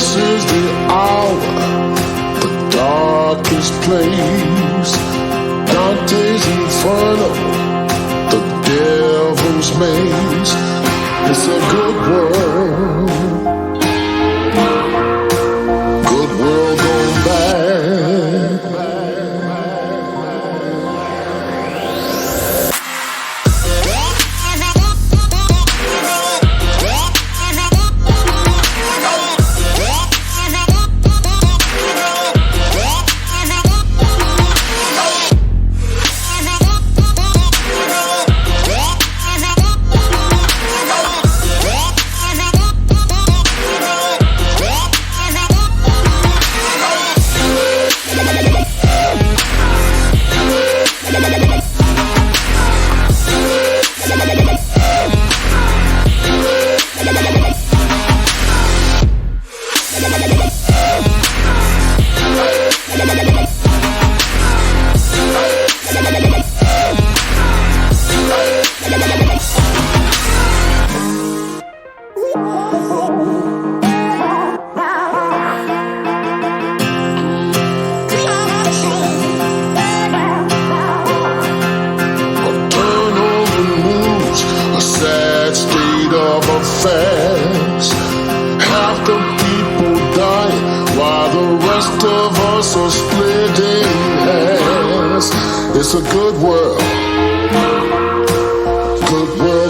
This is the hour, the darkest place. Dante's Inferno, the devil's maze. It's a good world, good world gone bad. Half the people dying while the rest of us are splitting hairs. It's a good world gone bad.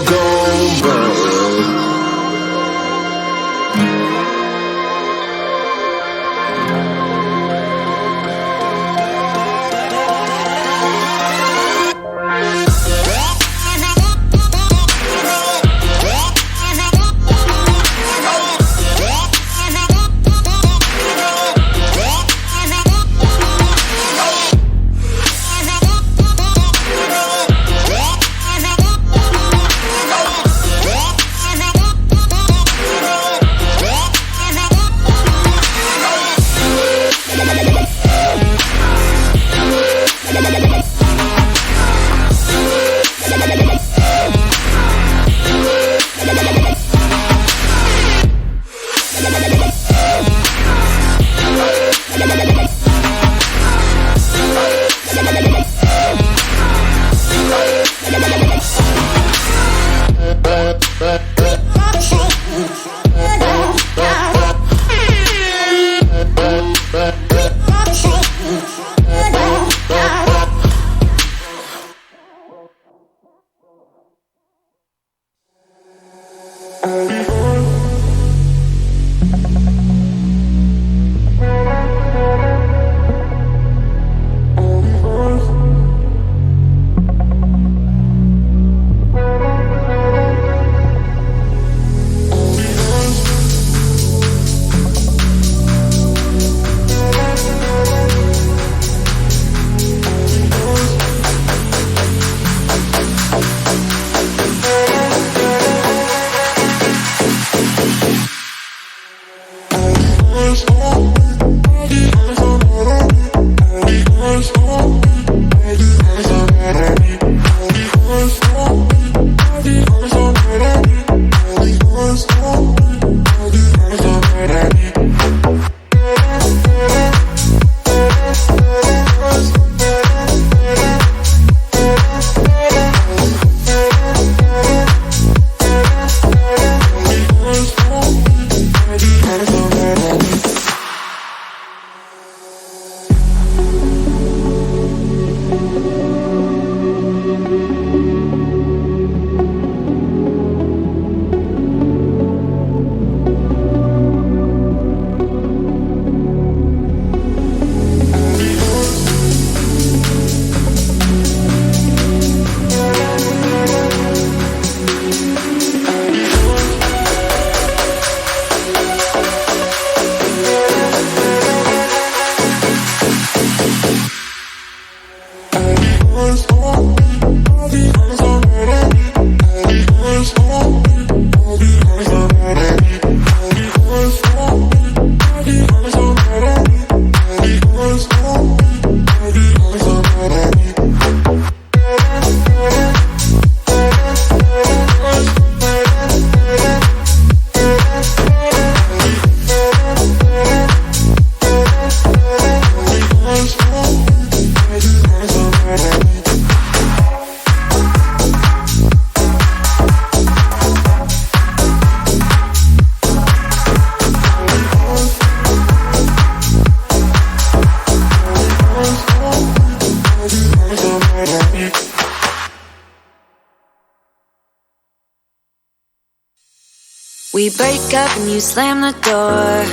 We break up and you slam the door.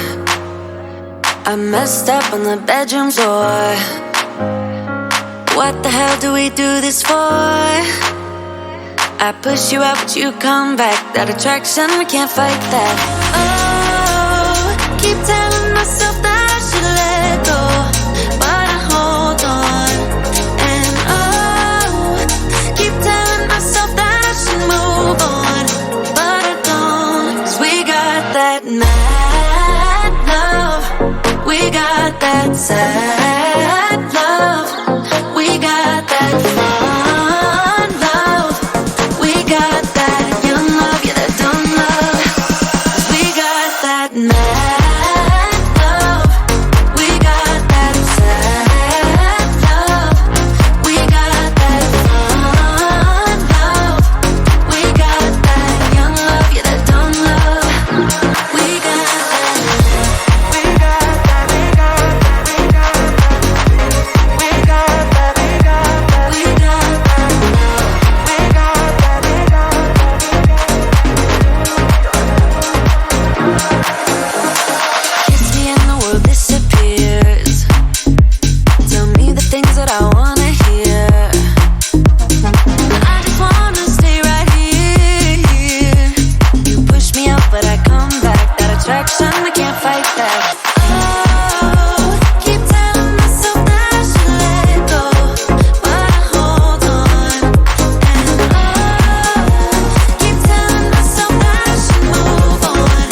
I messed up on the bedroom floor. What the hell do we do this for? I push you out but you come back. That attraction, we can't fight that. Oh, keep telling myself that I should let go, but I hold on. And oh, keep telling myself that I should move on, but I don't. 'Cause we got that mad love, we got that sad love, we got that fun love, we got that young love, yeah, that dumb love. 'Cause we got that mad love, we got that sad love, we got that fun love, we got that young love, yeah, that dumb love. We got that, we got that, we got that, we got that, we got that, we got that, we got that love, we got that, we got that. Kiss me and the world disappears. Tell me the things that I wanna hear. I just wanna stay right here. You push me out, but I come back. That attraction, I can't fight that. Oh, keep telling myself that I should let go, but I hold on. And oh, keep telling myself that I should move on,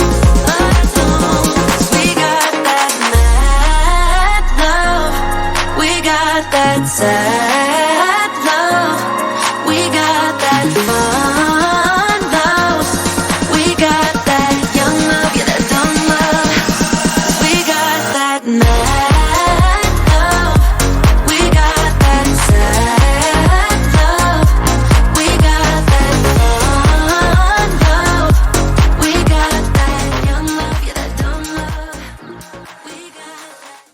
but I don't. 'Cause we got that mad love, we got that sad love, we got that fun love, we got that young love, yeah, that dumb love. 'Cause we got that mad love, we got that sad love, we got that fun love, we got that young love, yeah, that dumb love. We got that.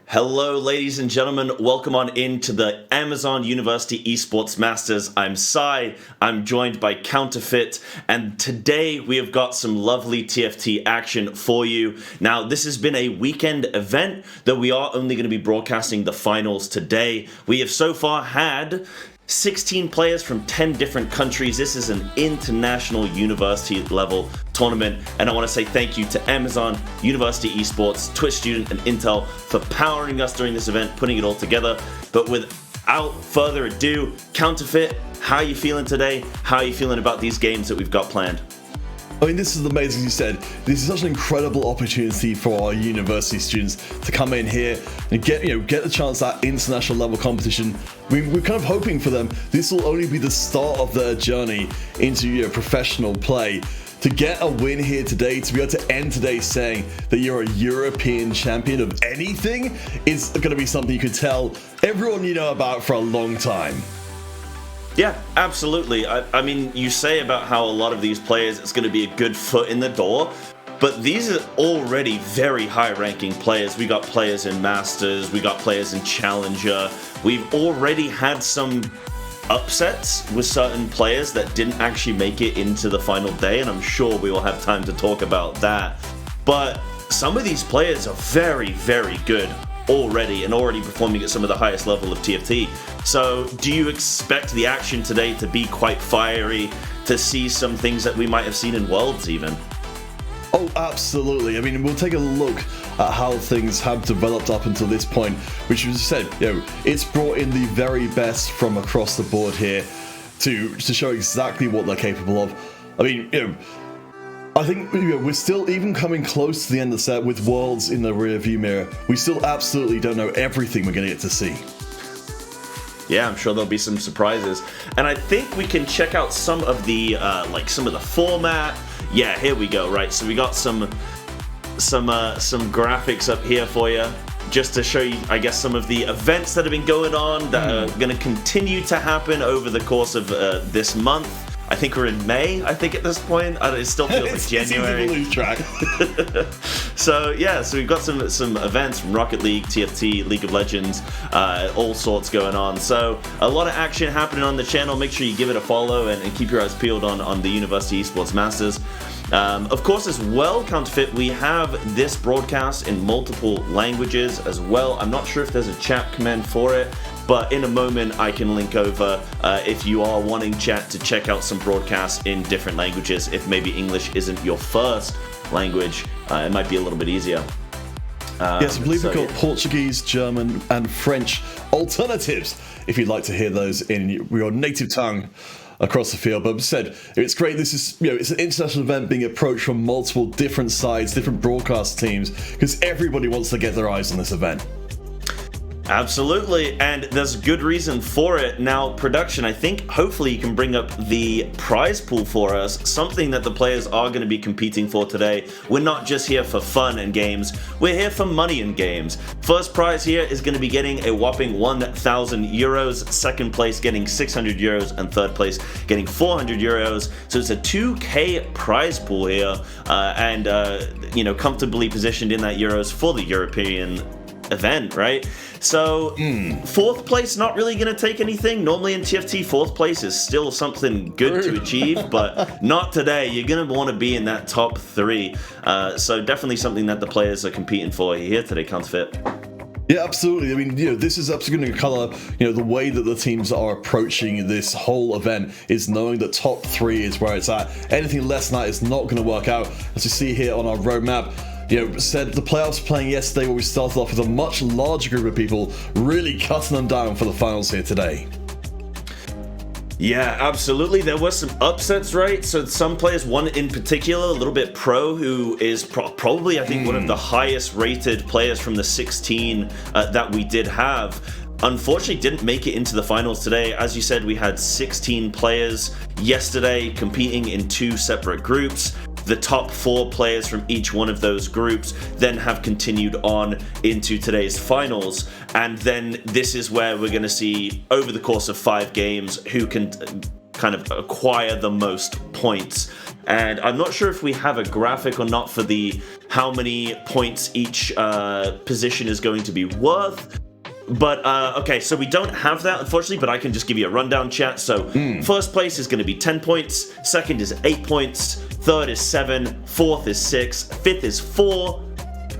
Hello, ladies and gentlemen. Welcome on into the Amazon University Esports Masters. I'm Sai. I'm joined by Counterfeit, and today we have got some lovely TFT action for you. Now, this has been a weekend event, though we are only going to be broadcasting the finals today. We have so far had 16 players from 10 different countries. This is an international university level tournament, and I want to say thank you to Amazon University Esports, Twitch Student, and Intel for powering us during this event, putting it all together. But without further ado, Counterfeit, how are you feeling today? How are you feeling about these games that we've got planned? I mean, this is amazing, as you said. This is such an incredible opportunity for our university students to come in here and get the chance at international level competition. We're kind of hoping for them. This will only be the start of their journey into professional play. To get a win here today, to be able to end today saying that you're a European champion of anything, is going to be something you can tell everyone you know about for a long time. Yeah, absolutely. I mean, you say about how a lot of these players, it's going to be a good foot in the door, but these are already very high-ranking players. We got players in Masters, we got players in Challenger. We've already had some upsets with certain players that didn't actually make it into the final day, and I'm sure we will have time to talk about that. But some of these players are very, very good already, and already performing at some of the highest level of TFT. So do you expect the action today to be quite fiery, to see some things that we might have seen in Worlds even? Oh, absolutely. I mean, we'll take a look at how things have developed up until this point, which, as you said, it's brought in the very best from across the board here to show exactly what they're capable of. I mean, I think we're still even coming close to the end of the set with Worlds in the rear view mirror. We still absolutely don't know everything we're going to get to see. Yeah, I'm sure there'll be some surprises, and I think we can check out some of the some of the format. Yeah, here we go. Right, so we got some graphics up here for you, just to show you, I guess, some of the events that have been going on that are going to continue to happen over the course of this month. I think we're in May, I think, at this point. It still feels like January. It's easy to lose track. So we've got some events from Rocket League, TFT, League of Legends, all sorts going on. So a lot of action happening on the channel. Make sure you give it a follow and keep your eyes peeled on the University Esports Masters. Of course, as well, Counterfeit, we have this broadcast in multiple languages as well. I'm not sure if there's a chat command for it, but in a moment I can link over if you are wanting chat to check out some broadcasts in different languages. If maybe English isn't your first language, it might be a little bit easier. Yes, I believe we've got Portuguese, German, and French alternatives if you'd like to hear those in your native tongue across the field. But as I said, it's great. This is, it's an international event being approached from multiple different sides, different broadcast teams, because everybody wants to get their eyes on this event. Absolutely, and there's good reason for it. Now, production, I think hopefully you can bring up the prize pool for us, something that the players are going to be competing for today. We're not just here for fun and games, we're here for money and games. First prize here is going to be getting a whopping 1,000 euros, second place getting 600 euros, and third place getting 400 euros. So it's a 2K prize pool here, and comfortably positioned in that euros for the European event, right? So fourth place not really going to take anything. Normally in TFT, fourth place is still something good to achieve, but not today. You're going to want to be in that top 3. So definitely something that the players are competing for here today, Counterfeit. Yeah, absolutely. I mean, this is absolutely going to color, the way that the teams are approaching this whole event is knowing that top 3 is where it's at. Anything less than that is not going to work out. As you see here on our roadmap, said the playoffs playing yesterday where we started off with a much larger group of people, really cutting them down for the finals here today. Yeah, absolutely. There were some upsets, right? So some players, one in particular, a little bit pro, who is probably, I think, one of the highest rated players from the 16 that we did have, unfortunately didn't make it into the finals today. As you said, we had 16 players yesterday competing in 2 separate groups. The top 4 players from each one of those groups then have continued on into today's finals. And then this is where we're going to see, over the course of 5 games, who can kind of acquire the most points. And I'm not sure if we have a graphic or not for how many points each position is going to be worth. But, okay, so we don't have that, unfortunately, but I can just give you a rundown, chat. So, first place is going to be 10 points, second is 8 points, third is 7, fourth is 6, fifth is 4,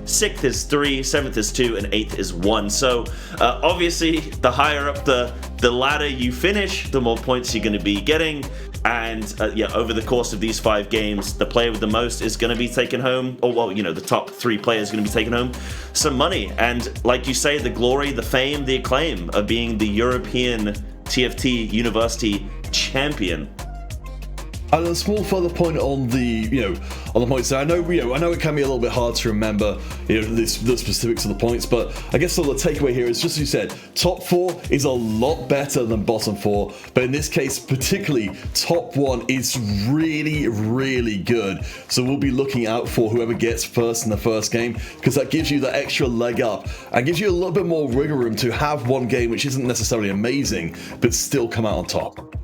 sixth is 3, seventh is 2, and eighth is 1. So, obviously, the higher up the ladder you finish, the more points you're going to be getting. And over the course of these 5 games, the player with the most is going to be taking home, the top 3 players are going to be taking home some money. And like you say, the glory, the fame, the acclaim of being the European TFT University champion. And a small further point on the points there. I know it can be a little bit hard to remember, the specifics of the points, but I guess the takeaway here is just as you said, top 4 is a lot better than bottom 4, but in this case, particularly top 1 is really, really good. So we'll be looking out for whoever gets first in the first game, because that gives you that extra leg up and gives you a little bit more wiggle room to have one game which isn't necessarily amazing, but still come out on top.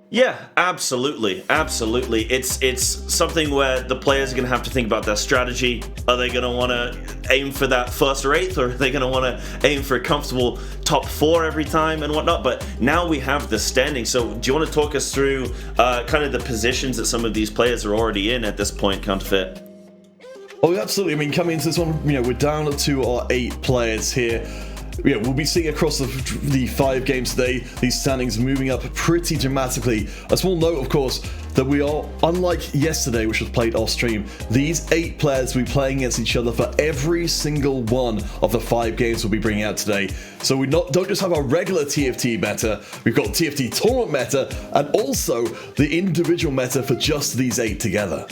Yeah, absolutely. It's something where the players are going to have to think about their strategy. Are they going to want to aim for that first or 8th, or are they going to want to aim for a comfortable top 4 every time and whatnot? But now we have the standing. So do you want to talk us through kind of the positions that some of these players are already in at this point, Counterfeit? Oh, absolutely. I mean, coming into this one, we're down to our 8 players here. We'll be seeing across the 5 games today, these standings moving up pretty dramatically. A small note, of course, that we are, unlike yesterday, which was played off stream, these 8 players will be playing against each other for every single one of the 5 games we'll be bringing out today. So we don't just have our regular TFT meta, we've got TFT tournament meta, and also the individual meta for just these 8 together.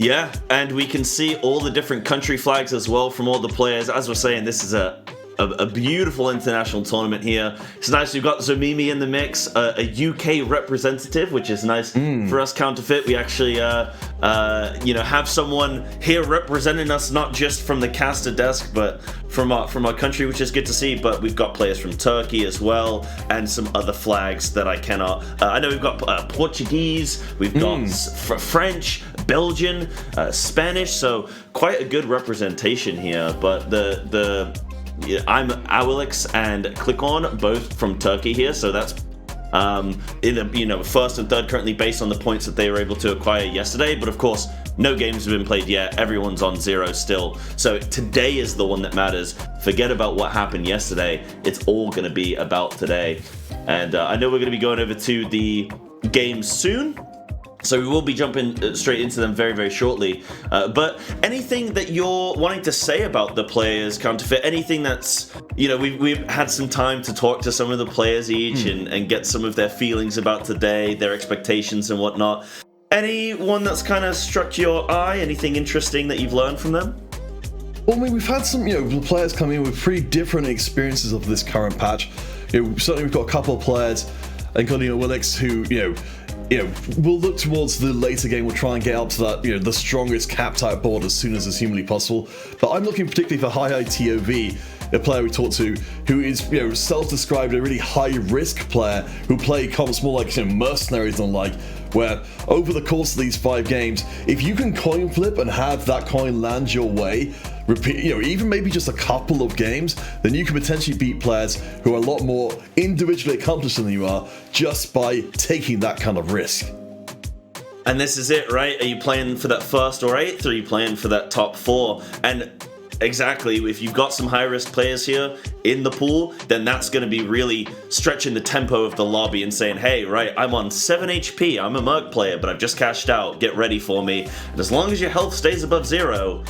Yeah, and we can see all the different country flags as well from all the players. As we're saying, this is a a beautiful international tournament here. It's nice we've got Zomimi in the mix, a UK representative, which is nice for us Counterfeit. We actually have someone here representing us, not just from the caster desk, but from our country, which is good to see. But we've got players from Turkey as well, and some other flags that I cannot. I know we've got Portuguese, we've got French, Belgian, Spanish, so quite a good representation here. But I'm Awilix and Click On, both from Turkey here, so that's in the first and third currently based on the points that they were able to acquire yesterday. But of course, no games have been played yet. Everyone's on 0 still. So today is the one that matters. Forget about what happened yesterday. It's all going to be about today. And I know we're going to be going over to the games soon, so we will be jumping straight into them very, very shortly. But anything that you're wanting to say about the players, Counterfeit, anything that's, we've had some time to talk to some of the players each and get some of their feelings about today, their expectations and whatnot. Anyone that's kind of struck your eye? Anything interesting that you've learned from them? Well, I mean, we've had some, players come in with pretty different experiences of this current patch. Certainly we've got a couple of players, including Willix, who, we'll look towards the later game. We'll try and get up to that, the strongest cap type board as soon as is humanly possible. But I'm looking particularly for Hi TOV, a player we talked to, who is, self-described a really high-risk player who play comps more like mercenaries and like, where over the course of these 5 games, if you can coin flip and have that coin land your way, repeat, even maybe just a couple of games, then you can potentially beat players who are a lot more individually accomplished than you are just by taking that kind of risk. And this is it, right? Are you playing for that first or 8th, or are you playing for that top 4? And exactly, if you've got some high-risk players here in the pool, then that's going to be really stretching the tempo of the lobby and saying, hey, right, I'm on 7 HP, I'm a Merc player, but I've just cashed out, get ready for me. And as long as your health stays above 0,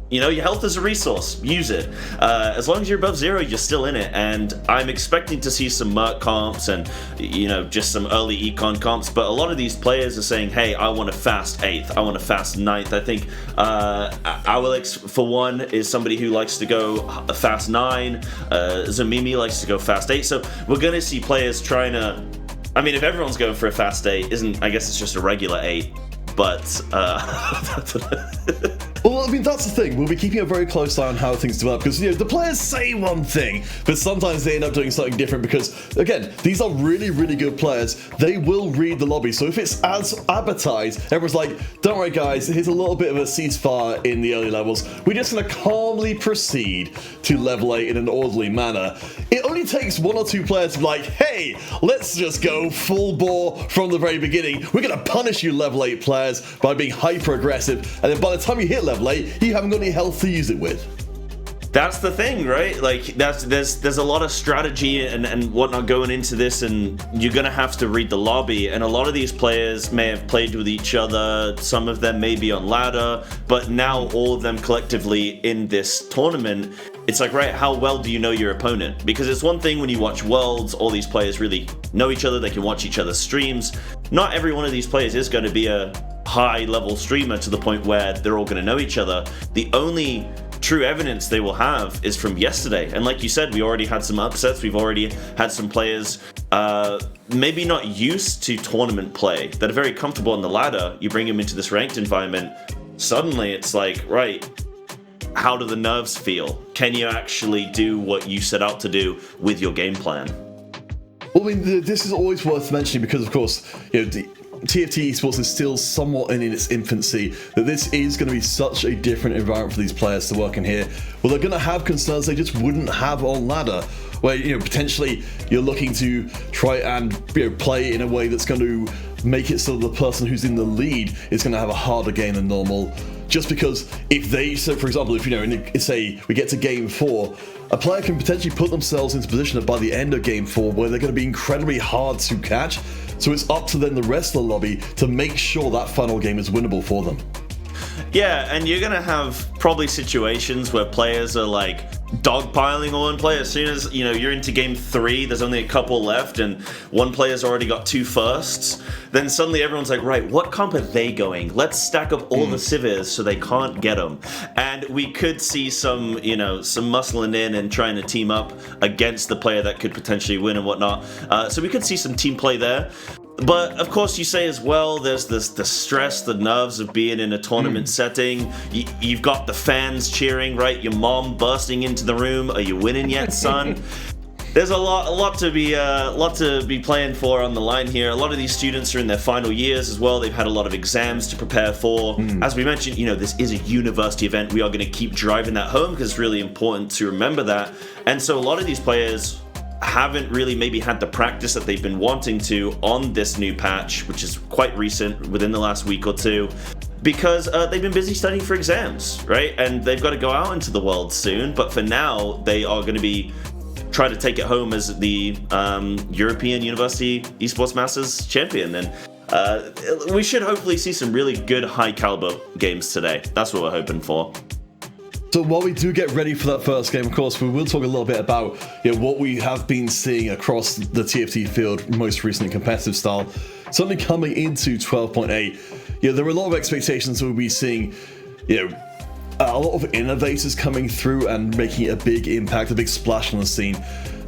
your health is a resource, use it. As long as you're above 0, you're still in it, and I'm expecting to see some Merc comps and, just some early econ comps, but a lot of these players are saying, hey, I want a fast 8th, I want a fast 9th. I think Awilix, for one, is somebody who likes to go a fast 9, Zomimi likes to go fast 8, so we're going to see players trying to, if everyone's going for a fast 8, I guess it's just a regular 8, but Well, that's the thing. We'll be keeping a very close eye on how things develop because, the players say one thing, but sometimes they end up doing something different because, again, these are really, really good players. They will read the lobby. So if it's as advertised, everyone's like, don't worry, guys, here's a little bit of a ceasefire in the early levels. We're just going to calmly proceed to level 8 in an orderly manner. It only takes 1 or 2 players to be like, hey, let's just go full bore from the very beginning. We're going to punish you level 8 players by being hyper aggressive. And then by the time you hit level 8, you haven't got any health to use it with. That's the thing, right? Like, there's a lot of strategy and whatnot going into this, and you're gonna have to read the lobby. And a lot of these players may have played with each other. Some of them may be on ladder, but now all of them collectively in this tournament, it's like, right, how well do you know your opponent? Because it's one thing when you watch Worlds, all these players really know each other. They can watch each other's streams. Not every one of these players is going to be a high-level streamer to the point where they're all going to know each other. The only true evidence they will have is from yesterday. And like you said, we already had some upsets. We've already had some players maybe not used to tournament play that are very comfortable on the ladder. You bring them into this ranked environment, suddenly it's like, right, how do the nerves feel? Can you actually do what you set out to do with your game plan? Well, this is always worth mentioning because, of course, TFT Esports is still somewhat in its infancy, that this is going to be such a different environment for these players to work in here. Well, they're going to have concerns they just wouldn't have on ladder, where potentially you're looking to try and play in a way that's going to make it so the person who's in the lead is going to have a harder game than normal. Just because if they, so for example, if say we get to game 4, a player can potentially put themselves into position that by the end of game 4 where they're going to be incredibly hard to catch. So it's up to then the rest of the lobby to make sure that final game is winnable for them. Yeah, and you're going to have probably situations where players are like dogpiling on one player. As soon as you're into game 3, there's only a couple left, and one player's already got 2 firsts. Then suddenly everyone's like, right, what comp are they going? Let's stack up all the Civirs so they can't get them. And we could see some muscling in and trying to team up against the player that could potentially win and whatnot. So we could see some team play there. But of course, you say as well, there's the stress, the nerves of being in a tournament setting. You've got the fans cheering, right? Your mom bursting into the room. Are you winning yet, son? There's a lot to be playing for on the line here. A lot of these students are in their final years as well. They've had a lot of exams to prepare for. As we mentioned, this is a university event. We are going to keep driving that home because it's really important to remember that. And so a lot of these players haven't really maybe had the practice that they've been wanting to on this new patch, which is quite recent, within the last week or two, because they've been busy studying for exams, right? And they've got to go out into the world soon, but for now, they are going to be trying to take it home as the European University Esports Masters champion. And we should hopefully see some really good high caliber games today. That's what we're hoping for. So while we do get ready for that first game, of course, we will talk a little bit about what we have been seeing across the TFT field, most recently competitive style. Certainly coming into 12.8, there were a lot of expectations that we'll be seeing, a lot of innovators coming through and making a big impact, a big splash on the scene.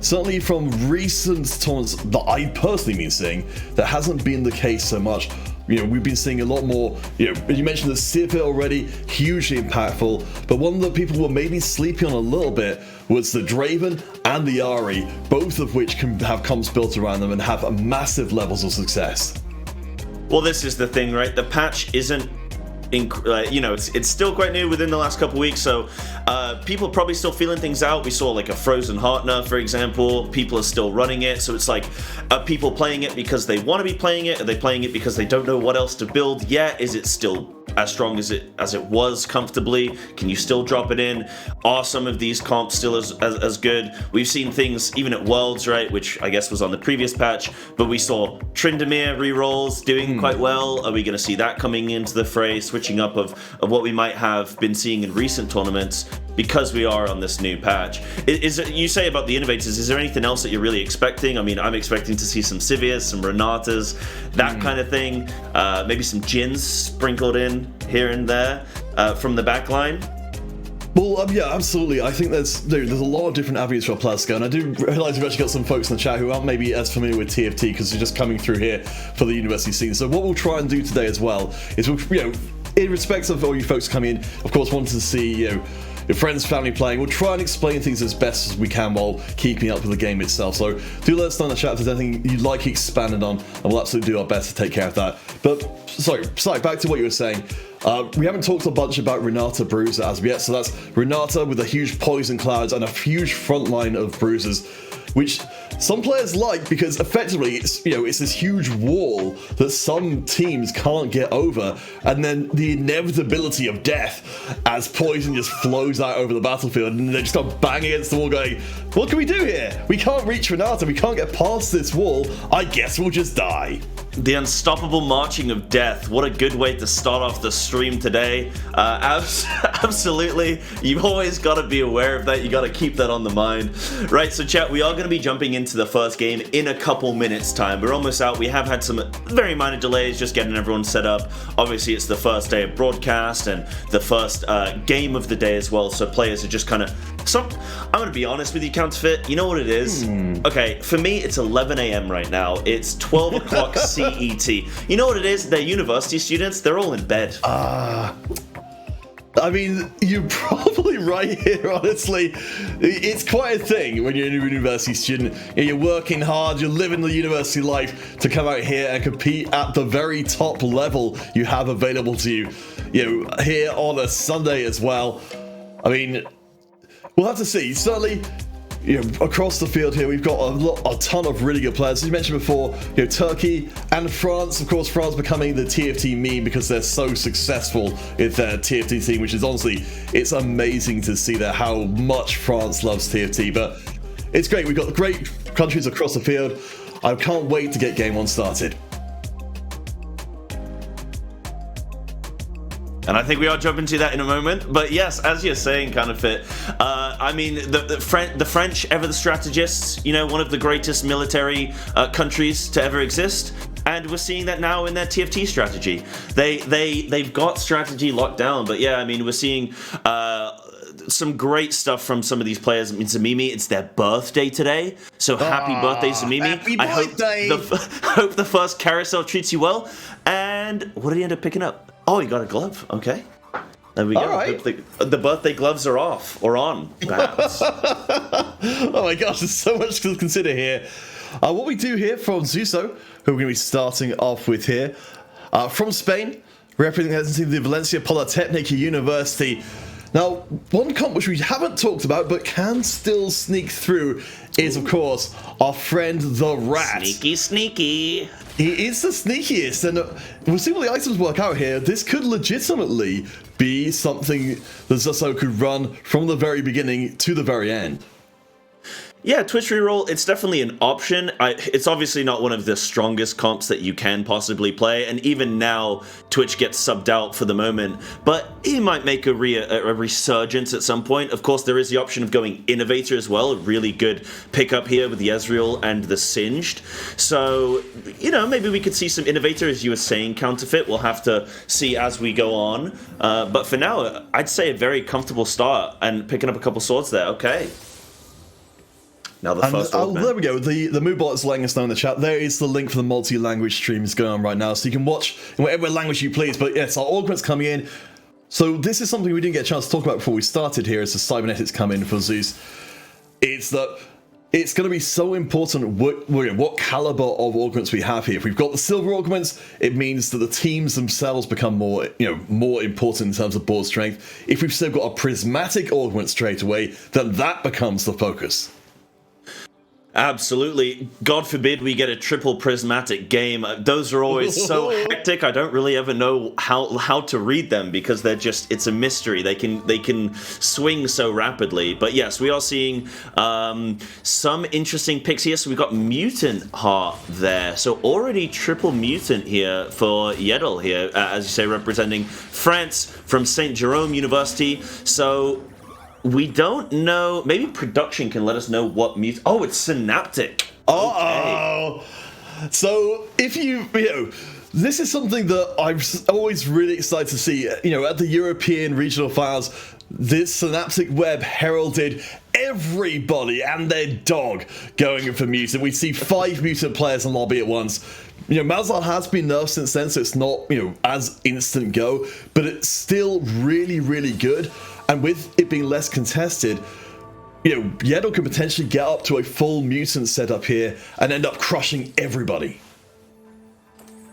Certainly from recent tournaments that I personally been seeing, that hasn't been the case so much. We've been seeing a lot more, you mentioned the Civir already, hugely impactful, but one that people were maybe sleeping on a little bit was the Draven and the Ahri, both of which can have comps built around them and have massive levels of success. Well, this is the thing, right? The patch isn't it's still quite new within the last couple weeks, so people are probably still feeling things out. We saw like a Frozen Heart nerf, for example. People are still running it, so it's like, are people playing it because they want to be playing it? Are they playing it because they don't know what else to build yet? Is it still as strong as it was comfortably? Can you still drop it in? Are some of these comps still as good? We've seen things even at Worlds, right, which I guess was on the previous patch, but we saw Tryndamere rerolls doing quite well. Are we going to see that coming into the fray, switching up of what we might have been seeing in recent tournaments because we are on this new patch? You say about the innovators, is there anything else that you're really expecting? I mean, I'm expecting to see some Civirs, some Renatas, that kind of thing. Maybe some Jins sprinkled in here and there from the back line. Well, yeah, absolutely. I think there's a lot of different avenues for our players to go, and I do realise we've actually got some folks in the chat who aren't maybe as familiar with TFT because they're just coming through here for the university scene. So what we'll try and do today as well is in respect of all you folks coming in, of course, wanting to see your friends, family playing, we'll try and explain things as best as we can while keeping up with the game itself. So do let us know in the chat if there's anything you'd like expanded on, and we'll absolutely do our best to take care of that. But sorry, back to what you were saying. We haven't talked a bunch about Renata Bruiser as of yet, so that's Renata with a huge poison clouds and a huge front line of bruisers, which some players like because effectively it's this huge wall that some teams can't get over, and then the inevitability of death as poison just flows out over the battlefield and they just start banging against the wall going, what can we do here? We can't reach Renata, we can't get past this wall, I guess we'll just die. The unstoppable marching of death. What a good way to start off the stream today. Absolutely. You've always got to be aware of that. You got to keep that on the mind. Right, so chat, we are going to be jumping into the first game in a couple minutes time. We're almost out. We have had some very minor delays just getting everyone set up. Obviously, it's the first day of broadcast and the first game of the day as well. So players are just kind of... I'm going to be honest with you, Counterfeit. You know what it is? Okay, for me, it's 11 a.m. right now. It's 12 o'clock CET. You know what it is? They're university students. They're all in bed. I mean, you're probably right here, honestly. It's quite a thing when you're a university student. You're working hard, you're living the university life to come out here and compete at the very top level you have available to you. Here on a Sunday as well. I mean, we'll have to see. Certainly, across the field here, we've got a ton of really good players. As you mentioned before, Turkey and France. Of course, France becoming the TFT meme because they're so successful with their TFT team, which is honestly, it's amazing to see that how much France loves TFT. But it's great. We've got great countries across the field. I can't wait to get game one started. And I think we are jumping to that in a moment. But yes, as you're saying, Counterfeit, I mean, the French, ever the strategists, you know, one of the greatest military countries to ever exist. And we're seeing that now in their TFT strategy. They've got strategy locked down. But yeah, I mean, we're seeing some great stuff from some of these players. I mean, Zamimi, it's their birthday today, so happy birthday, Zamimi. Happy birthday. I hope the first carousel treats you well. And what did he end up picking up? Oh, he got a glove. Okay. There we go. All right. The birthday gloves are off, or on, perhaps. Oh my gosh, there's so much to consider here. What we do here from Zuso, who we're going to be starting off with here, from Spain, representing the Valencia Polytechnic University. Now, one comp which we haven't talked about but can still sneak through is, of course, our friend the Rat. Sneaky. He is the sneakiest, and we'll see what the items work out here. This could legitimately be something that Zuso could run from the very beginning to the very end. Yeah, Twitch reroll, it's definitely an option. It's obviously not one of the strongest comps that you can possibly play, and even now, Twitch gets subbed out for the moment, but he might make a resurgence at some point. Of course, there is the option of going Innovator as well, a really good pickup here with the Ezreal and the Singed. So, you know, maybe we could see some Innovator, as you were saying, Counterfeit. We'll have to see as we go on. But for now, I'd say a very comfortable start, and picking up a couple swords there, okay. Now the first augment. There we go. The Moobot is letting us know in the chat. There is the link for the multi-language streams going on right now, so you can watch in whatever language you please. But yes, our augment's coming in. So this is something we didn't get a chance to talk about before we started here as the cybernetics come in for Zeus. It's that it's going to be so important what caliber of augments we have here. If we've got the silver augments, it means that the teams themselves become more important in terms of board strength. If we've still got a prismatic augment straight away, then that becomes the focus. Absolutely. God forbid we get a triple prismatic game. Those are always so hectic. I don't really ever know how to read them because they're just, it's a mystery. They can swing so rapidly. But yes, we are seeing some interesting picks here. So we've got Mutant Heart there. So already triple mutant here for Yedel here, as you say, representing France from St. Jerome University. So we don't know. Maybe production can let us know what mutant. Oh, it's Synaptic. Uh-oh. Okay. So if you know, this is something that I'm always really excited to see. You know, at the European regional finals, this Synaptic Web heralded everybody and their dog going for mutant. We see 5 mutant players in lobby at once. You know, Malzahar has been nerfed since then, so it's not, as instant go, but it's still really, really good. And with it being less contested, Yedel could potentially get up to a full mutant setup here and end up crushing everybody.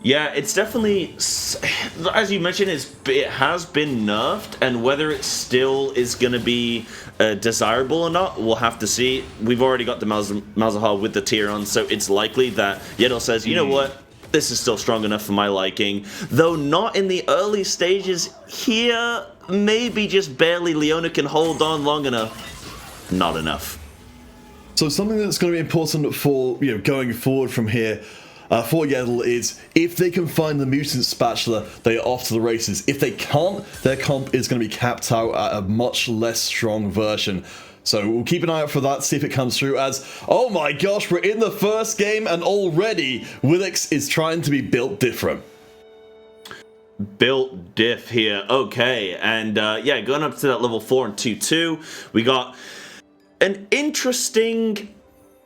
Yeah, it's definitely, as you mentioned, it has been nerfed, and whether it still is going to be desirable or not, we'll have to see. We've already got the Malzahar with the tier on, so it's likely that Yedel says, you know what, this is still strong enough for my liking. Though not in the early stages here, maybe just barely. Leona can hold on long enough. Not enough. So something that's going to be important for going forward from here for Yedel is if they can find the mutant spatula, they are off to the races. If they can't, their comp is going to be capped out at a much less strong version. So we'll keep an eye out for that, see if it comes through as, oh my gosh, we're in the first game and already Willix is trying to be built different. Built diff here. Okay, and yeah, going up to that level 4 and 2-2, we got an interesting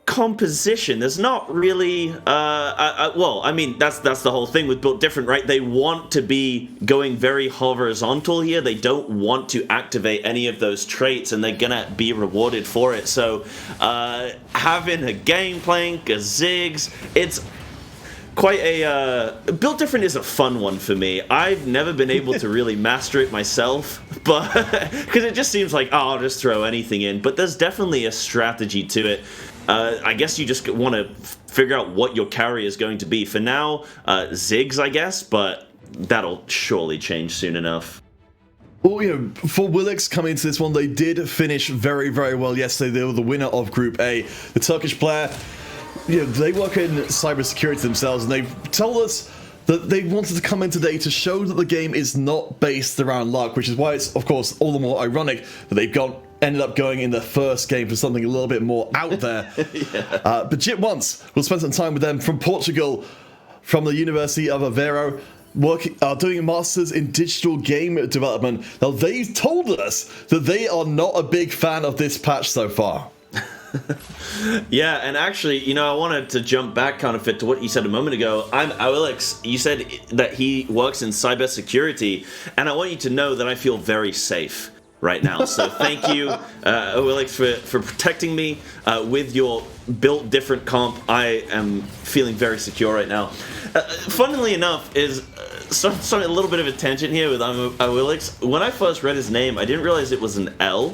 composition. There's not really well, I mean, that's the whole thing with built different, right? They want to be going very horizontal here. They don't want to activate any of those traits, and they're gonna be rewarded for it. So having a Gangplank, a Ziggs, it's quite a built different is a fun one for me. I've never been able to really master it myself, but because it just seems like, oh, I'll just throw anything in. But there's definitely a strategy to it. I guess you just want to figure out what your carry is going to be. For now, Ziggs, I guess, but that'll surely change soon enough. Well, for Willix coming into this one, they did finish very, very well yesterday. They were the winner of Group A. The Turkish player, they work in cybersecurity themselves, and they've told us that they wanted to come in today to show that the game is not based around luck, which is why it's, of course, all the more ironic that they've ended up going in their first game for something a little bit more out there. But Jit once, we'll spend some time with them from Portugal, from the University of Aveiro, doing a Masters in Digital Game Development. Now, they've told us that they are not a big fan of this patch so far. Yeah, and actually, I wanted to jump back Counterfeit to what you said a moment ago. I'm Alex. You said that he works in cybersecurity, and I want you to know that I feel very safe right now. So thank you, Alex, for protecting me with your built different comp. I am feeling very secure right now. Funnily enough, is a little bit of a tangent here with Alex. When I first read his name, I didn't realize it was an L.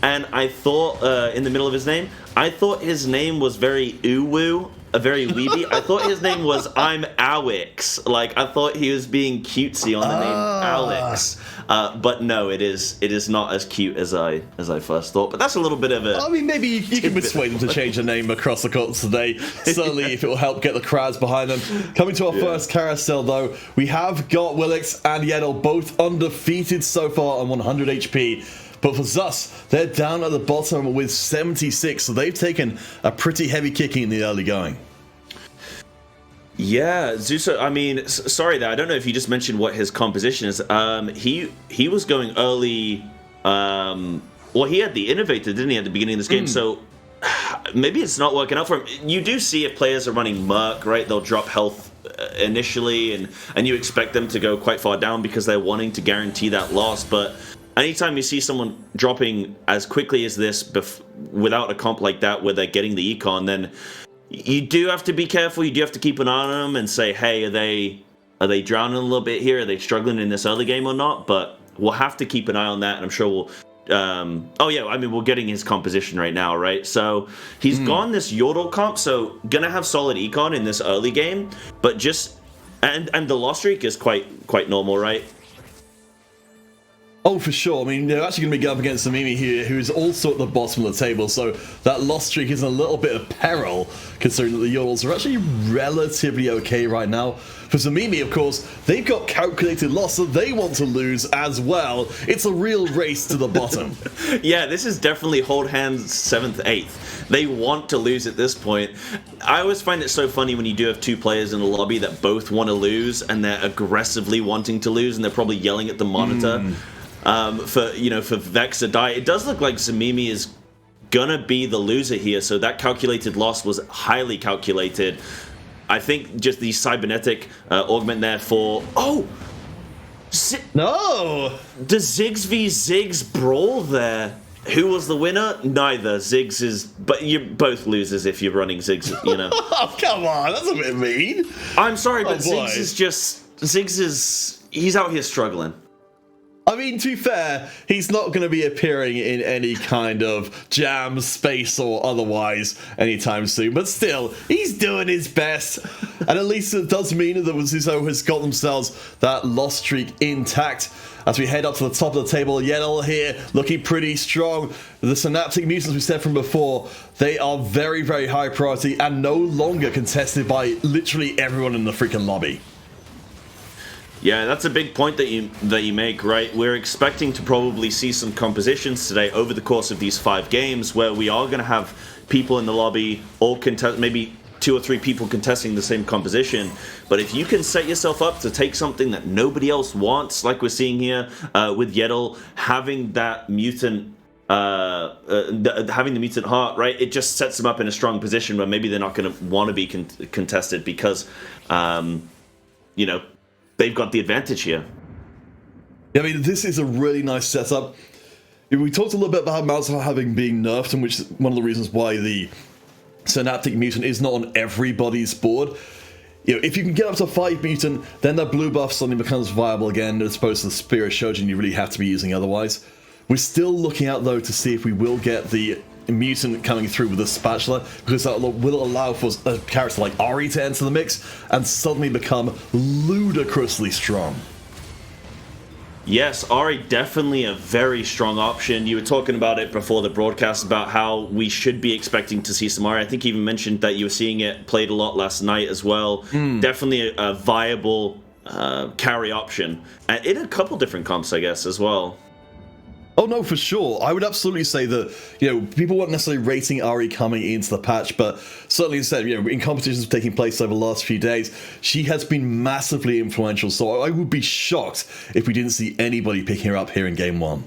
And I thought, in the middle of his name, I thought his name was very ooh-woo, very weeby. I thought his name was I'm Alex. Like, I thought he was being cutesy on the name Alex. But no, it is not as cute as I first thought. But that's a little bit of a... I mean, maybe you can persuade them to change the name across the court today. Certainly, if it will help get the crowds behind them. Coming to our first carousel, though, we have got Willix and Yeddle both undefeated so far on 100 HP. But for Zus, they're down at the bottom with 76, so they've taken a pretty heavy kicking in the early going. Yeah, Zusa, I mean, sorry there, I don't know if you just mentioned what his composition is. He was going early, well, he had the Innovator, didn't he, at the beginning of this game, so maybe it's not working out for him. You do see if players are running Merc, right, they'll drop health initially, and you expect them to go quite far down because they're wanting to guarantee that loss, but... Anytime you see someone dropping as quickly as this without a comp like that where they're getting the econ, then you do have to be careful. You do have to keep an eye on them and say, hey, are they drowning a little bit here? Are they struggling in this early game or not? But we'll have to keep an eye on that, and I'm sure we'll... oh, yeah, I mean, we're getting his composition right now, right? So he's gone this Yordle comp, so gonna have solid econ in this early game, but just... And the loss streak is quite normal, right? Oh, for sure. I mean, they're actually going to be going up against Zamimi here, who is also at the bottom of the table, so that loss streak is in a little bit of peril, considering that the Yordles are actually relatively okay right now. For Zamimi, of course, they've got calculated loss, so they want to lose as well. It's a real race to the bottom. Yeah, this is definitely hold hands 7th, 8th. They want to lose at this point. I always find it so funny when you do have two players in the lobby that both want to lose, and they're aggressively wanting to lose, and they're probably yelling at the monitor. For Vex to die. It does look like Zamimi is gonna be the loser here, so that calculated loss was highly calculated. I think just the cybernetic augment there for... Oh! No! The Ziggs v Ziggs brawl there. Who was the winner? Neither. Ziggs is... But you're both losers if you're running Ziggs, Oh, come on, that's a bit mean. I'm sorry, but Ziggs is just... Ziggs is... He's out here struggling. I mean, to be fair, he's not going to be appearing in any kind of jam, space, or otherwise anytime soon. But still, he's doing his best. And at least it does mean that Zuzo has got themselves that loss streak intact. As we head up to the top of the table, Yeddle here looking pretty strong. The Synaptic Mutants we said from before, they are very, very high priority and no longer contested by literally everyone in the freaking lobby. Yeah, that's a big point that you make, right? We're expecting to probably see some compositions today over the course of these 5 games where we are going to have people in the lobby all contest, maybe 2 or 3 people contesting the same composition. But if you can set yourself up to take something that nobody else wants, like we're seeing here with Yeddle, having that mutant having the mutant heart, right? It just sets them up in a strong position where maybe they're not going to want to be contested because, they've got the advantage here. Yeah, I mean, this is a really nice setup. We talked a little bit about how Malzahar having been nerfed, and which is one of the reasons why the Synaptic Mutant is not on everybody's board. If you can get up to 5 mutant, then that blue buff suddenly becomes viable again, as opposed to the Spirit Shojin you really have to be using otherwise. We're still looking out, though, to see if we will get the mutant coming through with a spatula, because that will allow for a character like Ari to enter the mix and suddenly become ludicrously strong. Yes, Ari definitely a very strong option. You were talking about it before the broadcast about how we should be expecting to see some Ari. I think you even mentioned that you were seeing it played a lot last night as well. Definitely a viable carry option in a couple different comps, I guess, as well. Oh no, for sure. I would absolutely say that, people weren't necessarily rating Ari coming into the patch, but certainly as I said, in competitions taking place over the last few days, she has been massively influential. So I would be shocked if we didn't see anybody picking her up here in Game 1.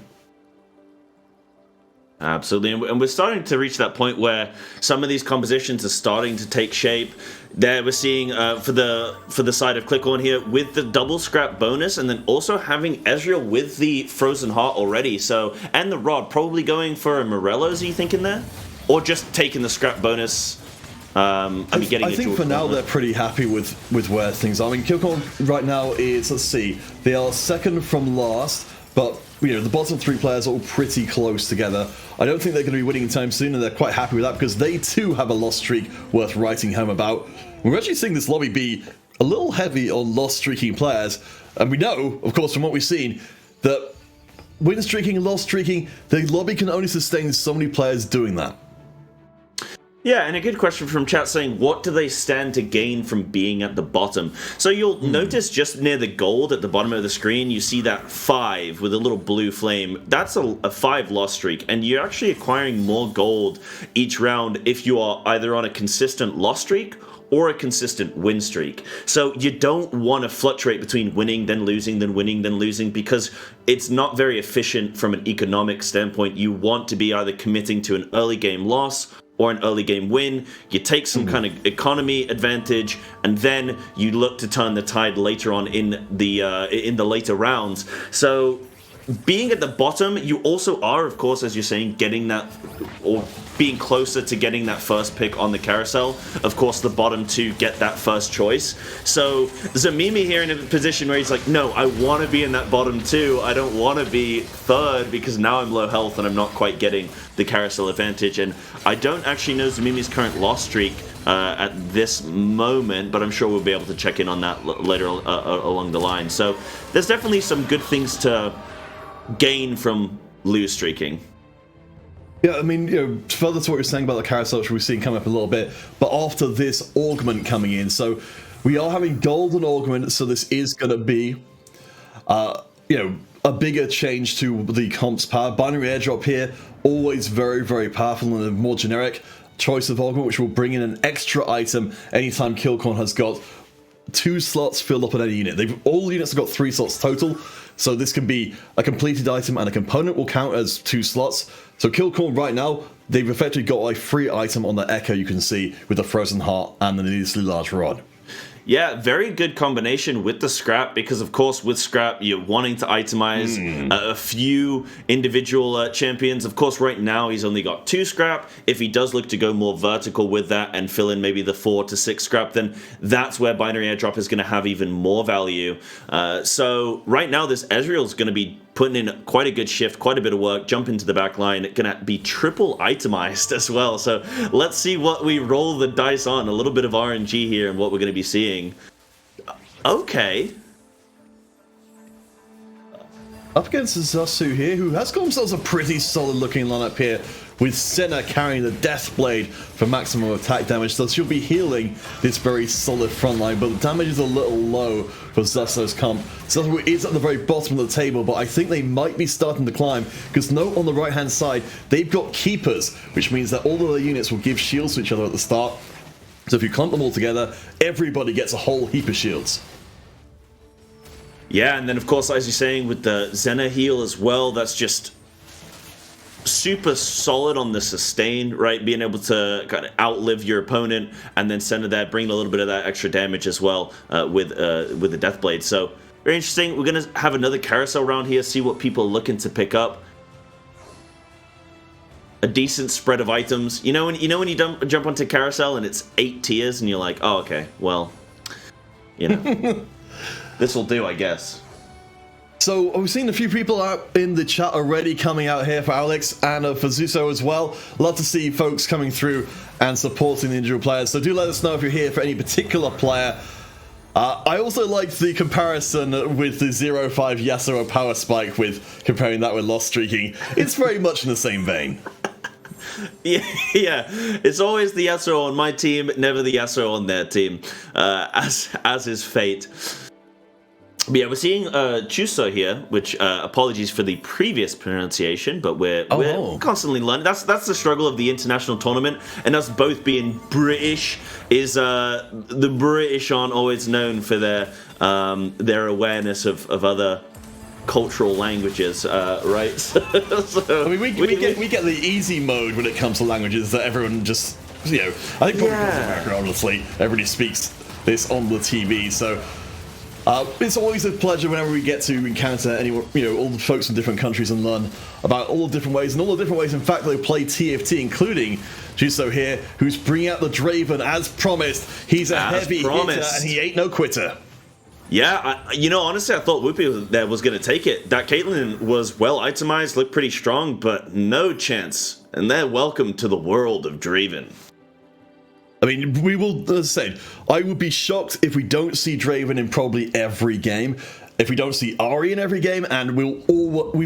Absolutely, and we're starting to reach that point where some of these compositions are starting to take shape. There we're seeing for the side of Clickhorn here with the double scrap bonus, and then also having Ezreal with the Frozen Heart already. So and the Rod probably going for a Morello's. Are you thinking there, or just taking the scrap bonus? I think for now they're pretty happy with where things are. I mean, Clickhorn right now is, let's see, they are second from last, but the bottom 3 players are all pretty close together. I don't think they're going to be winning anytime soon, and they're quite happy with that because they too have a loss streak worth writing home about. We're actually seeing this lobby be a little heavy on loss streaking players, and we know, of course, from what we've seen, that win streaking and loss streaking, the lobby can only sustain so many players doing that. Yeah, and a good question from chat saying, what do they stand to gain from being at the bottom? So you'll notice just near the gold at the bottom of the screen, you see that 5 with a little blue flame. That's a 5 loss streak, and you're actually acquiring more gold each round if you are either on a consistent loss streak or a consistent win streak. So you don't want to fluctuate between winning, then losing, then winning, then losing, because it's not very efficient from an economic standpoint. You want to be either committing to an early game loss or an early game win. You take some kind of economy advantage, and then you look to turn the tide later on in the later rounds. So being at the bottom, you also are, of course, as you're saying, getting that, or being closer to getting that first pick on the carousel. Of course, the bottom 2 get that first choice. So Zamimi here in a position where he's like, no, I want to be in that bottom 2. I don't want to be third because now I'm low health and I'm not quite getting the carousel advantage. And I don't actually know Zamimi's current loss streak at this moment, but I'm sure we'll be able to check in on that later along the line. So there's definitely some good things to gain from lose streaking. Yeah, I mean, further to what you're saying about the carousel, which we've seen come up a little bit, but after this augment coming in, so we are having golden augment, so this is going to be, a bigger change to the comp's power. Binary airdrop here, always very, very powerful, and a more generic choice of augment, which will bring in an extra item anytime Killcorn has got 2 slots filled up on any unit. All units have got 3 slots total, so this can be a completed item, and a component will count as 2 slots. So Killcorn right now, they've effectively got a free item on the Echo, you can see, with the Frozen Heart and the needlessly large rod. Yeah, very good combination with the scrap, because of course with scrap you're wanting to itemize a few individual champions. Of course right now he's only got 2 scrap. If he does look to go more vertical with that and fill in maybe the 4 to 6 scrap, then that's where binary airdrop is going to have even more value. So right now this Ezreal is going to be putting in quite a good shift, quite a bit of work, jump into the back line, gonna be triple itemized as well. So let's see what we roll the dice on. A little bit of RNG here and what we're gonna be seeing. Okay. Up against Zasu here, who has got themselves a pretty solid looking lineup here, with Senna carrying the Death Blade for maximum attack damage, so she'll be healing this very solid front line, but the damage is a little low for Zasu's comp. Zasu is at the very bottom of the table, but I think they might be starting to climb, because note on the right hand side, they've got Keepers, which means that all of their units will give shields to each other at the start. So if you clump them all together, everybody gets a whole heap of shields. Yeah, and then of course, as you're saying, with the Xena heal as well, that's just super solid on the sustain, right? Being able to kind of outlive your opponent, and then Senna there, bringing a little bit of that extra damage as well with the Death Blade. So very interesting. We're gonna have another carousel round here, see what people are looking to pick up. A decent spread of items. You know when you jump onto carousel and it's 8 tiers, and you're like, oh okay, well, you know. This will do, I guess. So we've seen a few people out in the chat already coming out here for Alex and for Zuso as well. Love to see folks coming through and supporting the individual players. So do let us know if you're here for any particular player. I also liked the comparison with the 0-5 Yasuo power spike with comparing that with lost streaking. It's very much in the same vein. Yeah, it's always the Yasuo on my team, never the Yasuo on their team, as is fate. But yeah, we're seeing Chuso here, which apologies for the previous pronunciation, but we're constantly learning. That's the struggle of the international tournament, and us both being British is the British aren't always known for their awareness of other cultural languages, right? So, I mean, we get the easy mode when it comes to languages that everyone just, I think probably because of America, honestly, everybody speaks this on the TV, so it's always a pleasure whenever we get to encounter anyone, all the folks from different countries and learn about all the different ways, and all the different ways, in fact, they play TFT, including Juso here, who's bringing out the Draven as promised. He's a heavy hitter, and he ain't no quitter. Yeah, honestly, I thought Whoopi there was going to take it. That Caitlyn was well itemized, looked pretty strong, but no chance. And they're welcome to the world of Draven. I mean, we will, as I said, I would be shocked if we don't see Draven in probably every game, if we don't see Ahri in every game, and we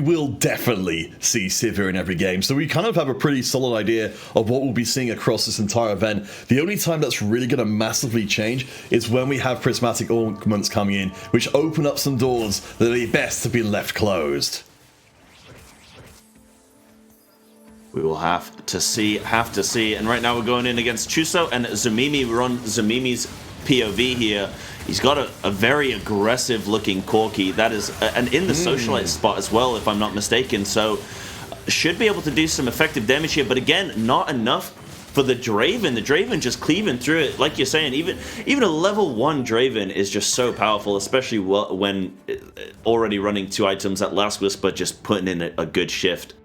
will definitely see Sivir in every game. So we kind of have a pretty solid idea of what we'll be seeing across this entire event. The only time that's really going to massively change is when we have prismatic augments coming in, which open up some doors that are best to be left closed. We will have to see. And right now we're going in against Chuso and Zamimi. We're on Zamimi's POV here. He's got a very aggressive looking Corki. That is, and in the socialite spot as well, if I'm not mistaken. So should be able to do some effective damage here. But again, not enough for the Draven. The Draven just cleaving through it. Like you're saying, even a level 1 Draven is just so powerful, especially when already running 2 items at Last Whisper, just putting in a good shift.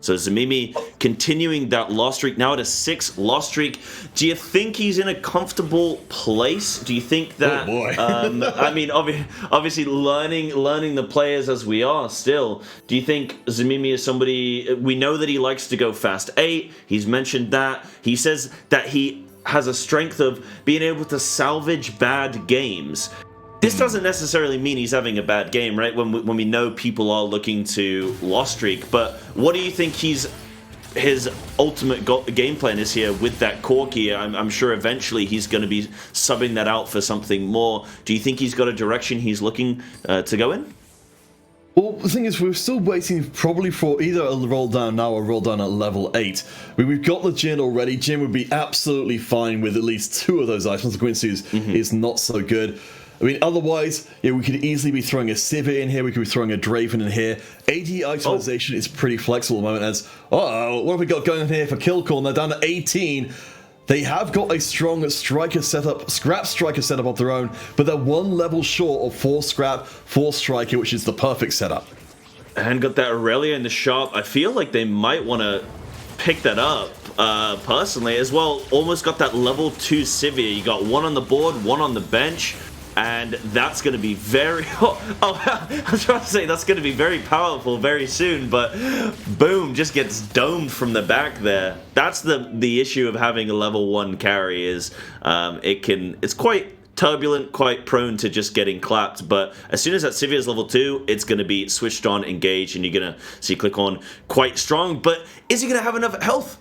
So Zamimi continuing that loss streak, now at a 6 loss streak. Do you think he's in a comfortable place? Do you think that? Oh boy. I mean, obviously learning the players as we are still. Do you think Zamimi is somebody? We know that he likes to go fast 8. He's mentioned that. He says that he has a strength of being able to salvage bad games. This doesn't necessarily mean he's having a bad game, right? When we know people are looking to loss streak, but what do you think his ultimate game plan is here with that Corki? I'm sure eventually he's going to be subbing that out for something more. Do you think he's got a direction he's looking to go in? Well, the thing is, we're still waiting probably for either a roll down now or a roll down at level 8. I mean, we've got the Jhin already. Jhin would be absolutely fine with at least 2 of those items. The Quincy's is not so good. I mean, otherwise, we could easily be throwing a Sivir in here, we could be throwing a Draven in here. AD itemization is pretty flexible at the moment as, what have we got going on here for Killcorn? They're down to 18. They have got a strong striker setup, scrap striker setup of their own, but they're 1 level short of 4 scrap, 4 striker, which is the perfect setup. And got that Aurelia in the shop. I feel like they might want to pick that up. Personally, as well, almost got that level 2 Sivir. You got 1 on the board, 1 on the bench. And that's going to be very... I was trying to say that's going to be very powerful very soon, but boom, just gets domed from the back there. That's the issue of having a level 1 carry is it's quite turbulent, quite prone to just getting clapped, but as soon as that Sivir is level 2, it's going to be switched on, engaged, and you're going to see click on quite strong. But is he going to have enough health?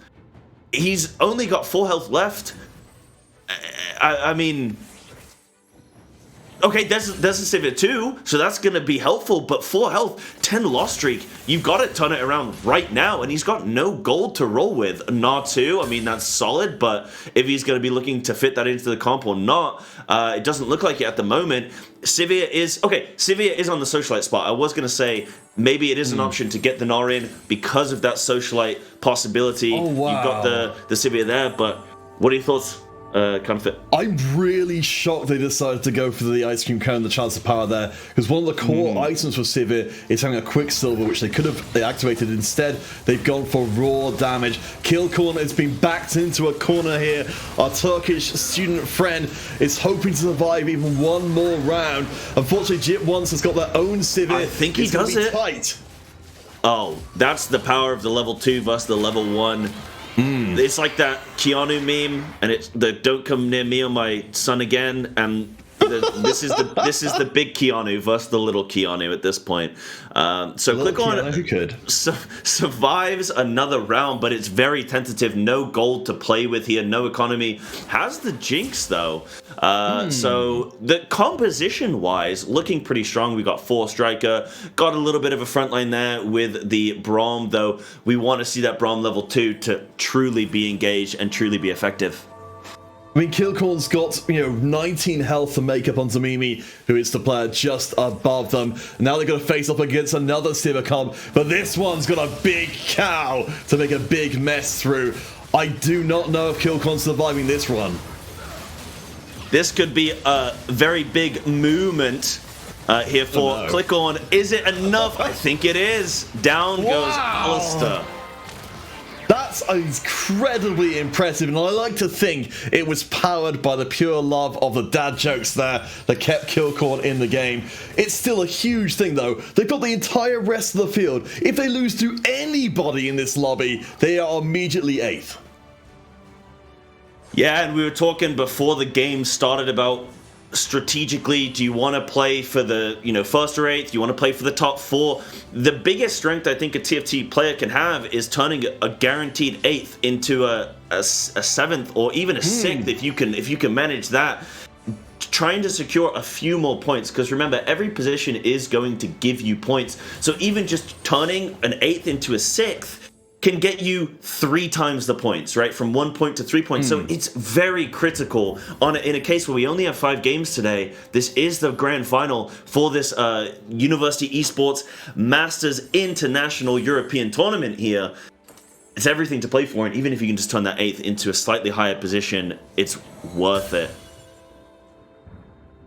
He's only got 4 health left. I mean... Okay, there's a Sivir too, so that's going to be helpful, but 4 health, 10 loss streak, you've got to turn it around right now, and he's got no gold to roll with. Natu, I mean, that's solid, but if he's going to be looking to fit that into the comp or not, it doesn't look like it at the moment. Sivir is on the socialite spot. I was going to say, maybe it is an option to get the Gnar in because of that socialite possibility. Oh, wow. You've got the Sivir there, but what are your thoughts? Comfort. I'm really shocked they decided to go for the ice cream cone and the chance of power there, because one of the core items for Sivir is having a Quicksilver, which they could have activated. Instead, they've gone for raw damage. Killcorn has been backed into a corner here. Our Turkish student friend is hoping to survive even 1 more round. Unfortunately, Jit once has got their own Sivir. I think he does it. Tight. Oh, that's the power of the level 2 versus the level 1. It's like that Keanu meme, and it's the "Don't come near me or my son again," and This is the big Keanu versus the little Keanu at this point. So click on Keanu, who could survives another round, but it's very tentative. No gold to play with here. No economy. Has the Jinx though. So the composition wise, looking pretty strong. We got 4 striker. Got a little bit of a front line there with the Braum, though. We want to see that Braum level 2 to truly be engaged and truly be effective. I mean, Killcorn's got, 19 health to make up on Zamimi, who is the player just above them. Now they're going to face up against another Sivir comp, but this one's got a big cow to make a big mess through. I do not know if Killcorn's surviving this one. This could be a very big movement here for Click On. Is it enough? I think it is. Down goes Alistair. That's incredibly impressive, and I like to think it was powered by the pure love of the dad jokes there that kept Killcorn in the game. It's still a huge thing, though. They've got the entire rest of the field. If they lose to anybody in this lobby, they are immediately 8th. Yeah, and we were talking before the game started about strategically, do you want to play for the first or 8th? Do you want to play for the top 4? The biggest strength I think a TFT player can have is turning a guaranteed 8th into a 7th or even a 6th if you can manage that. Trying to secure a few more points, because remember, every position is going to give you points. So even just turning an 8th into a 6th can get you 3 times the points, right? From 1 point to 3 points. So it's very critical. In a case where we only have 5 games today, this is the grand final for this University Esports Masters International European Tournament here. It's everything to play for, and even if you can just turn that 8th into a slightly higher position, it's worth it.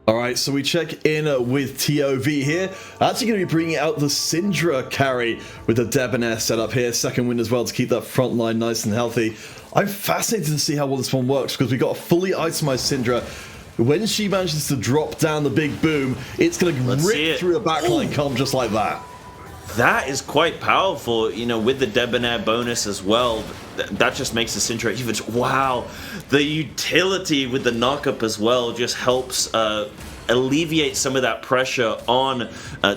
Alright, so we check in with TOV here. Actually going to be bringing out the Syndra carry with the Debonair setup here. Second win as well to keep that front line nice and healthy. I'm fascinated to see how well this one works, because we got a fully itemized Syndra. When she manages to drop down the big boom, it's going to rip through a backline comp just like that. That is quite powerful, with the Debonair bonus as well. That just makes the Syndra even... Wow. The utility with the knockup as well just helps alleviate some of that pressure on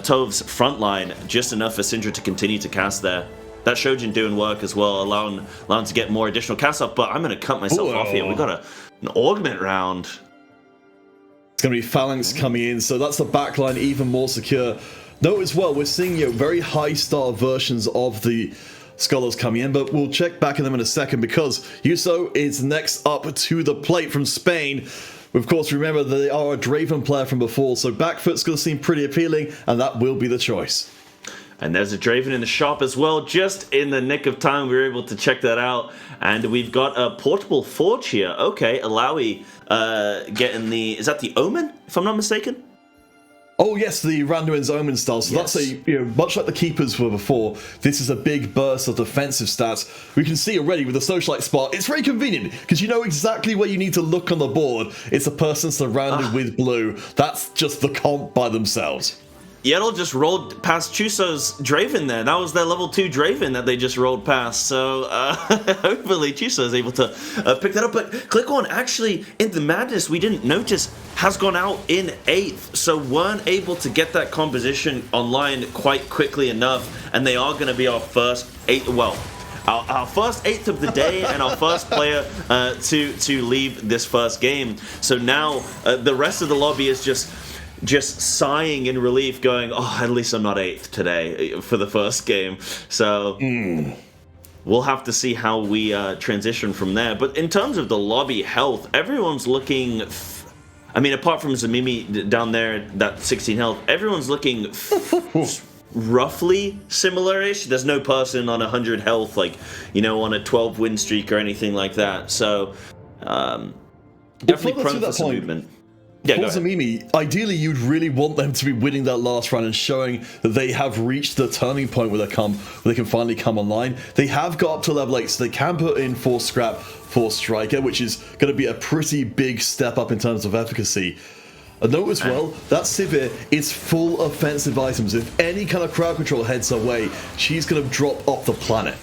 Tov's front line. Just enough for Syndra to continue to cast there. That Shojin doing work as well, allowing to get more additional cast off. But I'm going to cut myself off here. We got an augment round. It's going to be Phalanx coming in, so that's the backline even more secure. Note as well, we're seeing very high star versions of the Scholars coming in, but we'll check back on them in a second, because Yuso is next up to the plate from Spain. Of course, remember they are a Draven player from before, so backfoot's going to seem pretty appealing, and that will be the choice. And there's a Draven in the shop as well. Just in the nick of time, we were able to check that out. And we've got a portable forge here. Okay, Alawi getting the... Is that the Omen, if I'm not mistaken? Oh yes, the Randuin's Omen style. So that's much like the Keepers were before, this is a big burst of defensive stats. We can see already with the Socialite spot, it's very convenient, because you know exactly where you need to look on the board. It's a person surrounded with blue. That's just the comp by themselves. Yeddle just rolled past Chuso's Draven there. That was their level 2 Draven that they just rolled past. So hopefully Chuso is able to pick that up. But Click On, actually, in the madness, we didn't notice, has gone out in 8th. So weren't able to get that composition online quite quickly enough. And they are going to be our first 8th. Well, our first 8th of the day and our first player to leave this first game. So now the rest of the lobby is just sighing in relief, going, oh, at least I'm not 8th today for the first game. So we'll have to see how we transition from there. But in terms of the lobby health, everyone's looking... I mean, apart from Zamimi down there, that 16 health, everyone's looking roughly similar-ish. There's no person on 100 health, like, on a 12-win streak or anything like that. So definitely prone for some movement. Yeah, for Zamimi, ideally you'd really want them to be winning that last round and showing that they have reached the turning point where they can finally come online. They have got up to level 8, so they can put in 4 scrap, 4 striker, which is going to be a pretty big step up in terms of efficacy. And note as well, that Sivir is full offensive items. If any kind of crowd control heads her way, she's going to drop off the planet.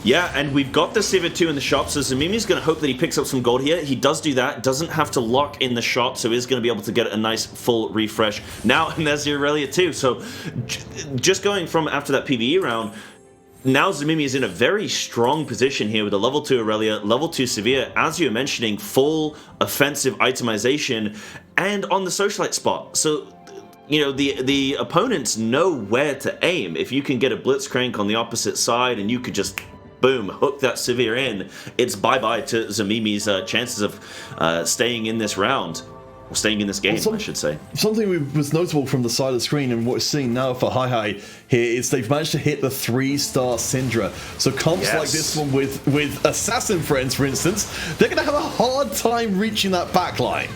Yeah, and we've got the Sivir 2 in the shop, so Zamimi's going to hope that he picks up some gold here. He does do that, doesn't have to lock in the shop, so he's going to be able to get a nice full refresh. Now, and there's the Aurelia too, so just going from after that PvE round, now Zamimi is in a very strong position here with a level 2 Aurelia, level 2 Sivir, as you were mentioning, full offensive itemization, and on the Socialite spot. So you know, the opponents know where to aim. If you can get a Blitzcrank on the opposite side and you could just, boom, hook that Sivir in, it's bye-bye to Zamimi's chances of staying in this round. Or staying in this game, I should say. Something was notable from the side of the screen and what we're seeing now for Hi here is they've managed to hit the 3-star Syndra. So comps like this one with Assassin Friends, for instance, they're going to have a hard time reaching that backline.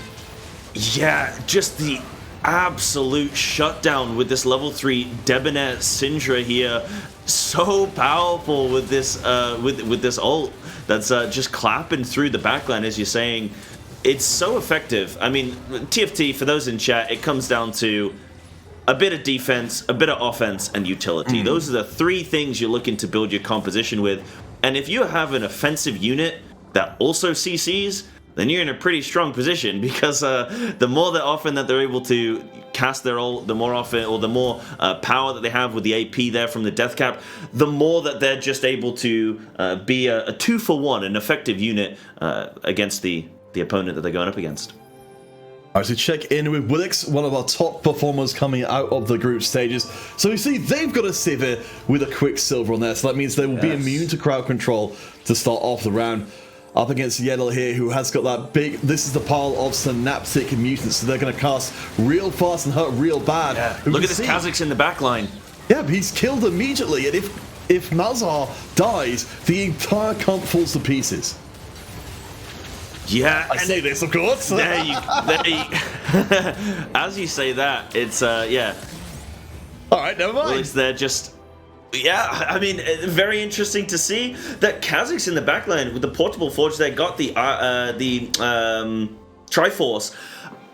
Yeah, just the absolute shutdown with this level 3 Debonair Syndra here. So powerful with this with this ult that's just clapping through the backline, as you're saying. It's so effective. I mean, TFT, for those in chat, it comes down to a bit of defense, a bit of offense, and utility. Those are the 3 things you're looking to build your composition with. And if you have an offensive unit that also CCs, then you're in a pretty strong position, because the more that often that they're able to cast their ult, the more often, or the more power that they have with the AP there from the death cap, the more that they're just able to be a 2-for-1, an effective unit against the opponent that they're going up against. Alright, so check in with Willix, one of our top performers coming out of the group stages. So you see, they've got a Sivir with a Quicksilver on there, so that means they will be immune to crowd control to start off the round. Up against Yeddle here, who has got that big... This is the pile of Synaptic Mutants, so they're going to cast real fast and hurt real bad. Yeah. Look at this Kha'Zix in the back line. Yeah, but he's killed immediately, and if Malzahar dies, the entire comp falls to pieces. Yeah, I say this, of course. As you say that, it's yeah. All right, never mind. Well, it's there just. Yeah, I mean, very interesting to see that Kha'Zix in the backline with the portable forge there got the Triforce,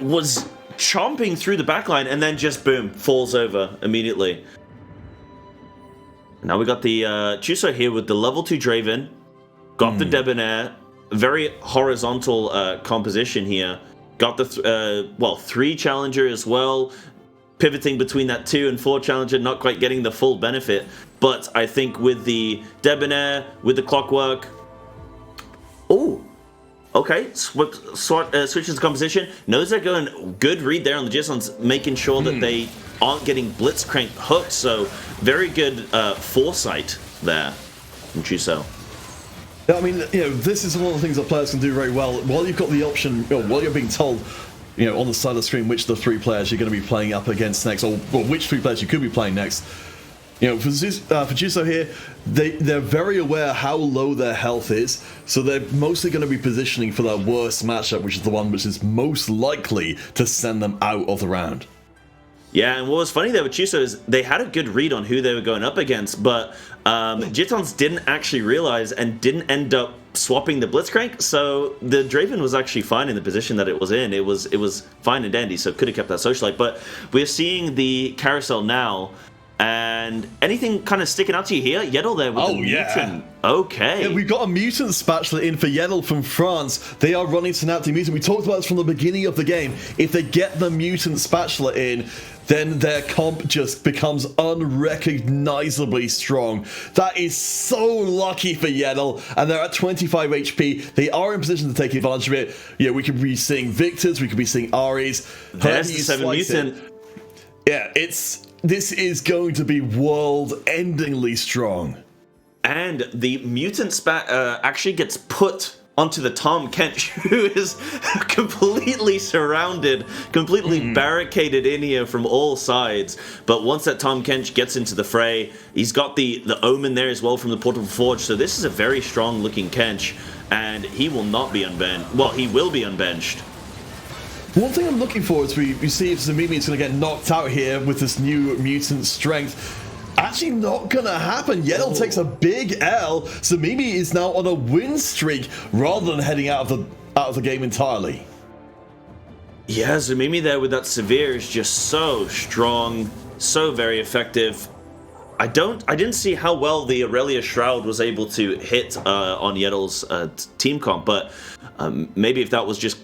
was chomping through the backline and then just boom, falls over immediately. Now we got the Chuso here with the level 2 Draven, got the Debonair. Very horizontal composition here. Got the 3 Challenger as well. Pivoting between that 2 and 4 Challenger, not quite getting the full benefit. But I think with the Debonair, with the Clockwork... Oh, okay. Switches the composition. Knows they're going good read there on the Jisons, making sure that they aren't getting Blitzcrank hooked. So very good foresight there from Chuso. I mean, you know, this is one of the things that players can do very well. While you've got the option, or while you're being told, you know, on the side of the screen, which of the 3 players you're going to be playing up against next, or which 3 players you could be playing next. You know, for Chuso here, they're very aware how low their health is, so they're mostly going to be positioning for their worst matchup, which is the one which is most likely to send them out of the round. Yeah, and what was funny there with Chuso is they had a good read on who they were going up against, but Jitons didn't actually realize and didn't end up swapping the Blitzcrank, so the Draven was actually fine in the position that it was in. It was fine and dandy, so could have kept that Socialite. But we're seeing the carousel now, and anything kind of sticking out to you here? Yeddle there with the Mutant. Okay. Yeah, we've got a Mutant Spatula in for Yeddle from France. They are running Synaptic Mutant. We talked about this from the beginning of the game. If they get the Mutant Spatula in, then their comp just becomes unrecognizably strong. That is so lucky for Yeddle, and they're at 25 HP. They are in position to take advantage of it. Yeah, we could be seeing Victors, we could be seeing Aries. There's the 7 Mutant. Yeah, this is going to be world-endingly strong. And the Mutant Spat actually gets put onto the Tahm Kench, who is completely surrounded, completely barricaded in here from all sides. But once that Tahm Kench gets into the fray, he's got the Omen there as well from the Portable Forge. So this is a very strong looking Kench, and he will not be unbenched. Well, he will be unbenched. One thing I'm looking for is we see if Zamimi is going to get knocked out here with this new mutant strength. Actually not going to happen. Yeddle takes a big L. Zamimi is now on a win streak rather than heading out of the game entirely. Yeah, Zamimi there with that Severe is just so strong, so very effective. I didn't see how well the Aurelia Shroud was able to hit on Yedel's team comp, but maybe if that was just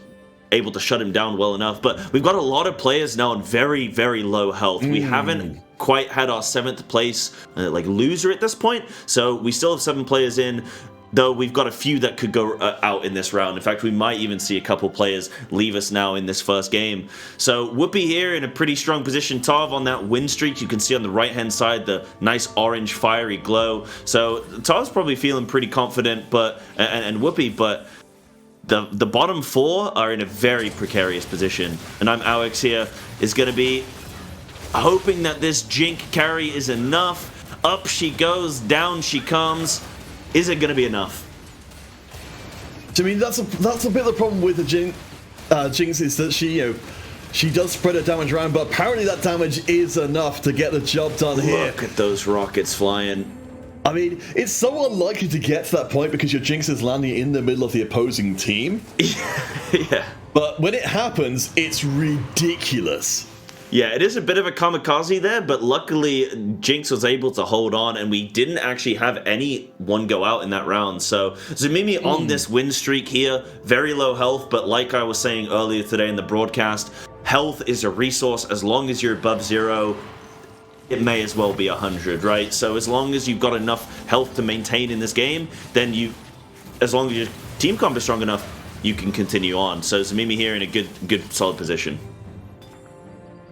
able to shut him down well enough. But we've got a lot of players now on very, very low health. We haven't quite had our 7th place like loser at this point, so we still have 7 players in. Though we've got a few that could go out in this round. In fact, we might even see a couple players leave us now in this first game. So Whoopi here in a pretty strong position. Tav on that win streak. You can see on the right-hand side the nice orange fiery glow. So Tav's probably feeling pretty confident, but and Whoopi, but the bottom 4 are in a very precarious position. And I'm Alex here, is going to be hoping that this Jink carry is enough. Up she goes, down she comes. Is it going to be enough? I mean, that's a bit of the problem with the Jinx is that she does spread her damage around, but apparently that damage is enough to get the job done here. Look at those rockets flying. I mean, it's so unlikely to get to that point because your Jinx is landing in the middle of the opposing team. Yeah. But when it happens, it's ridiculous. Yeah, it is a bit of a kamikaze there, but luckily Jinx was able to hold on, and we didn't actually have anyone go out in that round. So Zumimi on this win streak here, very low health, but like I was saying earlier today in the broadcast, health is a resource. As long as you're above 0, it may as well be 100, right? So as long as you've got enough health to maintain in this game, then as long as your team comp is strong enough, you can continue on. So Zumimi here in a good solid position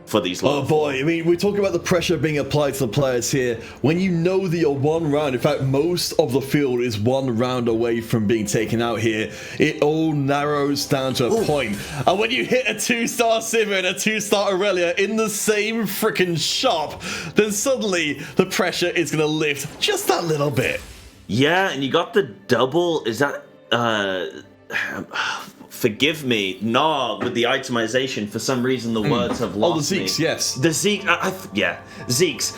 for these low. Oh boy, I mean, we're talking about the pressure being applied to the players here. When you know that you're 1 round, in fact, most of the field is 1 round away from being taken out here, it all narrows down to a point. And when you hit a 2-star Sivir and a 2-star Aurelia in the same freaking shop, then suddenly the pressure is going to lift just that little bit. Yeah, and you got the double, is that, forgive me, with the itemization, for some reason the words have lost me. Oh, the Zeeks, yes. The Zeke, yeah, Zeeks.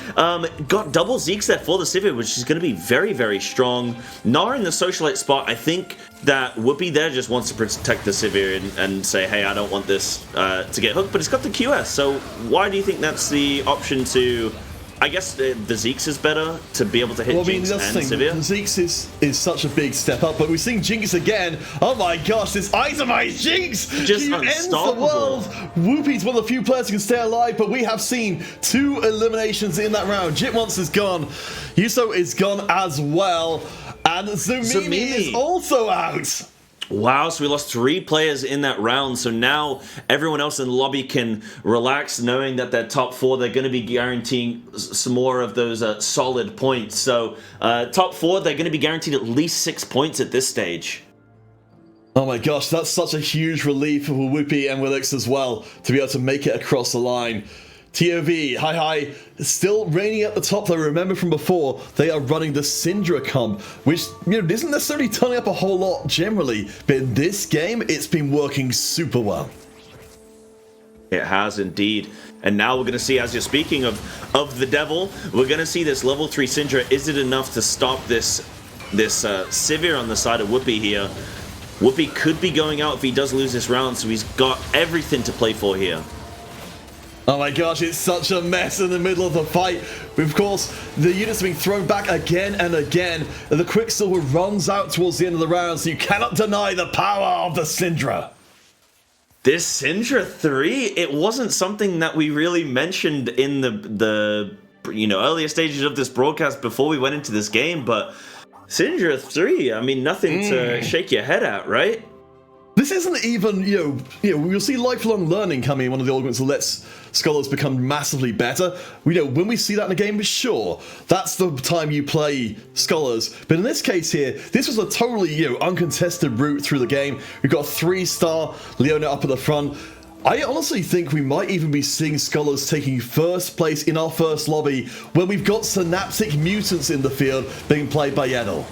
Got double Zeeks there for the Sivir, which is going to be very, very strong. Gnar in the Socialite spot, I think that Whoopi there just wants to protect the Sivir and say, hey, I don't want this to get hooked, but it's got the QS, so why do you think that's the option to... I guess the Zeeks is better to be able to hit Jinx and Sivir. The Zeeks is such a big step up, but we're seeing Jinx again. Oh my gosh, this itemized Jinx! Just she ends the world! Whoopi's one of the few players who can stay alive, but we have seen 2 eliminations in that round. Jitmonster is gone, Yuso is gone as well, and Zumimi is also out! Wow, so we lost 3 players in that round, so now everyone else in the lobby can relax knowing that their top 4, they're going to be guaranteeing some more of those solid points. So top 4, they're going to be guaranteed at least 6 points at this stage. Oh my gosh, that's such a huge relief for Whoopi and Willix as well, to be able to make it across the line. TOV, hi, still reigning at the top though. Remember from before, they are running the Syndra comp, which isn't necessarily turning up a whole lot generally, but in this game, it's been working super well. It has indeed. And now we're going to see, as you're speaking of the devil, we're going to see this level 3 Syndra. Is it enough to stop this Sivir on the side of Whoopi here? Whoopi could be going out if he does lose this round, so he's got everything to play for here. Oh my gosh, it's such a mess in the middle of the fight. Of course, the units are being thrown back again and again, and the Quicksilver runs out towards the end of the round, so you cannot deny the power of the Syndra. This Syndra 3, it wasn't something that we really mentioned in the earlier stages of this broadcast before we went into this game, but Syndra 3, I mean, nothing to shake your head at, right? This isn't even, we'll see lifelong learning coming in one of the arguments that lets scholars become massively better. When we see that in a game, sure, that's the time you play scholars. But in this case here, this was a totally, uncontested route through the game. We've got 3-star Leona up at the front. I honestly think we might even be seeing scholars taking first place in our first lobby when we've got synaptic mutants in the field being played by Yedel.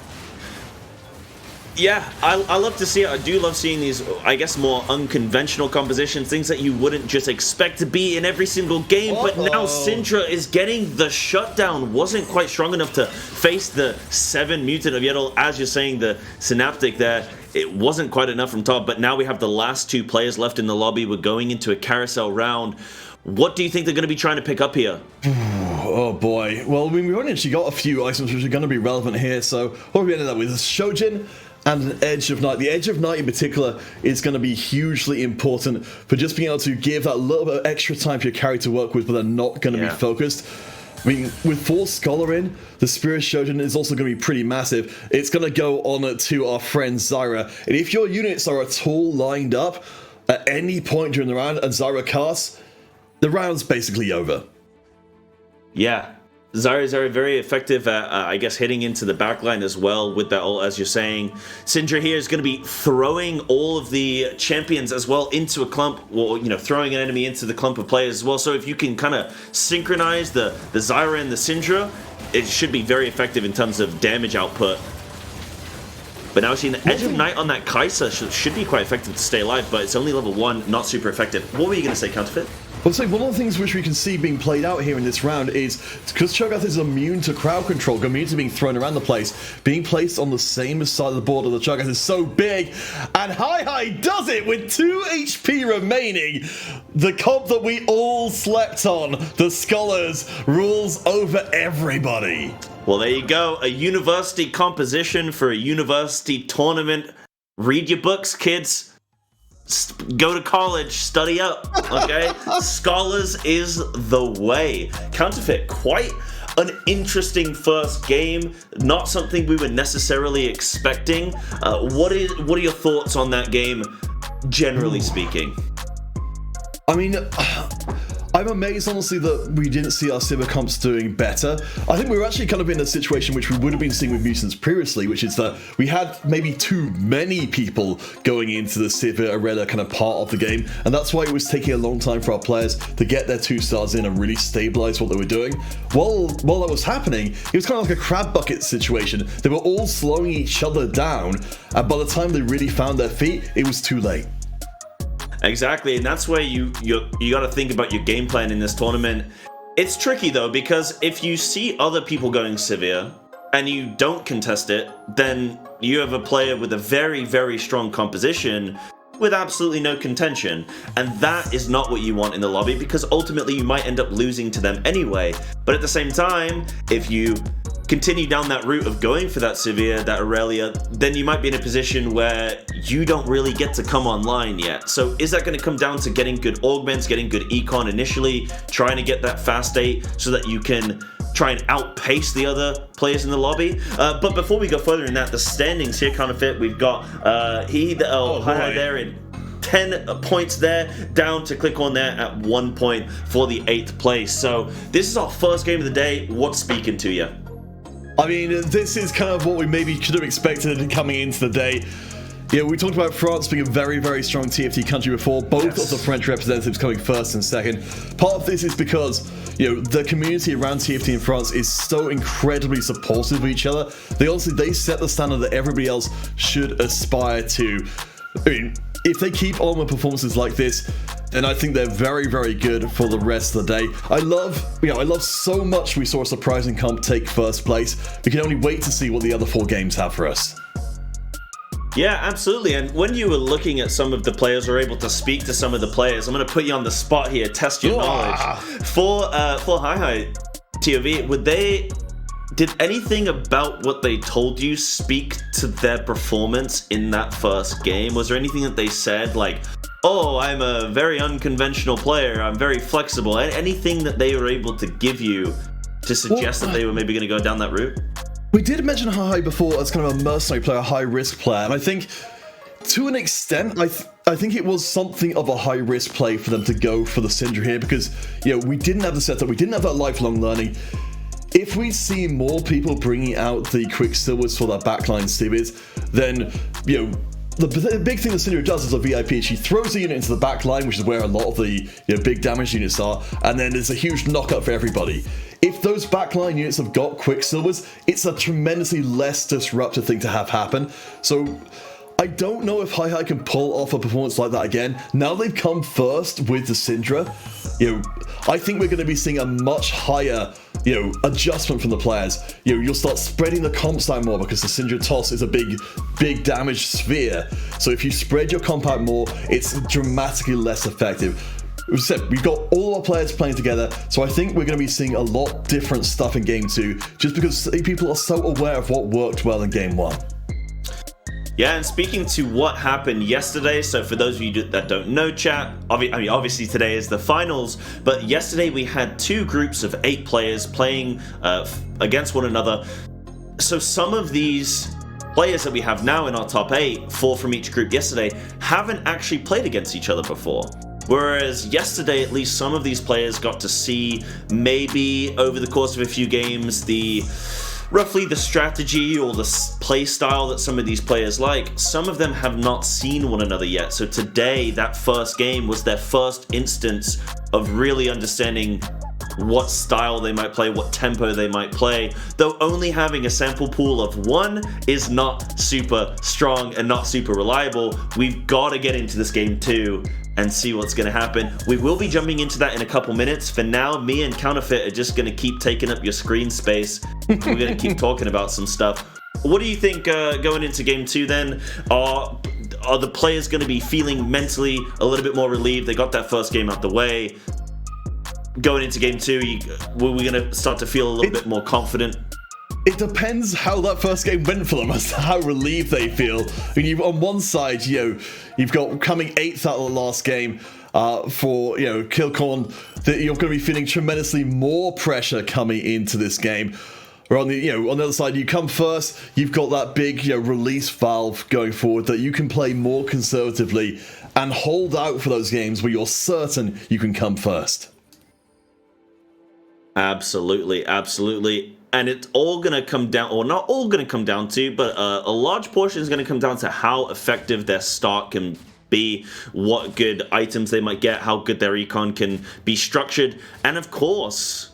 Yeah, I love to see it. I do love seeing these, I guess, more unconventional compositions, things that you wouldn't just expect to be in every single game, but now Syndra is getting the shutdown. Wasn't quite strong enough to face the 7 mutant of Yedel. As you're saying, the Synaptic there, it wasn't quite enough from top, but now we have the last 2 players left in the lobby. We're going into a carousel round. What do you think they're going to be trying to pick up here? Oh boy. Well, we've only actually got a few items which are going to be relevant here. So what we ended up with is Shojin and an Edge of Night. The Edge of Night in particular is going to be hugely important for just being able to give that little bit of extra time for your character to work with, but they're not going to be focused. I mean, with 4 Scholar in, the Spirit Shojin is also going to be pretty massive. It's going to go on to our friend Zyra. And if your units are at all lined up at any point during the round and Zyra casts, the round's basically over. Yeah. Zyra is very effective at, I guess, hitting into the backline as well with that ult, as you're saying. Syndra here is going to be throwing all of the champions as well into a clump, or, you know, throwing an enemy into the clump of players as well. So if you can kind of synchronize the Zyra and the Syndra, it should be very effective in terms of damage output. But now seeing the Edge of Night on that Kai'Sa should be quite effective to stay alive, but it's only level 1, not super effective. What were you going to say, Counterfeit? Well, so one of the things which we can see being played out here in this round is because Cho'Gath is immune to crowd control, immune to being thrown around the place, being placed on the same side of the board of the Cho'Gath is so big, and Hi does it with 2 HP remaining. The comp that we all slept on, the Scholars, rules over everybody. Well, there you go. A university composition for a university tournament. Read your books, kids. Go to college, study up, okay? Scholars is the way. Counterfeit, quite an interesting first game. Not something we were necessarily expecting. What are your thoughts on that game, generally speaking? I mean, I'm amazed, honestly, that we didn't see our Civ comps doing better. I think we were actually kind of in a situation which we would have been seeing with Mutants previously, which is that we had maybe too many people going into the Civ arena kind of part of the game, and that's why it was taking a long time for our players to get their 2 stars in and really stabilize what they were doing. While that was happening, it was kind of like a crab bucket situation. They were all slowing each other down, and by the time they really found their feet, it was too late. Exactly, and that's where you got to think about your game plan in this tournament. It's tricky though, because if you see other people going Severe and you don't contest it, then you have a player with a very, very strong composition with absolutely no contention, and that is not what you want in the lobby, because ultimately you might end up losing to them anyway. But at the same time, if you continue down that route of going for that Severe, that Aurelia, then you might be in a position where you don't really get to come online yet. So is that going to come down to getting good augments, getting good econ initially, trying to get that fast 8 so that you can try and outpace the other players in the lobby? But before we go further in that, the standings here, Counterfeit, we've got Hi there in 10 points there, down to click on there at 1 point for the 8th place. So this is our first game of the day. What's speaking to you? I mean, this is kind of what we maybe should have expected coming into the day. Yeah, we talked about France being a very, very strong TFT country before, both of the French representatives coming first and second. Part of this is because, you know, the community around TFT in France is so incredibly supportive of each other. They set the standard that everybody else should aspire to. I mean, if they keep on with performances like this, then I think they're very, very good for the rest of the day. I love so much we saw a surprising comp take first place. We can only wait to see what the other 4 games have for us. Yeah, absolutely. And when you were looking at some of the players or able to speak to some of the players, I'm going to put you on the spot here, test your knowledge. For Hi TOV, did anything about what they told you speak to their performance in that first game? Was there anything that they said, like, oh, I'm a very unconventional player, I'm very flexible? Anything that they were able to give you to suggest that they were maybe going to go down that route? We did mention Hi before as kind of a mercenary player, a high-risk player, and I think, to an extent, I think it was something of a high-risk play for them to go for the Syndra here, because, you know, we didn't have the setup, we didn't have that lifelong learning. If we see more people bringing out the Quicksilvers for their backline civvies, then, you know, the big thing that Syndra does as a VIP, she throws a unit into the back line, which is where a lot of the big damage units are, and then there's a huge knockup for everybody. If those backline units have got Quicksilvers, it's a tremendously less disruptive thing to have happen. So I don't know if Hi can pull off a performance like that again. Now they've come first with the Syndra, I think we're going to be seeing a much higher adjustment from the players. You'll start spreading the comps out more because the Syndra toss is a big damage sphere. So if you spread your comp out more, it's dramatically less effective. As I said, we've got all our players playing together, so I think we're going to be seeing a lot different stuff in Game 2, just because people are so aware of what worked well in Game 1. Yeah, and speaking to what happened yesterday, so for those of you that don't know, chat, obviously today is the finals, but yesterday we had 2 groups of 8 players playing against one another. So some of these players that we have now in our top 8, 4 from each group yesterday, haven't actually played against each other before. Whereas yesterday, at least some of these players got to see, maybe over the course of a few games, roughly the strategy or the play style that some of these players like. Some of them have not seen one another yet. So today, that first game was their first instance of really understanding what style they might play, what tempo they might play, though only having a sample pool of 1 is not super strong and not super reliable. We've got to get into this game 2 and see what's going to happen. We will be jumping into that in a couple minutes. For now, me and Counterfeit are just going to keep taking up your screen space. We're going to keep talking about some stuff. What do you think going into game 2 then? Are the players going to be feeling mentally a little bit more relieved? They got that first game out the way. Going into game 2, were we going to start to feel a little bit more confident? It depends how that first game went for them, as to how relieved they feel. I mean, on one side, you've got coming 8th out of the last game for Killcorn, that you're going to be feeling tremendously more pressure coming into this game. Or on the other side, you come first, you've got that big release valve going forward that you can play more conservatively and hold out for those games where you're certain you can come first. Absolutely, absolutely. And it's all going to come down, or not all going to come down to, but a large portion is going to come down to how effective their start can be, what good items they might get, how good their econ can be structured, and of course,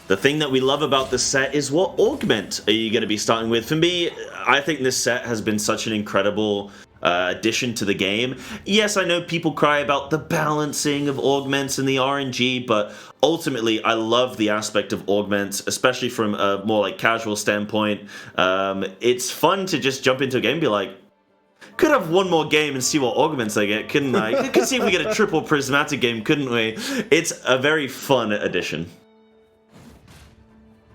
the thing that we love about this set is what augment are you going to be starting with. For me, I think this set has been such an incredible addition to the game. Yes, I know people cry about the balancing of augments and the RNG, but ultimately I love the aspect of augments, especially from a more like casual standpoint. It's fun to just jump into a game and be like, could have one more game and see what augments I get, couldn't I? Could see if we get a triple prismatic game, couldn't we? It's a very fun addition.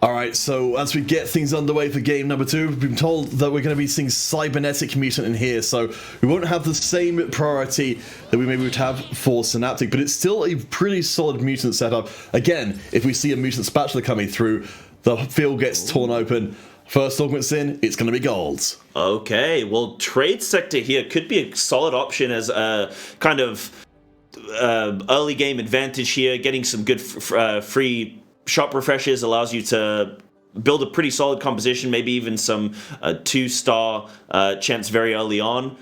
Alright, so as we get things underway for game number 2, we've been told that we're going to be seeing Cybernetic Mutant in here, so we won't have the same priority that we maybe would have for Synaptic, but it's still a pretty solid mutant setup. Again, if we see a mutant spatula coming through, the field gets torn open. First augment's in, it's going to be gold. Okay, well, Trade Sector here could be a solid option as a kind of early game advantage here, getting some good free shop refreshes allows you to build a pretty solid composition, maybe even some 2-star champs very early on,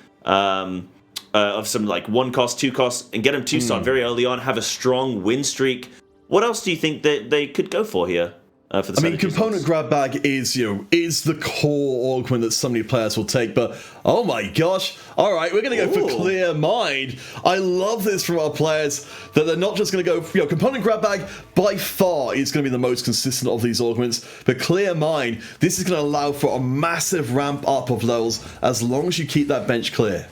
of some like 1 cost, 2 cost, and get them 2-star very early on, have a strong win streak. What else do you think that they could go for here? For the component grab bag is the core augment that so many players will take, but oh my gosh, all right, we're going to go for Clear Mind. I love this from our players, that they're not just going to go, component grab bag by far is going to be the most consistent of these augments, but Clear Mind, this is going to allow for a massive ramp up of levels as long as you keep that bench clear.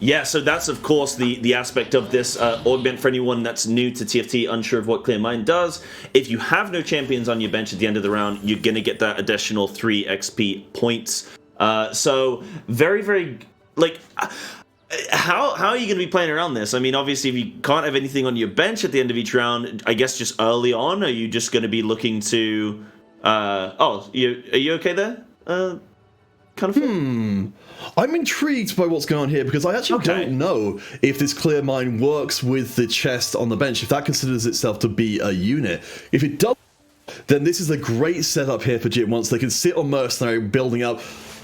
Yeah, so that's of course the aspect of this augment for anyone that's new to TFT, unsure of what Clear Mind does. If you have no champions on your bench at the end of the round, you're going to get that additional 3 XP points. So very, very, like, how are you going to be playing around this? I mean, obviously, if you can't have anything on your bench at the end of each round, I guess just early on, are you just going to be looking to... are you okay there? I'm intrigued by what's going on here, because I actually don't know if this Clear Mind works with the chest on the bench, if that considers itself to be a unit. If it does, then this is a great setup here for Jit once they can sit on Mercenary building up,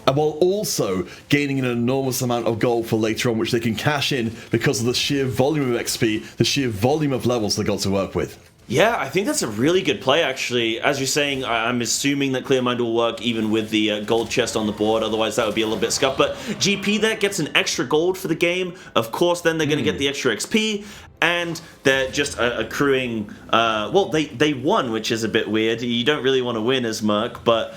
and while also gaining an enormous amount of gold for later on, which they can cash in because of the sheer volume of XP, the sheer volume of levels they got to work with. Yeah, I think that's a really good play, actually. As you're saying, I'm assuming that Clear Mind will work even with the gold chest on the board, otherwise that would be a little bit scuffed. But GP there gets an extra gold for the game. Of course, then they're going to get the extra XP, and they're just accruing... well, they won, which is a bit weird. You don't really want to win as Merc, but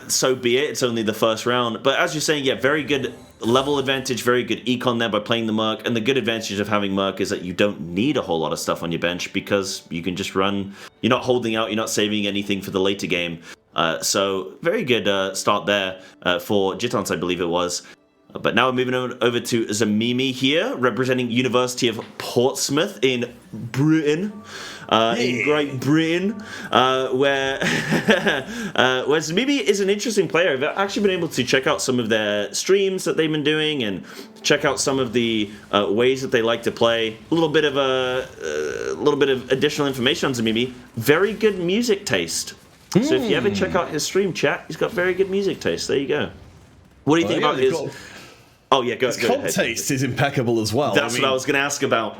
so be it. It's only the first round. But as you're saying, yeah, very good level advantage, very good econ there by playing the Merc, and the good advantage of having Merc is that you don't need a whole lot of stuff on your bench because you can just run. You're not holding out, you're not saving anything for the later game. So very good start there for Jitons, I believe it was. But now we're moving over to Zamimi here, representing University of Portsmouth in Britain, in Great Britain, where Zamimi is an interesting player. I've actually been able to check out some of their streams that they've been doing and check out some of the ways that they like to play. A little bit of additional information on Zamimi. Very good music taste. So if you ever check out his stream, chat, he's got very good music taste. There you go. What do you think about his? Oh yeah, go his ahead. comp taste is impeccable as well. That's what I was going to ask about.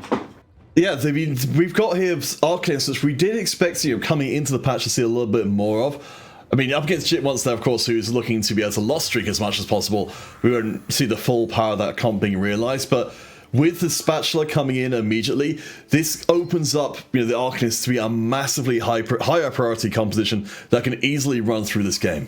Yeah, I mean, we've got here Arcanist, which we did expect coming into the patch to see a little bit more of. I mean, up against Jit Monster, of course, who's looking to be able to lost streak as much as possible. We won't see the full power of that comp being realized, but with the Spatula coming in immediately, this opens up the Arcanist to be a massively higher priority composition that can easily run through this game.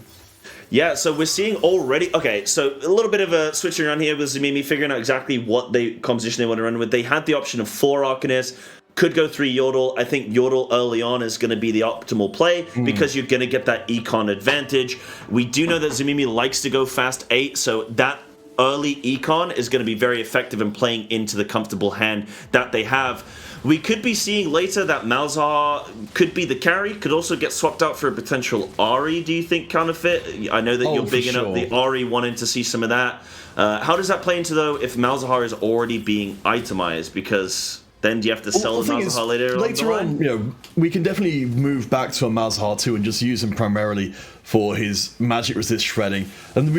Yeah, so we're seeing already... Okay, so a little bit of a switching around here with Zamimi, figuring out exactly what composition they want to run with. They had the option of 4 Arcanists, could go 3 Yordle. I think Yordle early on is going to be the optimal play because you're going to get that econ advantage. We do know that Zamimi likes to go fast 8, so that early econ is going to be very effective in playing into the comfortable hand that they have. We could be seeing later that Malzahar could be the carry, could also get swapped out for a potential Ahri, do you think, Counterfeit? I know that you're bigging up the Ahri, wanting to see some of that. How does that play into, though, if Malzahar is already being itemized? Because then do you have to sell the Malzahar later on? We can definitely move back to a Malzahar 2 and just use him primarily for his magic resist shredding. And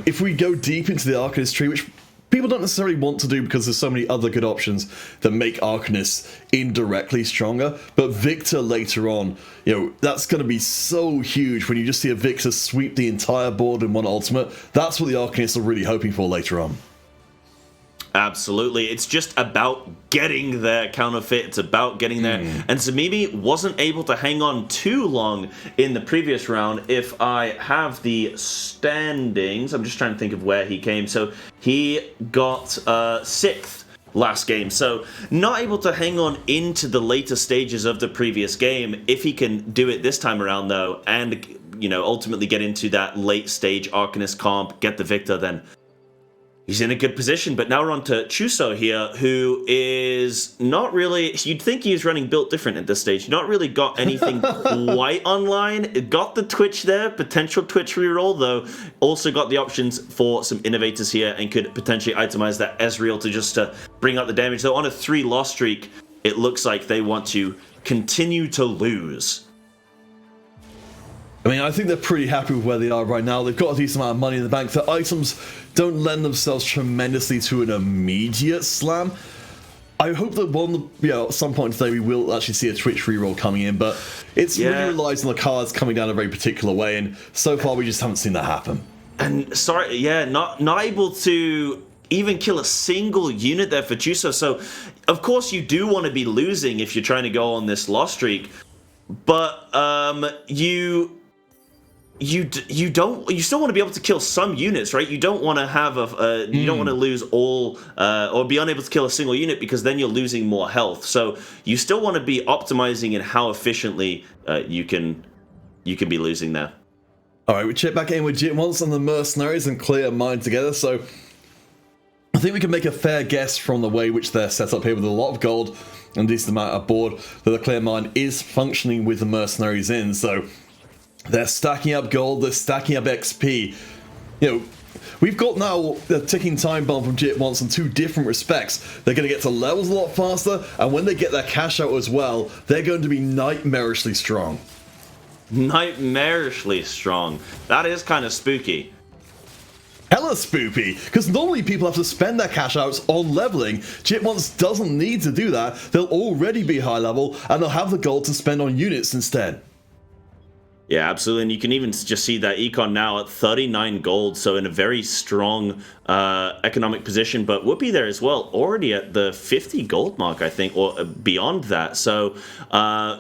if we go deep into the Arcanist tree, which people don't necessarily want to do because there's so many other good options that make Arcanists indirectly stronger, but Victor later on, that's going to be so huge when you just see a Victor sweep the entire board in one ultimate. That's what the Arcanists are really hoping for later on. Absolutely. It's just about getting there, Counterfeit. It's about getting there. And Zamimi wasn't able to hang on too long in the previous round. If I have the standings, I'm just trying to think of where he came. So he got 6th last game. So not able to hang on into the later stages of the previous game. If he can do it this time around, though, and ultimately get into that late stage Arcanist comp, get the Victor, then he's in a good position. But now we're on to Chuso here, who is not really... You'd think he's running built different at this stage. Not really got anything quite online. Got the Twitch there, potential Twitch reroll, though. Also got the options for some innovators here and could potentially itemize that Ezreal to just bring up the damage. Though on a 3-loss streak, it looks like they want to continue to lose. I mean, I think they're pretty happy with where they are right now. They've got a decent amount of money in the bank. Their items don't lend themselves tremendously to an immediate slam. I hope that at some point today we will actually see a Twitch reroll coming in, but it's really relies on the cards coming down a very particular way, and so far we just haven't seen that happen. And not able to even kill a single unit there for Chuso. So, of course, you do want to be losing if you're trying to go on this loss streak, but you still want to be able to kill some units, right? You don't want to have you don't want to lose all or be unable to kill a single unit, because then you're losing more health. So you still want to be optimizing in how efficiently you can be losing there. All right, we check back in with Jit once on the mercenaries and clear mind together. So I think we can make a fair guess from the way which they're set up here with a lot of gold and a decent amount of board that the clear mind is functioning with the mercenaries in. So they're stacking up gold, they're stacking up XP. We've got now a ticking time bomb from Jit once in 2 different respects. They're going to get to levels a lot faster, and when they get their cash out as well, they're going to be nightmarishly strong. Nightmarishly strong. That is kind of spooky. Hella spoopy, because normally people have to spend their cash outs on leveling. Jit once doesn't need to do that. They'll already be high level, and they'll have the gold to spend on units instead. Yeah, absolutely. And you can even just see that econ now at 39 gold, so in a very strong economic position. But Whoopi there as well, already at the 50 gold mark, I think, or beyond that. So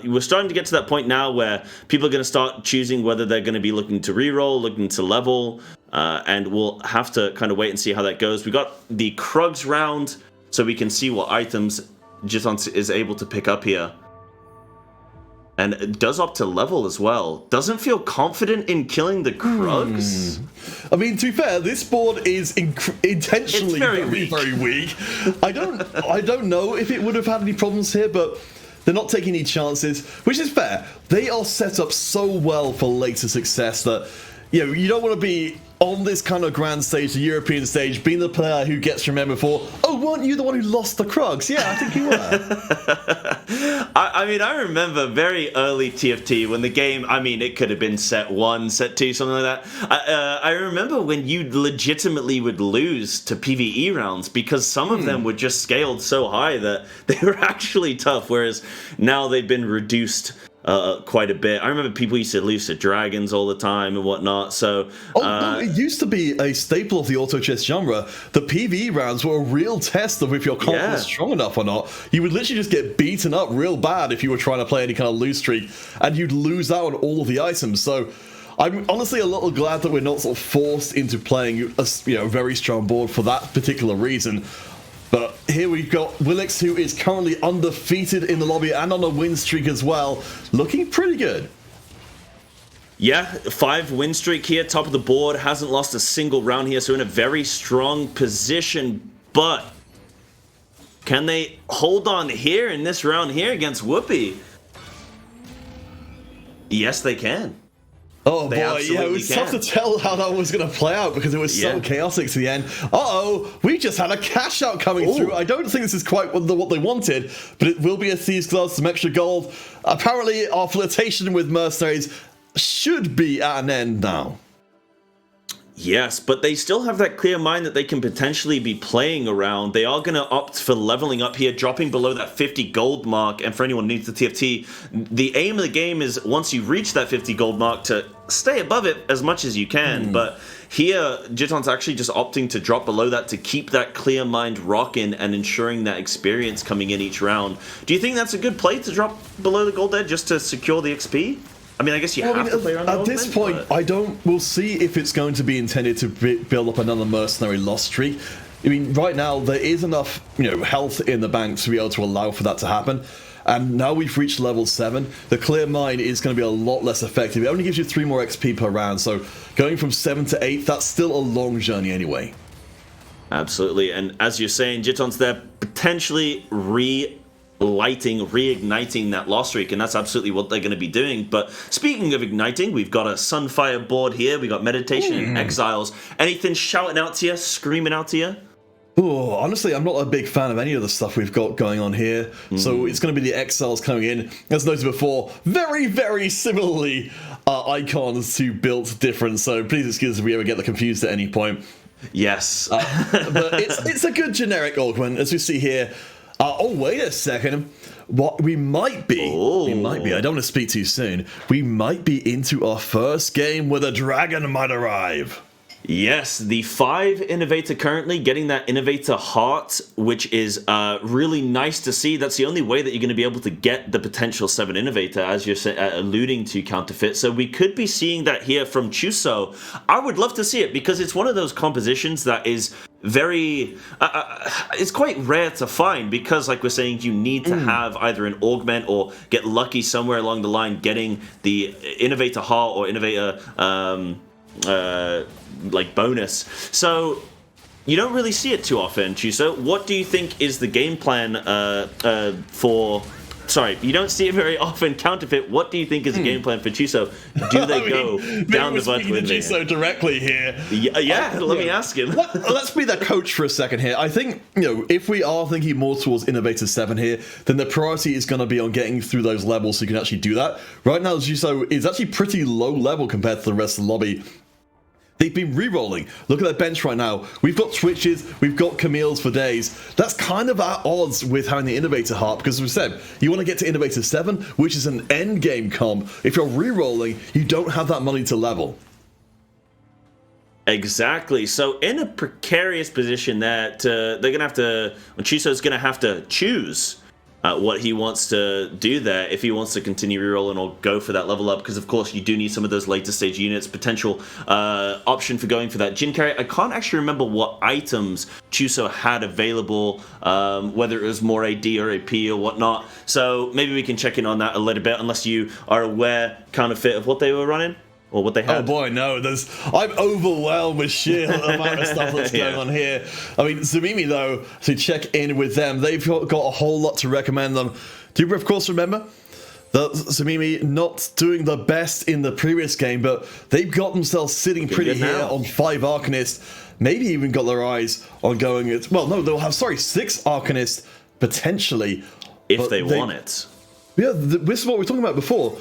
we're starting to get to that point now where people are going to start choosing whether they're going to be looking to reroll, looking to level. and we'll have to kind of wait and see how that goes. We got the Krugs round, so we can see what items Jiton is able to pick up here. And it does up to level as well. Doesn't feel confident in killing the Krugs. I mean, to be fair, this board is intentionally It's very weak. I don't know if it would have had any problems here, but they're not taking any chances, which is fair. They are set up so well for later success that, you know, you don't want to be on this kind of grand stage, the European stage, being the player who gets remembered for, oh, weren't you the one who lost the Krugs? Yeah, I think you were. I mean, I remember very early TFT when the game, I mean, it could have been set 1, set 2, something like that. I remember when you legitimately would lose to PvE rounds because some of them were just scaled so high that they were actually tough, whereas now they've been reduced quite a bit. I remember people used to lose to dragons all the time and whatnot. So, no, it used to be a staple of the auto chess genre. The PvE rounds were a real test of if your comp was strong enough or not. You would literally just get beaten up real bad if you were trying to play any kind of lose streak, and you'd lose out on all of the items. So, I'm honestly a little glad that we're not sort of forced into playing a very strong board for that particular reason. But here we've got Willix, who is currently undefeated in the lobby and on a win streak as well, looking pretty good. Yeah, 5 win streak here, top of the board, hasn't lost a single round here, so in a very strong position. But can they hold on here in this round here against Whoopi? Yes, they can. Oh boy, yeah, it was tough to tell how that was going to play out because it was so chaotic to the end. Uh-oh, we just had a cash out coming through. I don't think this is quite what they wanted, but it will be a Thieves' Gloves, some extra gold. Apparently, our flirtation with mercenaries should be at an end now. Yes, but they still have that clear mind that they can potentially be playing around. They are going to opt for leveling up here, dropping below that 50 gold mark. And for anyone new to the TFT, the aim of the game is once you reach that 50 gold mark to stay above it as much as you can. But here, Jiton's actually just opting to drop below that to keep that clear mind rocking and ensuring that experience coming in each round. Do you think that's a good play to drop below the gold edge just to secure the XP? I mean, I guess you have to play around at this point, we'll see if it's going to be intended to build up another mercenary loss streak. I mean, right now, there is enough, health in the bank to be able to allow for that to happen. And now we've reached level 7, the clear mind is going to be a lot less effective. It only gives you 3 more XP per round, so going from 7 to 8, that's still a long journey anyway. Absolutely, and as you're saying, Jiton's there potentially reigniting that loss streak, and that's absolutely what they're going to be doing. But speaking of igniting, we've got a Sunfire board here, we got Meditation and Exiles. Anything shouting out to you, screaming out to you? Oh, honestly, I'm not a big fan of any of the stuff we've got going on here. So it's going to be the Exiles coming in. As noted before, very, very similarly icons to built different. So please excuse us if we ever get confused at any point. Yes. But it's a good generic augment, as we see here. Oh, wait a second. What we might be, I don't want to speak too soon. We might be into our first game where the dragon might arrive. Yes, the 5 Innovator currently getting that Innovator Heart, which is really nice to see. That's the only way that you're going to be able to get the potential 7 Innovator, as you're alluding to, Counterfeit. So we could be seeing that here from Chuso. I would love to see it because it's one of those compositions that is very it's quite rare to find because, like we're saying, you need to have either an augment or get lucky somewhere along the line getting the Innovator Heart or Innovator like bonus. So you don't really see it too often, Chuso. What do you think is the game plan for... Sorry, you don't see it very often, Counterfeit. What do you think is the game plan for Chuso? Do they go down the vertical innovator? Chuso directly here. Yeah, let me ask him. Let's be the coach for a second here. I think, if we are thinking more towards Innovator 7 here, then the priority is going to be on getting through those levels so you can actually do that. Right now, Chuso is actually pretty low level compared to the rest of the lobby. They've been re-rolling. Look at that bench right now. We've got Twitches, we've got Camille's for days. That's kind of at odds with having the Innovator Heart, because as we said, you want to get to Innovator 7, which is an end game comp. If you're re-rolling, you don't have that money to level. Exactly. So in a precarious position that they're going to have to... Chuso's going to have to choose what he wants to do there, if he wants to continue rerolling or go for that level up, because of course you do need some of those later stage units. Potential option for going for that Jin carry. I can't actually remember what items Chuso had available, whether it was more AD or AP or whatnot. So maybe we can check in on that a little bit, unless you are aware, Counterfeit, of what they were running. Or what they had. Oh boy, no! I'm overwhelmed with sheer amount of stuff that's going on here. I mean, Zamimi though, to check in with them, they've got a whole lot to recommend them. Do you of course remember that Zamimi not doing the best in the previous game, but they've got themselves sitting pretty here on 5 Arcanists. Maybe even got their eyes on going at, well, no, they'll have 6 Arcanists potentially if they want it. Yeah, this is what we were talking about before.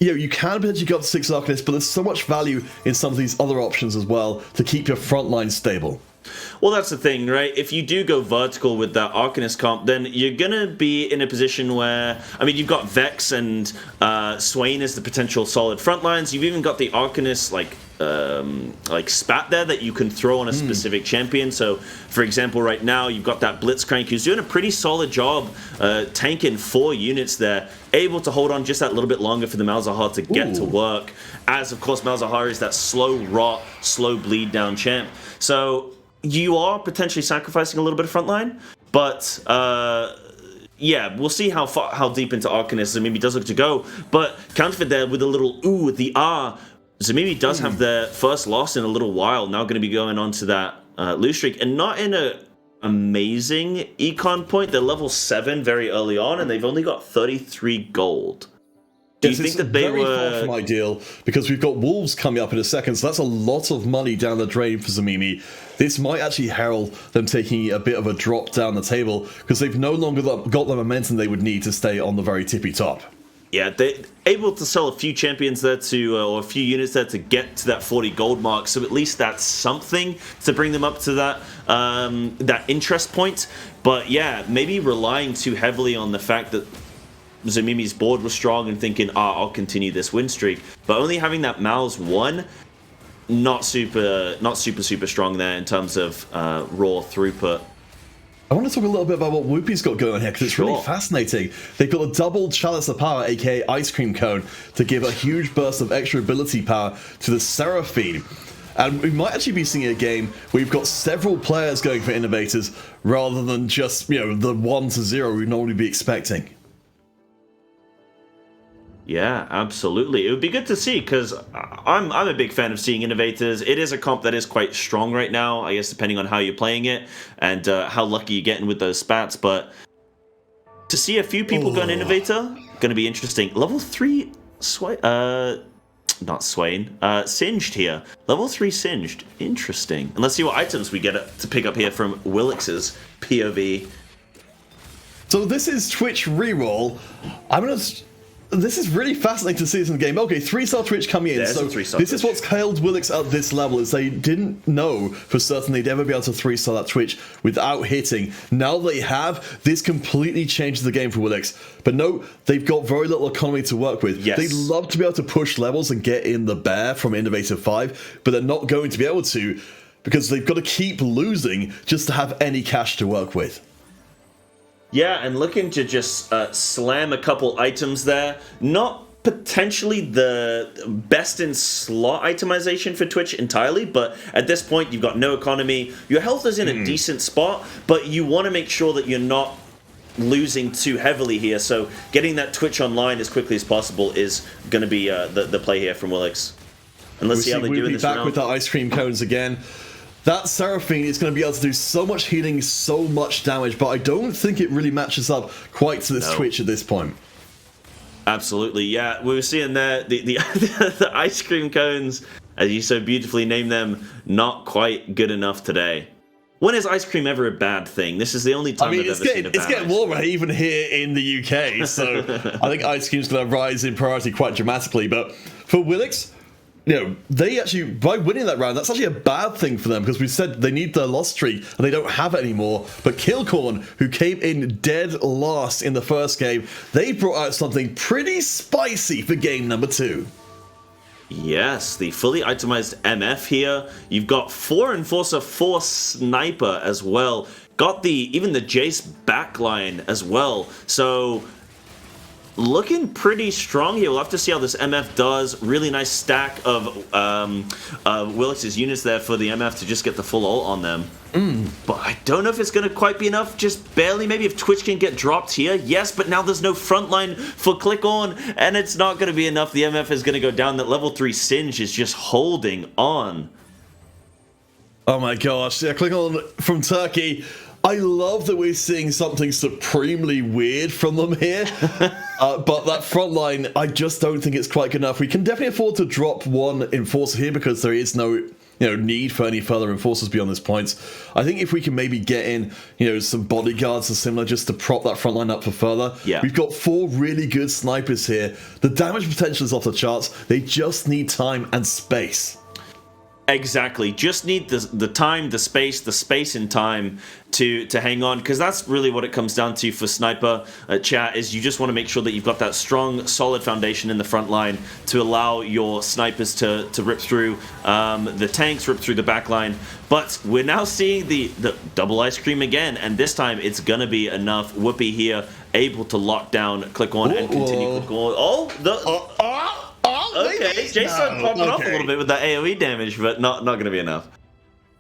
You can potentially go up to 6 Arcanists, but there's so much value in some of these other options as well to keep your front line stable. Well, that's the thing, right? If you do go vertical with that Arcanist comp, then you're going to be in a position where, I mean, you've got Vex and Swain as the potential solid front lines. You've even got the Arcanist, like spat there that you can throw on a specific champion. So, for example, right now, you've got that Blitzcrank who's doing a pretty solid job tanking 4 units there, able to hold on just that little bit longer for the Malzahar to get to work. As, of course, Malzahar is that slow rot, slow bleed down champ. So you are potentially sacrificing a little bit of frontline, but yeah, we'll see how deep into Arcanist Zamimi does look to go. But Counterfeit there with a little ooh with the R. Zamimi does have their first loss in a little while. Now going to be going on to that lose streak, and not in a amazing econ point. They're level 7 very early on, and they've only got 33 gold. Do you think that they very were far from ideal, because we've got Wolves coming up in a second, so that's a lot of money down the drain for Zamimi. This might actually herald them taking a bit of a drop down the table, because they've no longer got the momentum they would need to stay on the very tippy top. Yeah, they're able to sell a few champions there or a few units there to get to that 40 gold mark. So at least that's something to bring them up to that that interest point. But yeah, maybe relying too heavily on the fact that Zamimi's board was strong and thinking, I'll continue this win streak. But only having that Mal's 1, not super strong there in terms of raw throughput. I want to talk a little bit about what Whoopi's got going on here, because it's really fascinating. They've got a double Chalice of Power, aka Ice Cream Cone, to give a huge burst of extra ability power to the Seraphine. And we might actually be seeing a game where we've got several players going for Innovators, rather than just, the 1-0 we'd normally be expecting. Yeah, absolutely. It would be good to see, because I'm a big fan of seeing Innovators. It is a comp that is quite strong right now, I guess, depending on how you're playing it and how lucky you're getting with those spats. But to see a few people go an Innovator, going to be interesting. Level 3, not Swain, Singed here. Level 3 Singed. Interesting. And let's see what items we get to pick up here from Willix's POV. So this is Twitch reroll. This is really fascinating to see this in the game. Okay, 3-star Twitch coming in. There's so this is what's held Willix at this level, is they didn't know for certain they'd ever be able to 3-star that Twitch without hitting. Now they have, this completely changes the game for Willix. But no, they've got very little economy to work with. Yes. They'd love to be able to push levels and get in the bear from Innovative 5, but they're not going to be able to, because they've got to keep losing just to have any cash to work with. Yeah, and looking to just slam a couple items there. Not potentially the best in slot itemization for Twitch entirely, but at this point you've got no economy. Your health is in a decent spot, but you want to make sure that you're not losing too heavily here. So getting that Twitch online as quickly as possible is going to be the play here from Willix. And let's see how they do in this round. Back with the ice cream cones again. That Seraphine is going to be able to do so much healing, so much damage, but I don't think it really matches up quite to this Twitch at this point. Absolutely, yeah. We were seeing there the ice cream cones, as you so beautifully named them, not quite good enough today. When is ice cream ever a bad thing? This is the only time I've ever seen a bad. It's getting warmer even here in the UK, so I think ice cream's going to rise in priority quite dramatically. But for Willix, they actually, by winning that round, that's actually a bad thing for them, because we said they need their loss streak and they don't have it anymore. But Killcorn, who came in dead last in the first game, they brought out something pretty spicy for game number 2. Yes, the fully itemized MF here. You've got 4 Enforcer, 4 Sniper as well. Got even the Jace backline as well. So looking pretty strong here. We'll have to see how this MF does. Really nice stack of Willix's units there for the MF to just get the full ult on them. But I don't know if it's going to quite be enough. Just barely. Maybe if Twitch can get dropped here. Yes, but now there's no frontline for Click On, and it's not going to be enough. The MF is going to go down. That level 3 Singe is just holding on. Oh my gosh. Yeah, Click On from Turkey. I love that we're seeing something supremely weird from them here. But that front line, I just don't think it's quite good enough. We can definitely afford to drop one Enforcer here because there is no need for any further Enforcers beyond this point. I think if we can maybe get in, some bodyguards or similar just to prop that front line up for further. Yeah. We've got 4 really good snipers here. The damage potential is off the charts. They just need time and space. Exactly. Just need the time, the space and time to hang on, because that's really what it comes down to for Sniper chat, is you just want to make sure that you've got that strong, solid foundation in the front line to allow your snipers to rip through the tanks, rip through the back line. But we're now seeing the double ice cream again, and this time it's going to be enough. Whoopi here able to lock down Click On and continue Click On. Okay, Jace started popping off a little bit with that AoE damage, but not going to be enough.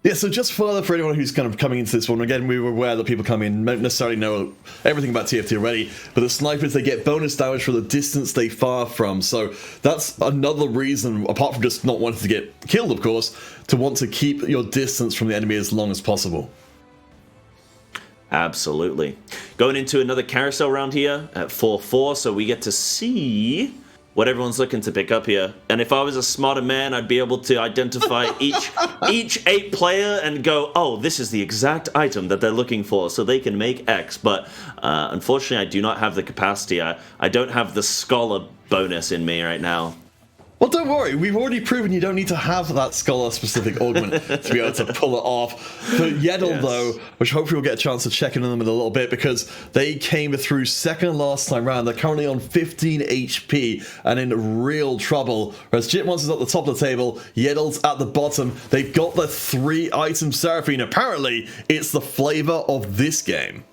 Yeah, so just further for anyone who's kind of coming into this one, again, we were aware that people come in don't necessarily know everything about TFT already, but the snipers, they get bonus damage for the distance they fire from, so that's another reason, apart from just not wanting to get killed, of course, to want to keep your distance from the enemy as long as possible. Absolutely. Going into another carousel round here at 4-4, so we get to see what everyone's looking to pick up here. And if I was a smarter man, I'd be able to identify each 8 player and go, oh, this is the exact item that they're looking for, so they can make X. But unfortunately, I do not have the capacity. I don't have the scholar bonus in me right now. Well, don't worry. We've already proven you don't need to have that scholar-specific augment to be able to pull it off. For Yeddle, yes, though, which hopefully we'll get a chance to check in on them in a little bit, because they came through second last time round. They're currently on 15 HP and in real trouble. Whereas Jitmonster's at the top of the table, Yeddle's at the bottom. They've got the 3-item Seraphine. Apparently, it's the flavor of this game.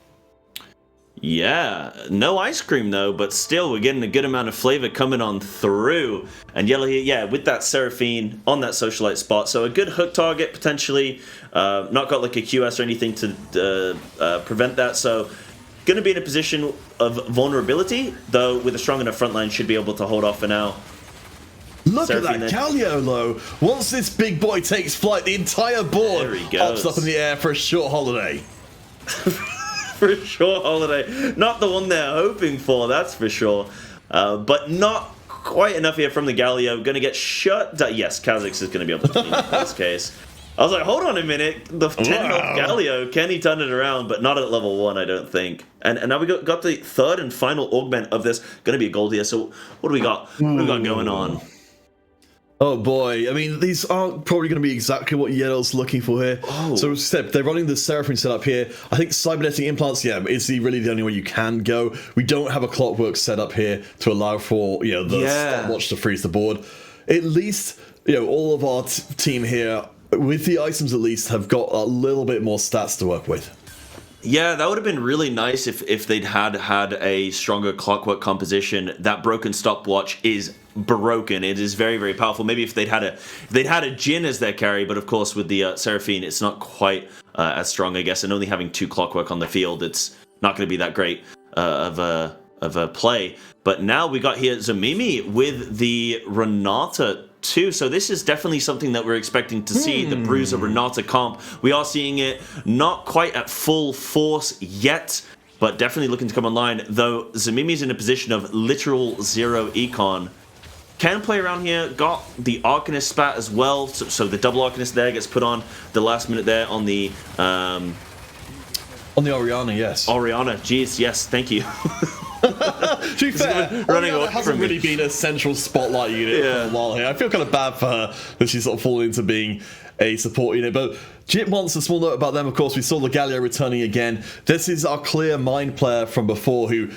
Yeah, no ice cream though, but still we're getting a good amount of flavor coming on through. And Yellow here, yeah, with that Seraphine on that Socialite spot, so a good hook target potentially. Not got like a QS or anything to prevent that, so going to be in a position of vulnerability, though with a strong enough front line should be able to hold off for now. Look Seraphine at that Galio, though. Once this big boy takes flight, the entire board hops up in the air for a short holiday. For a short holiday. Not the one they're hoping for, that's for sure. But not quite enough here from the Galio. Going to get shut down. Yes, Kha'Zix is going to be able to clean up in this case. I was like, hold on a minute. The 10 health Galio, can he turn it around? But not at level 1, I don't think. And now we got the third and final augment of this. Going to be a gold here. So what do we got? What do we got going on? Oh boy, I mean, these aren't probably going to be exactly what Yeddle's looking for here. Oh. So instead, they're running the Seraphine setup here. I think cybernetic implants, yeah, is really the only way you can go. We don't have a clockwork setup here to allow for, the stopwatch to freeze the board. At least, all of our team here, with the items at least, have got a little bit more stats to work with. Yeah, that would have been really nice if they'd had a stronger clockwork composition. That broken stopwatch is broken. It is very, very powerful. Maybe if they'd had a Jhin as their carry, but of course with the Seraphine, it's not quite as strong, I guess. And only having 2 clockwork on the field, it's not going to be that great of a play. But now we got here Zamimi with the Renata too, so this is definitely something that we're expecting to see, the Bruiser Renata comp. We are seeing it not quite at full force yet, but definitely looking to come online, though Zamimi's in a position of literal 0 econ. Can play around here, got the Arcanist spat as well, so the double Arcanist there gets put on the last minute there on the Orianna, yes. Orianna, jeez, yes, thank you. To be fair, Orianna hasn't really been a central spotlight unit for a while here. I feel kind of bad for her that she's sort of fallen into being a support unit. But Jitmonster, small note about them, of course, we saw the Galio returning again. This is our clear mind player from before who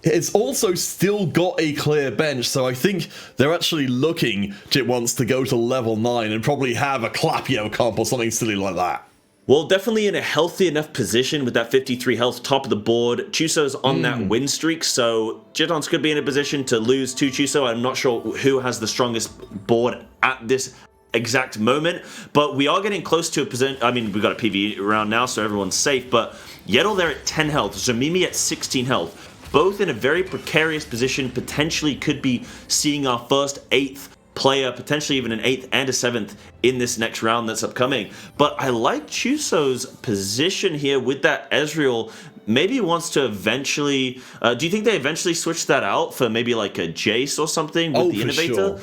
it's also still got a clear bench, so I think they're actually looking Jit wants to go to level 9 and probably have a Clapio comp or something silly like that. Well, definitely in a healthy enough position with that 53 health, top of the board. Chuso's on that win streak, so Jitons could be in a position to lose to Chuso. I'm not sure who has the strongest board at this exact moment, but we are getting close to a position. I mean, we've got a PvE round now, so everyone's safe, but Yeddle there at 10 health, Zamimi at 16 health, both in a very precarious position, potentially could be seeing our first 8th player, potentially even an 8th and a 7th in this next round that's upcoming. But I like Chuso's position here with that Ezreal. Maybe he wants to eventually... do you think they eventually switch that out for maybe like a Jace or something with the Innovator? Sure.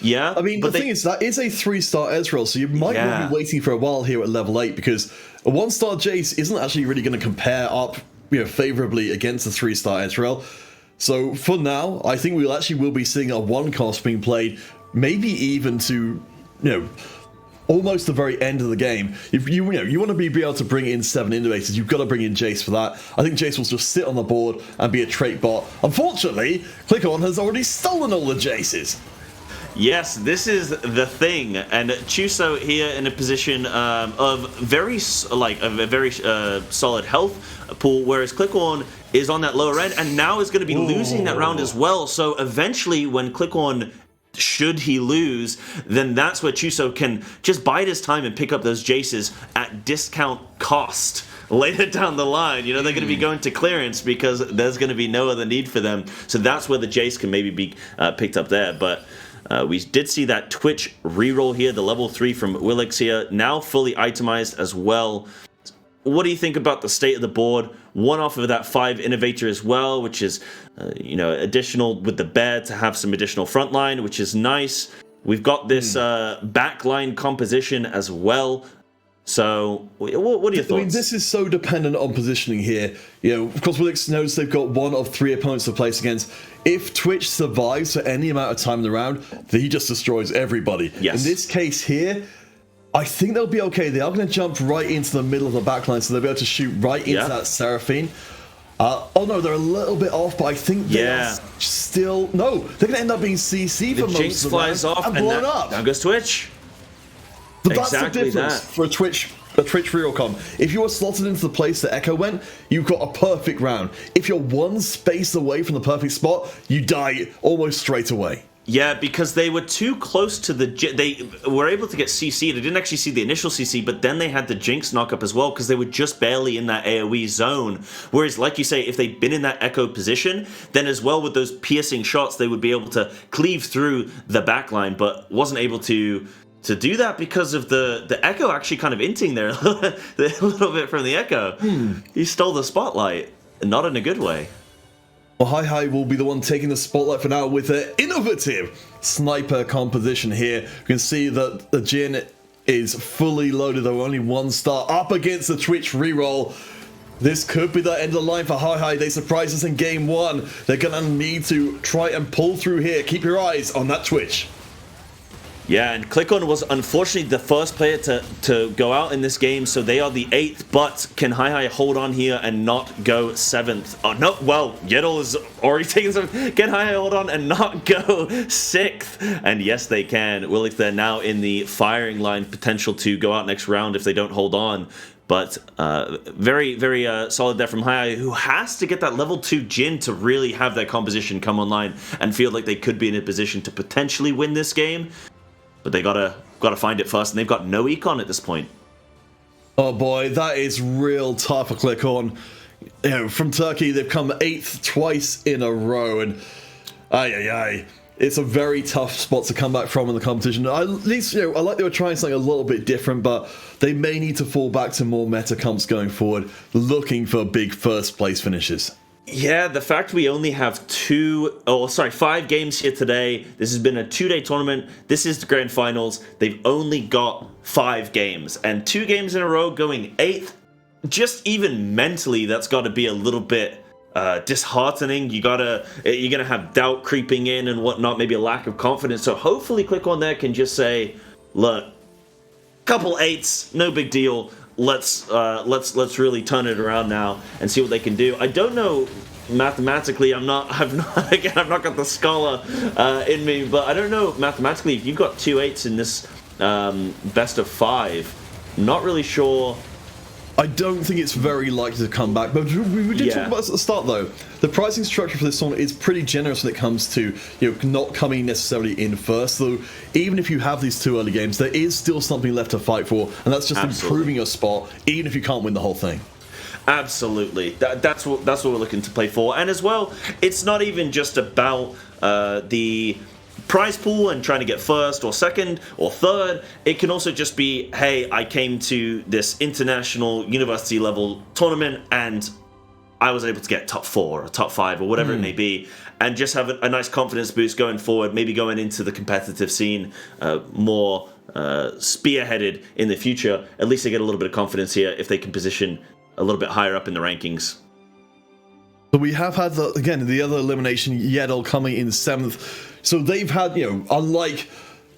Yeah, I mean, the thing is, that is a 3-star Ezreal, so you might not be waiting for a while here at level 8, because a 1-star Jace isn't actually really going to compare up, favorably against a 3-star Ezreal. So for now, I think we will be seeing a 1-cost being played, maybe even to, almost the very end of the game. If you want to be able to bring in 7 Innovators, you've got to bring in Jace for that. I think Jace will just sit on the board and be a trait bot. Unfortunately, ClickOn has already stolen all the Jaces. Yes, this is the thing, and Chuso here in a position of very solid health pool, whereas ClickOn is on that lower end, and now is going to be losing that round as well. So eventually, when ClickOn, should he lose, then that's where Chuso can just bide his time and pick up those Jaces at discount cost. Later down the line, they're going to be going to clearance because there's going to be no other need for them. So that's where the Jace can maybe be picked up there, but. We did see that Twitch reroll here, the level 3 from Willix here, now fully itemized as well. What do you think about the state of the board? One off of that 5 Innovator as well, which is, additional with the bear to have some additional frontline, which is nice. We've got this backline composition as well. So, what are your thoughts? I mean, this is so dependent on positioning here. Of course, Willix knows they've got 1 of 3 opponents to place against. If Twitch survives for any amount of time in the round, then he just destroys everybody. Yes. In this case here, I think they'll be okay. They are going to jump right into the middle of the backline, so they'll be able to shoot right into that Seraphine. Oh no, they're a little bit off, but I think they're still... No, they're going to end up being CC for most Jinx of the flies off and blown up. Down goes Twitch. But that's the difference for a Twitch reroll comp. If you are slotted into the place that Echo went, you've got a perfect round. If you're one space away from the perfect spot, you die almost straight away. Yeah, because they were too close to the... They were able to get CC. They didn't actually see the initial CC, but then they had the Jinx knock up as well because they were just barely in that AoE zone. Whereas, like you say, if they'd been in that Echo position, then as well with those piercing shots, they would be able to cleave through the backline, but wasn't able to do that because of the Echo actually kind of inting there a little bit from the Echo. He stole the spotlight, not in a good way. Well, Hi will be the one taking the spotlight for now with an innovative sniper composition here. You can see that the Jhin is fully loaded, though only 1 star up against the Twitch reroll. This could be the end of the line for Hi. They surprised us in game 1. They're going to need to try and pull through here. Keep your eyes on that Twitch. Yeah, and ClickOn was unfortunately the first player to go out in this game, so they are the 8th, but can Hi hold on here and not go 7th? Oh, no, well, Yeddle is already taking some... Can Hi hold on and not go 6th? And yes, they can. Willix, they're now in the firing line, potential to go out next round if they don't hold on. But very, very solid there from Hi, who has to get that level 2 Jhin to really have their composition come online and feel like they could be in a position to potentially win this game. But they gotta find it first, and they've got no econ at this point. Oh boy, that is real tough for ClickOn. From Turkey, they've come 8th twice in a row, and it's a very tough spot to come back from in the competition. At least, I like they were trying something a little bit different, but they may need to fall back to more meta comps going forward, looking for big first place finishes. Yeah, the fact we only have 5 games here today. This has been a 2-day tournament. This is the grand finals. They've only got 5 games, and 2 games in a row going 8th. Just even mentally, that's got to be a little bit disheartening. You're gonna have doubt creeping in and whatnot, maybe a lack of confidence. So hopefully, ClickOn there can just say, look, couple 8s, no big deal. Let's really turn it around now and see what they can do. I don't know mathematically, I've not got the scholar in me, but I don't know mathematically if you've got 2-8s in this best of 5. Not really sure. I don't think it's very likely to come back, but we did talk about this at the start though. The pricing structure for this one is pretty generous when it comes to not coming necessarily in first. Though even if you have these 2 early games, there is still something left to fight for, and that's just improving your spot, even if you can't win the whole thing. Absolutely, that's what we're looking to play for, and as well, it's not even just about the prize pool and trying to get first or second or third. It can also just be, hey, I came to this international university level tournament and I was able to get top 4 or top 5 or whatever it may be, and just have a nice confidence boost going forward, maybe going into the competitive scene more spearheaded in the future. At least they get a little bit of confidence here if they can position a little bit higher up in the rankings. So we have had, the other elimination, Yeddle, coming in 7th. So they've had, unlike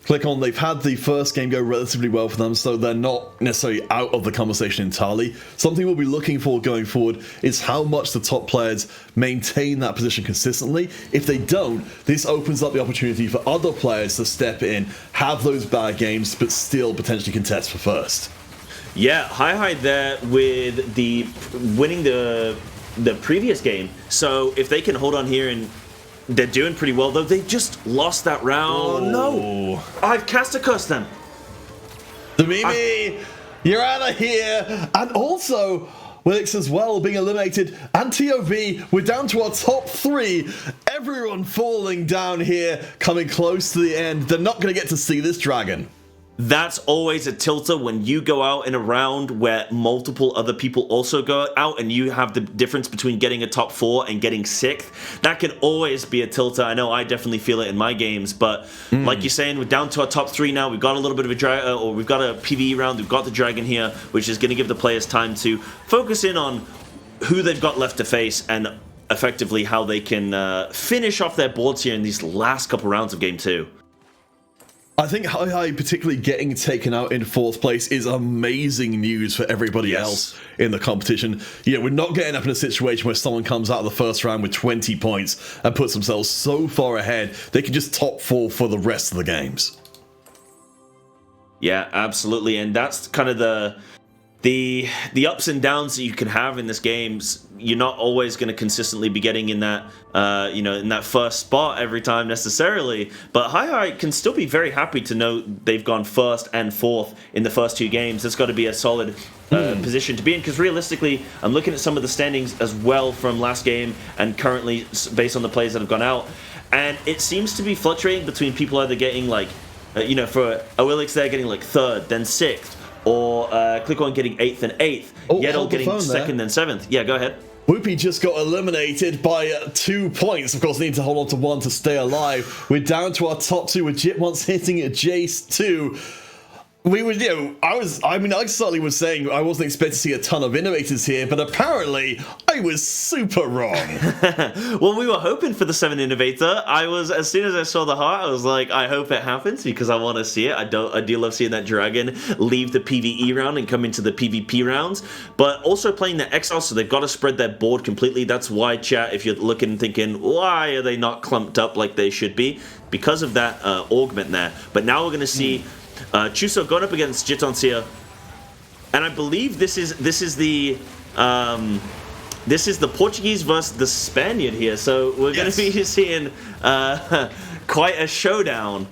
ClickOn, they've had the first game go relatively well for them, so they're not necessarily out of the conversation entirely. Something we'll be looking for going forward is how much the top players maintain that position consistently. If they don't, this opens up the opportunity for other players to step in, have those bad games, but still potentially contest for first. Yeah, high there with the winning the previous game. So if they can hold on here, and they're doing pretty well, though they just lost that round. No, I've cast a curse them. Mimi, you're out of here. And also, Willix as well being eliminated, and TOV, we're down to our top 3. Everyone falling down here, coming close to the end. They're not going to get to see this dragon. That's always a tilter when you go out in a round where multiple other people also go out, and you have the difference between getting a top 4 and getting 6th. That can always be a tilter. I know I definitely feel it in my games, but like you're saying, we're down to our top 3 now. We've got a little bit of we've got a PvE round. We've got the dragon here, which is going to give the players time to focus in on who they've got left to face and effectively how they can finish off their boards here in these last couple rounds of Game 2. I think Hi particularly getting taken out in 4th place is amazing news for everybody else in the competition. We're not getting up in a situation where someone comes out of the first round with 20 points and puts themselves so far ahead they can just top 4 for the rest of the games. Yeah, absolutely, and that's kind of the ups and downs that you can have in this game. You're not always going to consistently be getting in that in that first spot every time necessarily, but Hi can still be very happy to know they've gone 1st and 4th in the first 2 games. That's got to be a solid position to be in, because realistically, I'm looking at some of the standings as well from last game and currently based on the players that have gone out, and it seems to be fluctuating between people either getting like for Willix, they're getting like 3rd, then 6th, or ClickOn getting 8th and 8th. Yeddle getting 2nd and 7th. Yeah, go ahead. Whoopi just got eliminated by 2 points. Of course, they need to hold on to 1 to stay alive. We're down to our top 2 with Jit once hitting a Jace 2. We were, I certainly was saying I wasn't expecting to see a ton of innovators here, but apparently I was super wrong. Well, we were hoping for the 7 innovator. As soon as I saw the heart, I was like, I hope it happens because I want to see it. I do love seeing that dragon leave the PvE round and come into the PvP rounds, but also playing the Exile, so they've got to spread their board completely. That's why, chat, if you're looking and thinking, why are they not clumped up like they should be? Because of that augment there. But now we're going to see Chuso going up against Jitonsia, and I believe this is the Portuguese versus the Spaniard here. So we're going to be seeing quite a showdown.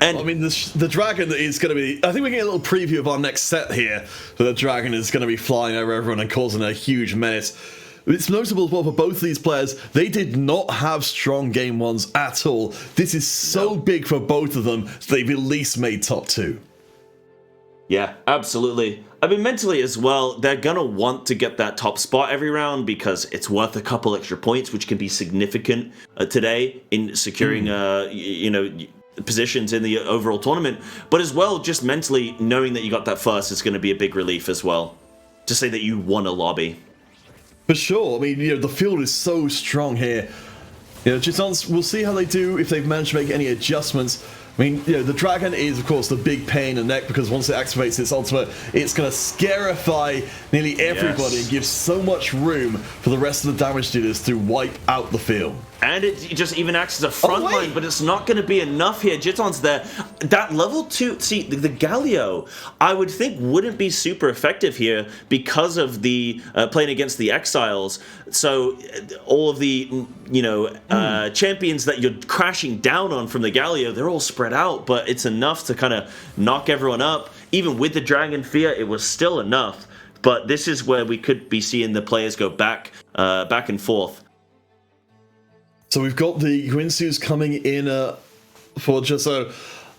And I mean, the dragon is going to be... I think we're getting a little preview of our next set here. So the dragon is going to be flying over everyone and causing a huge menace. It's notable as well for both of these players, they did not have strong game 1s at all. This is so big for both of them, they've at least made top 2. Yeah, absolutely. I mean, mentally as well, they're going to want to get that top spot every round because it's worth a couple extra points, which can be significant today in securing, positions in the overall tournament. But as well, just mentally knowing that you got that first is going to be a big relief as well. To say that you won a lobby. For sure. I mean, the field is so strong here. We'll see how they do, if they've managed to make any adjustments. I mean, the dragon is, of course, the big pain in the neck because once it activates its ultimate, it's going to scarify nearly everybody and give so much room for the rest of the damage dealers to wipe out the field. And it just even acts as a front line, but it's not going to be enough here. Jiton's there. That level 2, see, the Galio, I would think wouldn't be super effective here because of the playing against the Exiles. So all of the, champions that you're crashing down on from the Galio, they're all spread out, but it's enough to kind of knock everyone up. Even with the Dragon Fear, it was still enough. But this is where we could be seeing the players go back and forth. So we've got the Guinsus coming in for just so.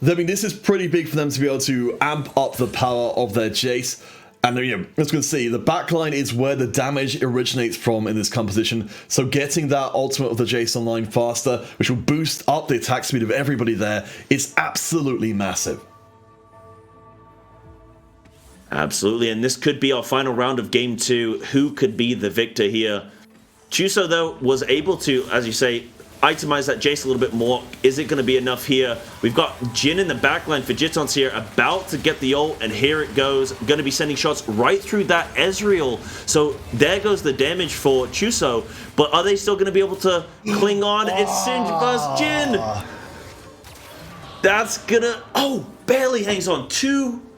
I mean, this is pretty big for them to be able to amp up the power of their Jace. And as you can see, the backline is where the damage originates from in this composition. So getting that ultimate of the Jace online faster, which will boost up the attack speed of everybody there, is absolutely massive. Absolutely, and this could be our final round of Game 2. Who could be the victor here? Chuso, though, was able to, as you say, itemize that Jace a little bit more. Is it going to be enough here? We've got Jin in the backline for Jitons here, about to get the ult, and here it goes. Going to be sending shots right through that Ezreal. So there goes the damage for Chuso, but are they still going to be able to cling on? It's Singe versus Jin. That's gonna... Oh, barely hangs on. 2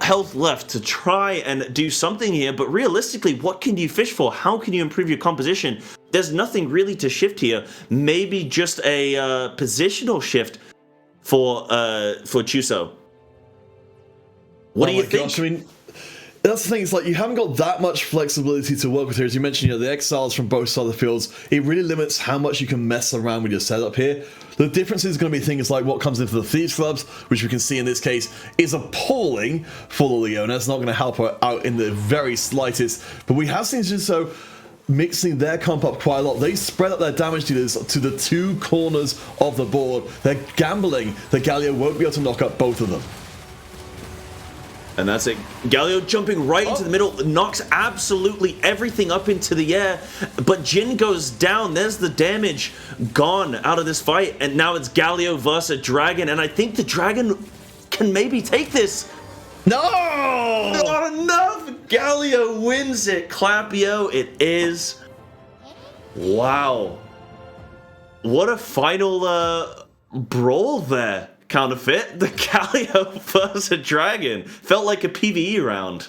health left to try and do something here, but realistically, what can you fish for? How can you improve your composition? There's nothing really to shift here. Maybe just a positional shift for Chuso. What do you think? Gosh, I mean, that's the thing. It's like you haven't got that much flexibility to work with here. As you mentioned, the exiles from both sides of the fields. It really limits how much you can mess around with your setup here. The difference is going to be things like what comes into the Thieves Clubs, which we can see in this case is appalling for the Leona. It's not going to help her out in the very slightest. But we have seen so mixing their comp up quite a lot. They spread up their damage dealers to the 2 corners of the board. They're gambling that Galio won't be able to knock up both of them. And that's it. Galio jumping right into the middle, knocks absolutely everything up into the air, but Jin goes down. There's the damage gone out of this fight, and now it's Galio versus Dragon, and I think the Dragon can maybe take this. No! Not enough! Galio wins it. Clapio it is. Wow. What a final brawl there. Counterfeit, the Galio versus Dragon. Felt like a PvE round.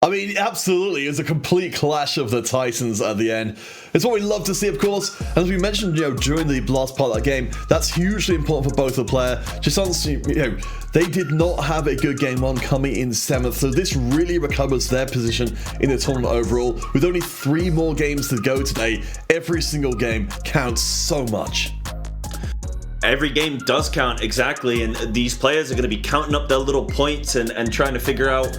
I mean, absolutely. It was a complete clash of the Titans at the end. It's what we love to see, of course. And as we mentioned, during the last part of that game, that's hugely important for both the player. Just honestly, they did not have a good game 1 coming in 7th, so this really recovers their position in the tournament overall. With only 3 more games to go today, every single game counts so much. Every game does count, exactly, and these players are going to be counting up their little points and trying to figure out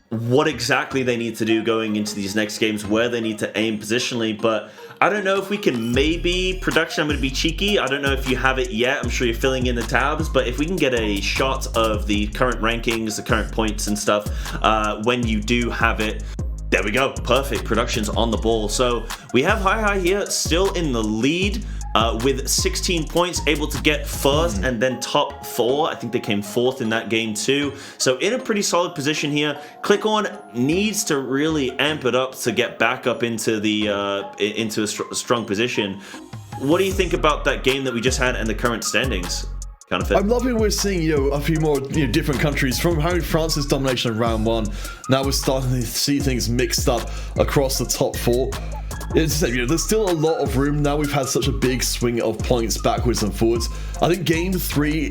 what exactly they need to do going into these next games, where they need to aim positionally. But I don't know if we can maybe, production, I'm going to be cheeky, I don't know if you have it yet, I'm sure you're filling in the tabs, but if we can get a shot of the current rankings, the current points and stuff, when you do have it. There we go, perfect, production's on the ball. So we have Hi here, still in the lead, with 16 points, able to get first and then top 4. I think they came 4th in that game too. So in a pretty solid position here. Click On needs to really amp it up to get back up into the into a strong position. What do you think about that game that we just had and the current standings? Counterfeit. I'm loving we're seeing a few more different countries from having France's domination in round 1. Now we're starting to see things mixed up across the top 4. It's there's still a lot of room now. We've had such a big swing of points backwards and forwards. I think game 3,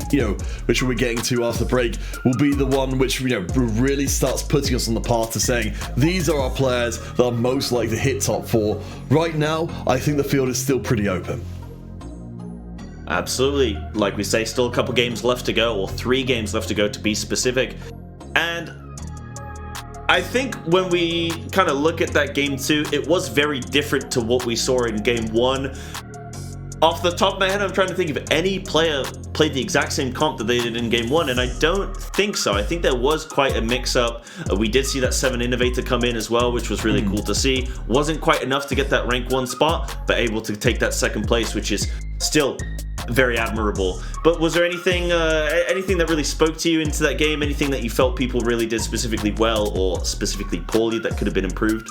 which we're getting to after the break, will be the one which really starts putting us on the path to saying these are our players that are most likely to hit top 4. Right now, I think the field is still pretty open. Absolutely. Like we say, still a couple games left to go, or 3 games left to go to be specific. And I think when we kind of look at that game 2, it was very different to what we saw in game 1. Off the top of my head, I'm trying to think if any player played the exact same comp that they did in game 1, and I don't think so. I think there was quite a mix-up. We did see that 7 Innovator come in as well, which was really cool to see. Wasn't quite enough to get that rank 1 spot, but able to take that 2nd place, which is still very admirable. But was there anything that really spoke to you into that game? Anything that you felt people really did specifically well or specifically poorly that could have been improved?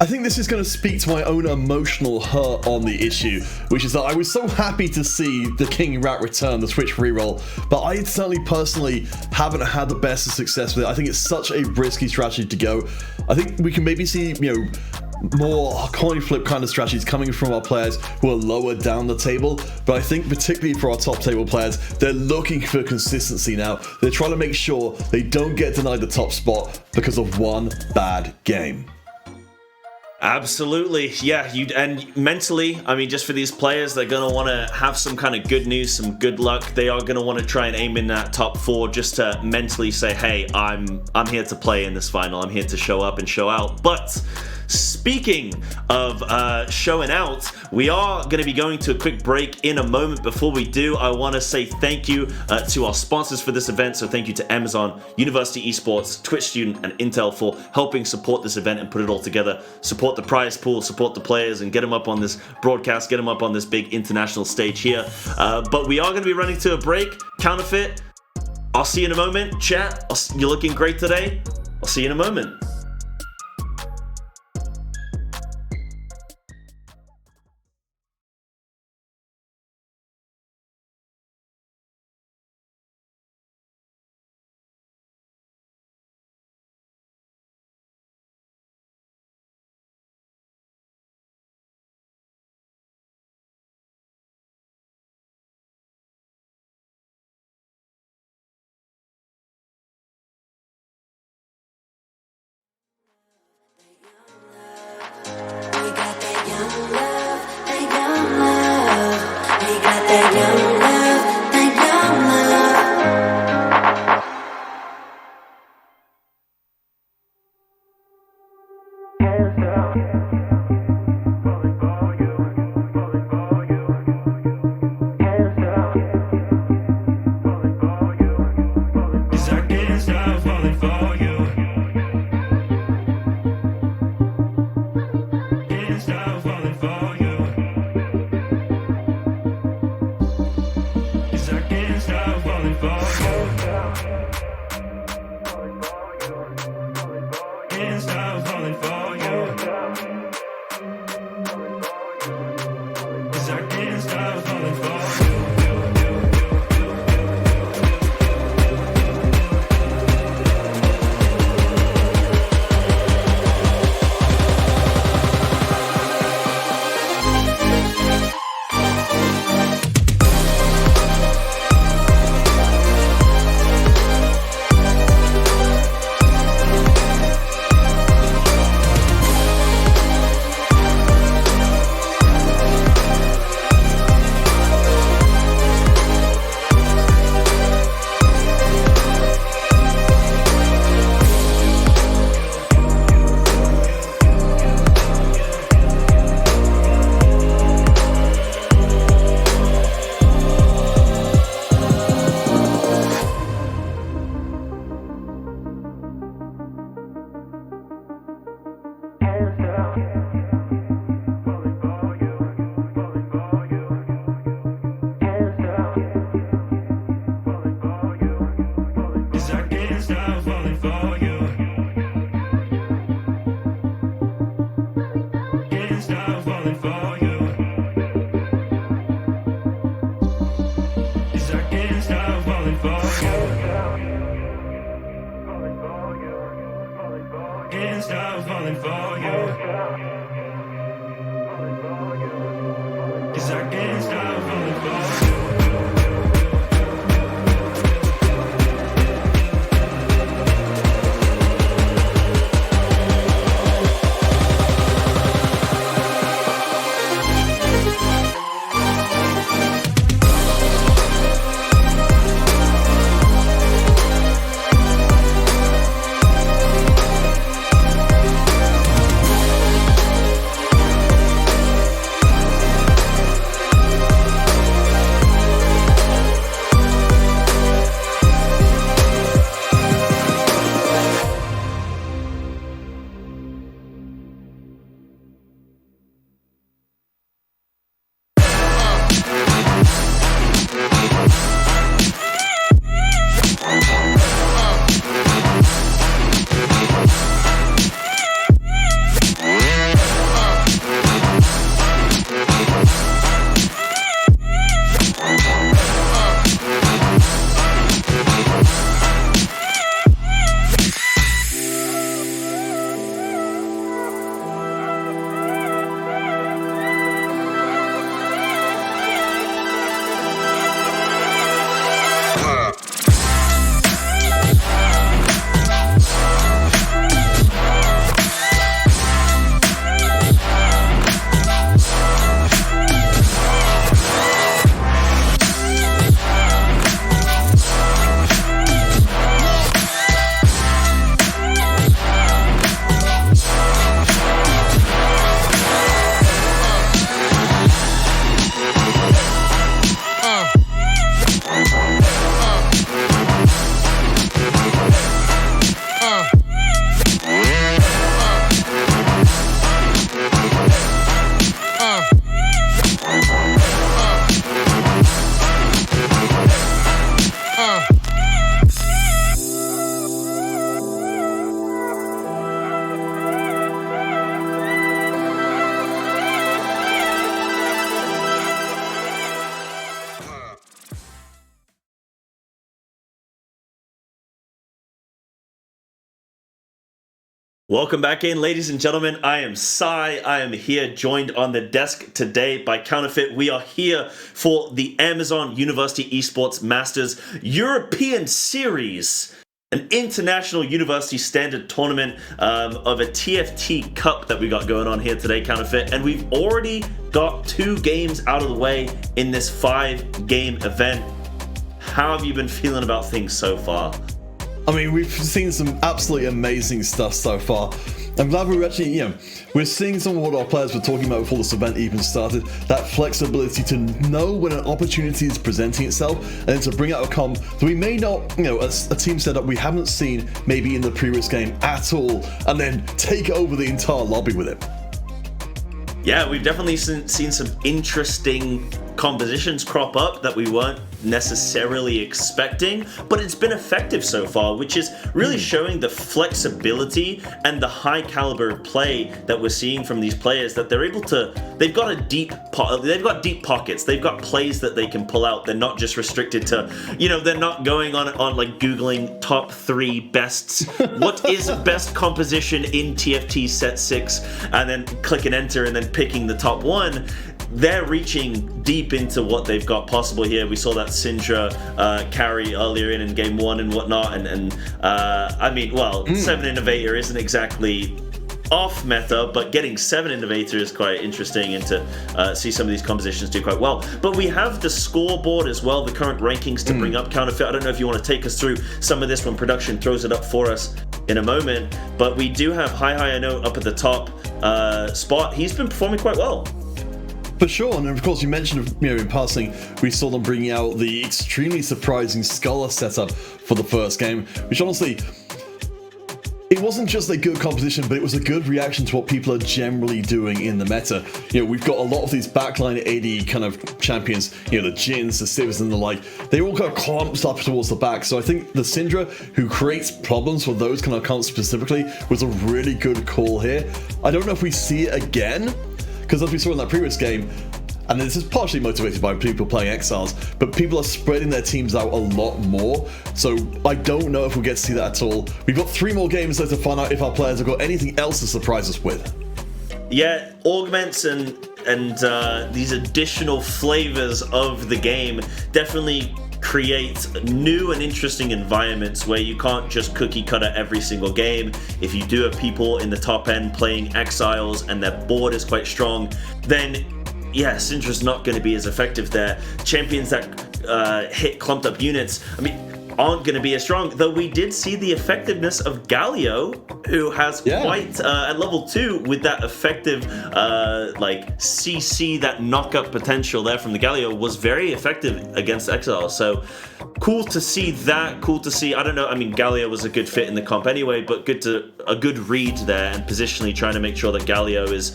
I think this is going to speak to my own emotional hurt on the issue, which is that I was so happy to see the King Rat return, the Switch reroll, but I certainly personally haven't had the best of success with it. I think it's such a risky strategy to go. I think we can maybe see, more coin flip kind of strategies coming from our players who are lower down the table, but I think particularly for our top table players, they're looking for consistency now. They're trying to make sure they don't get denied the top spot because of one bad game. Absolutely, yeah. And mentally, I mean, just for these players, they're gonna want to have some kind of good news, some good luck. They are gonna want to try and aim in that top 4 just to mentally say, "Hey, I'm here to play in this final. I'm here to show up and show out." But speaking of showing out, we are going to be going to a quick break in a moment. Before we do, I want to say thank you to our sponsors for this event. So thank you to Amazon, University Esports, Twitch Student, and Intel for helping support this event and put it all together. Support the prize pool, support the players, and get them up on this broadcast, get them up on this big international stage here. But we are going to be running to a break. Counterfeit, I'll see you in a moment. Chat, you're looking great today. I'll see you in a moment. We got that young love, that young love. We got that young love, that young love. Welcome back in, ladies and gentlemen. I am Sai. I am here joined on the desk today by Counterfeit. We are here for the Amazon University Esports Masters European Series, an international university standard tournament of a TFT Cup that we got going on here today, Counterfeit. And we've already got 2 games out of the way in this 5-game event. How have you been feeling about things so far? I mean, we've seen some absolutely amazing stuff so far. I'm glad we're actually, we're seeing some of what our players were talking about before this event even started. That flexibility to know when an opportunity is presenting itself and then to bring out a comp that we may not, a team setup we haven't seen maybe in the previous game at all, and then take over the entire lobby with it. Yeah, we've definitely seen some interesting compositions crop up that we weren't necessarily expecting, but it's been effective so far, which is really showing the flexibility and the high caliber of play that we're seeing from these players, that they're able to, they've got deep pockets, they've got plays that they can pull out. They're not just restricted to, they're not going on like Googling top 3 bests. What is best composition in TFT set 6 and then clicking enter and then picking the top 1. They're reaching deep into what they've got possible here. We saw that Syndra carry earlier in game 1 and whatnot, and 7 Innovator isn't exactly off meta, but getting 7 Innovator is quite interesting, and to see some of these compositions do quite well. But we have the scoreboard as well, the current rankings to bring up, Counterfeit. I don't know if you want to take us through some of this when production throws it up for us in a moment, but we do have Hi I Know up at the top spot. He's been performing quite well. For sure, and of course you mentioned, in passing, we saw them bringing out the extremely surprising Scholar setup for the first game, which honestly, it wasn't just a good composition, but it was a good reaction to what people are generally doing in the meta. We've got a lot of these backline AD kind of champions, the Jins, the Civs, and the like. They all kind of clumped up towards the back, so I think the Syndra, who creates problems for those kind of comps specifically, was a really good call here. I don't know if we see it again, because as we saw in that previous game, and this is partially motivated by people playing Exiles, but people are spreading their teams out a lot more, so I don't know if we'll get to see that at all. We've got 3 more games though to find out if our players have got anything else to surprise us with. Yeah, augments and these additional flavors of the game definitely create new and interesting environments where you can't just cookie cutter every single game. If you do have people in the top end playing Exiles and their board is quite strong, then yeah, Syndra's not going to be as effective there. Champions that hit clumped up units, aren't going to be as strong, though we did see the effectiveness of Galio, who has quite, at level 2, with that effective, CC, that knock-up potential there from the Galio, was very effective against Exile. So, cool to see that, I don't know, Galio was a good fit in the comp anyway, but a good read there, and positionally trying to make sure that Galio is,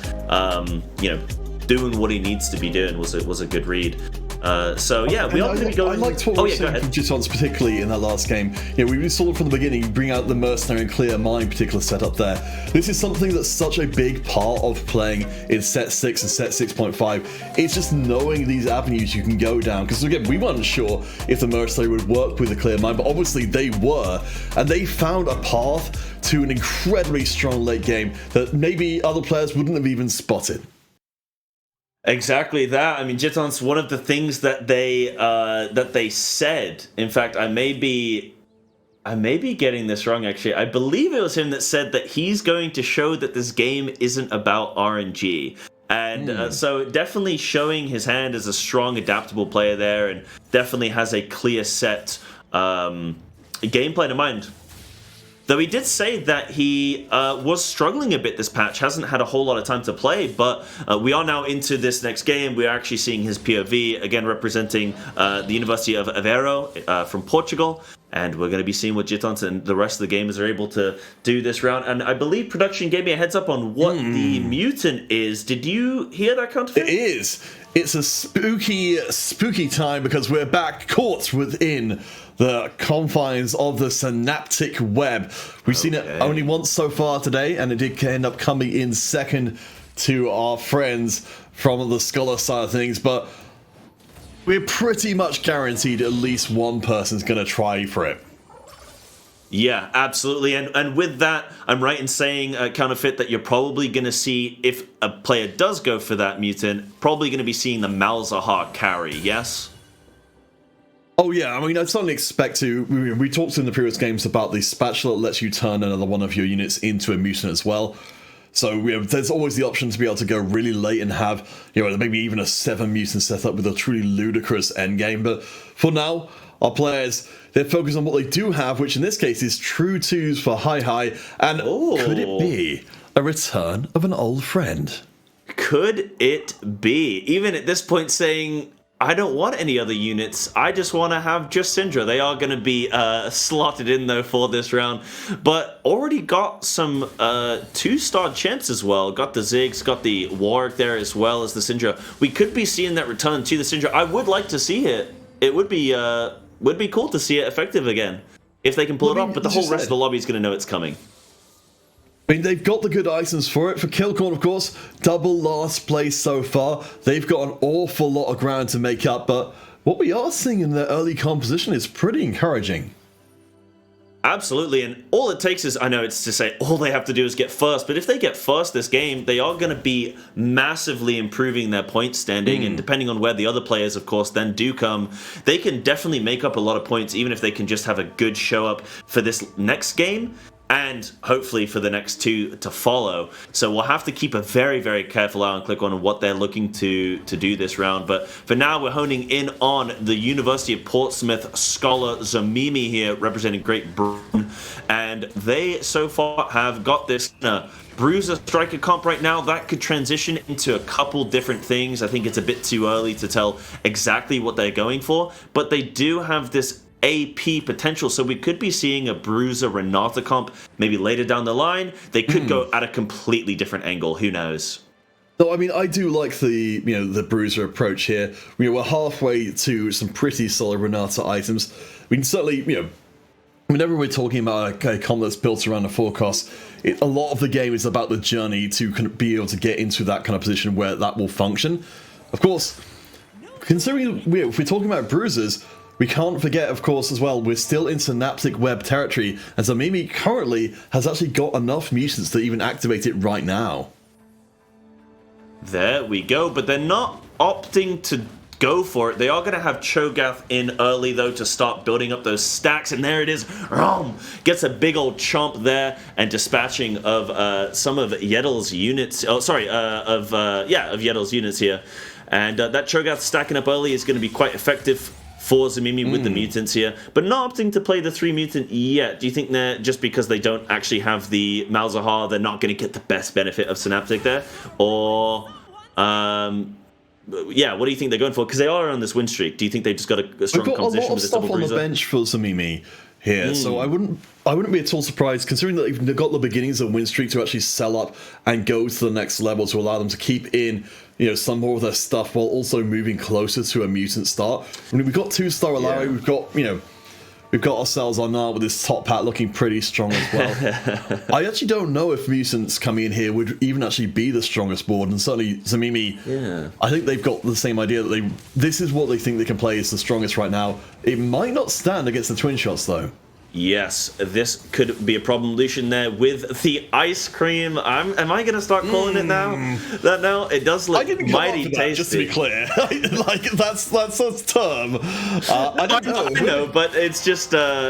doing what he needs to be doing was a good read. We are going to be going. I liked what we were saying from Jitons, particularly in that last game. We saw from the beginning, bring out the Mercenary and Clear Mind particular setup there. This is something that's such a big part of playing in set 6 and set 6.5. It's just knowing these avenues you can go down. Because again, we weren't sure if the Mercenary would work with the Clear Mind, but obviously they were, and they found a path to an incredibly strong late game that maybe other players wouldn't have even spotted. Exactly that. Jitons, one of the things that they said, in fact, I may be getting this wrong actually. I believe it was him that said that he's going to show that this game isn't about RNG. And so definitely showing his hand as a strong, adaptable player there, and definitely has a clear set gameplay in mind. Though he did say that he was struggling a bit this patch, hasn't had a whole lot of time to play, but we are now into this next game. We are actually seeing his POV, again representing the University of Aveiro from Portugal, and we're going to be seeing what Jitons and the rest of the gamers are able to do this round. And I believe production gave me a heads up on what the mutant is. Did you hear that, Counterfeit? It is. It's a spooky time because we're back caught within the confines of the synaptic web. We've seen it only once so far today, and it did end up coming in second to our friends from the Scholar side of things, but we're pretty much guaranteed at least one person's going to try for it. Yeah, absolutely. And with that, I'm right in saying, Counterfeit, that you're probably going to see, if a player does go for that mutant, probably going to be seeing the Malzahar carry, yes? Oh yeah, I mean, I'd certainly expect to. We talked in the previous games about the spatula that lets you turn another one of your units into a mutant as well. So there's always the option to be able to go really late and have, maybe even a 7 mutant setup with a truly ludicrous endgame. But for now, our players, they're focused on what they do have, which in this case is true 2s for high. And could it be a return of an old friend? Could it be? Even at this point saying, I don't want any other units. I just want to have just Syndra. They are going to be slotted in, though, for this round. But already got some 2-star champs as well. Got the Ziggs, got the Warwick there as well as the Syndra. We could be seeing that return to the Syndra. I would like to see it. It would be cool to see it effective again if they can pull it off. But the whole rest of the lobby is going to know it's coming. I mean, they've got the good items for it. For Killcorn, of course, double last place so far. They've got an awful lot of ground to make up, but what we are seeing in their early composition is pretty encouraging. Absolutely, and all it takes is, I know it's to say all they have to do is get first, but if they get first this game, they are going to be massively improving their point standing, and depending on where the other players, of course, then do come, they can definitely make up a lot of points, even if they can just have a good show up for this next game. And hopefully for the next 2 to follow. So we'll have to keep a very, very careful eye on click on what they're looking to do this round. But for now, we're honing in on the University of Portsmouth scholar Zamimi here, representing Great Britain. And they so far have got this Bruiser Striker comp right now. That could transition into a couple different things. I think it's a bit too early to tell exactly what they're going for. But they do have this AP potential, so we could be seeing a Bruiser Renata comp maybe later down the line. They could go at a completely different angle, who knows. No, I mean, I do like the Bruiser approach here. We're halfway to some pretty solid Renata items. We can certainly, whenever we're talking about a comp that's built around a forecast, a lot of the game is about the journey to kind of be able to get into that kind of position where that will function. Of course, considering if we're talking about Bruisers, we can't forget, of course, as well, we're still in Synaptic Web territory, and Zamimi currently has actually got enough mutants to even activate it right now. There we go, but they're not opting to go for it. They are going to have Cho'Gath in early, though, to start building up those stacks, and there it is. Gets a big old chomp there, and dispatching of some of Yedel's units. Oh, sorry, of Yedel's units here. And that Cho'Gath stacking up early is going to be quite effective for Zamimi with the mutants here, but not opting to play the 3 mutant yet. Do you think that just because they don't actually have the Malzahar, they're not going to get the best benefit of Synaptic there? Or, what do you think they're going for? Because they are on this win streak. Do you think they've just got a strong composition with this double bruiser? We've got a lot of stuff on the bench for Zamimi here, so I wouldn't be at all surprised, considering that they've got the beginnings of win streak, to actually sell up and go to the next level to allow them to keep in some more of their stuff while also moving closer to a mutant start. I mean, we've got 2-star Alari, we've got ourselves on now with this top hat looking pretty strong as well. I actually don't know if mutants coming in here would even actually be the strongest board, and certainly Zamimi, I think they've got the same idea that this is what they think they can play is the strongest right now. It might not stand against the twin shots though. Yes, this could be a problem. Lucian there with the ice cream. Am I going to start calling it now? That now it does look mighty tasty. Just to be clear, that's a term. I don't know. I know, but it's just I've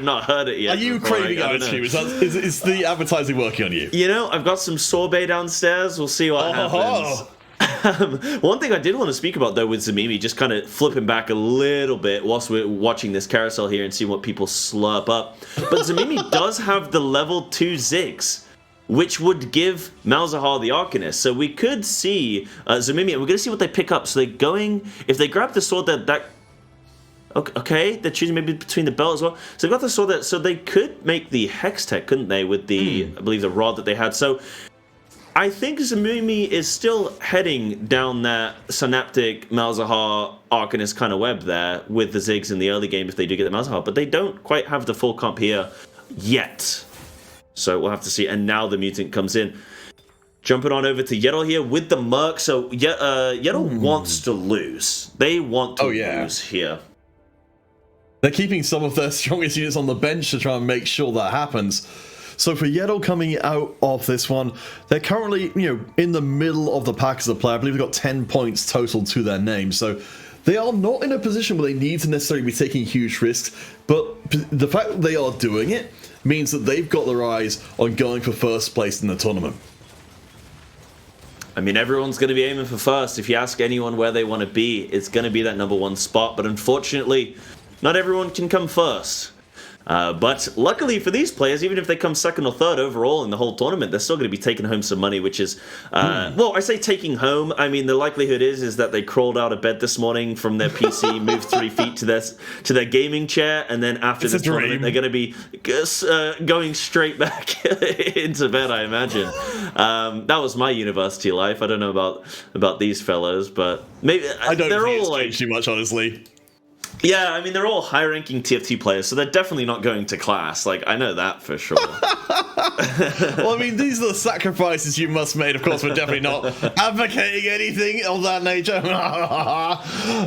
not heard it yet. Are you craving ice cream? Is the advertising working on you? I've got some sorbet downstairs. We'll see what happens. One thing I did want to speak about, though, with Zamimi, just kind of flipping back a little bit whilst we're watching this carousel here and seeing what people slurp up. But Zamimi does have the level 2 Ziggs, which would give Malzahar the Arcanist. So we could see Zamimi, and we're going to see what they pick up. So they're going, if they grab the sword that okay, they're choosing maybe between the belt as well. So they've got the sword so they could make the Hex Tech, couldn't they, with the, I believe, the rod that they had. So I think Zamimi is still heading down that Synaptic Malzahar Arcanist kind of web there with the Ziggs in the early game if they do get the Malzahar, but they don't quite have the full comp here yet. So we'll have to see. And now the mutant comes in. Jumping on over to Yedel here with the Merc. So Yedel wants to lose. They want to lose here. They're keeping some of their strongest units on the bench to try and make sure that happens. So for Yeddle coming out of this one, they're currently, in the middle of the pack as a player. I believe they've got 10 points total to their name. So they are not in a position where they need to necessarily be taking huge risks, but the fact that they are doing it means that they've got their eyes on going for first place in the tournament. I mean, everyone's going to be aiming for first. If you ask anyone where they want to be, it's going to be that number one spot. But unfortunately, not everyone can come first. But luckily for these players, even if they come second or third overall in the whole tournament, they're still going to be taking home some money, which is, well, I say taking home. I mean, the likelihood is that they crawled out of bed this morning from their PC, moved 3 feet to their gaming chair, and then after this tournament, they're going to be going straight back into bed, I imagine. That was my university life. I don't know about these fellows, but maybe I don't they're think all it's changed too much, honestly. Yeah, I mean, they're all high-ranking TFT players, so they're definitely not going to class. Like, I know that for sure. Well, I mean, these are the sacrifices you must make. Of course, we're definitely not advocating anything of that nature.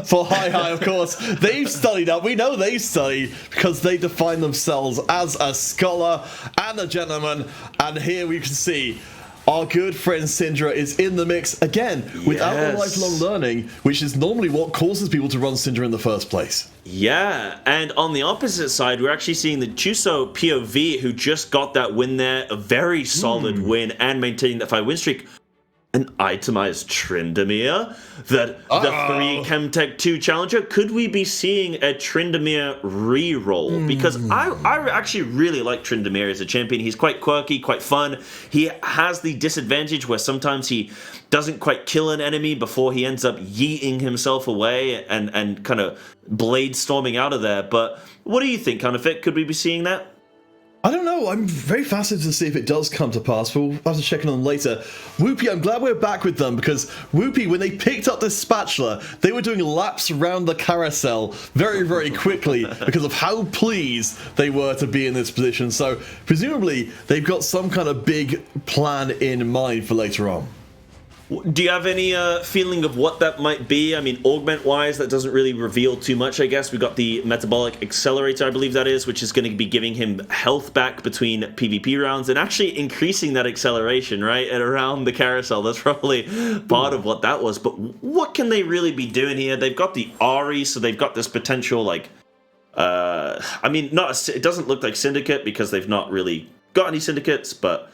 For Hi, of course, they've studied up. We know they've studied because they define themselves as a scholar and a gentleman. And here we can see our good friend Syndra is in the mix again without a lifelong learning, which is normally what causes people to run Syndra in the first place. Yeah, and on the opposite side, we're actually seeing the Chuso POV, who just got that win there, a very solid win, and maintaining that 5 win streak. An itemized Tryndamere, the 3 Chemtech 2 challenger. Could we be seeing a Tryndamere re-roll? Because I actually really like Tryndamere as a champion. He's quite quirky, quite fun. He has the disadvantage where sometimes he doesn't quite kill an enemy before he ends up yeeting himself away and kind of blade storming out of there. But what do you think, Counterfeit? Could we be seeing that? I don't know. I'm very fascinated to see if it does come to pass. We'll have to check in on them later. Whoopie, I'm glad we're back with them because Whoopie, when they picked up this spatula, they were doing laps around the carousel very, very quickly because of how pleased they were to be in this position. So presumably they've got some kind of big plan in mind for later on. Do you have any feeling of what that might be? I mean, augment-wise, that doesn't really reveal too much, I guess. We've got the Metabolic Accelerator, I believe that is, which is going to be giving him health back between PvP rounds and actually increasing that acceleration, right? And around the carousel, that's probably part of what that was. But what can they really be doing here? They've got the Ari, so they've got this potential, like... I mean, it doesn't look like Syndicate because they've not really got any Syndicates, but...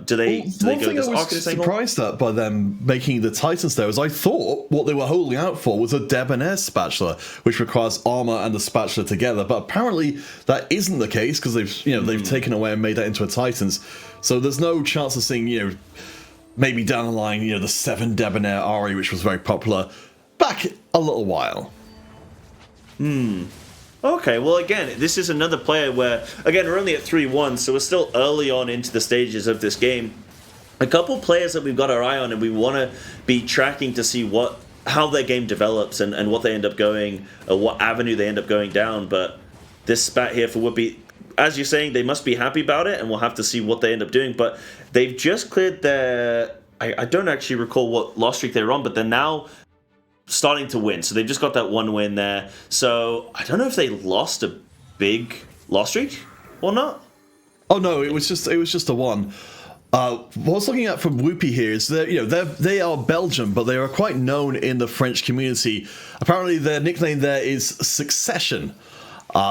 do they one go thing this I was Arcanist angle? surprised at by them making the Titans there is I thought what they were holding out for was a Debonair spatula, which requires armor and the spatula together. But apparently that isn't the case because they've taken away and made that into a Titans. So there's no chance of seeing maybe down the line the 7 Debonair Ari, which was very popular back a little while. Okay, well, again, this is another player where, again, we're only at 3-1, so we're still early on into the stages of this game. A couple players that we've got our eye on and we want to be tracking to see how their game develops and what they end up going, or what avenue they end up going down. But this spat here for Whoopi, as you're saying, they must be happy about it, and we'll have to see what they end up doing. But they've just cleared their... I don't actually recall what loss streak they're on, but they're now... starting to win, so they've just got that 1 win there. So I don't know if they lost a big loss streak or not. Oh no, it was just a 1. What I was looking at from Whoopi here is that they are Belgium, but they are quite known in the French community. Apparently, their nickname there is Succession,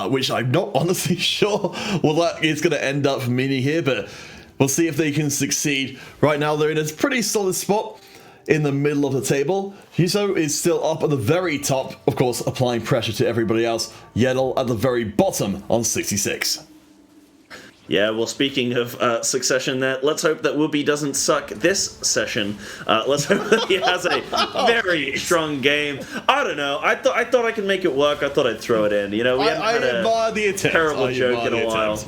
which I'm not honestly sure what that is going to end up meaning here, but we'll see if they can succeed. Right now, they're in a pretty solid spot in the middle of the table. Huso is still up at the very top, of course, applying pressure to everybody else. Yeddle at the very bottom on 66. Yeah, well, speaking of Succession there, let's hope that Whoopi doesn't suck this session. Let's hope that he has a very strong game. I don't know. I thought I could make it work. I thought I'd throw it in. We haven't had a terrible joke in a while.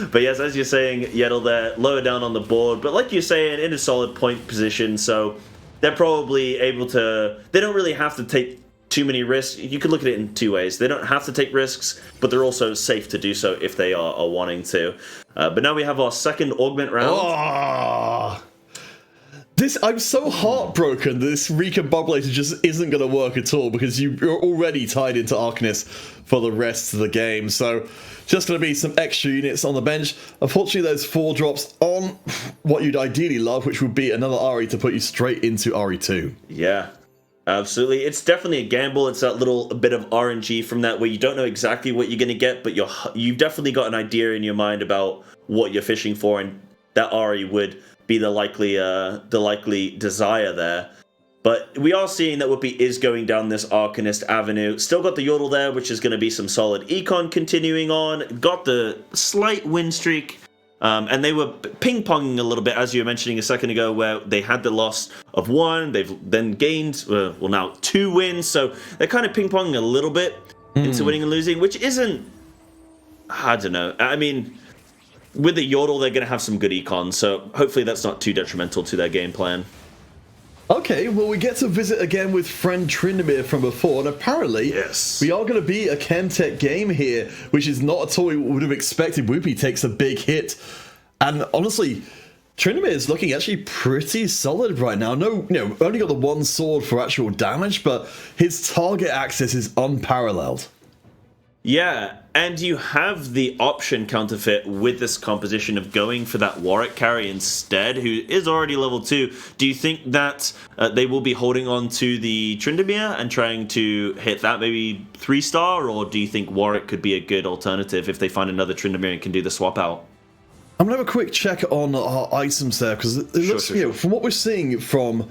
But yes, as you're saying, Yeddle there, lower down on the board. But like you're saying, in a solid point position, so they're probably able to... They don't really have to take too many risks. You could look at it in 2 ways. They don't have to take risks, but they're also safe to do so if they are wanting to. But now we have our second augment round. Oh, I'm so heartbroken that this recombobulator just isn't going to work at all because you're already tied into Arcanist for the rest of the game. So just going to be some extra units on the bench. Unfortunately, those 4 drops on what you'd ideally love, which would be another RE to put you straight into RE2. Yeah, absolutely. It's definitely a gamble. It's that little bit of RNG from that where you don't know exactly what you're going to get, but you've definitely got an idea in your mind about what you're fishing for, and that RE would be the likely desire there. But we are seeing that Whoopi is going down this Arcanist avenue. Still got the Yordle there, which is going to be some solid econ continuing on. Got the slight win streak. And they were ping-ponging a little bit, as you were mentioning a second ago, where they had the loss of 1. They've then gained, now 2 wins. So they're kind of ping-ponging a little bit into winning and losing, which isn't, I don't know. I mean, with the Yordle, they're going to have some good econ. So hopefully that's not too detrimental to their game plan. Okay, well, we get to visit again with friend Tryndamere from before, and apparently we are going to be a Chemtech game here, which is not at all what we would have expected. Whoopi takes a big hit, and honestly, Tryndamere is looking actually pretty solid right now. No, only got the 1 sword for actual damage, but his target access is unparalleled. Yeah, and you have the option, Counterfeit, with this composition of going for that Warwick carry instead, who is already level 2. Do you think that they will be holding on to the Tryndamere and trying to hit that maybe 3-star, or do you think Warwick could be a good alternative if they find another Tryndamere and can do the swap out? I'm going to have a quick check on our items there, because it looks, from what we're seeing from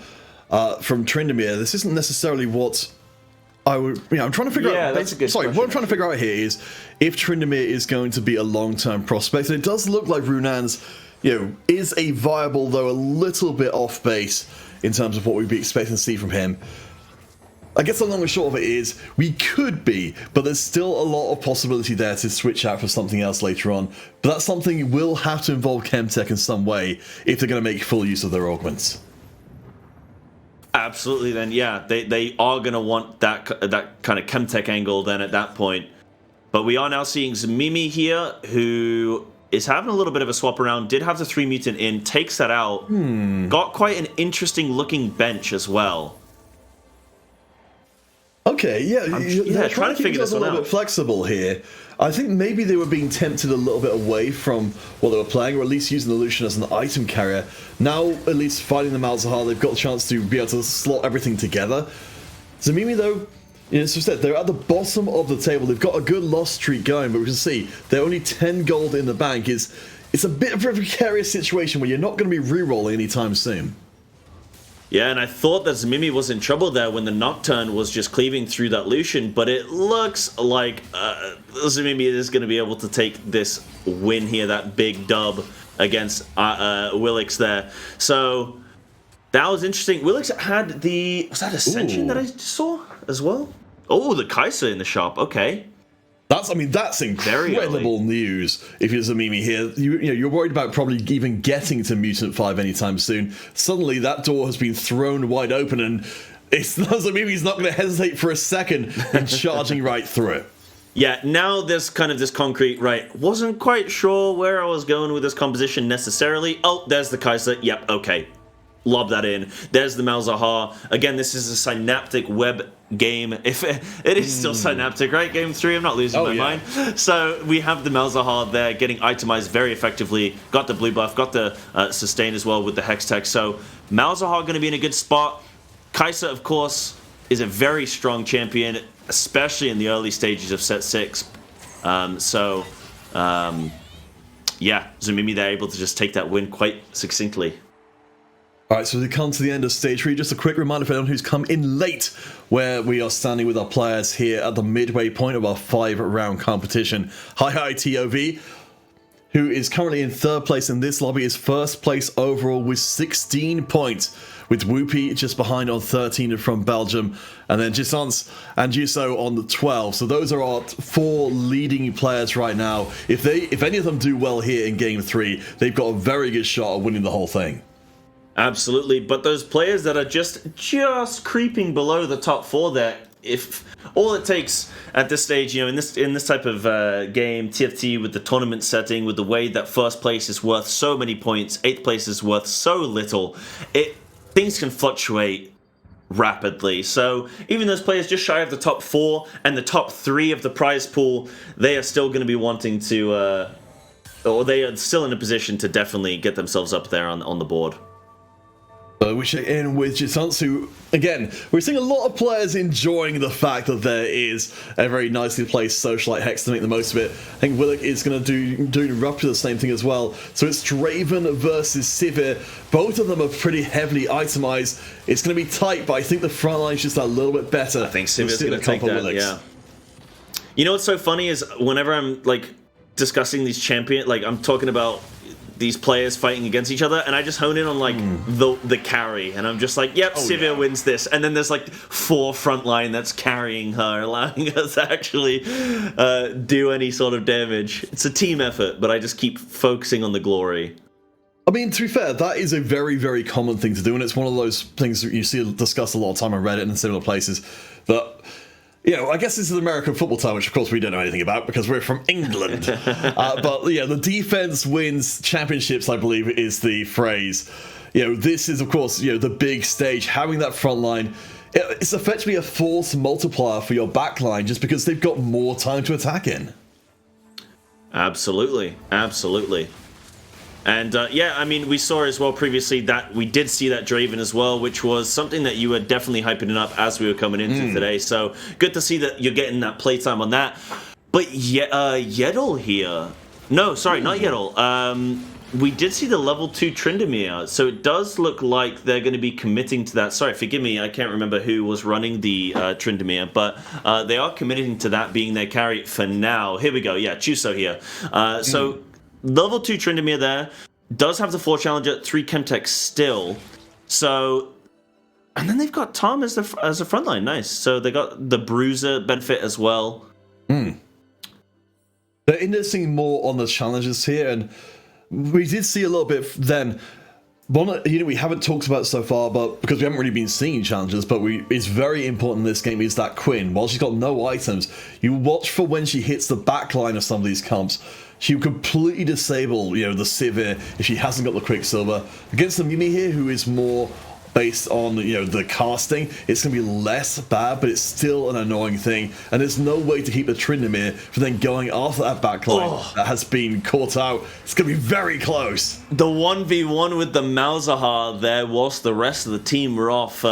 Tryndamere, this isn't necessarily what I'm trying to figure out. That's a good question, what I'm trying to figure out here is if Tryndamere is going to be a long-term prospect, and it does look like Runan's, is a viable, though a little bit off base in terms of what we'd be expecting to see from him. I guess the long and short of it is we could be, but there's still a lot of possibility there to switch out for something else later on. But that's something will have to involve Chemtech in some way if they're going to make full use of their augments. Absolutely, then, yeah, they are going to want that kind of Chemtech angle then at that point. But we are now seeing Zamimi here, who is having a little bit of a swap around, did have the 3 mutant in, takes that out, got quite an interesting looking bench as well. Okay, they're trying to figure this one out. A little bit flexible here. I think maybe they were being tempted a little bit away from what they were playing, or at least using the Lucian as an item carrier. Now, at least fighting the Malzahar, they've got a chance to be able to slot everything together. Zamimi, though, as we said, they're at the bottom of the table. They've got a good loss streak going, but we can see they're only 10 gold in the bank. It's a bit of a precarious situation where you're not going to be re-rolling anytime soon. Yeah, and I thought that Zamimi was in trouble there when the Nocturne was just cleaving through that Lucian, but it looks like Zamimi is going to be able to take this win here, that big dub against Willix there. So that was interesting. Willix had the... Was that Ascension that I saw as well? Oh, the Kaiser in the shop. Okay. That's incredible news. If you're Zamimi here, you're worried about probably even getting to Mutant 5 anytime soon. Suddenly, that door has been thrown wide open, and Zamimi's not going to hesitate for a second in charging right through it. Yeah, now there's kind of this concrete, right, wasn't quite sure where I was going with this composition necessarily. Oh, there's the Kaiser. Yep, okay. Lob that in. There's the Malzahar. Again, this is a synaptic web game. If it is still synaptic, right? Game 3, I'm not losing my mind. So we have the Malzahar there getting itemized very effectively. Got the blue buff, got the sustain as well with the Hex Tech. So Malzahar going to be in a good spot. Kaiser, of course, is a very strong champion, especially in the early stages of set 6. Yeah, Zamimi, they're able to just take that win quite succinctly. Alright, so we come to the end of stage 3. Just a quick reminder for anyone who's come in late, where we are standing with our players here at the midway point of our 5-round competition. Hi TOV, who is currently in 3rd place in this lobby, is 1st place overall with 16 points, with Whoopi just behind on 13 from Belgium, and then Jisance and Juso on the 12. So those are our 4 leading players right now. If any of them do well here in game 3, they've got a very good shot at winning the whole thing. Absolutely, but those players that are just creeping below the top 4 there, if all it takes at this stage, in this type of game, TFT with the tournament setting, with the way that 1st place is worth so many points, 8th place is worth so little, things can fluctuate rapidly. So even those players just shy of the top 4 and the top 3 of the prize pool, they are still going to be wanting to, or they are still in a position to definitely get themselves up there on the board. We check in with Jitantsu. Again, we're seeing a lot of players enjoying the fact that there is a very nicely placed socialite hex to make the most of it. I think Willock is going to do roughly the same thing as well. So it's Draven versus Sivir. Both of them are pretty heavily itemized. It's going to be tight, but I think the front line is just a little bit better. I think Sivir's going to take that, yeah. You know what's so funny is whenever I'm like discussing these like I'm talking about these players fighting against each other, and I just hone in on like the carry, and I'm just like, yep, Sivir wins this, and then there's like 4 frontline that's carrying her, allowing her to actually do any sort of damage. It's a team effort, but I just keep focusing on the glory. I mean, to be fair, that is a very, very common thing to do, and it's one of those things that you see discussed a lot of time on Reddit and similar places. But you know, I guess this is American football time, which of course we don't know anything about because we're from England. But yeah, the defense wins championships, I believe is the phrase. You know, this is of course, you know, the big stage. Having that front line, it's effectively a force multiplier for your back line just because they've got more time to attack in. Absolutely, absolutely. And yeah, I mean, we saw as well previously that we did see that Draven as well, which was something that you were definitely hyping it up as we were coming into today. So good to see that you're getting that playtime on that. But Yeddle here. No, sorry, not Yeddle. We did see the level 2 Tryndamere, so it does look like they're going to be committing to that. Sorry, forgive me, I can't remember who was running the Tryndamere, but they are committing to that being their carry for now. Here we go, yeah, Chuso here. So level 2 Tryndamere there does have the 4 challenger, 3 Chemtech still. So, and then they've got Tom as a frontline, nice. So they got the Bruiser benefit as well. They're indexing more on the challenges here, and we did see a little bit then. One, you know, we haven't talked about it so far, but because we haven't really been seeing challenges, but it's very important in this game is that Quinn, while she's got no items, you watch for when she hits the backline of some of these comps. She will completely disable, you know, the Sivir if she hasn't got the Quicksilver. Against the Mimi here, who is more based on, you know, the casting, it's going to be less bad, but it's still an annoying thing. And there's no way to keep the Tryndamere from then going after that backline that has been caught out. It's going to be very close. The 1v1 with the Malzahar there, whilst the rest of the team were off,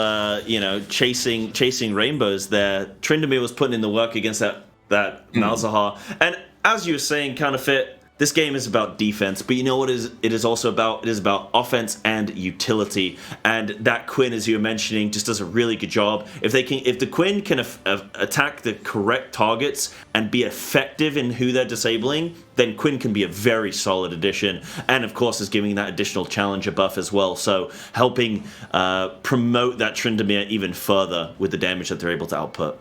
you know, chasing rainbows there. Tryndamere was putting in the work against that Malzahar. And as you were saying, Counterfeit, this game is about defense, but you know what it is also about? It is about offense and utility. And that Quinn, as you were mentioning, just does a really good job. If the Quinn can attack the correct targets and be effective in who they're disabling, then Quinn can be a very solid addition. And of course, is giving that additional challenger buff as well. So helping promote that Tryndamere even further with the damage that they're able to output.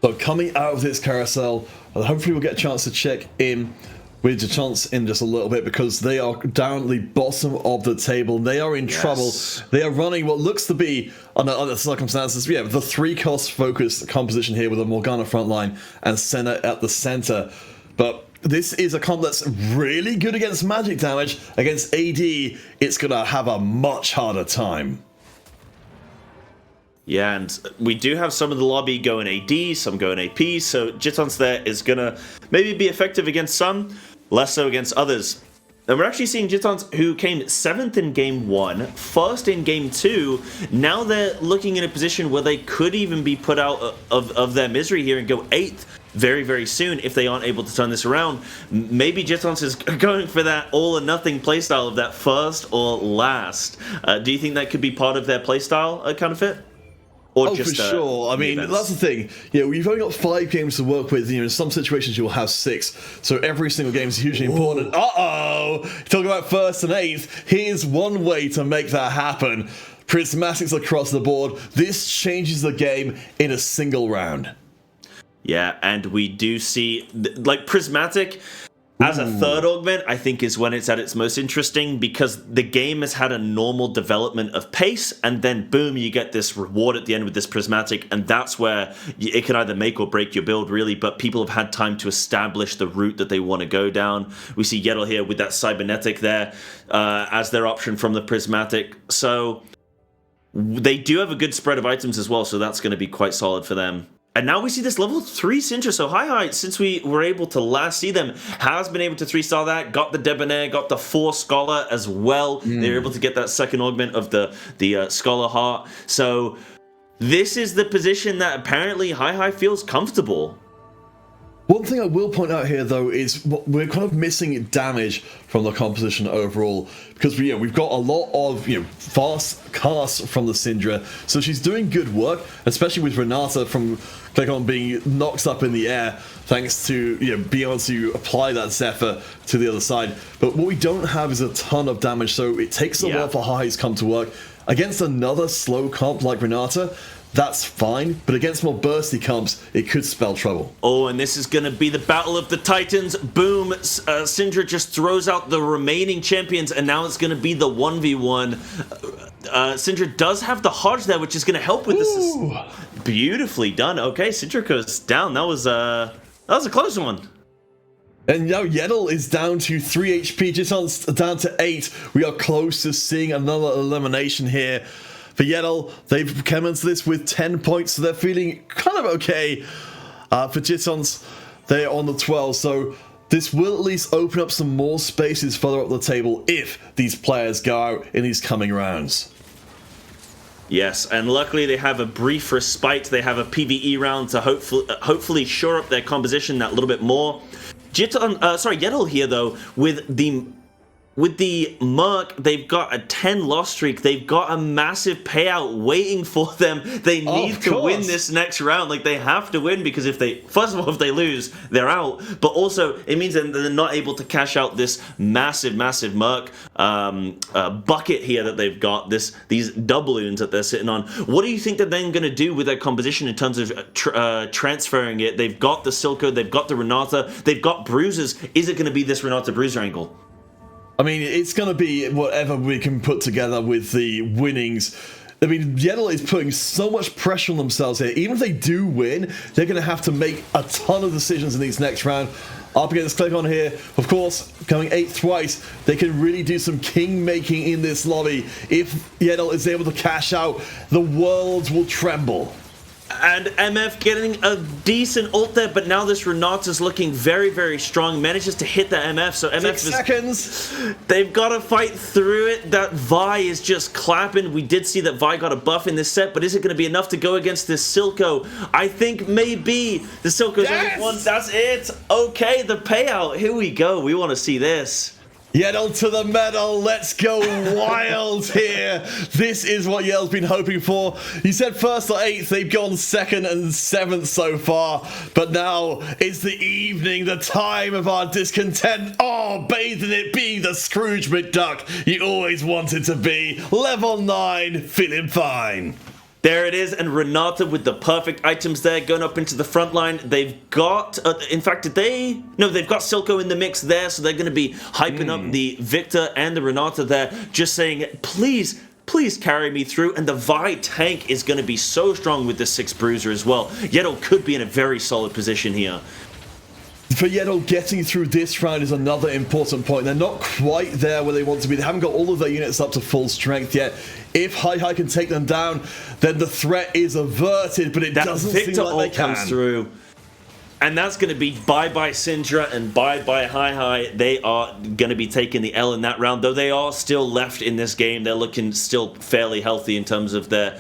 So coming out of this carousel, hopefully we'll get a chance to check in with the chance in just a little bit because they are down at the bottom of the table. They are in trouble. They are running what looks to be, under other circumstances, the 3-cost focused composition here with a Morgana frontline and Senna at the center. But this is a comp that's really good against magic damage. Against AD, it's going to have a much harder time. Yeah, and we do have some of the lobby going AD, some going AP, so Jitons there is going to maybe be effective against some, less so against others. And we're actually seeing Jitons who came 7th in Game 1, 1st in Game 2, now they're looking in a position where they could even be put out of their misery here and go 8th very, very soon if they aren't able to turn this around. Maybe Jitons is going for that all-or-nothing playstyle of that first or last. Do you think that could be part of their playstyle, Counterfeit? Or just, for sure. I mean, that's the thing. You know, you've only got 5 games to work with. You know, in some situations you'll have 6. So every single game is hugely important. Talking about 1st and 8th. Here's one way to make that happen. Prismatics across the board. This changes the game in a single round. Yeah, and we do see, like, Prismatic as a 3rd augment, I think is when it's at its most interesting because the game has had a normal development of pace and then boom, you get this reward at the end with this Prismatic, and that's where it can either make or break your build really, but people have had time to establish the route that they want to go down. We see Yeddle here with that Cybernetic there as their option from the Prismatic. So They do have a good spread of items as well, so that's going to be quite solid for them. And now we see this level 3 Syndra. So Hi, since we were able to last see them, has been able to 3-star that, got the Debonair, got the 4 Scholar as well. They were able to get that second augment of the Scholar Heart. So this is the position that apparently Hi feels comfortable. One thing I will point out here, though, is we're kind of missing damage from the composition overall, because we've got a lot of fast casts from the Syndra, so she's doing good work, especially with Renata from Click-On being knocked up in the air, thanks to being able to apply that Zephyr to the other side. But what we don't have is a ton of damage, so it takes a while for Highs come to work. Against another slow comp like Renata, that's fine, but against more bursty comps, it could spell trouble. Oh, and this is going to be the Battle of the Titans. Boom, Syndra just throws out the remaining champions, and now it's going to be the 1v1. Syndra does have the Hodge there, which is going to help with this. Beautifully done. Okay, Syndra goes down. That was a close one. And now Yeddle is down to 3 HP, Jitons down to 8. We are close to seeing another elimination here. For Yeddle, they've come into this with 10 points, so they're feeling kind of okay. For Jitons, they're on the 12, so this will at least open up some more spaces further up the table if these players go out in these coming rounds. Yes, and luckily they have a brief respite. They have a PvE round to hopefully shore up their composition that little bit more. Yeddle here, though, with the Merc, they've got a 10 loss streak. They've got a massive payout waiting for them. They need to win this next round. Like, they have to win, because if they lose, they're out. But also, it means that they're not able to cash out this massive Merc bucket here that they've got, these doubloons that they're sitting on. What do you think they're then going to do with their composition in terms of transferring it? They've got the Silco, they've got the Renata, they've got Bruisers. Is it going to be this Renata Bruiser angle? I mean, it's going to be whatever we can put together with the winnings. I mean, Yeddle is putting so much pressure on themselves here. Even if they do win, they're going to have to make a ton of decisions in these next round. Up against Click-On here, of course, coming 8th twice, they can really do some king making in this lobby. If Yeddle is able to cash out, the world will tremble. And MF getting a decent ult there, but now this Renata's looking very strong. Manages to hit the MF, so MF 6 seconds. They've got to fight through it. That Vi is just clapping. We did see that Vi got a buff in this set, but is it going to be enough to go against this Silco? I think maybe the Silco's only one. That's it. Okay, the payout. Here we go. We want to see this. Yeddle to the medal, let's go wild here. This is what Yeddle's been hoping for. You said 1st or 8th, they've gone 2nd and 7th so far. But now it's the evening, the time of our discontent. Oh, bathing it, being the Scrooge McDuck you always wanted to be. Level 9, feeling fine. There it is, and Renata with the perfect items there, going up into the front line. They've got, in fact, they've got Silco in the mix there, so they're going to be hyping up the Victor and the Renata there, just saying, please carry me through. And the Vi tank is going to be so strong with the 6 Bruiser as well. Yeddle could be in a very solid position here. For Yeddle, getting through this round is another important point. They're not quite there where they want to be. They haven't got all of their units up to full strength yet. If Hi can take them down, then the threat is averted, but it doesn't seem like they can. Comes through. And that's going to be bye-bye Syndra and bye-bye Hi. They are going to be taking the L in that round, though they are still left in this game. They're looking still fairly healthy in terms of their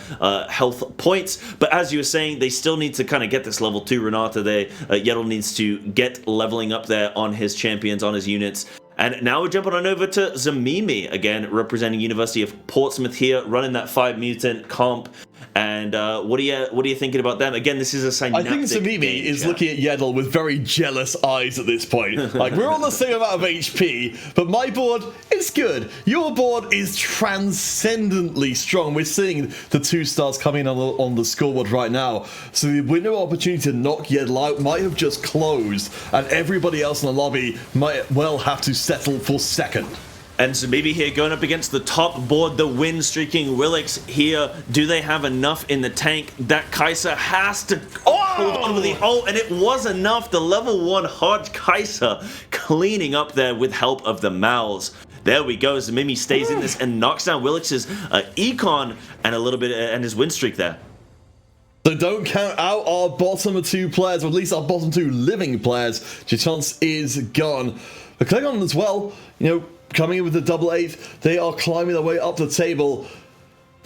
health points. But as you were saying, they still need to kind of get this level 2 Renata. Yeddle needs to get leveling up there on his champions, on his units. And now we're jumping on over to Zamimi, again, representing University of Portsmouth here, running that 5 mutant comp. And what are you thinking about them? Again, this is a synaptic. I think Zamimi is looking at Yeddle with very jealous eyes at this point. Like, we're on the same amount of HP, but my board is good. Your board is transcendently strong. We're seeing the 2 stars coming on the scoreboard right now. So the window of opportunity to knock Yeddle out might have just closed, and everybody else in the lobby might well have to settle for 2nd. And so maybe here going up against the top board, the win-streaking Willix here. Do they have enough in the tank? That Kai'Sa has to hold on to the ult, and it was enough. The level 1 Hodge Kai'Sa cleaning up there with help of the Mals. There we go. Zamimi stays in this and knocks down Willix's econ and a little bit and his win streak there. So don't count out our bottom 2 players, or at least our bottom 2 living players. Chance is gone. But Klingon as well, coming in with the double 8, they are climbing their way up the table.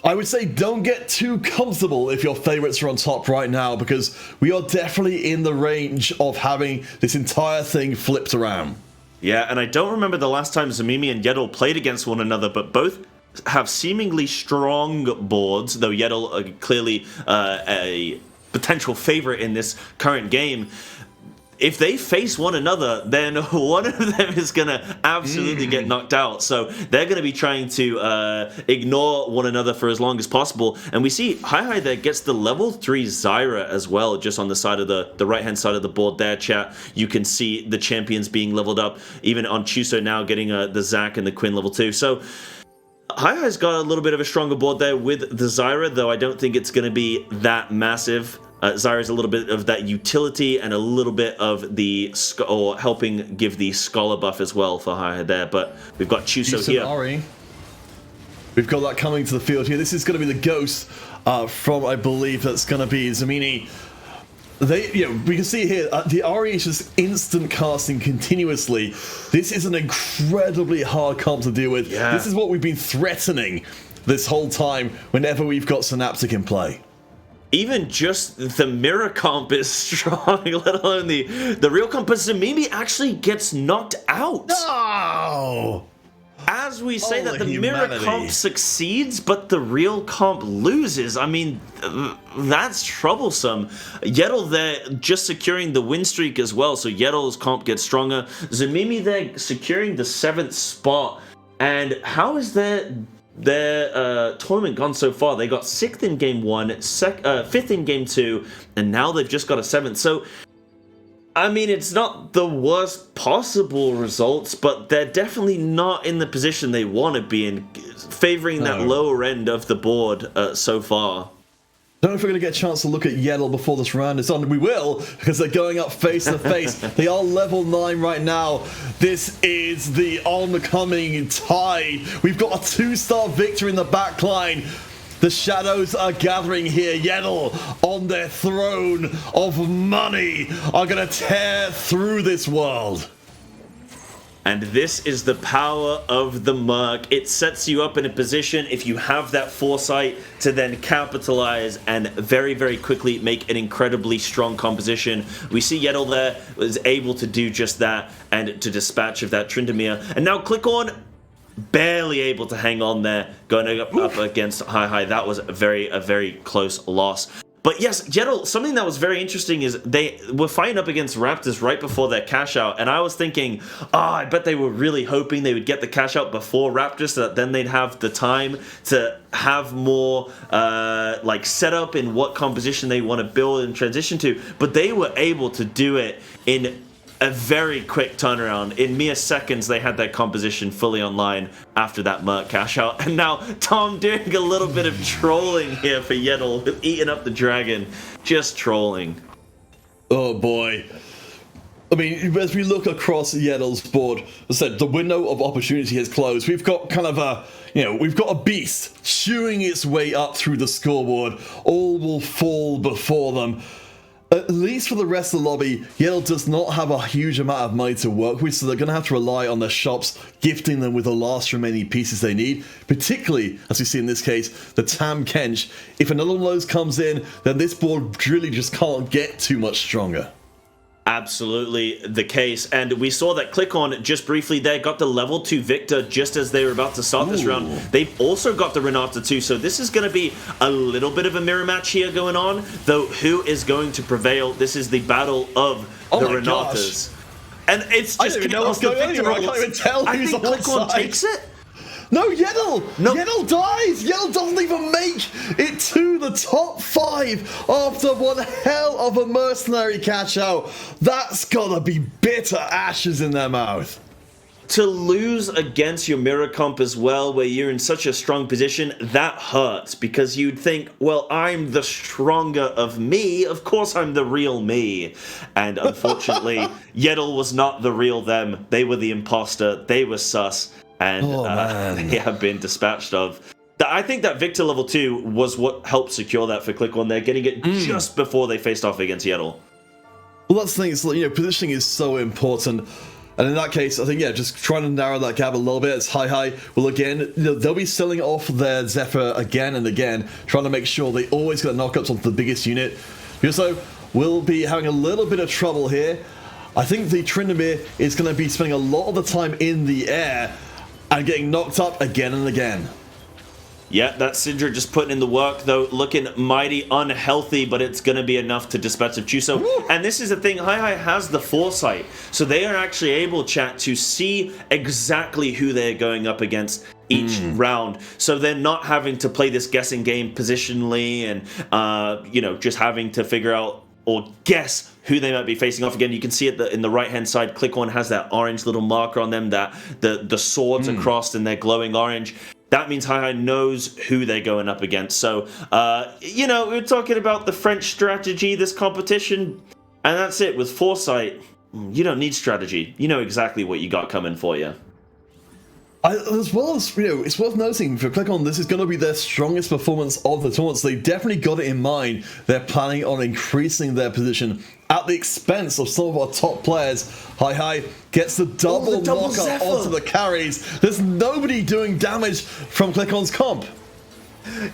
I would say don't get too comfortable if your favorites are on top right now, because we are definitely in the range of having this entire thing flipped around. Yeah, and I don't remember the last time Zamimi and Yeddle played against one another, but both have seemingly strong boards, though Yeddle clearly a potential favorite in this current game. If they face one another, then one of them is going to absolutely get knocked out. So they're going to be trying to ignore one another for as long as possible. And we see Hi there gets the level 3 Zyra as well, just on the side of the right-hand side of the board there, chat. You can see the champions being leveled up, even on Chuso now getting the Zac and the Quinn level 2. So Hi's got a little bit of a stronger board there with the Zyra, though I don't think it's going to be that massive. Zyra's a little bit of that utility and a little bit of the helping give the scholar buff as well for Hi there. But we've got Chuso here. Ari. We've got that coming to the field here. This is going to be the ghost from, I believe, that's going to be Zamini. We can see here the Ari is just instant casting continuously. This is an incredibly hard comp to deal with. Yeah. This is what we've been threatening this whole time whenever we've got Synaptic in play. Even just the mirror comp is strong, let alone the real comp. But Zamimi actually gets knocked out. No! As we say that the mirror comp succeeds, but the real comp loses. I mean, that's troublesome. Yeddle there just securing the win streak as well, so Yeddle's comp gets stronger. Zamimi there securing the 7th spot. And how is their tournament gone so far? They got 6th in game 1, 5th in game 2, and now they've just got a 7th. So I mean, it's not the worst possible results, but they're definitely not in the position they want to be in, favoring that lower end of the board so far. Don't know if we're going to get a chance to look at Yeddle before this round is on. We will, because they're going up face to face. They are level 9 right now. This is the oncoming tide. We've got a 2-star victor in the backline. The shadows are gathering here. Yeddle on their throne of money are going to tear through this world. And this is the power of the Merc. It sets you up in a position, if you have that foresight, to then capitalize and very, very quickly make an incredibly strong composition. We see Yeddle there was able to do just that and to dispatch of that Tryndamere. And now click on, barely able to hang on there, going up against Hi. That was a very close loss. But yes, Yeddle, something that was very interesting is they were fighting up against Raptors right before their cash out, and I was thinking, I bet they were really hoping they would get the cash out before Raptors, so that then they'd have the time to have more like setup in what composition they want to build and transition to. But they were able to do it in a very quick turnaround. In mere seconds, they had their composition fully online after that Merc cash out. And now Tom doing a little bit of trolling here for Yeddle, eating up the dragon, just trolling. Oh boy. I mean, as we look across Yeddle's board, as I said, the window of opportunity has closed. We've got kind of a, we've got a beast chewing its way up through the scoreboard. All will fall before them. At least for the rest of the lobby, Yeddle does not have a huge amount of money to work with, so they're going to have to rely on their shops, gifting them with the last remaining pieces they need, particularly, as we see in this case, the Tam Kench. If another one of those comes in, then this board really just can't get too much stronger. Absolutely the case, and we saw that Click On just briefly there got the level 2 Victor just as they were about to start this round. They've also got the Renata too, so this is going to be a little bit of a mirror match here going on, though who is going to prevail? This is the battle of the Renatas. Gosh. And it's just I don't even know what's going on anymore. I can't even tell who's on Click On side. takes it. No, Yeddle! No. Yeddle dies! Yeddle doesn't even make it to the top 5 after one hell of a mercenary catch out. That's gotta be bitter ashes in their mouth. To lose against your mirror comp as well, where you're in such a strong position, that hurts, because you'd think, well, I'm the stronger of me, of course I'm the real me. And unfortunately, Yeddle was not the real them. They were the imposter, they were sus, and man. they have been dispatched of. I think that Victor level 2 was what helped secure that for Click-On. They're getting it just before they faced off against Yeddle. Well, that's the thing. It's like, positioning is so important. And in that case, I think, just trying to narrow that gap a little bit. It's Hi. Well, again, they'll be selling off their Zephyr again and again, trying to make sure they always get knockups onto the biggest unit. So we'll be having a little bit of trouble here. I think the Tryndamere is going to be spending a lot of the time in the air and getting knocked up again and again. Yeah, that Syndra just putting in the work, though, looking mighty unhealthy, but it's going to be enough to dispatch of Chuso. And this is the thing, Hi has the foresight, so they are actually able, chat, to see exactly who they're going up against each round. So they're not having to play this guessing game positionally and, just having to figure out or guess who they might be facing off again. You can see it in the right-hand side, Click-On has that orange little marker on them, that the swords are crossed and they're glowing orange. That means Hi knows who they're going up against. So, we're talking about the French strategy, this competition, and that's it. With foresight, you don't need strategy. You know exactly what you got coming for you. As well as, it's worth noting for Click-On, this is going to be their strongest performance of the tournament, so they definitely got it in mind. They're planning on increasing their position at the expense of some of our top players. Hi gets the double knocker onto the carries. There's nobody doing damage from Click-On's comp.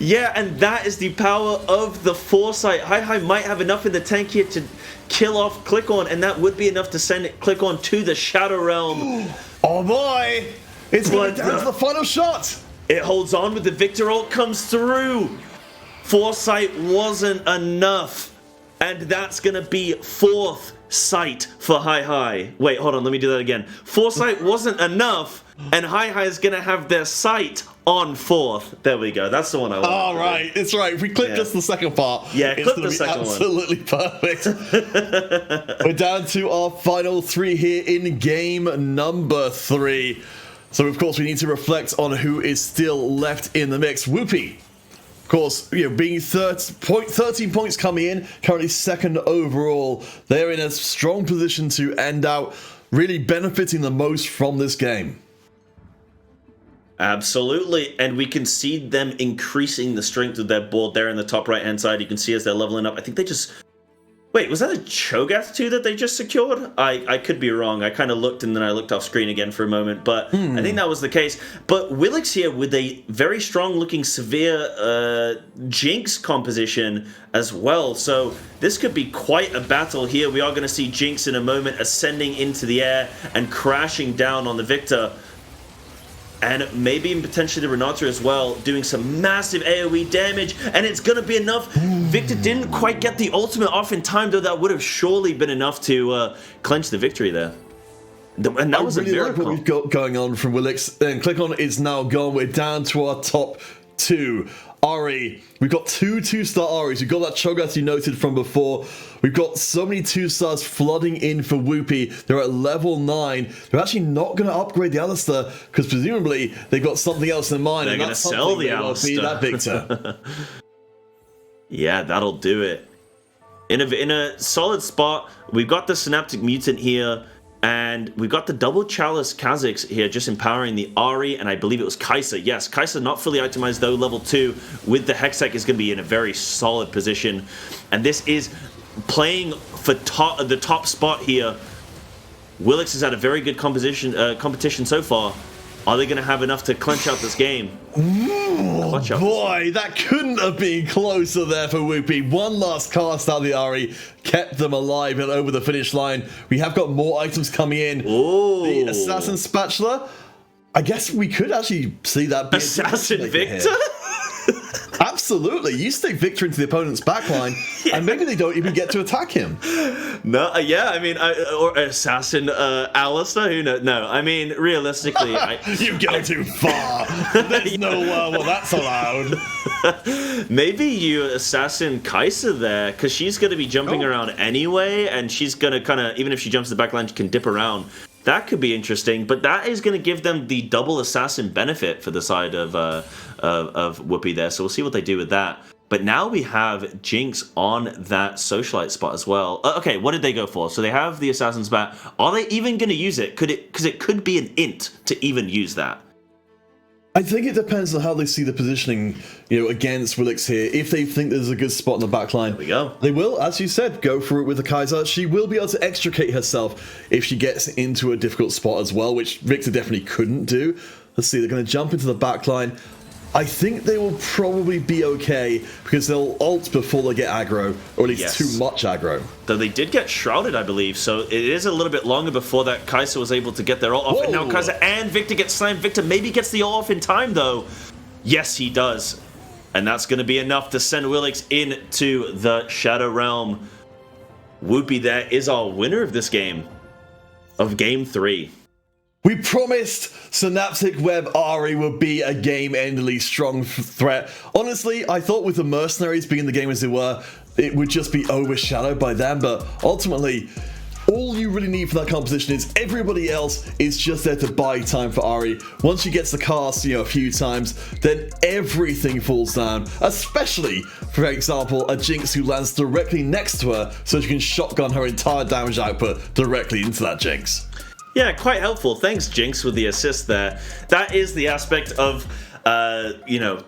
Yeah, and that is the power of the foresight. Hi might have enough in the tank here to kill off Click-On, and that would be enough to send Click-On to the Shadow Realm. Oh boy! It's going down to the final shot! It holds on with the Victor ult comes through. Foresight wasn't enough. And that's going to be fourth sight for Hi. Wait, hold on, let me do that again. Foresight wasn't enough, and Hi is going to have their sight on fourth. There we go, that's the one I want. All right, it's right. If we click just the second part, click the second absolutely perfect. We're down to our final three here in game number 3. So, of course, we need to reflect on who is still left in the mix. Whoopi, of course, being 13 points coming in, currently second overall. They're in a strong position to end out, really benefiting the most from this game. Absolutely, and we can see them increasing the strength of their board there in the top right-hand side. You can see as they're leveling up. I think they just... Wait, was that a Cho'Gath 2 that they just secured? I could be wrong. I kind of looked and then I looked off screen again for a moment, but I think that was the case. But Willix here with a very strong-looking severe Jinx composition as well. So this could be quite a battle here. We are going to see Jinx in a moment ascending into the air and crashing down on the Victor. And maybe potentially the Renata as well, doing some massive AoE damage, and it's going to be enough. Victor didn't quite get the ultimate off in time, though that would have surely been enough to clinch the victory there. And that was really a miracle. like what we've got going on from Willix. And Click-On is now gone. We're down to our top 2. Ari, we've got 2 2-star Aris. We've got that Cho'Gath you noted from before. We've got so many 2-stars flooding in for Whoopi. They're at level 9. They're actually not going to upgrade the Alistair because presumably they've got something else in mind. They're going to sell the Alistair. That Victor. Yeah, that'll do it. In a solid spot, we've got the Synaptic Mutant here. And we've got the double Chalice Kha'Zix here just empowering the Ari, and I believe it was Kai'Sa. Yes, Kai'Sa not fully itemized though, level 2 with the Hextech is going to be in a very solid position. And this is playing for the top spot here. Willix has had a very good competition so far. Are they going to have enough to clinch out this game? Boy, that couldn't have been closer there for Whoopi. One last cast out of the Ari kept them alive and over the finish line. We have got more items coming in. Ooh. The Assassin Spatula. I guess we could actually see that. Assassin Victor? Absolutely. You stick Victor into the opponent's backline, and maybe they don't even get to attack him. No, yeah, I mean, or Assassin Alistair, who knows? No, I mean, realistically... You go too far. There's no well, that's allowed. Maybe you Assassin Kai'Sa there, because she's going to be jumping around anyway, and she's going to kind of, even if she jumps to the backline, she can dip around. That could be interesting, but that is going to give them the double assassin benefit for the side of Whoopi there, so we'll see what they do with that. But now we have Jinx on that socialite spot as well. Okay, what did they go for? So they have the assassin's bat. Are they even going to use it? Because it could be an int to even use that. I think it depends on how they see the positioning, against Willix here. If they think there's a good spot in the backline, There we go. they will, as you said, go for it with the Kaiser. She will be able to extricate herself if she gets into a difficult spot as well, which Victor definitely couldn't do. Let's see, they're going to jump into the backline. I think they will probably be okay because they'll ult before they get aggro, or at least too much aggro. Though they did get shrouded, I believe, so it is a little bit longer before that Kaiser was able to get their ult off. Whoa. And now Kaiser and Victor get slammed. Victor maybe gets the ult off in time, though. Yes, he does. And that's going to be enough to send Willix into the Shadow Realm. Whoopi there is our winner of this game, of Game 3. We promised Synaptic Web Ari would be a game-endingly strong threat. Honestly, I thought with the Mercenaries being in the game as they were, it would just be overshadowed by them, but ultimately, all you really need for that composition is everybody else is just there to buy time for Ari. Once she gets the cast, a few times, then everything falls down, especially, for example, a Jinx who lands directly next to her so she can shotgun her entire damage output directly into that Jinx. Yeah, quite helpful. Thanks, Jinx, with the assist there. That is the aspect of,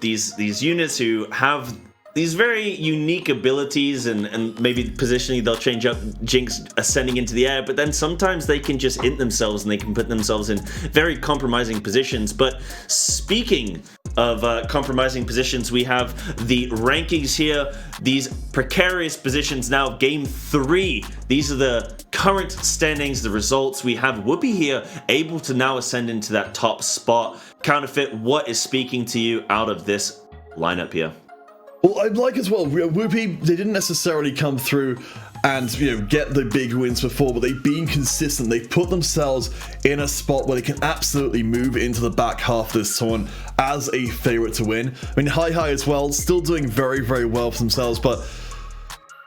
these units who have these very unique abilities, and maybe positionally they'll change up Jinx ascending into the air, but then sometimes they can just int themselves and they can put themselves in very compromising positions. But speaking of compromising positions, we have the rankings here, these precarious positions now, Game 3. These are the current standings, the results. We have Whoopi here, able to now ascend into that top spot. Counterfeit, what is speaking to you out of this lineup here? Well, I'd like as well, Whoopi, they didn't necessarily come through and get the big wins before, but they've been consistent. They've put themselves in a spot where they can absolutely move into the back half of this tournament as a favorite to win. I mean, Hi as well, still doing very, very well for themselves, but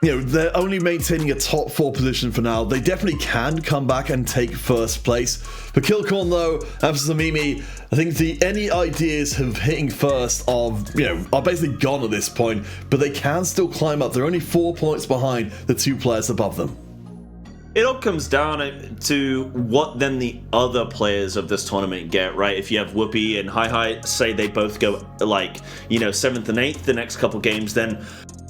they're only maintaining a top 4 position for now. They definitely can come back and take first place. For Killcorn, though, and for Zamimi, I think any ideas of hitting first are basically gone at this point, but they can still climb up. They're only 4 points behind the 2 players above them. It all comes down to what then the other players of this tournament get, right? If you have Whoopi and Hi, say they both go 7th and 8th the next couple games, then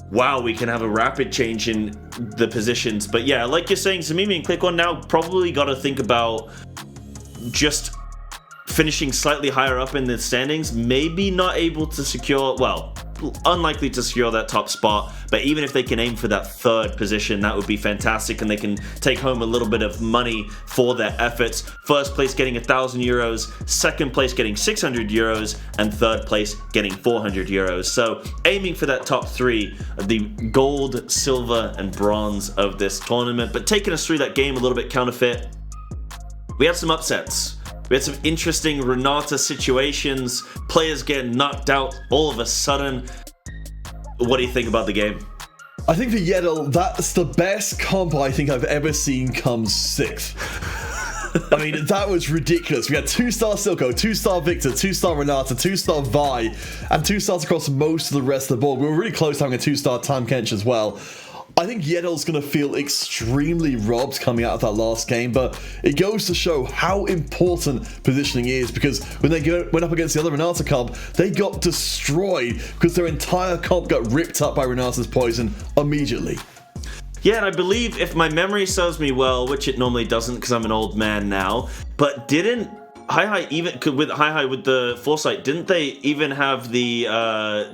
wow, we can have a rapid change in the positions. But yeah, like you're saying, Zamimi and Click-On now probably got to think about just finishing slightly higher up in the standings, maybe not able to secure, unlikely to secure that top spot, but even if they can aim for that 3rd position, that would be fantastic, and they can take home a little bit of money for their efforts. 1st place getting 1,000 euros, 2nd place getting 600 euros, and 3rd place getting 400 euros. So aiming for that top 3, the gold, silver, and bronze of this tournament. But taking us through that game a little bit, Counterfeit, we had some upsets. We had some interesting Renata situations, players getting knocked out all of a sudden. What do you think about the game? I think for Yeddle, that's the best comp I think I've ever seen come 6th. I mean, that was ridiculous. We had 2-star Silco, 2-star Victor, 2-star Renata, 2-star Vi, and 2 stars across most of the rest of the board. We were really close to having a 2-star Tam Kench as well. I think Yeddle's going to feel extremely robbed coming out of that last game, but it goes to show how important positioning is, because when they went up against the other Renata comp, they got destroyed because their entire comp got ripped up by Renata's poison immediately. Yeah, and I believe, if my memory serves me well, which it normally doesn't because I'm an old man now, but didn't Hi even with Hi with the Foresight, didn't they even have the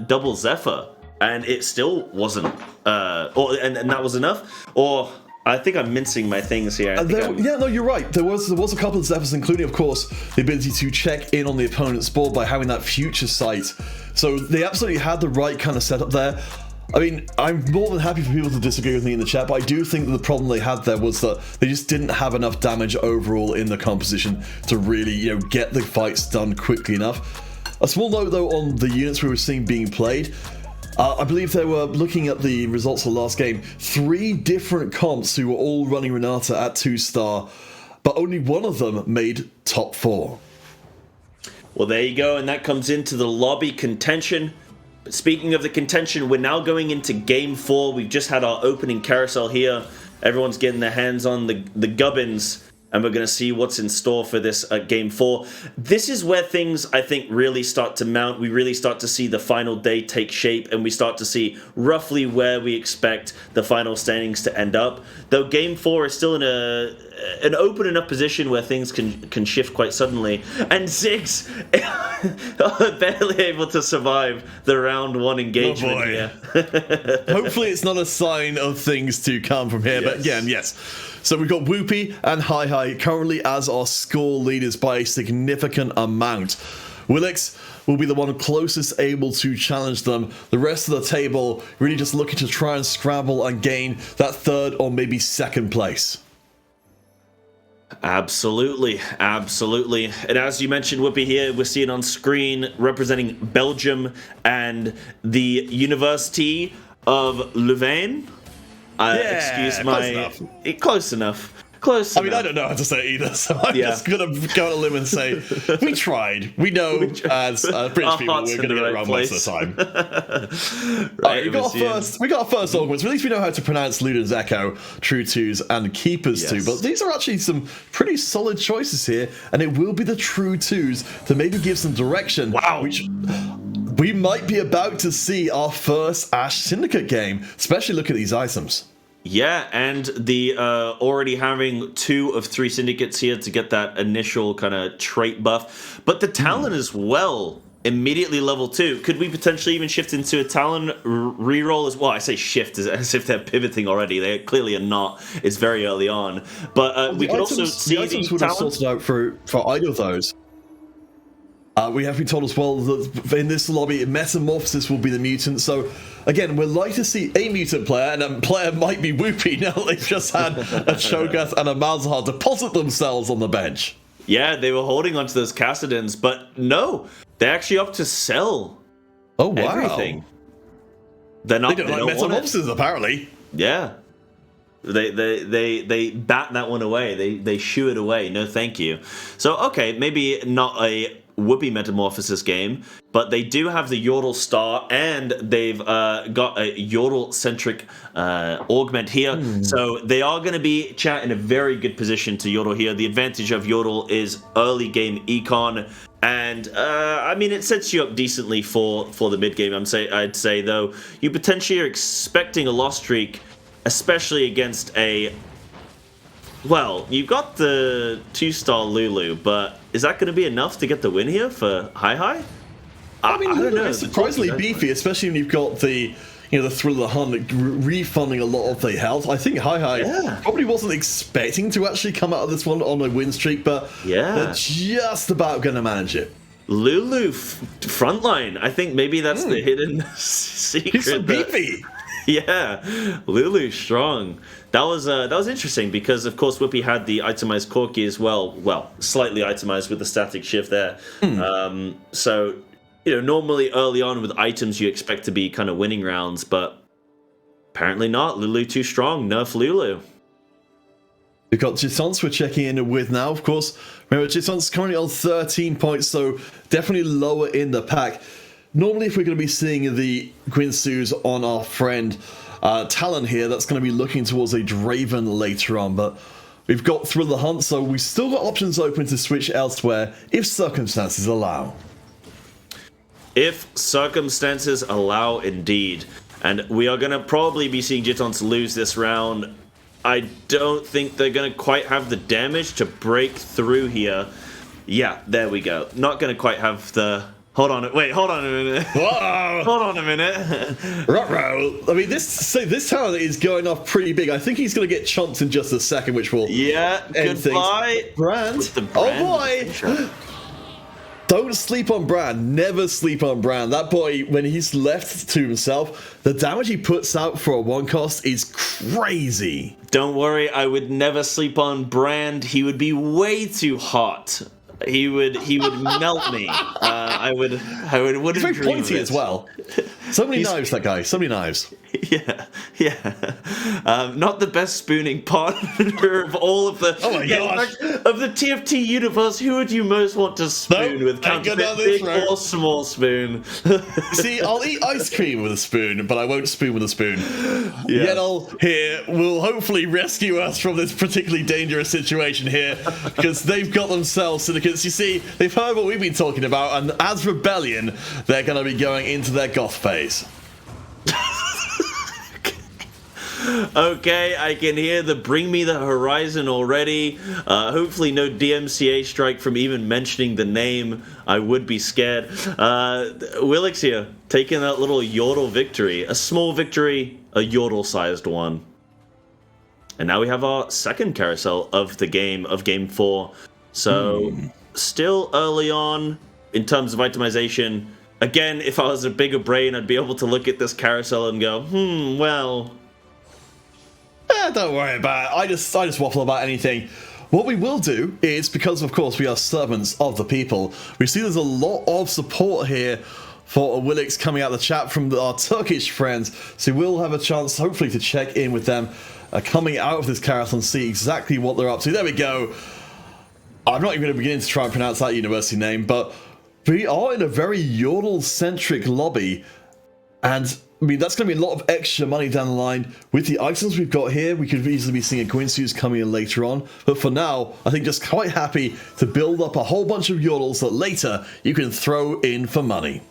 double Zephyr? And it still wasn't, and that was enough? Or, I think I'm mincing my things here. Yeah, no, you're right. There was a couple of Zephyrs, including, of course, the ability to check in on the opponent's board by having that future sight. So they absolutely had the right kind of setup there. I mean, I'm more than happy for people to disagree with me in the chat, but I do think that the problem they had there was that they just didn't have enough damage overall in the composition to really, get the fights done quickly enough. A small note, though, on the units we were seeing being played. I believe they were looking at the results of the last game. 3 different comps who were all running Renata at 2-star, but only one of them made top 4. Well, there you go, and that comes into the lobby contention. But speaking of the contention, we're now going into Game 4. We've just had our opening carousel here. Everyone's getting their hands on the gubbins. and we're going to see what's in store for this Game 4. This is where things, I think, really start to mount. We really start to see the final day take shape, and we start to see roughly where we expect the final standings to end up. Though Game 4 is still in an open enough position where things can shift quite suddenly. And Ziggs barely able to survive the round 1 engagement here. Hopefully it's not a sign of things to come from here, but again, yes. So we've got Whoopi and Hi currently as our score leaders by a significant amount. Willix will be the one closest able to challenge them. The rest of the table really just looking to try and scramble and gain that third or maybe second place. Absolutely. And as you mentioned, Whoopi, here we're seeing on screen representing Belgium and the University of Louvain. Excuse my... Close enough. I mean, I don't know how to say it either, so I'm just going to go on a limb and say, we tried. We know as British people we're going to get it wrong most of the time. Right, we got our first arguments. At least we know how to pronounce Luden's Echo, True Twos, and Keepers Two. But these are actually some pretty solid choices here, and it will be the True Twos to maybe give some direction. Wow. Which we might be about to see our first Ash Syndicate game, especially look at these items. Yeah, and the already having 2 of 3 syndicates here to get that initial kind of trait buff. But the Talon as well, immediately level 2. Could we potentially even shift into a Talon reroll as well? I say shift as if they're pivoting already. They clearly are not. It's very early on. But we can also see the items would have sorted out for either of those. We have been told as well that in this lobby, Metamorphosis will be the mutant. So, again, we're likely to see a mutant player, and a player might be Whoopi. Now they've just had a Cho'Gath and a Malzahar deposit themselves on the bench. Yeah, they were holding onto those Cassidans, but no, they actually opt to sell everything. They're not. They don't like Metamorphosis, apparently. Yeah. They bat that one away. They shoo it away. No, thank you. So, okay, maybe not a Whoopi Metamorphosis game, but they do have the Yordle Star, and they've got a Yordle-centric augment here. So they are going to be in a very good position to Yordle here. The advantage of Yordle is early game econ, and I mean, it sets you up decently for the mid game. I'd say though, you potentially are expecting a loss streak, especially against a... Well, you've got the 2-star Lulu, but is that going to be enough to get the win here for Hi? I mean, Lulu is surprisingly beefy, especially when you've got the Thrill of the Hunt refunding a lot of the health. I think Hi probably wasn't expecting to actually come out of this one on a win streak, but they're just about going to manage it. Lulu frontline. I think maybe that's the hidden secret. He's so beefy. Yeah, Lulu strong. That was interesting because, of course, Whoopi had the itemized Corki as well. Well, slightly itemized with the static shift there. So, normally early on with items you expect to be kind of winning rounds, but apparently not. Lulu too strong. Nerf Lulu. We've got Jitons we're checking in with now, of course. Remember, Jitons currently on 13 points, so definitely lower in the pack. Normally, if we're going to be seeing the Guinsoo's on our friend Talon here, that's going to be looking towards a Draven later on, but we've got Thrill the Hunt, so we've still got options open to switch elsewhere if circumstances allow. If circumstances allow, indeed. And we are going to probably be seeing Jitons lose this round. I don't think they're going to quite have the damage to break through here. Yeah, there we go. Not going to quite have the... Hold on a minute. Whoa. Hold on a minute. Ruh-roh. I mean, this talent is going off pretty big. I think he's going to get chomped in just a second, which will end goodbye. Things. Brand. Oh boy. Don't sleep on Brand. Never sleep on Brand. That boy, when he's left to himself, the damage he puts out for a 1 cost is crazy. Don't worry, I would never sleep on Brand. He would be way too hot. He would melt me. I wouldn't He's very dream pointy of it. as well. So many knives, that guy. So many knives. Not the best spooning partner of all of the. Oh my gosh. Of the TFT universe, who would you most want to spoon with? Counterfeit, big or small spoon? See, I'll eat ice cream with a spoon, but I won't spoon with a spoon. Yedel here will hopefully rescue us from this particularly dangerous situation here, because they've got themselves syndicates. You see, they've heard what we've been talking about, and as Rebellion, they're going to be going into their goth phase. Okay, I can hear the Bring Me the Horizon already. Hopefully no DMCA strike from even mentioning the name. I would be scared. Willix here, taking that little yodel victory. A small victory, a yodel-sized one. And now we have our second carousel of the game, of Game 4. So, still early on in terms of itemization. Again, if I was a bigger brain, I'd be able to look at this carousel and go, well... Don't worry about it. I just waffle about anything. What we will do is, because of course we are servants of the people, we see there's a lot of support here for Willix coming out of the chat from our Turkish friends, so we'll have a chance hopefully to check in with them coming out of this carousel and see exactly what they're up to. There we go. I'm not even going to begin to try and pronounce that university name, but we are in a very Yodel-centric lobby, and I mean, that's going to be a lot of extra money down the line. With the items we've got here, we could easily be seeing a Quincy's coming in later on. But for now, I think just quite happy to build up a whole bunch of Yodels that later you can throw in for money.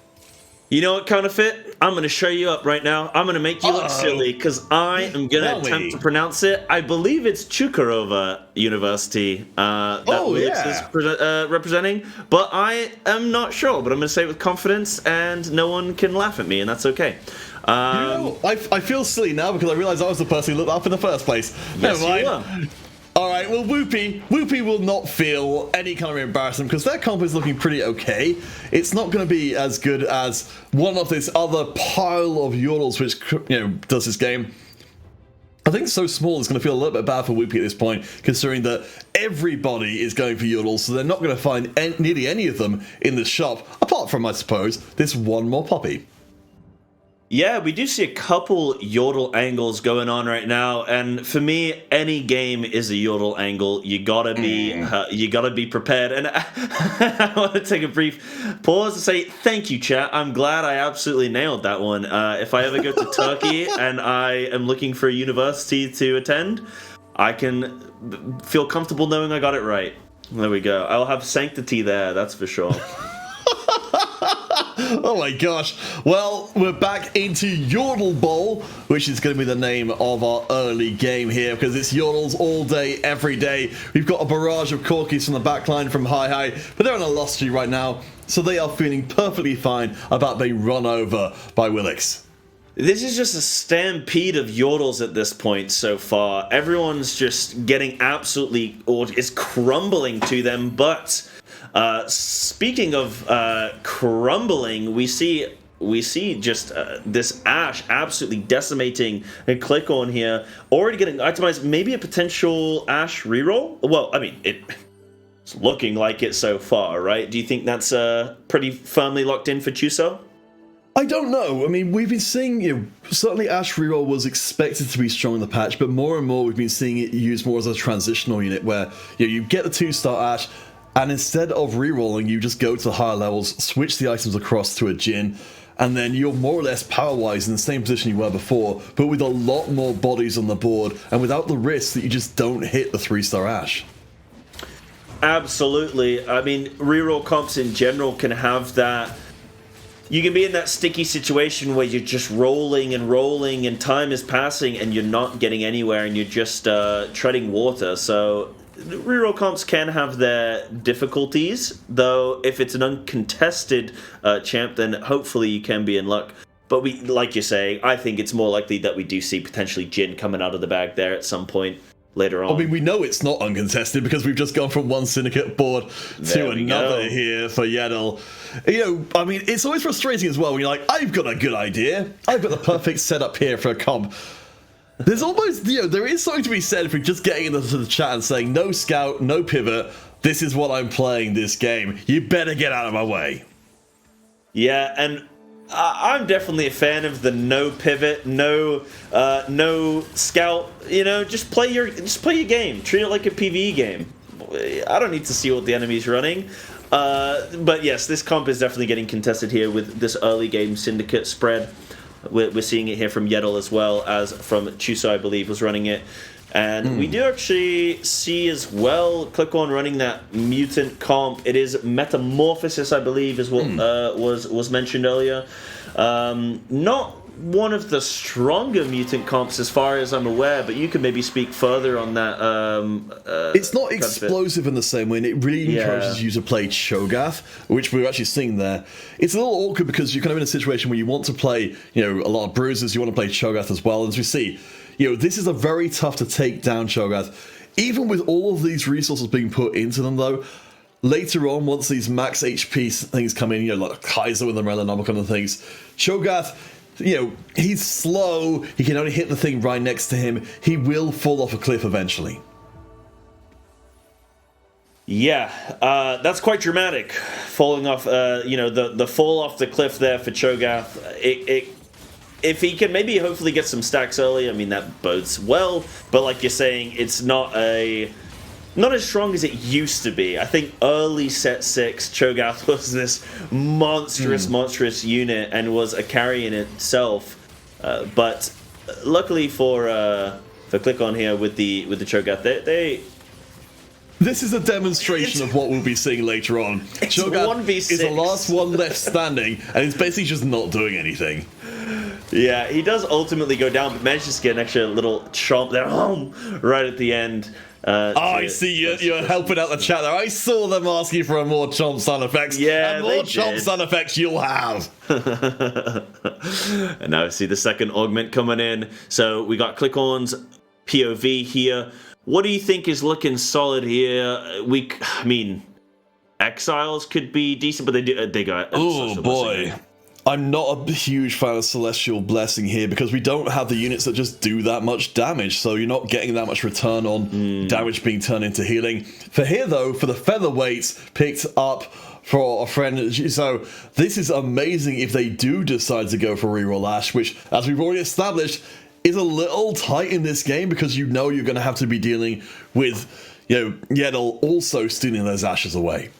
You know what, Counterfeit? I'm going to show you up right now. I'm going to make you look silly, because I am going to attempt to pronounce it. I believe it's Chukarova University that Willix is representing, but I am not sure. But I'm going to say it with confidence, and no one can laugh at me, and that's okay. I feel silly now because I realize I was the person who looked up in the first place. Yes, Never mind. you were. Alright, well, Whoopie will not feel any kind of embarrassment because their comp is looking pretty okay. It's not going to be as good as one of this other pile of Yodels which, does this game. I think So Small is going to feel a little bit bad for Whoopie at this point, considering that everybody is going for Yodels, so they're not going to find nearly any of them in the shop, apart from, I suppose, this one more puppy. Yeah, we do see a couple Yodel angles going on right now, and for me, any game is a Yodel angle. You gotta be prepared. And I want to take a brief pause to say thank you, chat. I'm glad I absolutely nailed that one. If I ever go to Turkey and I am looking for a university to attend, I can feel comfortable knowing I got it right. There we go. I'll have sanctity there, that's for sure. Oh my gosh. Well, we're back into Yodel Bowl, which is going to be the name of our early game here, because it's Yodels all day, every day. We've got a barrage of Corkies from the backline from Hi, but they're on a loss streak right now, so they are feeling perfectly fine about being run over by Willix. This is just a stampede of Yodels at this point so far. Everyone's just getting absolutely, or is crumbling to them, but... speaking of crumbling, we see just this Ashe absolutely decimating a click on here, already getting itemized. Maybe a potential Ashe reroll. Well, I mean, it's looking like it so far, right? Do you think that's pretty firmly locked in for Chuso? I don't know. I mean, we've been seeing, certainly Ashe reroll was expected to be strong in the patch, but more and more we've been seeing it used more as a transitional unit where you get the 2-star Ashe. And instead of rerolling, you just go to the higher levels, switch the items across to a Jhin, and then you're more or less power-wise in the same position you were before, but with a lot more bodies on the board, and without the risk that you just don't hit the 3-star Ashe. Absolutely. I mean, reroll comps in general can have that... You can be in that sticky situation where you're just rolling and time is passing and you're not getting anywhere and you're just treading water, so... Reroll comps can have their difficulties, though if it's an uncontested champ, then hopefully you can be in luck. But we, like you say, I think it's more likely that we do see potentially Jhin coming out of the bag there at some point later on. I mean, we know it's not uncontested because we've just gone from one syndicate board to another here for Yedel. I mean, it's always frustrating as well when you're like, I've got a good idea. I've got the perfect setup here for a comp. There's almost, there is something to be said for just getting into the chat and saying, no scout, no pivot, this is what I'm playing this game. You better get out of my way. Yeah, and I'm definitely a fan of the no pivot, no scout. Just play your game. Treat it like a PvE game. I don't need to see what the enemy's running. But yes, this comp is definitely getting contested here with this early game Syndicate spread. We're seeing it here from Yeddle as well as from Chuso, I believe, was running it. And we do actually see as well Click-On running that mutant comp. It is Metamorphosis, I believe, is what was mentioned earlier. Not one of the stronger mutant comps as far as I'm aware, but you can maybe speak further on that. It's not explosive in the same way, and it really encourages you to play Cho'Gath, which we're actually seeing there. It's a little awkward because you're kind of in a situation where you want to play, a lot of bruisers, you want to play Cho'Gath as well, and as we see, this is a very tough to take down Cho'Gath. Even with all of these resources being put into them, though, later on, once these max HP things come in, like Kaiser with the Melanomicon and things, Cho'Gath, he's slow, he can only hit the thing right next to him, he will fall off a cliff eventually. Yeah, that's quite dramatic. Falling off, the fall off the cliff there for Cho'Gath, if he can maybe hopefully get some stacks early, I mean, that bodes well. But like you're saying, it's not as strong as it used to be. I think early set 6, Cho'Gath was this monstrous unit and was a carry in itself. But luckily for Click-On here with the Cho'Gath, they this is a demonstration of what we'll be seeing later on. Cho'Gath is the last one left standing, and he's basically just not doing anything. Yeah, he does ultimately go down, but manages to get an extra little chomp there right at the end. I see you're helping out the chat there. I saw them asking for a more chomp sound effects. Yeah, and more chomp sound effects you'll have. And now I see the second augment coming in. So we got Click-On's POV here. What do you think is looking solid here? Exiles could be decent, but they got. Oh boy. I'm not a huge fan of Celestial Blessing here because we don't have the units that just do that much damage, so you're not getting that much return on damage being turned into healing. For here, though, for the Featherweights picked up for a friend, so this is amazing if they do decide to go for Reroll Ash, which, as we've already established, is a little tight in this game because you're going to have to be dealing with, Yeddle also stealing those ashes away.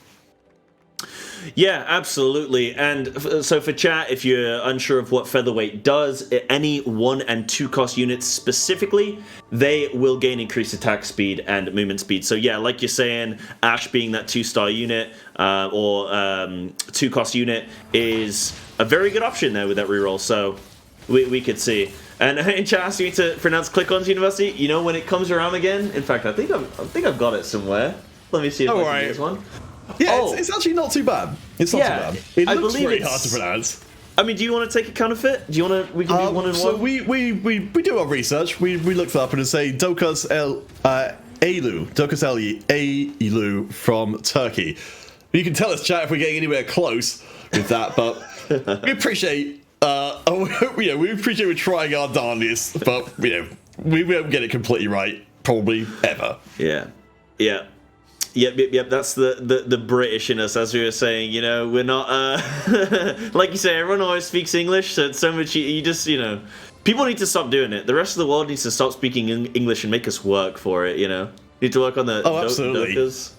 Yeah, absolutely. And so for chat, if you're unsure of what Featherweight does, any 1 and 2 cost units specifically, they will gain increased attack speed and movement speed. So yeah, like you're saying, Ash being that 2-star unit or 2 cost unit is a very good option there with that reroll. So we could see. And in chat, asking me to pronounce Click-On's University. When it comes around again. In fact, I think I've got it somewhere. Let me see if I can use one. Yeah, it's actually not too bad. It's not too bad. It looks very hard to pronounce. I mean, do you want to take a counterfeit? Do you want to? We can do one and so one. We do our research. We looked up and say Dokas Elu from Turkey. You can tell us, chat, if we're getting anywhere close with that, but we appreciate. We appreciate we're trying our darndest, but we won't get it completely right, probably ever. Yeah. Yep. That's the British in us, as we were saying. We're not like you say. Everyone always speaks English, so it's so much. You just people need to stop doing it. The rest of the world needs to stop speaking English and make us work for it. Need to work on the. Absolutely. Dokas.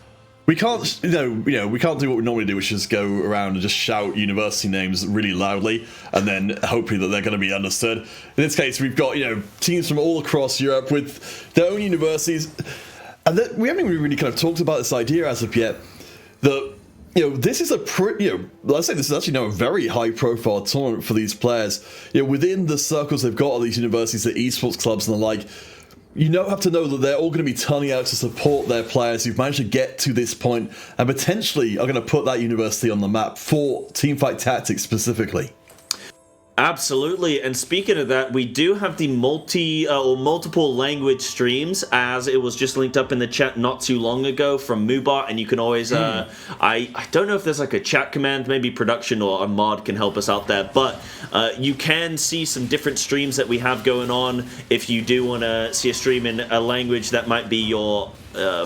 We can't, we can't do what we normally do, which is go around and just shout university names really loudly, and then hoping that they're going to be understood. In this case, we've got teams from all across Europe with their own universities, and we haven't really kind of talked about this idea as of yet. That this is let's say this is actually a very high-profile tournament for these players. Within the circles they've got at these universities, the esports clubs and the like. You don't have to know that they're all going to be turning out to support their players who've managed to get to this point and potentially are going to put that university on the map for teamfight tactics specifically. Absolutely, and speaking of that, we do have the multiple language streams, as it was just linked up in the chat not too long ago from Mubot, and you can always I don't know if there's like a chat command, maybe production or a mod can help us out there, but you can see some different streams that we have going on if you do want to see a stream in a language that might be your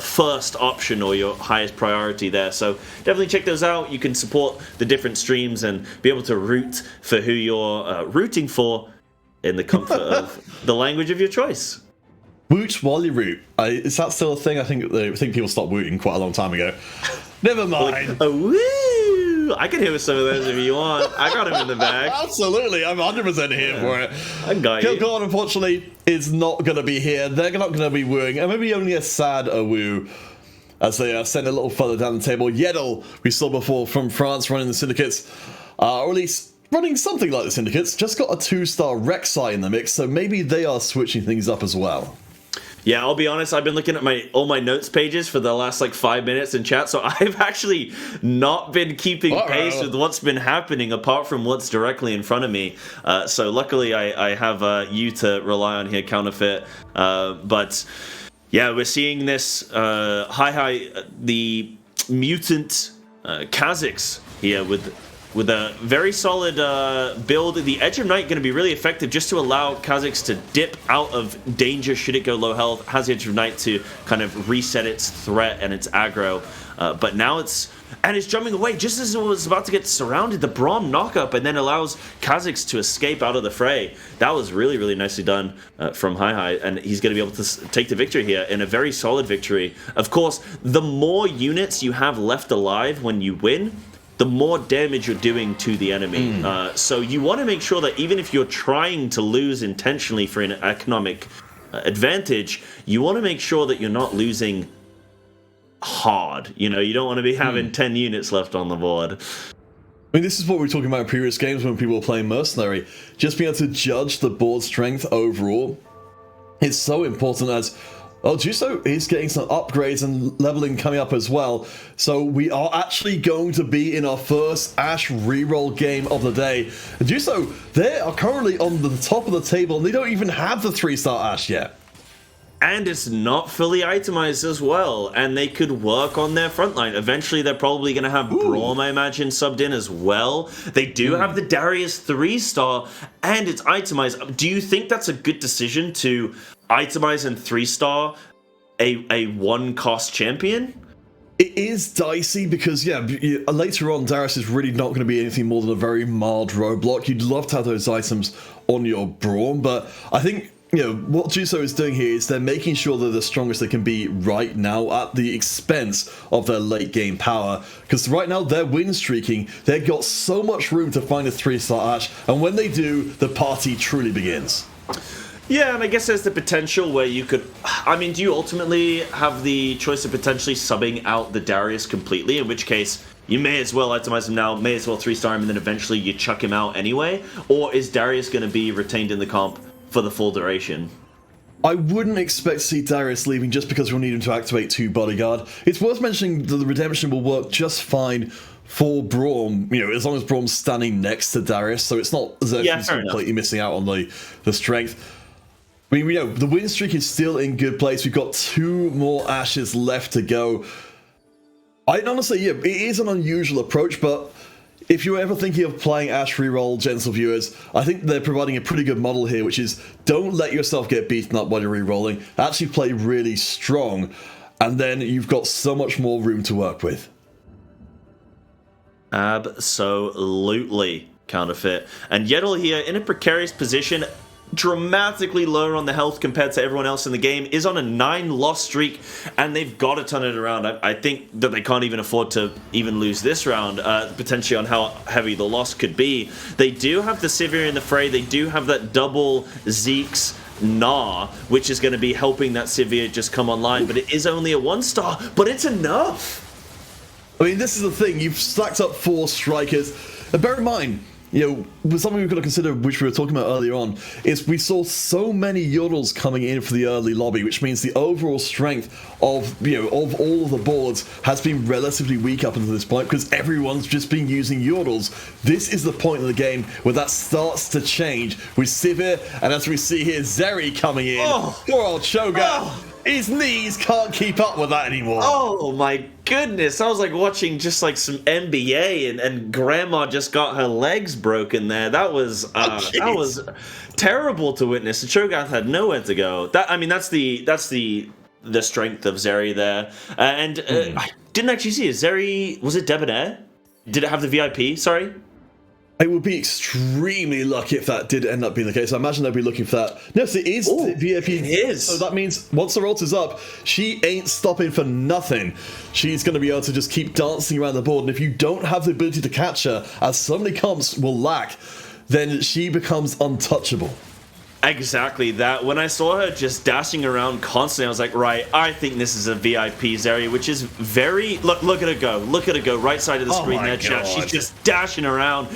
first option or your highest priority there. So definitely check those out. You can support the different streams and be able to root for who you're rooting for in the comfort of the language of your choice. Woot while you root. Is that still a thing? I think people stopped wooting quite a long time ago. Never mind. Oh, woo! I can hear with some of those if you want. I got him in the bag. Absolutely, I'm 100% here for it. I got you. Kilgore, unfortunately, is not going to be here. They're not going to be wooing, and maybe only a sad woo as they send a little further down the table. Yeddle, we saw before from France, running the Syndicates, or at least running something like the Syndicates, just got a 2-star Rek'Sai in the mix, so maybe they are switching things up as well. Yeah, I'll be honest, I've been looking at all my notes pages for the last 5 minutes in chat, so I've actually not been keeping pace with what's been happening apart from what's directly in front of me. So luckily I have you to rely on here, Counterfeit. But yeah, we're seeing this the mutant Kha'Zix here with a very solid build. The Edge of Night going to be really effective just to allow Kha'Zix to dip out of danger should it go low health. Has the Edge of Night to kind of reset its threat and its aggro. But now it's jumping away just as it was about to get surrounded. The Braum knockup and then allows Kha'Zix to escape out of the fray. That was really, really nicely done from Hi, and he's going to be able to take the victory here in a very solid victory. Of course, the more units you have left alive when you win, the more damage you're doing to the enemy. So you want to make sure that even if you're trying to lose intentionally for an economic advantage, you want to make sure that you're not losing hard. You don't want to be having 10 units left on the board. I mean, this is what we were talking about in previous games when people were playing Mercenary. Just being able to judge the board strength overall is so important, as Juso is getting some upgrades and leveling coming up as well. So we are actually going to be in our first Ashe reroll game of the day. And Juso, they are currently on the top of the table, and they don't even have the 3-star Ashe yet. And it's not fully itemized as well, and they could work on their front line. Eventually, they're probably going to have Braum, I imagine, subbed in as well. They do have the Darius 3-star, and it's itemized. Do you think that's a good decision to itemize and 3-star a one-cost champion? It is dicey because, later on, Darius is really not going to be anything more than a very mild roadblock. You'd love to have those items on your Braum, but I think what Juso is doing here is they're making sure they're the strongest they can be right now at the expense of their late game power. Because right now they're win streaking, they've got so much room to find a 3-star Ashe, and when they do, the party truly begins. Yeah, and I guess there's the potential where you could... I mean, do you ultimately have the choice of potentially subbing out the Darius completely, in which case you may as well itemize him now, may as well 3-star him, and then eventually you chuck him out anyway? Or is Darius going to be retained in the comp for the full duration? I wouldn't expect to see Darius leaving just because we'll need him to activate 2 Bodyguard. It's worth mentioning that the redemption will work just fine for Braum, as long as Braum's standing next to Darius, so it's not as if he's completely missing out on the strength. I mean, the win streak is still in good place. We've got 2 more Ashes left to go. I honestly, it is an unusual approach, but if you're ever thinking of playing Ashe reroll, gentle viewers, I think they're providing a pretty good model here, which is don't let yourself get beaten up while you're rerolling. Actually play really strong, and then you've got so much more room to work with. Absolutely, Counterfeit. And Yeddle here in a precarious position, dramatically lower on the health compared to everyone else in the game, is on a 9-loss streak, and they've got to turn it around. I think that they can't even afford to even lose this round, potentially on how heavy the loss could be. They do have the Sivir in the fray, they do have that double Zeke's Gnar, which is going to be helping that Sivir just come online, but it is only a 1-star, but it's enough! I mean, this is the thing, you've stacked up 4 strikers, and bear in mind, with something we've got to consider, which we were talking about earlier on, is we saw so many Yordles coming in for the early lobby, which means the overall strength of all of the boards has been relatively weak up until this point because everyone's just been using Yordles. This is the point of the game where that starts to change with Sivir, and as we see here, Zeri coming in. Poor old Cho'Gath. His knees can't keep up with that anymore. Oh my goodness. I was like watching just like some NBA and grandma just got her legs broken there. That was terrible to witness. The Cho'Gath had nowhere to go. That's the strength of Zeri there. I didn't actually see it. Zeri, was it Debonair? Did it have the VIP? Sorry. I would be extremely lucky if that did end up being the case. I imagine they'll be looking for that. No, so it is the VIP. It is. So that means once the ult is up, she ain't stopping for nothing. She's going to be able to just keep dancing around the board. And if you don't have the ability to catch her, as so many comps will lack, then she becomes untouchable. Exactly that. When I saw her just dashing around constantly, I was like, right, I think this is a VIP Zeri, which is very... Look at her go. Look at her go. Right side of the screen there, chat. She's just dashing around.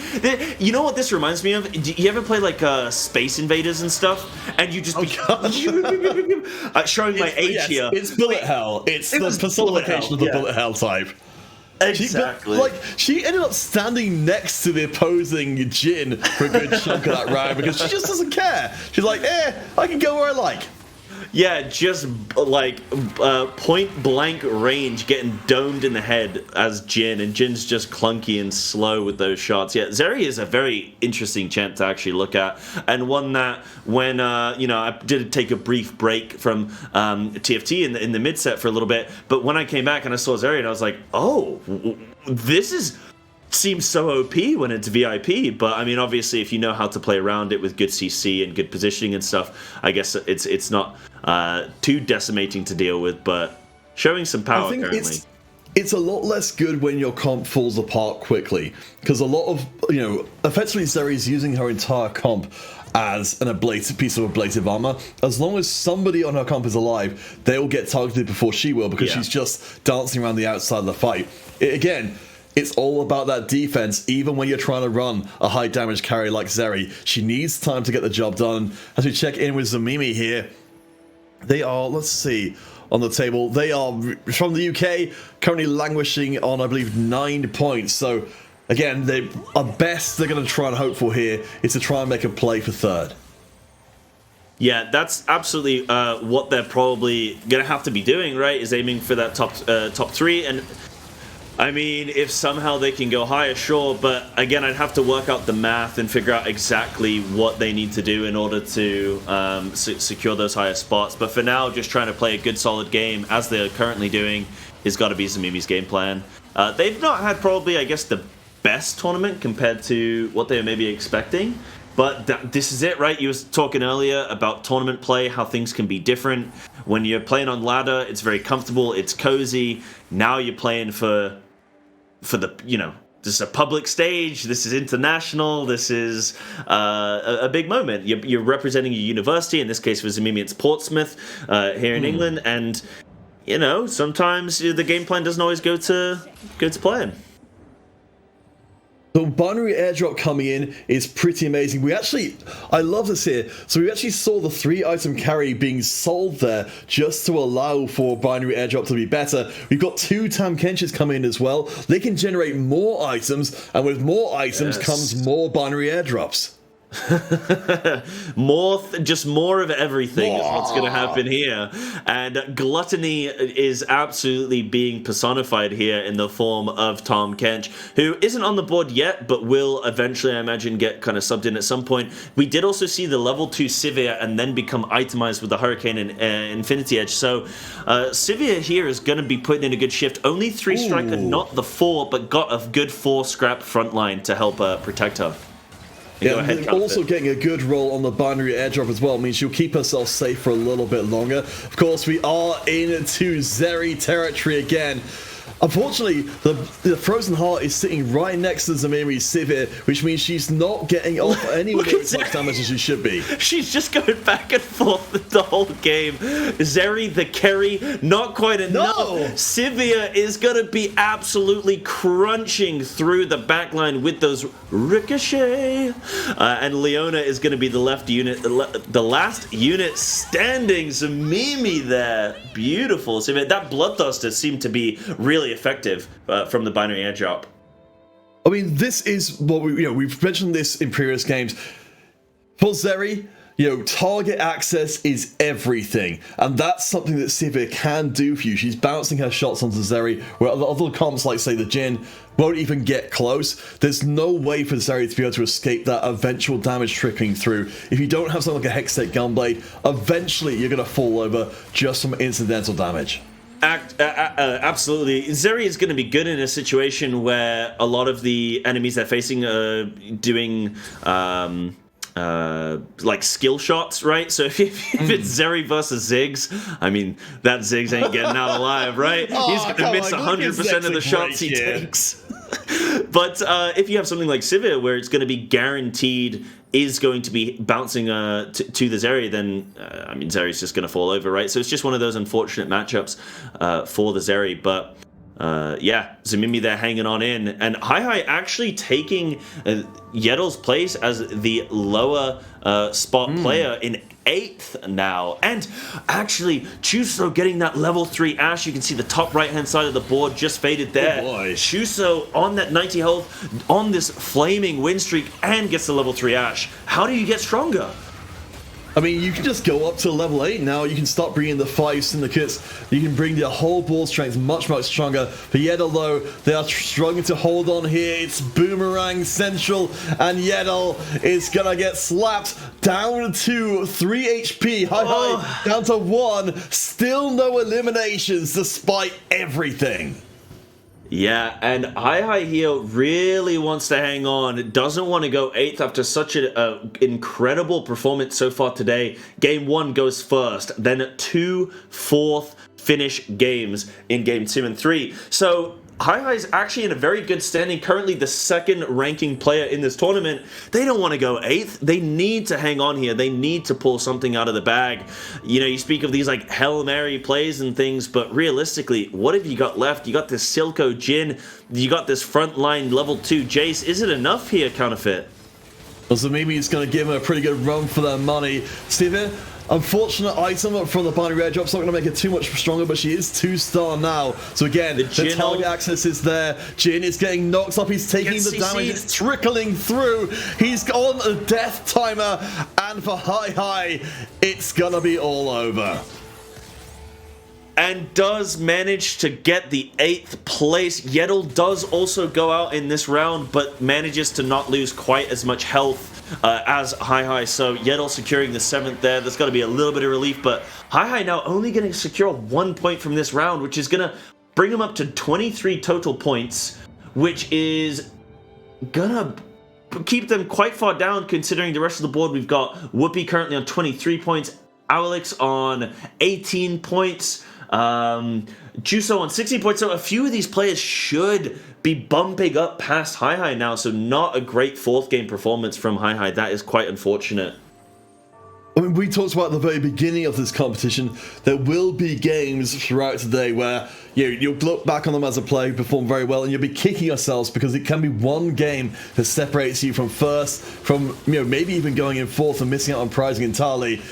You know what this reminds me of? Do you ever play like Space Invaders and stuff? And you just be... showing my age here. It's bullet hell. It's the personification of the bullet hell type. Exactly. She ended up standing next to the opposing Jhin for a good chunk of that round because she just doesn't care. She's like, I can go where I like. Yeah, just like point blank range getting domed in the head as Jhin, and Jin's just clunky and slow with those shots. Yeah, Zeri is a very interesting champ to actually look at, and one that when I did take a brief break from TFT in the mid set for a little bit, but when I came back and I saw Zeri, and I was like, oh, this seems so OP when it's VIP, but I mean, obviously, if you know how to play around it with good CC and good positioning and stuff, I guess it's not too decimating to deal with, but showing some power. I think currently. It's a lot less good when your comp falls apart quickly, because a lot of, effectively Zeri's using her entire comp as an ablative piece of ablative armor. As long as somebody on her comp is alive, they'll get targeted before she will, because she's just dancing around the outside of the fight. It's all about that defense, even when you're trying to run a high damage carry like Zeri. She needs time to get the job done. As we check in with Zamimi here, they are, let's see, on the table. They are from the UK, currently languishing on, I believe, 9 points. So, again, they're best they're going to try and hope for here is to try and make a play for third. Yeah, that's absolutely what they're probably going to have to be doing, right? Is aiming for that top 3. And I mean, if somehow they can go higher, sure, but again, I'd have to work out the math and figure out exactly what they need to do in order to secure those higher spots. But for now, just trying to play a good, solid game, as they're currently doing, is got to be Zamimi's game plan. They've not had probably, I guess, the best tournament compared to what they were maybe expecting, but this is it, right? You were talking earlier about tournament play, how things can be different. When you're playing on ladder, it's very comfortable, it's cozy. Now you're playing for the, this is a public stage, this is international, this is a big moment. You're representing a university, in this case for Zamimi it's Portsmouth here in England, and sometimes the game plan doesn't always go to plan. So binary airdrop coming in is pretty amazing. I love this here. So we actually saw the 3-item carry being sold there just to allow for binary airdrop to be better. We've got 2 Tam Kenches coming in as well. They can generate more items, and with more items comes more binary airdrops. more of everything is what's going to happen here, and gluttony is absolutely being personified here in the form of Tahm Kench, who isn't on the board yet but will eventually, I imagine, get kind of subbed in at some point. We did also see the level 2 Sivir and then become itemized with the Hurricane and Infinity Edge, so Sivir here is going to be putting in a good shift. Only 3 striker, not the 4, but got a good 4 scrap frontline to help protect her. Yeah, also getting a good roll on the binary airdrop as well means she'll keep herself safe for a little bit longer. Of course, we are into Zeri territory again. Unfortunately, the Frozen Heart is sitting right next to Zamiri's Sivir, which means she's not getting off anywhere near as much damage as she should be. She's just going back and forth the whole game. Zeri, the carry, not quite enough. No! Sivir is going to be absolutely crunching through the backline with those ricochet. And Leona is going to be the left unit, the last unit standing. Zamimi there. Beautiful. Sivir. That Bloodthirster seemed to be really effective from the binary airdrop. I mean, this is what we've mentioned this in previous games. For Zeri, target access is everything, and that's something that Sivir can do for you. She's bouncing her shots onto Zeri, where other comps like, say, the Jhin, won't even get close. There's no way for Zeri to be able to escape that eventual damage trickling through. If you don't have something like a Hextech Gunblade, eventually you're going to fall over just from incidental damage. Absolutely. Zeri is going to be good in a situation where a lot of the enemies they're facing are doing like skill shots, right? So if it's Zeri versus Ziggs, I mean, that Ziggs ain't getting out alive, right? He's going to miss 100% of the shots he takes. But if you have something like Sivir, where it's going to be guaranteed is going to be bouncing to the Zeri, then I mean, Zeri's just going to fall over, right? So it's just one of those unfortunate matchups for the Zeri. But yeah, Zamimi there hanging on in, and Hi actually taking Yedel's place as the lower spot player in 8th now. And actually, Chuso getting that level 3 Ashe. You can see the top right hand side of the board just faded there. Oh boy. Chuso on that 90 health on this flaming win streak and gets the level 3 Ashe. How do you get stronger? I mean, you can just go up to level 8 now. You can start bringing the 5 syndicates. You can bring the whole ball strength much stronger. But Yedel, though, they are struggling to hold on here. It's Boomerang Central, and Yedel is going to get slapped down to 3 HP. Hi, down to 1. Still no eliminations despite everything. Yeah, and Hi here really wants to hang on. Doesn't want to go 8th after such an incredible performance so far today. Game 1 goes first, then 2 4th finish games in game 2 and 3. So Hi is actually in a very good standing, currently the 2nd ranking player in this tournament. They don't want to go 8th. They need to hang on here. They need to pull something out of the bag. You speak of these like Hail Mary plays and things, but realistically, what have you got left? You got this Silco Jhin, you got this frontline level 2 Jace. Is it enough here, Counterfeit? Well, so maybe it's going to give him a pretty good run for their money. Steven, unfortunate item from the binary airdrop's not going to make it too much stronger, but she is 2-star now. So again, the target access is there. Jhin is getting knocked up. He's taking the damage. It's trickling through. He's on a death timer. And for Hi, it's going to be all over. And does manage to get the 8th place. Yedel does also go out in this round, but manages to not lose quite as much health as Hi. So Yedel securing the 7th there. There's got to be a little bit of relief, but Hi now only going to secure 1 point from this round, which is going to bring him up to 23 total points, which is going to keep them quite far down considering the rest of the board. We've got Whoopi currently on 23 points, Alex on 18 points, Juso on 16 points. So a few of these players should be bumping up past Hi now. So not a great 4th game performance from Hi. That is quite unfortunate. I mean, we talked about at the very beginning of this competition, there will be games throughout today where you'll look back on them as a player who performed very well, and you'll be kicking yourselves because it can be one game that separates you from first, from maybe even going in 4th and missing out on prizing entirely.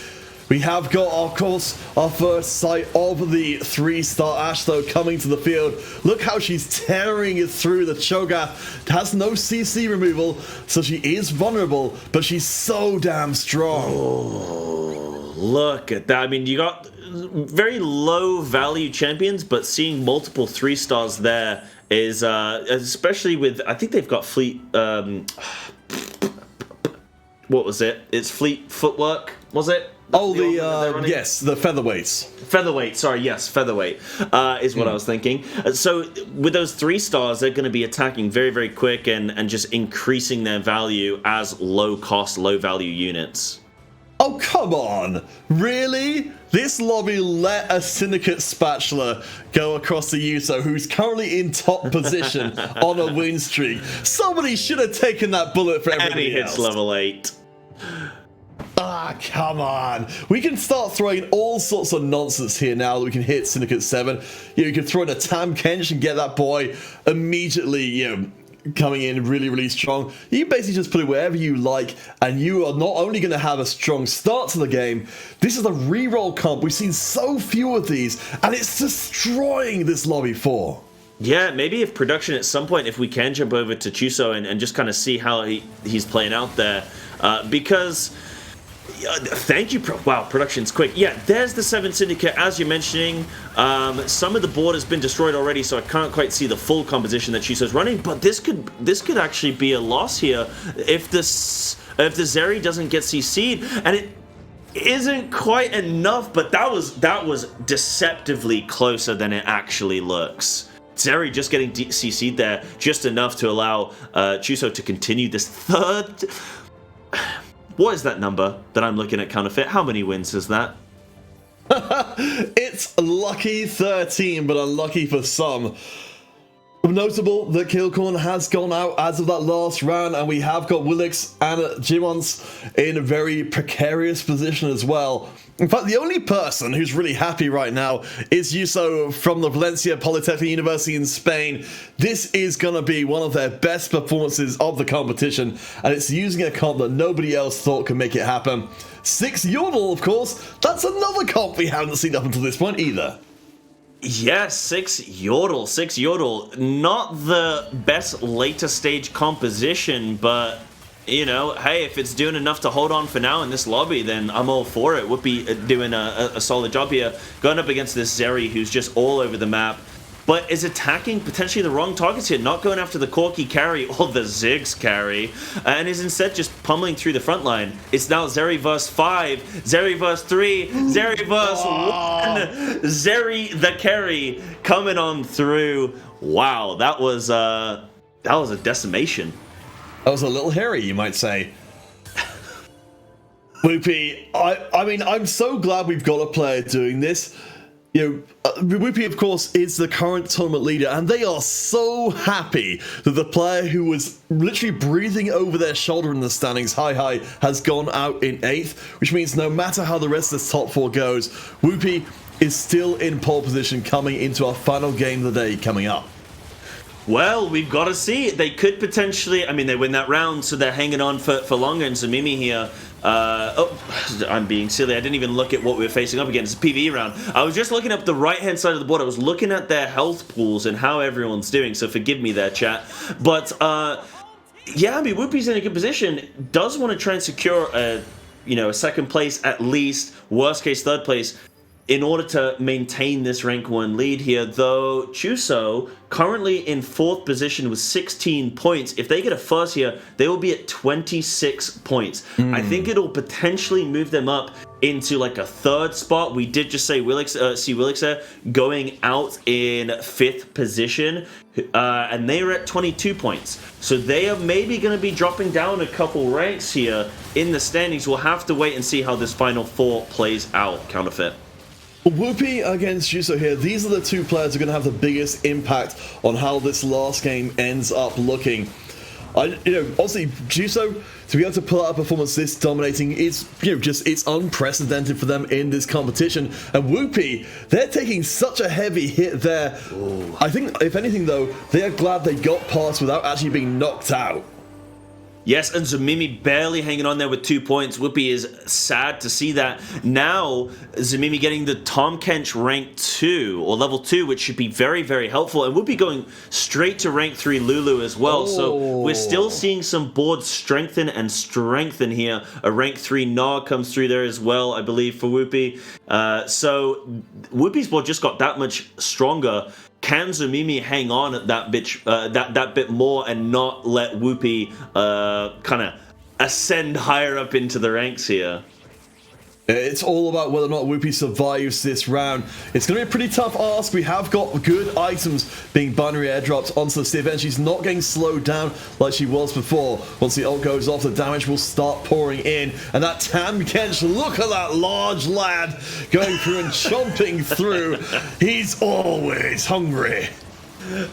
We have got, of course, our first sight of the 3-star Ashe, though, coming to the field. Look how she's tearing it through the Cho'Gath. Has no CC removal, so she is vulnerable, but she's so damn strong. Oh, look at that. I mean, you got very low value champions, but seeing multiple 3-stars there is, especially with, I think they've got Fleet, what was it? It's Fleet Footwork, was it? Oh, yes, the featherweights. Featherweight, sorry, yes, featherweight is what I was thinking. So with those 3-stars, they're going to be attacking very, very quick and just increasing their value as low-cost, low-value units. Oh, come on. Really? This lobby let a Syndicate Spatula go across to Yuso, who's currently in top position on a win streak. Somebody should have taken that bullet for everybody And he hits else. level 8. Ah, come on. We can start throwing all sorts of nonsense here now that we can hit Syndicate 7. You can throw in a Tam Kench and get that boy immediately, coming in really strong. You basically just put it wherever you like, and you are not only going to have a strong start to the game, this is a reroll comp. We've seen so few of these, and it's destroying this lobby 4. Yeah, maybe if production at some point, if we can jump over to Chuso and just kind of see how he's playing out there, because... thank you. Wow, production's quick. Yeah, there's the 7 Syndicate, as you're mentioning. Some of the board has been destroyed already, so I can't quite see the full composition that Chuso's running. But this could actually be a loss here if the Zeri doesn't get CC'd, and it isn't quite enough. But that was deceptively closer than it actually looks. Zeri just getting CC'd there, just enough to allow Chuso to continue this third. What is that number that I'm looking at, Counterfeit? How many wins is that? It's lucky 13, but unlucky for some. Notable that Killcorn has gone out as of that last round, and we have got Willix and Jimons in a very precarious position as well. In fact, the only person who's really happy right now is Yuso from the Valencia Polytechnic University in Spain. This is going to be one of their best performances of the competition, and it's using a comp that nobody else thought could make it happen. 6 Yordle, of course, that's another comp we haven't seen up until this point either. Yes, 6 Yordle. 6 Yordle. Not the best later stage composition, but... hey, if it's doing enough to hold on for now in this lobby, then I'm all for it. Whoopi doing a solid job here, going up against this Zeri who's just all over the map, but is attacking potentially the wrong targets here, not going after the Corki carry or the Ziggs carry, and is instead just pummeling through the front line. It's now Zeri verse 5, Zeri verse 3, Zeri verse 1, Zeri the carry coming on through. Wow, that was a decimation. That was a little hairy, you might say. Whoopi, I mean, I'm so glad we've got a player doing this. Whoopi, of course, is the current tournament leader, and they are so happy that the player who was literally breathing over their shoulder in the standings, Hi has gone out in 8th, which means no matter how the rest of this top 4 goes, Whoopi is still in pole position coming into our final game of the day coming up. Well, we've got to see. They could potentially... I mean, they win that round, so they're hanging on for longer. And Zamimi here... I'm being silly. I didn't even look at what we were facing up against. It's a PvE round. I was just looking up the right-hand side of the board. I was looking at their health pools and how everyone's doing, so forgive me there, chat. But, yeah, I mean, Whoopi's in a good position. Does want to try and secure a second place at least. Worst case, third place. In order to maintain this rank 1 lead here, though, Chuso currently in 4th position with 16 points. If they get a first here, they will be at 26 points. I think it'll potentially move them up into like a 3rd spot. We did just say Willix there going out in 5th position, and they are at 22 points. So they are maybe going to be dropping down a couple ranks here in the standings. We'll have to wait and see how this final 4 plays out, Counterfeit. Whoopi against Yuso here, these are the 2 players who are going to have the biggest impact on how this last game ends up looking. Obviously, Yuso, to be able to pull out a performance this dominating is, it's unprecedented for them in this competition. And Whoopi, they're taking such a heavy hit there. Ooh. I think, if anything though, they are glad they got past without actually being knocked out. Yes, and Zamimi barely hanging on there with 2 points. Whoopi is sad to see that. Now, Zamimi getting the Tom Kench rank 2, or level 2, which should be very, very helpful. And Whoopi going straight to rank 3 Lulu as well. So we're still seeing some boards strengthen and strengthen here. A rank 3 Nog comes through there as well, I believe, for Whoopi. So Whoopi's board just got that much stronger. Can Zamimi hang on at that bit more and not let Whoopi kind of ascend higher up into the ranks here? It's all about whether or not Whoopi survives this round. It's going to be a pretty tough ask. We have got good items being binary airdropped onto the Civ, and she's not getting slowed down like she was before. Once the ult goes off, the damage will start pouring in. And that Tam Kench, look at that large lad going through and chomping through. He's always hungry.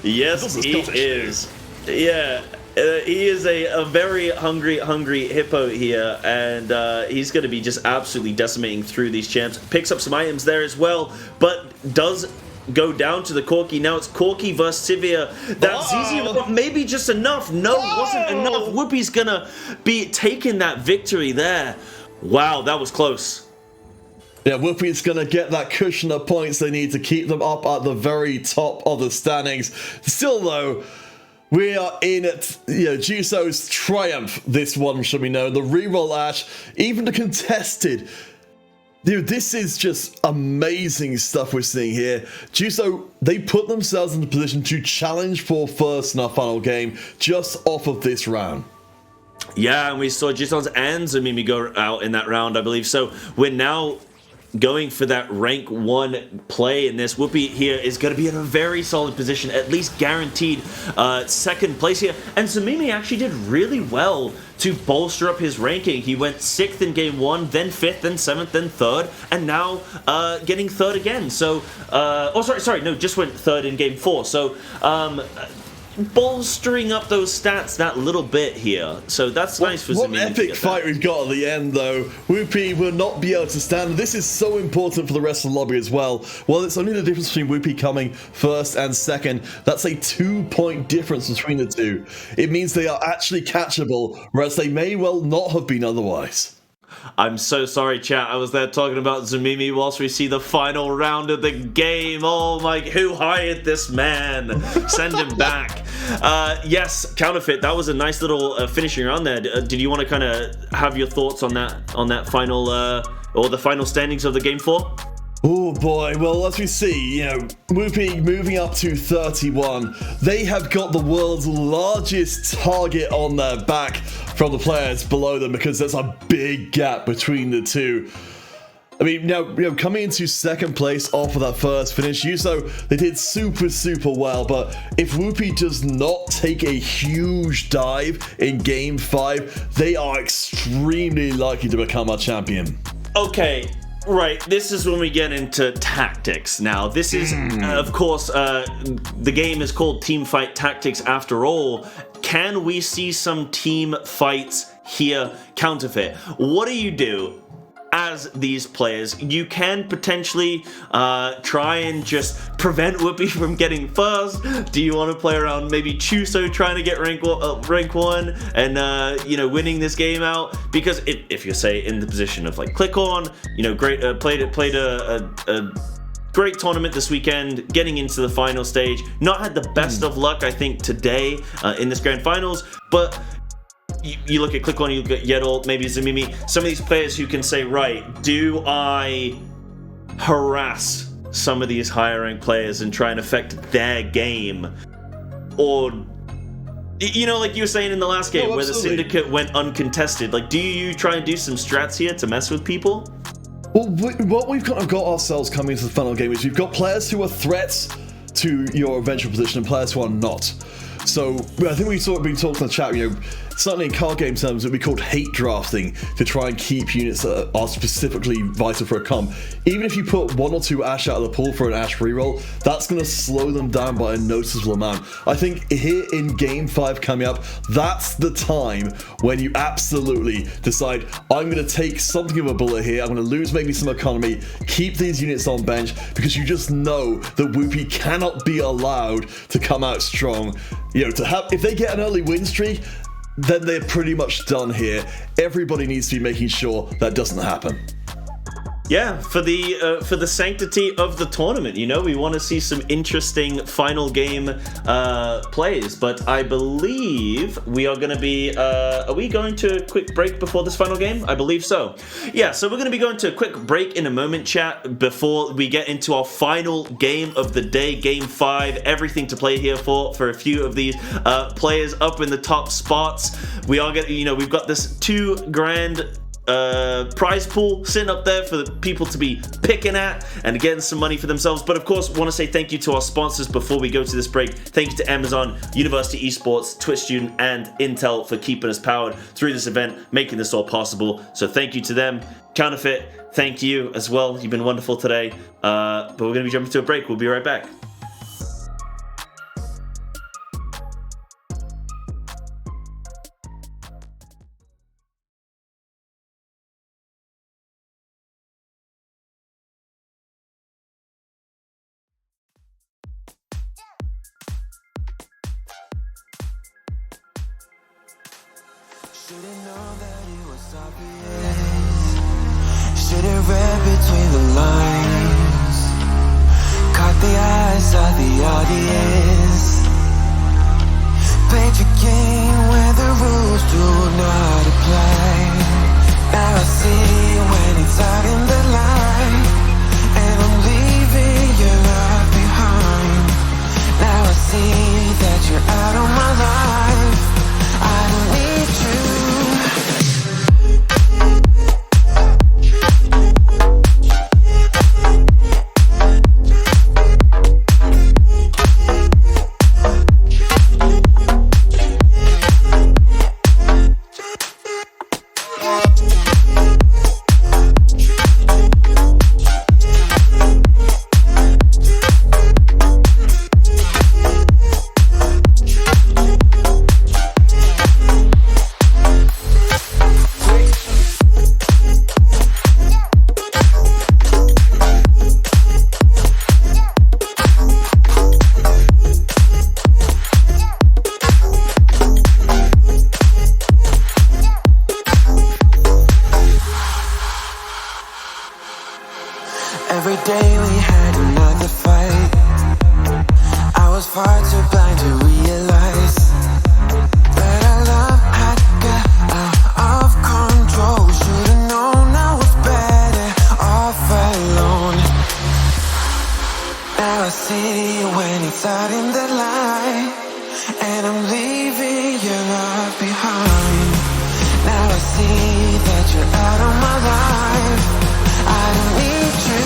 Yes, he is. Yeah. He is a very hungry hippo here, and he's going to be just absolutely decimating through these champs. Picks up some items there as well, but does go down to the Corki. Now it's Corki versus Sivir. That's easy, but maybe just enough. No, it wasn't enough. Whoopi's going to be taking that victory there. Wow, that was close. Yeah, Whoopi's going to get that cushion of points they need to keep them up at the very top of the standings. Still, though, we are in it, Juso's triumph, this one should be known. The reroll Ash, even the contested. Dude, this is just amazing stuff we're seeing here. Juso, they put themselves in the position to challenge for first in our final game just off of this round. Yeah, and we saw Jisons and Zamimi go out in that round, I believe. So we're now going for that rank 1 play in this. Whoopi here is going to be in a very solid position, at least guaranteed second place here. And Zamimi actually did really well to bolster up his ranking. He went 6th in game 1, then 5th, then 7th, then 3rd, and now getting 3rd again. So, just went 3rd in game 4. So, bolstering up those stats that little bit here. So that's nice for Zamimi. What an epic fight we've got at the end, though. Whoopi will not be able to stand. This is so important for the rest of the lobby as well. Well, it's only the difference between Whoopi coming first and second. That's a 2-point difference between the two. It means they are actually catchable, whereas they may well not have been otherwise. I'm so sorry, chat. I was there talking about Zamimi whilst we see the final round of the game. Oh my, who hired this man? Send him back. Yes, Counterfeit, that was a nice little finishing round there. Did you want to kind of have your thoughts on that final, or the final standings of the game 4? Oh boy, well, as we see, Whoopi moving up to 31. They have got the world's largest target on their back from the players below them because there's a big gap between the two. I mean, now, coming into second place off of that first finish, they did super well, but if Whoopi does not take a huge dive in game 5, they are extremely likely to become our champion. Okay. Right, this is when we get into tactics. Now, this is, of course, the game is called Teamfight Tactics after all. Can we see some team fights here? Counterfeit. What do? As these players, you can potentially try and just prevent Whoopi from getting first. Do you want to play around maybe Chuso trying to get rank 1 and winning this game out? Because if you're say in the position of like Click On, great played a great tournament this weekend, getting into the final stage. Not had the best of luck, I think, today in this grand finals, but you look at Click On, you look at Yedel, maybe Zamimi, some of these players who can say, right, do I harass some of these higher ranked players and try and affect their game? Or, like you were saying in the last game where the Syndicate went uncontested, like, do you try and do some strats here to mess with people? Well, what we've kind of got ourselves coming into the final game is we've got players who are threats to your eventual position and players who are not. So I think we've been talking in the chat, certainly in card game terms, it would be called hate drafting to try and keep units that are specifically vital for a comp. Even if you put 1 or 2 Ash out of the pool for an Ash reroll, that's going to slow them down by a noticeable amount. I think here in Game 5 coming up, that's the time when you absolutely decide, I'm going to take something of a bullet here, I'm going to lose maybe some economy, keep these units on bench, because you just know that Whoopi cannot be allowed to come out strong. If they get an early win streak, then they're pretty much done here. Everybody needs to be making sure that doesn't happen. Yeah, for the sanctity of the tournament, we want to see some interesting final game plays. But I believe we are going to be. Are we going to a quick break before this final game? I believe so. Yeah, so we're going to be going to a quick break in a moment, chat, before we get into our final game of the day, Game 5. Everything to play here for a few of these players up in the top spots. We are getting. We've got this $2 grand prize pool sitting up there for the people to be picking at and getting some money for themselves. But of course, want to say thank you to our sponsors before we go to this break. Thank you to Amazon, University Esports, Twitch Student, and Intel for keeping us powered through this event, making this all possible. So thank you to them. Counterfeit, thank you as well. You've been wonderful today. But we're going to be jumping to a break. We'll be right back. Should've known that it was obvious. Should've read between the lines. Caught the eyes of the audience. Played your game where the rules do not apply. Now I see when it's out in the light, and I'm leaving your love behind. Now I see that you're out of my life. I don't need you. Every day we had another fight. I was far too blind to realize that our love had got out of control. Should've known I was better off alone. Now I see when it's out in the light, and I'm leaving your love behind. Now I see that you're out of my life. I don't need you.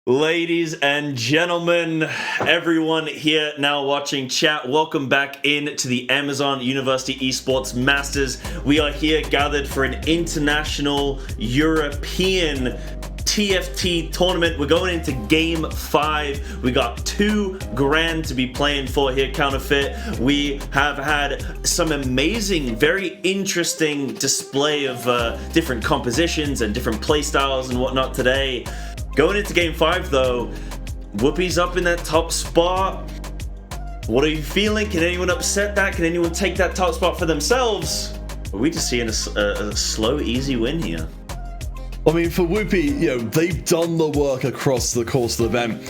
Ladies and gentlemen, everyone here now watching chat, welcome back in to the Amazon University Esports Masters. We are here gathered for an international European TFT tournament. We're going into game 5. We got 2 grand to be playing for here, Counterfeit. We have had some amazing, very interesting display of different compositions and different playstyles and whatnot today. Going into game 5 though, Whoopi's up in that top spot. What are you feeling? Can anyone upset that? Can anyone take that top spot for themselves? Are we just seeing a slow, easy win here? I mean, for Whoopi, they've done the work across the course of the event.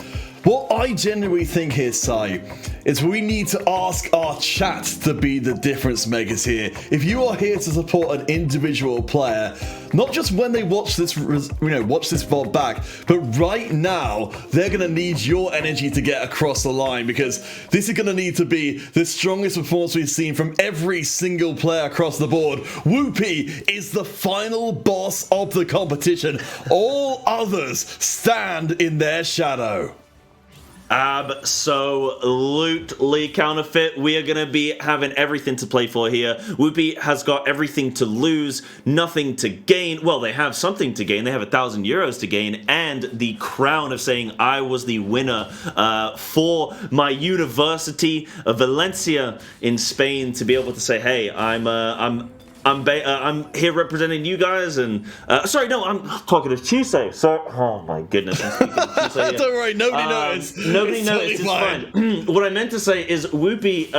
What I genuinely think here, Sai, is we need to ask our chat to be the difference makers here. If you are here to support an individual player, not just when they watch this, watch this VOD back, but right now, they're going to need your energy to get across the line, because this is going to need to be the strongest performance we've seen from every single player across the board. Whoopi is the final boss of the competition. All others stand in their shadow. Absolutely, Counterfeit. We are going to be having everything to play for here. Whoopi has got everything to lose, nothing to gain. Well, they have something to gain. They have 1,000 euros to gain and the crown of saying I was the winner for my university of Valencia in Spain, to be able to say, hey, I'm here representing you guys, and sorry, no, I'm talking to Tuesday. So, oh my goodness, I'm speaking to Tuesday. Don't worry, nobody noticed. Nobody noticed. It's fine. What I meant to say is Whoopi,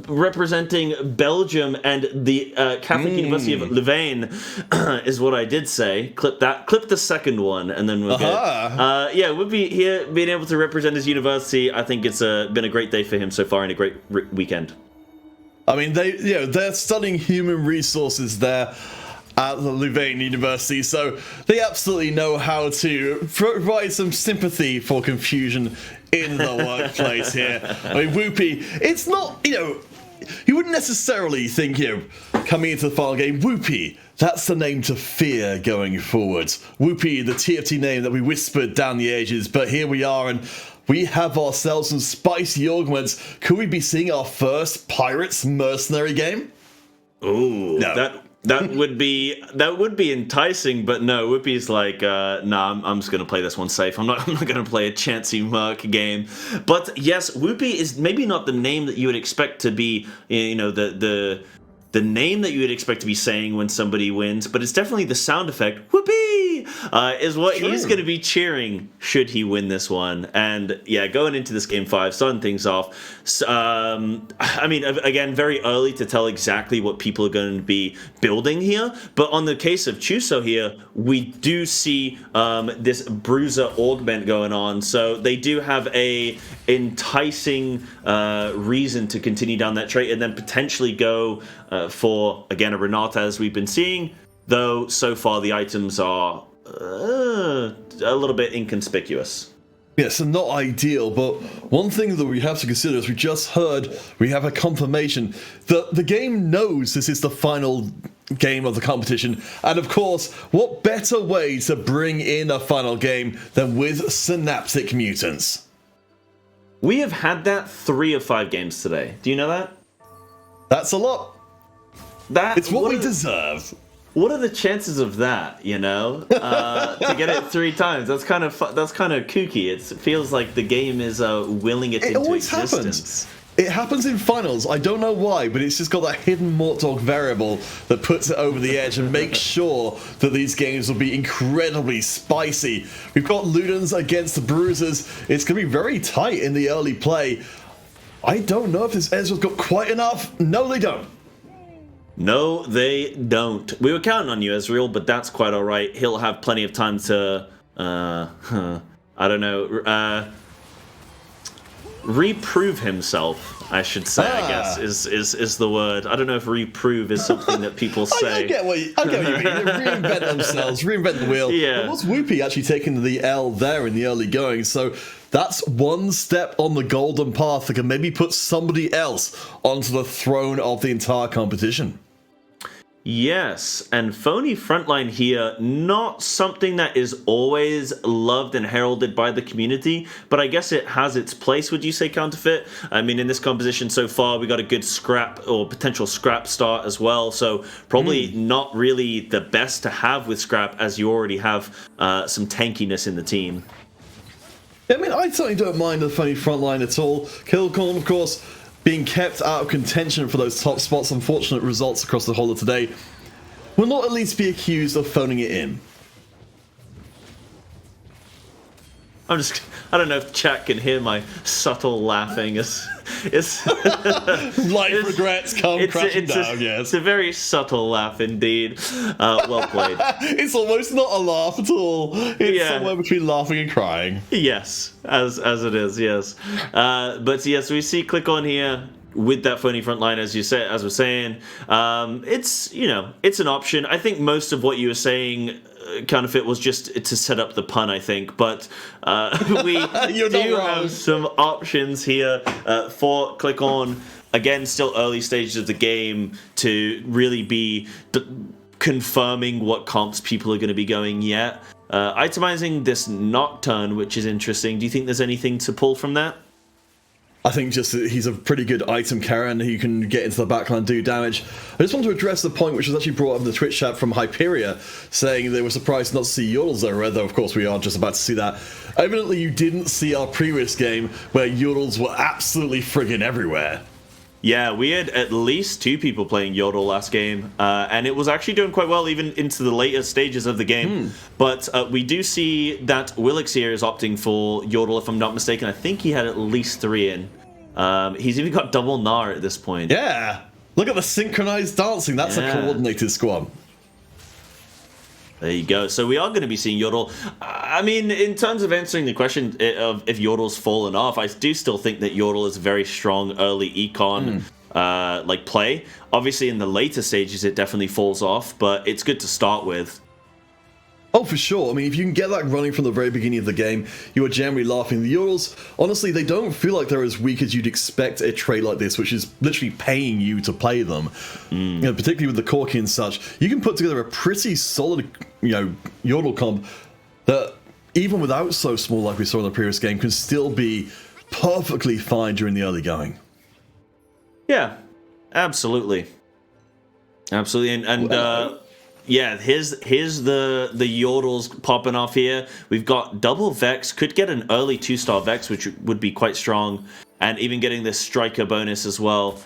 representing Belgium and the Catholic University of Louvain, is what I did say. Clip that. Clip the second one, and then we're good. Whoopi here being able to represent his university. I think it's been a great day for him so far and a great weekend. I mean, they're studying human resources there at the Louvain University, so they absolutely know how to provide some sympathy for confusion in the workplace here. I mean, Whoopi, it's not, you wouldn't necessarily think, coming into the final game, Whoopi, that's the name to fear going forward. Whoopi, the TFT name that we whispered down the ages, but here we are, and we have ourselves some spicy augments. Could we be seeing our first Pirates mercenary game? Ooh, no. That would be enticing, but no. Whoopi's like, nah, I'm just gonna play this one safe. I'm not gonna play a chancy merc game. But yes, Whoopi is maybe not the name that you would expect to be, the name that you would expect to be saying when somebody wins, but it's definitely the sound effect, whoopee, is what he's going to be cheering should he win this one. And yeah, going into this game 5, starting things off, I mean, again, very early to tell exactly what people are going to be building here, but on the case of Chuso here, we do see this Bruiser augment going on, so they do have a enticing reason to continue down that trait and then potentially go for, again, a Renata, as we've been seeing, though so far the items are a little bit inconspicuous. Yes, and not ideal, but one thing that we have to consider is we just heard, we have a confirmation that the game knows this is the final game of the competition, and of course, what better way to bring in a final game than with Synaptic Mutants? We have had that 3 of 5 games today. Do you know that? That's a lot. It's what we deserve. What are the chances of that, to get it 3 times? That's kind of kooky. It feels like the game is willing it into always existence. Happens. It happens in finals. I don't know why, but it's just got that hidden Mortdog variable that puts it over the edge and makes sure that these games will be incredibly spicy. We've got Ludens against the Bruisers. It's going to be very tight in the early play. I don't know if this Ezra's got quite enough. No, they don't. No, they don't. We were counting on you, Ezreal, but that's quite all right. He'll have plenty of time to, reprove himself, I should say, I guess, is the word. I don't know if reprove is something that people say. I get what you mean. Reinvent themselves, reinvent the wheel. Yeah. But was Whoopi actually taking the L there in the early going? So that's one step on the golden path that can maybe put somebody else onto the throne of the entire competition. Yes, and phony frontline here, not something that is always loved and heralded by the community, but I guess it has its place, would you say, Counterfeit? I mean, in this composition so far, we got a good scrap or potential scrap start as well, so probably not really the best to have with scrap, as you already have some tankiness in the team. I mean, I certainly don't mind the phony frontline at all. Killcorn, of course, being kept out of contention for those top spots. Unfortunate results across the whole of today. Will not at least be accused of phoning it in. I don't know if chat can hear my subtle laughing. Life regrets come crashing down, yes. It's a very subtle laugh indeed. Well played. It's almost not a laugh at all. It's somewhere between laughing and crying. Yes, as it is, yes. But yes, we see click on here with that phony front line, as we're saying. It's, it's an option. I think most of what you were saying, Counterfeit, was just to set up the pun, I think, but we do have some options here for click on. Again, still early stages of the game to really be confirming what comps people are going to be going yet. Itemizing this Nocturne, which is interesting. Do you think there's anything to pull from that? I think just that he's a pretty good item carrier and he can get into the backline and do damage. I just want to address the point which was actually brought up in the Twitch chat from Hyperia, saying they were surprised not to see Yordles there, though of course we are just about to see that. Evidently you didn't see our previous game where Yordles were absolutely friggin' everywhere. Yeah, we had at least 2 people playing Yordle last game, and it was actually doing quite well even into the later stages of the game. But we do see that Willix here is opting for Yordle, if I'm not mistaken. I think he had at least 3 in. He's even got double Gnar at this point. Yeah, look at the synchronized dancing. That's a coordinated squad. There you go. So we are going to be seeing Yordle. I mean, in terms of answering the question of if Yordle's fallen off, I do still think that Yordle is a very strong early econ play. Obviously, in the later stages, it definitely falls off, but it's good to start with. Oh, for sure. I mean, if you can get that running from the very beginning of the game, you are generally laughing. The Yordles, honestly, they don't feel like they're as weak as you'd expect a trait like this, which is literally paying you to play them. Particularly with the Corki and such. You can put together a pretty solid, Yordle comp that, even without so small like we saw in the previous game, can still be perfectly fine during the early going. Yeah, absolutely. Absolutely. And yeah, here's the Yordles popping off here. We've got double Vex, could get an early 2-star Vex, which would be quite strong, and even getting this Striker bonus as well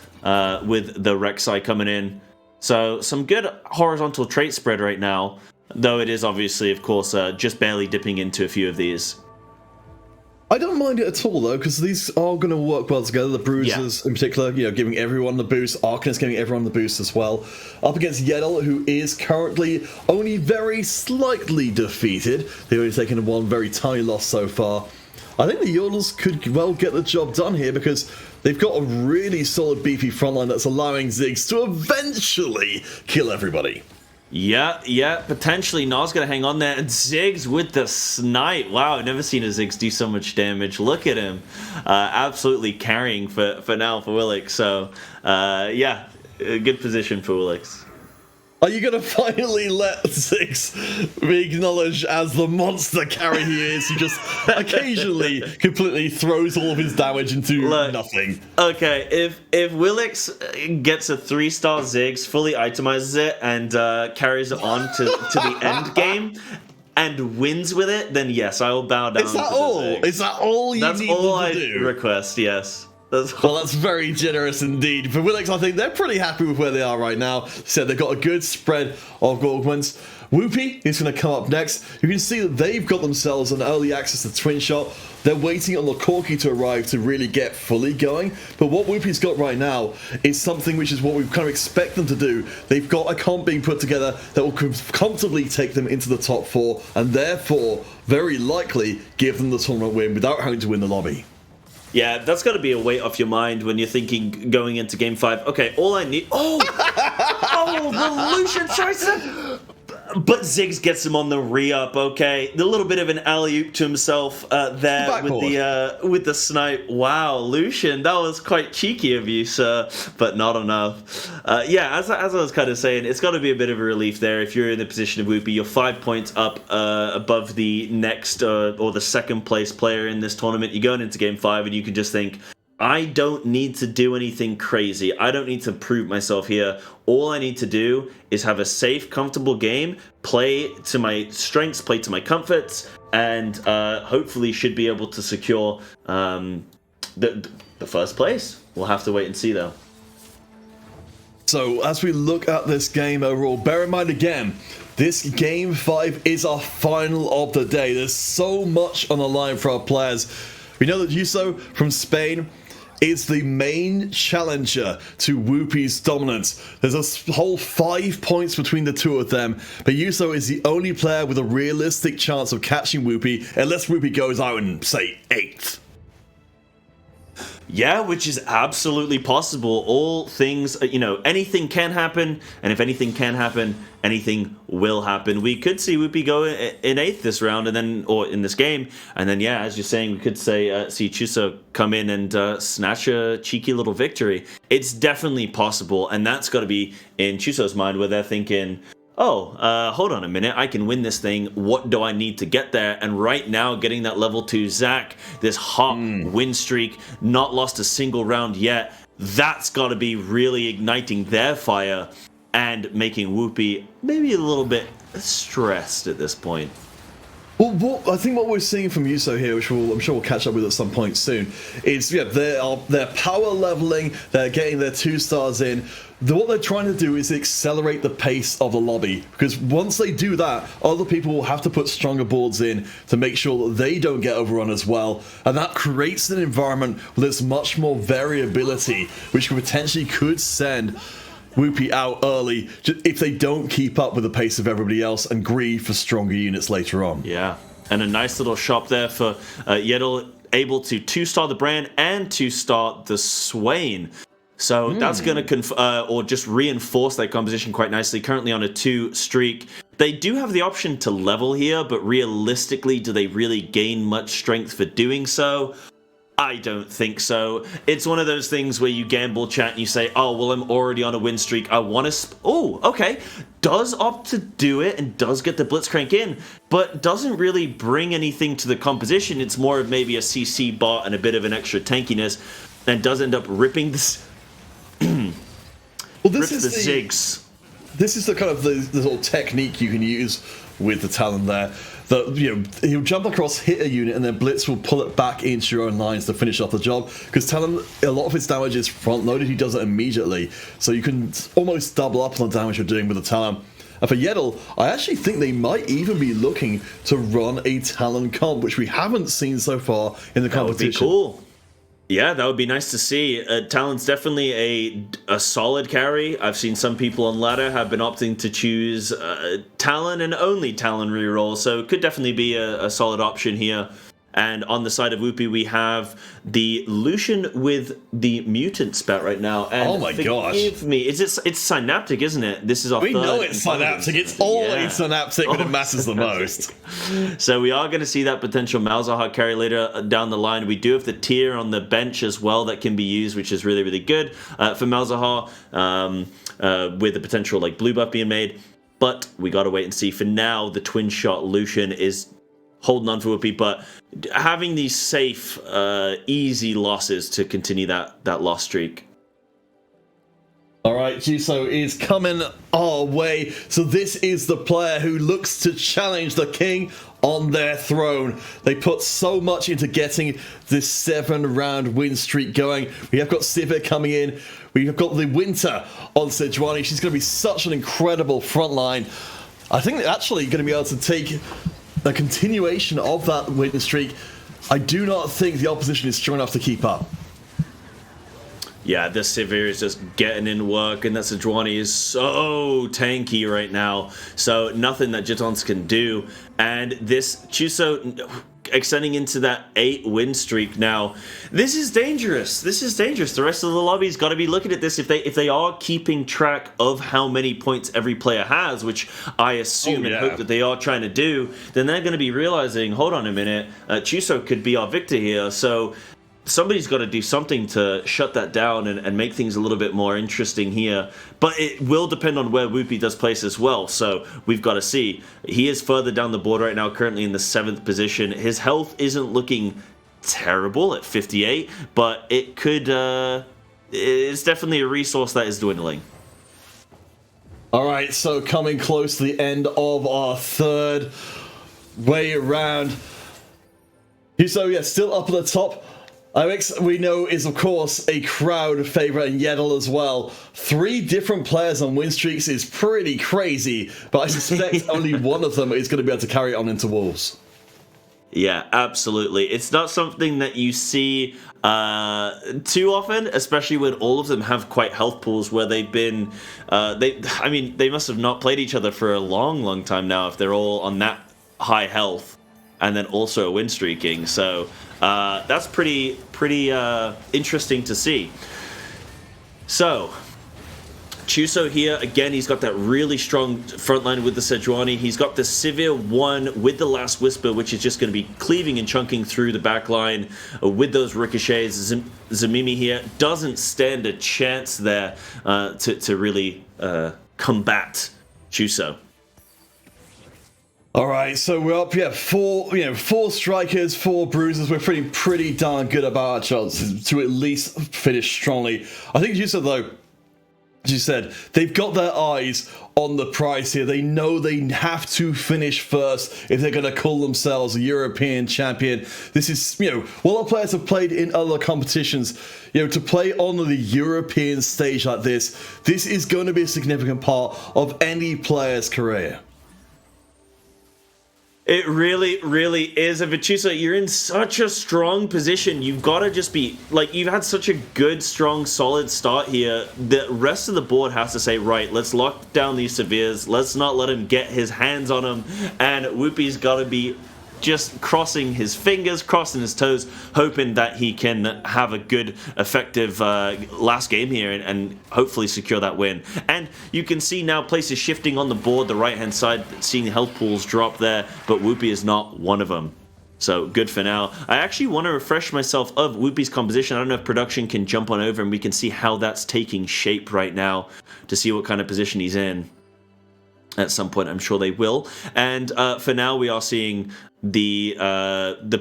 with the Rek'Sai coming in. So some good horizontal trait spread right now, though it is obviously, of course, just barely dipping into a few of these. I don't mind it at all, though, because these are going to work well together. The Bruisers, in particular, giving everyone the boost. Arcanist giving everyone the boost as well. Up against Yeddle, who is currently only very slightly defeated. They've only taken one very tiny loss so far. I think the Yordles could well get the job done here, because they've got a really solid, beefy frontline that's allowing Ziggs to eventually kill everybody. Yeah, potentially Gna's gonna hang on there, and Ziggs with the snipe. Wow, I've never seen a Ziggs do so much damage. Look at him, absolutely carrying for now for Willix. So yeah, a good position for Willix. Are you going to finally let Ziggs be acknowledged as the monster carry he is, who just occasionally completely throws all of his damage into nothing? Okay, if Willix gets a 3-star Ziggs, fully itemizes it, and carries it on to the end game, and wins with it, then yes, I will bow down. Is that all? Is that all you need to do? That's all I request, yes. Well, that's very generous indeed. For Willix, I think they're pretty happy with where they are right now. So they've got a good spread of augments. Whoopi is going to come up next. You can see that they've got themselves an early access to Twin Shot. They're waiting on the Corki to arrive to really get fully going. But what Whoopi's got right now is something which is what we kind of expect them to do. They've got a comp being put together that will comfortably take them into the top 4 and therefore very likely give them the tournament win without having to win the lobby. Yeah, that's got to be a weight off your mind when you're thinking going into Game 5. Okay, all I need... Oh, the Lucian choice! But Ziggs gets him on the re-up, okay? A little bit of an alley-oop to himself there with the snipe. Wow, Lucian, that was quite cheeky of you, sir, but not enough. Yeah, as I was kind of saying, it's got to be a bit of a relief there if you're in the position of Whoopi. You're 5 points up above the next or the second place player in this tournament. You're going into game 5 and you can just think, I don't need to do anything crazy. I don't need to prove myself here. All I need to do is have a safe, comfortable game, play to my strengths, play to my comforts, and hopefully should be able to secure the first place. We'll have to wait and see, though. So as we look at this game overall, bear in mind again, this game 5 is our final of the day. There's so much on the line for our players. We know that Yuso from Spain is the main challenger to Whoopi's dominance. There's a whole 5 points between the two of them, but Yuso is the only player with a realistic chance of catching Whoopi, unless Whoopi goes out and, say, 8th. Yeah, which is absolutely possible. All things, anything can happen, and if anything can happen, anything will happen. We could see Whoopi go in 8th this round, or in this game, and then, yeah, as you're saying, we could see Chuso come in and snatch a cheeky little victory. It's definitely possible, and that's got to be in Chuso's mind, where they're thinking, hold on a minute, I can win this thing. What do I need to get there? And right now, getting that level 2 Zac, this hot win streak, not lost a single round yet, that's got to be really igniting their fire and making Whoopi maybe a little bit stressed at this point. Well, I think what we're seeing from Yuso here, which I'm sure we'll catch up with at some point soon, is they're power leveling, they're getting their 2 stars in. What they're trying to do is accelerate the pace of the lobby, because once they do that, other people will have to put stronger boards in to make sure that they don't get overrun as well, and that creates an environment where there's much more variability, which potentially could send Whoopi out early if they don't keep up with the pace of everybody else and grieve for stronger units later on. Yeah, and a nice little shop there for Yeddle, able to 2-star the Brand and 2-star the Swain. So that's going to or just reinforce that composition quite nicely. Currently on a 2 streak. They do have the option to level here, but realistically, do they really gain much strength for doing so? I don't think so. It's one of those things where you gamble, chat, and you say, oh, well, I'm already on a win streak. I want to... okay. Does opt to do it and does get the Blitzcrank in, but doesn't really bring anything to the composition. It's more of maybe a CC bot and a bit of an extra tankiness, and does end up ripping this... well, this is the Ziggs. This is the kind of the sort of technique you can use with the Talon there. That, he'll jump across, hit a unit, and then Blitz will pull it back into your own lines to finish off the job. Because Talon, a lot of his damage is front-loaded, he does it immediately. So you can almost double up on the damage you're doing with the Talon. And for Yeddle, I actually think they might even be looking to run a Talon comp, which we haven't seen so far in the competition. That would be cool. Yeah, that would be nice to see. Talon's definitely a solid carry. I've seen some people on ladder have been opting to choose Talon and only Talon reroll, so it could definitely be a solid option here. And on the side of Whoopi, we have the Lucian with the mutant spat right now. And oh my gosh. Forgive me. It's Synaptic, isn't it? This is our We third know it's Synaptic. It's always Synaptic when it matters the most. So we are going to see that potential Malzahar carry later down the line. We do have the tier on the bench as well that can be used, which is really, really good for Malzahar with the potential like blue buff being made. But we got to wait and see. For now, the twin shot Lucian is holding on for Whoopi, but having these safe, easy losses to continue that loss streak. All right, Juso is coming our way. So this is the player who looks to challenge the king on their throne. They put so much into getting this 7-round win streak going. We have got Sivir coming in. We have got the Winter on Sejuani. She's going to be such an incredible frontline. I think they're actually going to be able to take a continuation of that win streak. I do not think the opposition is strong enough to keep up. Yeah, this Sivir is just getting in work, and that Sejuani is so tanky right now. So nothing that Jitons can do. And this Chuso, extending into that 8-win streak now. This is dangerous. This is dangerous. The rest of the lobby's got to be looking at this. If they are keeping track of how many points every player has, which I assume and hope that they are trying to do, then they're going to be realizing, hold on a minute, Chuso could be our victor here. So somebody's got to do something to shut that down and make things a little bit more interesting here. But it will depend on where Whoopi does place as well. So we've got to see. He is further down the board right now, currently in the 7th position. His health isn't looking terrible at 58, but it could... it's definitely a resource that is dwindling. All right, so coming close to the end of our third way around. So yeah, still up at the top. IMX, we know, is of course a crowd favorite, and Yeddle as well. 3 different players on win streaks is pretty crazy, but I suspect only one of them is going to be able to carry it on into Wolves. Yeah, absolutely. It's not something that you see too often, especially when all of them have quite health pools where they've been... they must have not played each other for a long, long time now if they're all on that high health and then also win streaking. So that's pretty interesting to see. So... Chuso here, again, he's got that really strong front line with the Sejuani. He's got the Sivir 1 with the Last Whisper, which is just going to be cleaving and chunking through the back line with those ricochets. Zamimi here doesn't stand a chance there to really combat Chuso. All right, so we're up, 4 strikers, 4 bruisers. We're feeling pretty darn good about our chances to at least finish strongly. I think Chuso, though, as you said, they've got their eyes on the prize here. They know they have to finish first if they're going to call themselves a European champion. This is, while our players have played in other competitions, to play on the European stage like this is going to be a significant part of any player's career. It really, really is. And Chuso, you're in such a strong position. You've got to just be, you've had such a good, strong, solid start here. The rest of the board has to say, right, let's lock down these Seviers. Let's not let him get his hands on them. And Whoopi's got to be just crossing his fingers, crossing his toes, hoping that he can have a good, effective last game here and hopefully secure that win. And you can see now places shifting on the board, the right-hand side, seeing health pools drop there, but Whoopi is not one of them. So good for now. I actually want to refresh myself of Whoopi's composition. I don't know if production can jump on over and we can see how that's taking shape right now to see what kind of position he's in. At some point, I'm sure they will. And for now, we are seeing the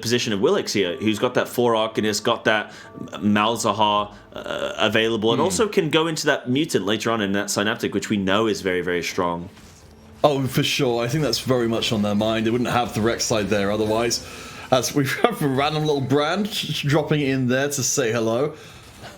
position of Willix here, who's got that 4 Arcanist, got that Malzahar available, and also can go into that Mutant later on in that Synaptic, which we know is very, very strong. Oh, for sure. I think that's very much on their mind. They wouldn't have the Rek'Sai there otherwise. As we have a random little brand dropping in there to say hello.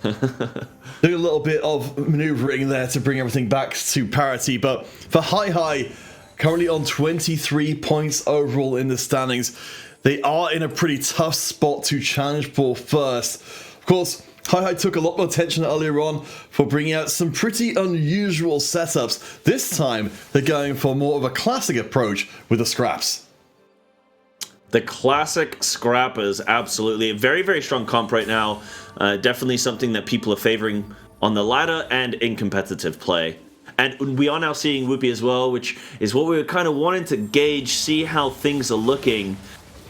Doing a little bit of maneuvering there to bring everything back to parity, but for Hi, currently on 23 points overall in the standings, they are in a pretty tough spot to challenge for first. Of course, Hi took a lot more attention earlier on for bringing out some pretty unusual setups. This time, they're going for more of a classic approach with the scraps. The classic scrappers, absolutely. A very, very strong comp right now. Definitely something that people are favoring on the ladder and in competitive play. And we are now seeing Whoopi as well, which is what we were kind of wanting to gauge, see how things are looking.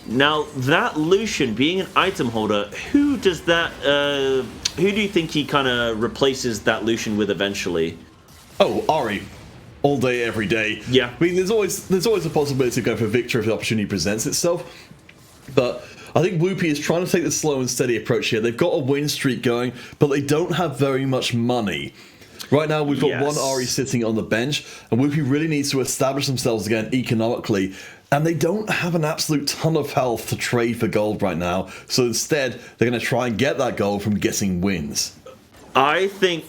Now, that Lucian being an item holder, who does that, who do you think he kind of replaces that Lucian with eventually? Oh, Ari. All day, every day. Yeah. I mean, there's always a possibility of going for victory if the opportunity presents itself. But I think Whoopi is trying to take the slow and steady approach here. They've got a win streak going, but they don't have very much money. Right now, we've got one Ari sitting on the bench, and Whoopi really needs to establish themselves again economically. And they don't have an absolute ton of health to trade for gold right now. So instead, they're going to try and get that gold from getting wins. I think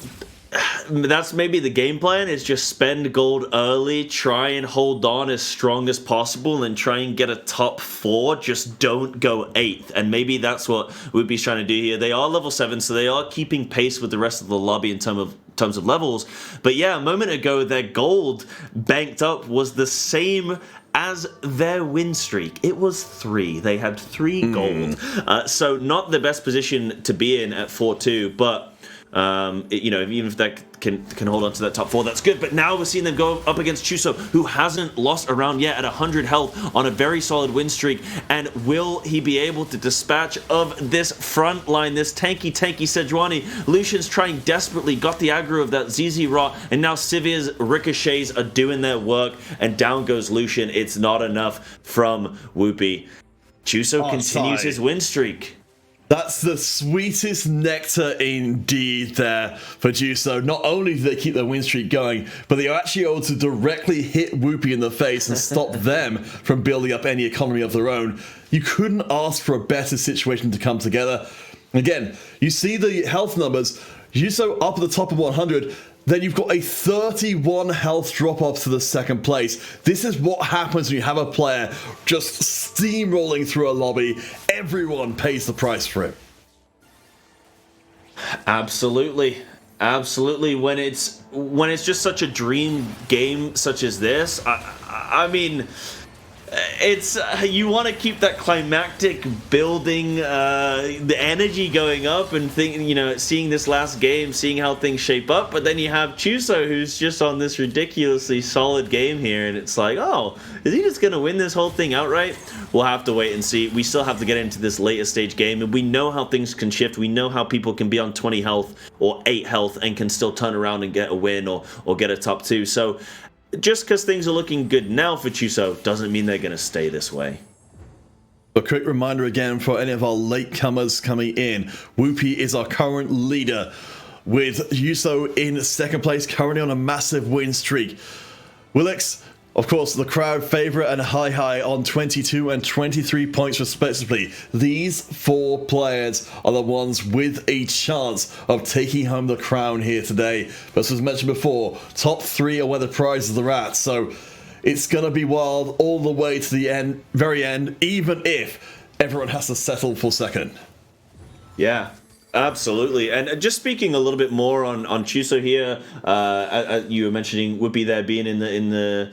that's maybe the game plan, is just spend gold early, try and hold on as strong as possible, and try and get a top 4. Just don't go 8th. And maybe that's what Whoopi's trying to do here. They are level 7, so they are keeping pace with the rest of the lobby in terms of levels. But yeah, a moment ago, their gold banked up was the same as their win streak, it was 3. They had 3 gold. So not the best position to be in at 4-2, but even if that can hold on to that top 4, that's good. But now we're seeing them go up against Chuso, who hasn't lost a round yet at 100 health on a very solid win streak. And will he be able to dispatch of this front line, this tanky Sejuani? Lucian's trying desperately, got the aggro of that ZZ Rot, and now Sivir's ricochets are doing their work, and down goes Lucian. It's not enough from Whoopi. Chuso continues his win streak. That's the sweetest nectar indeed there for Juso. Not only do they keep their win streak going, but they are actually able to directly hit Whoopi in the face and stop them from building up any economy of their own. You couldn't ask for a better situation to come together. Again, you see the health numbers. Juso up at the top of 100. Then you've got a 31 health drop-off to the second place. This is what happens when you have a player just steamrolling through a lobby. Everyone pays the price for it. Absolutely. When it's just such a dream game such as this, I mean, it's you want to keep that climactic building, the energy going up, and seeing this last game, seeing how things shape up. But then you have Chuso, who's just on this ridiculously solid game here, and it's like, oh, is he just gonna win this whole thing outright? We'll have to wait and see. We still have to get into this later stage game, and we know how things can shift. We know how people can be on 20 health or 8 health and can still turn around and get a win or get a top 2. So just because things are looking good now for Chuso doesn't mean they're going to stay this way. A quick reminder again for any of our latecomers coming in. Whoopi is our current leader, with Yuso in second place, currently on a massive win streak. Willix, of course, the crowd favorite, and Hi on 22 and 23 points respectively. These 4 players are the ones with a chance of taking home the crown here today. But as mentioned before, top 3 are where the prizes are at. So it's going to be wild all the way to the end, very end, even if everyone has to settle for second. Yeah. Absolutely, and just speaking a little bit more on Chuso here, you were mentioning Whoopi there being in the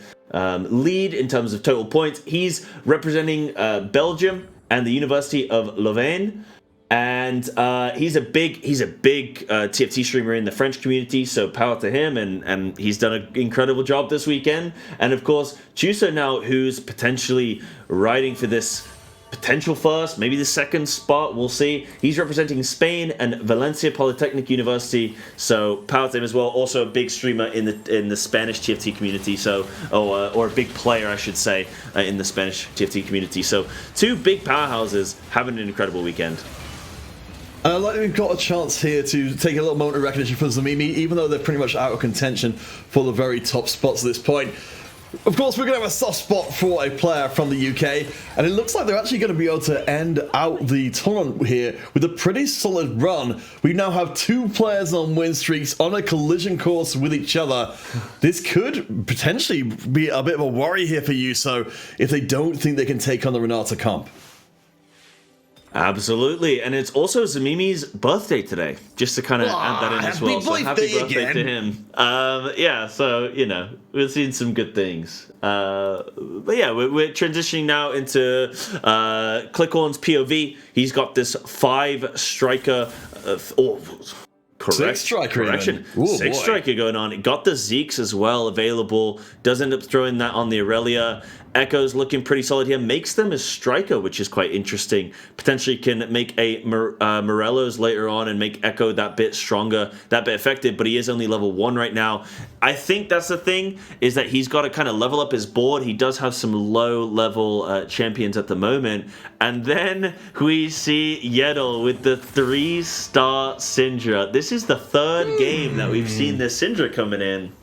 lead in terms of total points. He's representing Belgium and the University of Louvain, and he's a big TFT streamer in the French community. So power to him, and he's done an incredible job this weekend. And of course, Chuso now, who's potentially riding for this potential first, maybe the second spot, we'll see. He's representing Spain and Valencia Polytechnic University, so power to him as well. Also a big streamer in the Spanish TFT community, so or a big player, I should say, in the Spanish TFT community. So 2 big powerhouses having an incredible weekend. And I like that we've got a chance here to take a little moment of recognition for Zamimi, even though they're pretty much out of contention for the very top spots at this point. Of course, we're going to have a soft spot for a player from the UK, and it looks like they're actually going to be able to end out the tournament here with a pretty solid run. We now have 2 players on win streaks on a collision course with each other. This could potentially be a bit of a worry here for Yuso if they don't think they can take on the Renata comp. Absolutely, and it's also Zamimi's birthday today, just to kind of add that in as well. So happy birthday to him. Yeah, so, we've seen some good things. But yeah, we're transitioning now into Clickhorn's POV. He's got this 5 striker... Six striker going on. It got the Zeeks as well available. Does end up throwing that on the Aurelia. Echo's looking pretty solid here. Makes them a striker, which is quite interesting. Potentially can make a Morello's later on and make Echo that bit stronger, that bit effective, but he is only level 1 right now. I think that's the thing, is that he's got to kind of level up his board. He does have some low-level champions at the moment. And then we see Yeddle with the 3-star Syndra. This is the 3rd game that we've seen this Syndra coming in.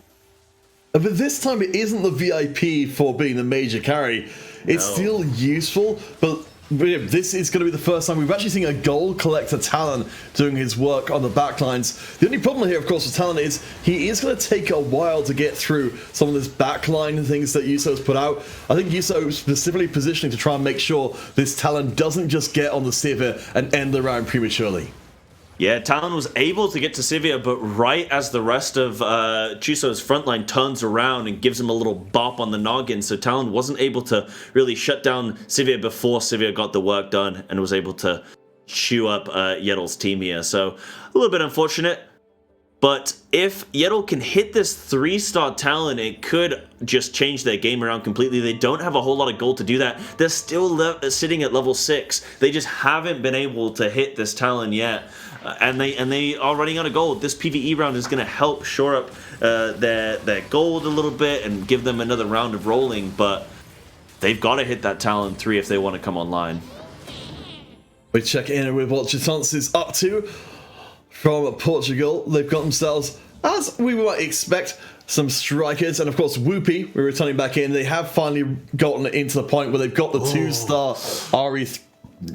But this time it isn't the VIP for being the major carry. It's still useful, but this is going to be the first time we've actually seen a gold collector Talon doing his work on the backlines. The only problem here, of course, with Talon is he is going to take a while to get through some of this backline things that Yuso's put out. I think Yuso is specifically positioning to try and make sure this Talon doesn't just get on the Sivir and end the round prematurely. Yeah, Talon was able to get to Sivir, but right as the rest of Chuso's frontline turns around and gives him a little bop on the noggin, so Talon wasn't able to really shut down Sivir before Sivir got the work done and was able to chew up Yettle's team here. So a little bit unfortunate, but if Yettle can hit this 3-star Talon, it could just change their game around completely. They don't have a whole lot of gold to do that. They're still sitting at level 6. They just haven't been able to hit this Talon yet. And they are running out of gold. This PvE round is going to help shore up their gold a little bit and give them another round of rolling, but they've got to hit that Talon 3 if they want to come online. We check in with what Chitance is up to from Portugal. They've got themselves, as we might expect, some strikers, and of course Whoopi, we're returning back in. They have finally gotten into the point where they've got the 2-star Ari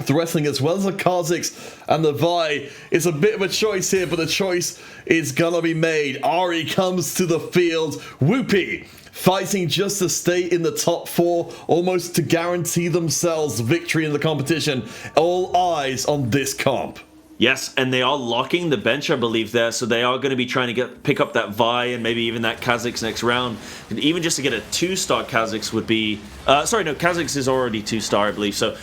threatening as well as the Kha'Zix and the Vi. It's a bit of a choice here, but the choice is gonna be made. Ari comes to the field. Whoopi fighting just to stay in the top 4, almost to guarantee themselves victory in the competition. All eyes on this comp. Yes, and they are locking the bench, I believe, there, so they are going to be trying to pick up that Vi and maybe even that Kha'Zix next round. And even just to get a 2-star Kha'Zix would be... sorry, no, Kha'Zix is already 2-star, I believe, so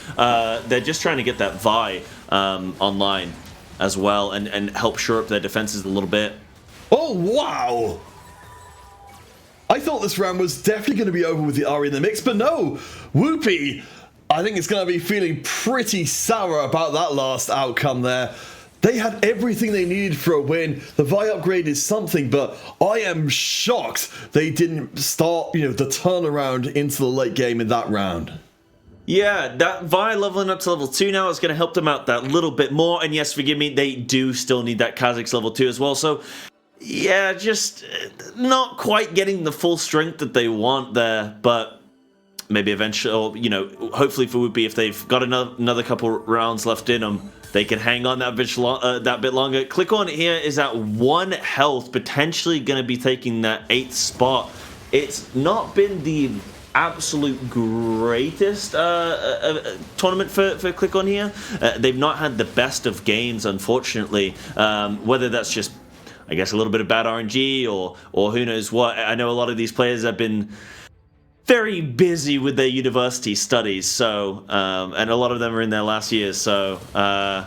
they're just trying to get that Vi online as well and help shore up their defenses a little bit. Oh, wow! I thought this round was definitely going to be over with the Ari in the mix, but no! Whoopi, I think it's going to be feeling pretty sour about that last outcome there. They had everything they needed for a win. The Vi upgrade is something, but I am shocked they didn't start, the turnaround into the late game in that round. Yeah, that Vi leveling up to level 2 now is going to help them out that little bit more. And yes, forgive me, they do still need that Kha'Zix level 2 as well. So, yeah, just not quite getting the full strength that they want there, but maybe eventually, hopefully for Whoopi, if they've got another couple rounds left in them, they can hang on that bit longer. Click on here is at 1 health, potentially going to be taking that 8th spot. It's not been the absolute greatest tournament for Click on here. They've not had the best of games, unfortunately. Whether that's just, I guess, a little bit of bad RNG or who knows what. I know a lot of these players have been very busy with their university studies, so and a lot of them are in their last years, so hopefully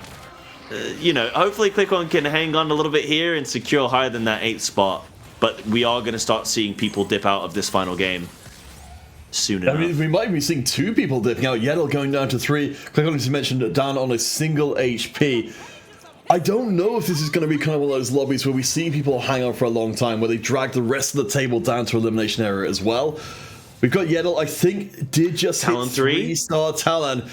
ClickOn can hang on a little bit here and secure higher than that 8th spot, but we are going to start seeing people dip out of this final game soon enough. I mean, we might be seeing 2 people dipping out. Yettle going down to 3. ClickOn, as you mentioned, down on a single HP. I don't know if this is going to be kind of one of those lobbies where we see people hang on for a long time, where they drag the rest of the table down to elimination area as well. We've got Yettle, I think, did just Talon hit 3-star Talon.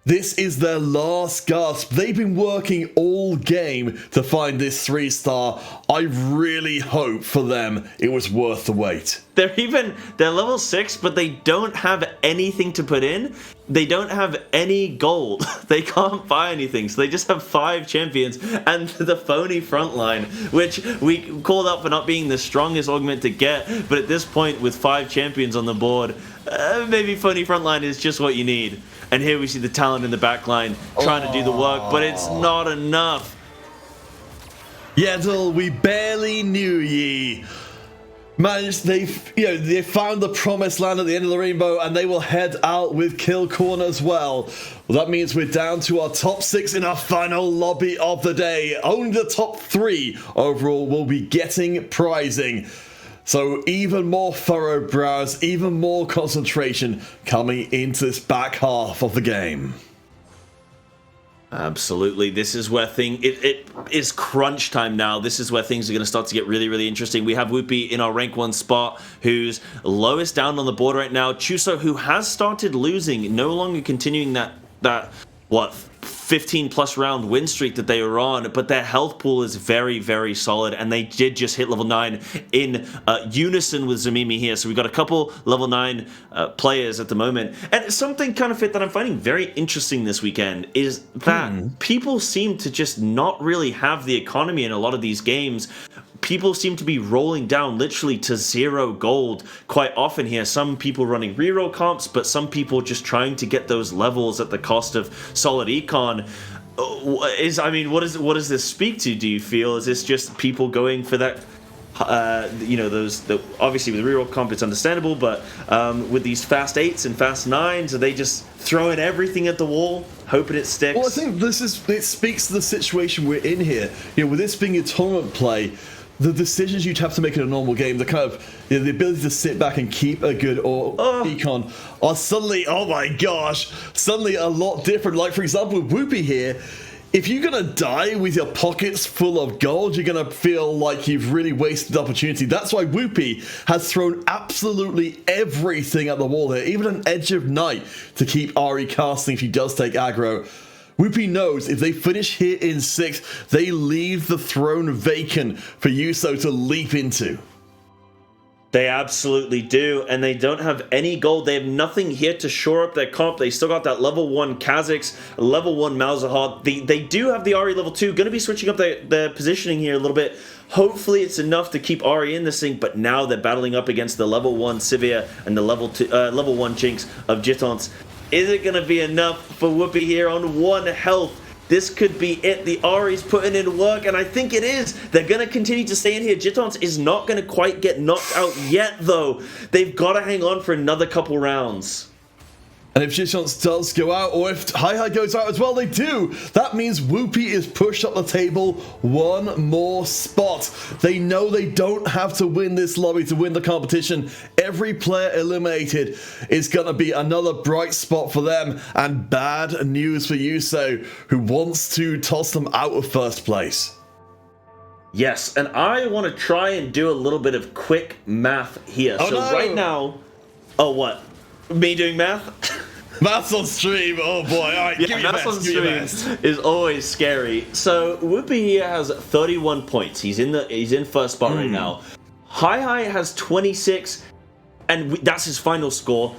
This is their last gasp. They've been working all game to find this 3-star. I really hope for them it was worth the wait. They're level 6, but they don't have anything to put in. They don't have any gold. They can't buy anything, so they just have 5 champions and the phony frontline, which we called out for not being the strongest augment to get, but at this point, with 5 champions on the board, maybe phony frontline is just what you need. And here we see the Talon in the back line trying to do the work, but it's not enough. Yettle, we barely knew ye. Managed, they found the promised land at the end of the rainbow, and they will head out with kill corn as well. Well, that means we're down to our top 6 in our final lobby of the day. Only the top 3 overall will be getting prizing. So even more thorough browse, even more concentration coming into this back half of the game. Absolutely. This is where it is crunch time now. This is where things are going to start to get really, really interesting. We have Whoopi in our rank 1 spot, who's lowest down on the board right now. Chuso, who has started losing, no longer continuing that 15 plus round win streak that they were on, but their health pool is very, very solid, and they did just hit level 9 in unison with Zamimi here. So we've got a couple level 9 players at the moment. And something kind of that I'm finding very interesting this weekend is that people seem to just not really have the economy in a lot of these games. People seem to be rolling down literally to 0 gold quite often here. Some people running reroll comps, but some people just trying to get those levels at the cost of solid econ. what does this speak to? Do you feel, is this just people going for that? Obviously with real comp it's understandable, but with these fast 8s and fast 9s, are they just throwing everything at the wall, hoping it sticks? Well, I think it speaks to the situation we're in here. With this being a tournament play, the decisions you'd have to make in a normal game, the kind of the ability to sit back and keep a good econ are suddenly, oh my gosh, suddenly a lot different. Like for example, with Whoopi here, if you're gonna die with your pockets full of gold, you're gonna feel like you've really wasted the opportunity. That's why Whoopi has thrown absolutely everything at the wall here, even an Edge of Night to keep Ari casting if he does take aggro. Whoopi knows if they finish here in 6, they leave the throne vacant for Yuso to leap into. They absolutely do, and they don't have any gold. They have nothing here to shore up their comp. They still got that level 1 Kha'Zix, level 1 Malzahar. They do have the Ari level 2. Going to be switching up their positioning here a little bit. Hopefully it's enough to keep Ari in this thing, but now they're battling up against the level 1 Sivir and the level 1 Jinx of Jitons. Is it going to be enough for Whoopi here on 1 health? This could be it. The Ari's putting in work, and I think it is. They're going to continue to stay in here. Jitons is not going to quite get knocked out yet, though. They've got to hang on for another couple rounds. And if Jitons does go out, or if Hi goes out as well, they do. That means Whoopi is pushed up the table 1 more spot. They know they don't have to win this lobby to win the competition. Every player eliminated is going to be another bright spot for them. And bad news for Yuso, who wants to toss them out of first place. Yes, and I want to try and do a little bit of quick math here. Right now... Oh, what? Me doing math? Maths on stream, oh boy. All right, give me your maths on best, stream is always scary. So Whoopi here has 31 points. He's in first spot right now. Hi has 26, and that's his final score.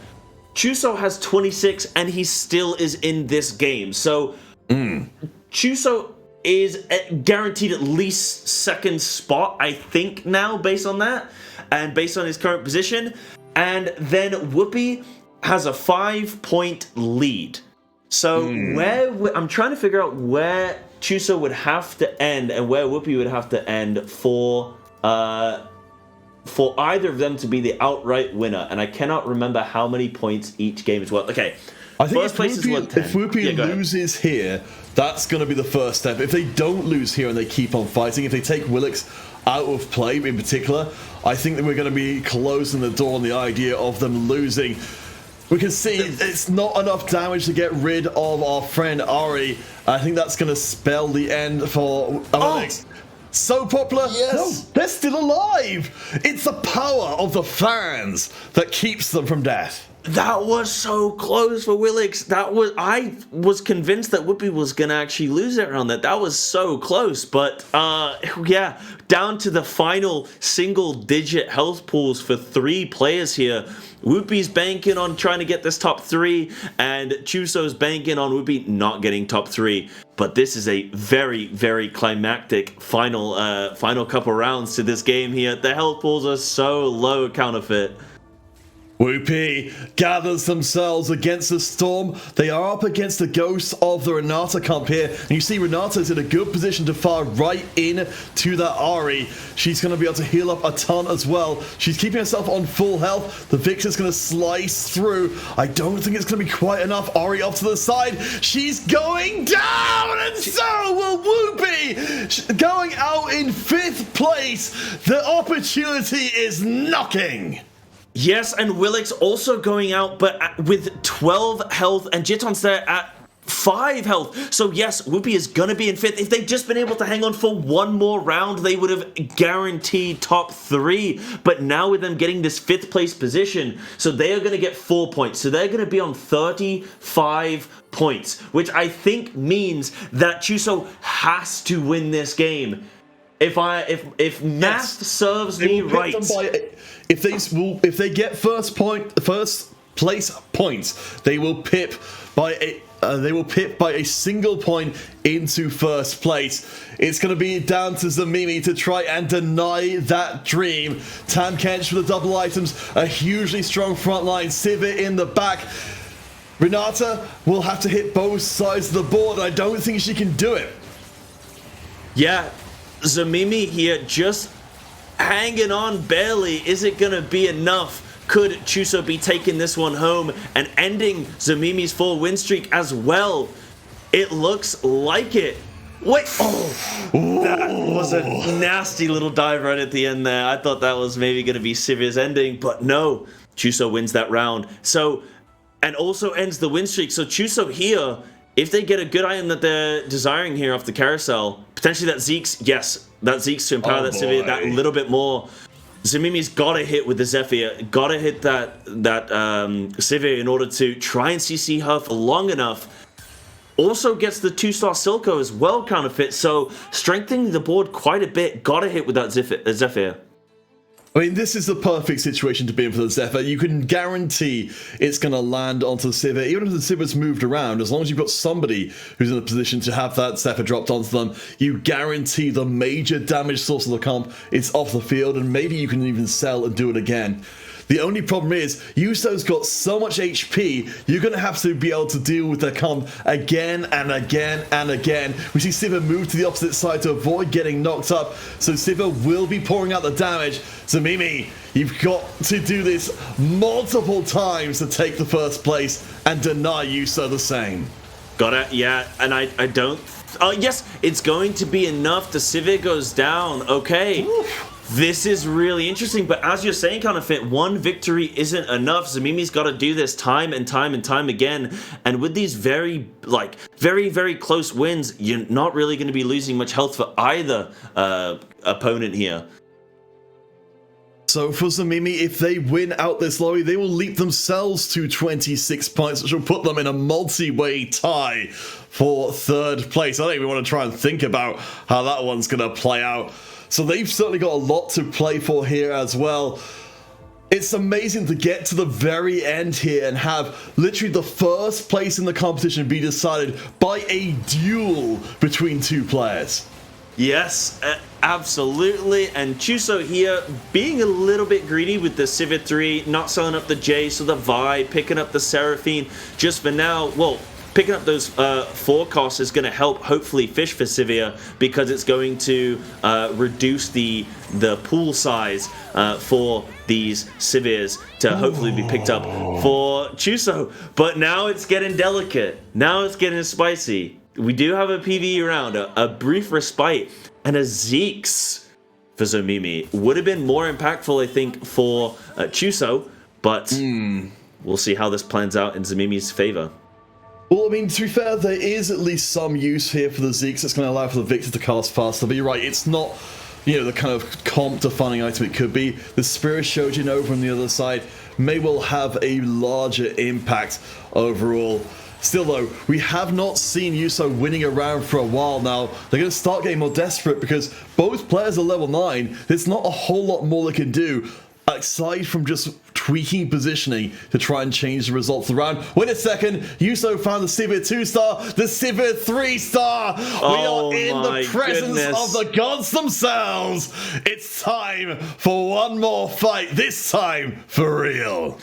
Chuso has 26, and he still is in this game. So Chuso is guaranteed at least second spot, I think, now, based on that, and based on his current position. And then Whoopi has a 5-point lead. So I'm trying to figure out where Chuso would have to end and where Whoopi would have to end for either of them to be the outright winner. And I cannot remember how many points each game is worth. Okay, I think first place is worth 10. If Whoopi loses here, that's going to be the first step. If they don't lose here and they keep on fighting, if they take Willix out of play in particular, I think that we're going to be closing the door on the idea of them losing. We can see it's not enough damage to get rid of our friend Ari. I think that's going to spell the end for Willix. So popular. Yes. No, they're still alive. It's the power of the fans that keeps them from death. That was so close for Willix. I was convinced that Whoopi was gonna actually lose it around that. That was so close, but yeah, down to the final single-digit health pools for 3 players here. Whoopi's banking on trying to get this top 3, and Chuso's banking on Whoopi not getting top 3. But this is a very, very climactic final couple rounds to this game here. The health pools are so low, Counterfeit. Whoopi gathers themselves against the storm. They are up against the ghost of the Renata comp here. And you see Renata's in a good position to fire right in to that Ari. She's going to be able to heal up a ton as well. She's keeping herself on full health. The Vixen's going to slice through. I don't think it's going to be quite enough. Ari up to the side. She's going down, and so will Whoopi. Going out in 5th place. The opportunity is knocking. Yes, and Willix also going out, but with 12 health, and Jiton's there at 5 health. So yes, Whoopi is going to be in 5th. If they'd just been able to hang on for 1 more round, they would have guaranteed top 3. But now with them getting this 5th place position, so they are going to get 4 points. So they're going to be on 35 points, which I think means that Chuso has to win this game. If math serves me right. If they get first place points, they will pip by a single point into first place. It's going to be down to Zamimi to try and deny that dream. Tam Kench with the double items, a hugely strong front line, Sivir in the back. Renata will have to hit both sides of the board. I don't think she can do it. Yeah, Zamimi here just hanging on barely. Is it going to be enough? Could Chuso be taking this one home and ending Zamimi's 4-win streak as well? It looks like it. Wait, that was a nasty little dive right at the end there. I thought that was maybe going to be Sivir's ending, but no. Chuso wins that round. So, and also ends the win streak. So Chuso here, if they get a good item that they're desiring here off the carousel, potentially that Zeke's, yes, that Zeke's to empower that Sivir that little bit more. Zamimi's got to hit with the Zephyr, got to hit that Sivir in order to try and CC her for long enough. Also gets the 2-star Silco as well, Counterfeit, so strengthening the board quite a bit. Got to hit with that Zephyr. I mean, this is the perfect situation to be in for the Zephyr. You can guarantee it's going to land onto the Sivir. Even if the Sivir's moved around, as long as you've got somebody who's in a position to have that Zephyr dropped onto them, you guarantee the major damage source of the comp is off the field, and maybe you can even sell and do it again. The only problem is, Yuso's got so much HP, you're going to have to be able to deal with the comp again and again and again. We see Sivir move to the opposite side to avoid getting knocked up, so Sivir will be pouring out the damage. Zamimi, you've got to do this multiple times to take the first place and deny Yuso the same. Got it, yeah, and I don't... Oh, yes, it's going to be enough. The Sivir goes down, okay. Oof. This is really interesting, but as you're saying, Counterfeit, one victory isn't enough. Zamimi's got to do this time and time and time again, and with these very close wins, you're not really going to be losing much health for either opponent here. So for Zamimi, if they win out this lobby, they will leap themselves to 26 points, which will put them in a multi-way tie for third place. I don't even want to try and think about how that one's going to play out. So they've certainly got a lot to play for here as well. It's amazing to get to the very end here and have literally the first place in the competition be decided by a duel between two players. Yes, absolutely. And Chuso here being a little bit greedy with the Sivir 3, not selling up the Jace or the Vi, picking up the Seraphine just for now. Well, picking up those 4 costs is going to help hopefully fish for Sivir because it's going to reduce the pool size for these Sivirs to hopefully be picked up for Chuso. But now it's getting delicate. Now it's getting spicy. We do have a PvE round, a brief respite, and a Zeke's for Zamimi. Would have been more impactful, I think, for Chuso, but we'll see how this plans out in Zamimi's favor. Well, I mean, to be fair, there is at least some use here for the Zeke's that's going to allow for the Victor to cast faster, but you're right, it's not, you know, the kind of comp-defining item it could be. The Spirit Shojin over on the other side may well have a larger impact overall. Still though, we have not seen Yuso winning a round for a while now. They're going to start getting more desperate because both players are level 9. There's not a whole lot more they can do aside from just tweaking positioning to try and change the results of the round. Wait a second, Yuso found the Sivir 2-star, the Sivir 3-star. We are in the presence of the gods themselves. It's time for one more fight, this time for real.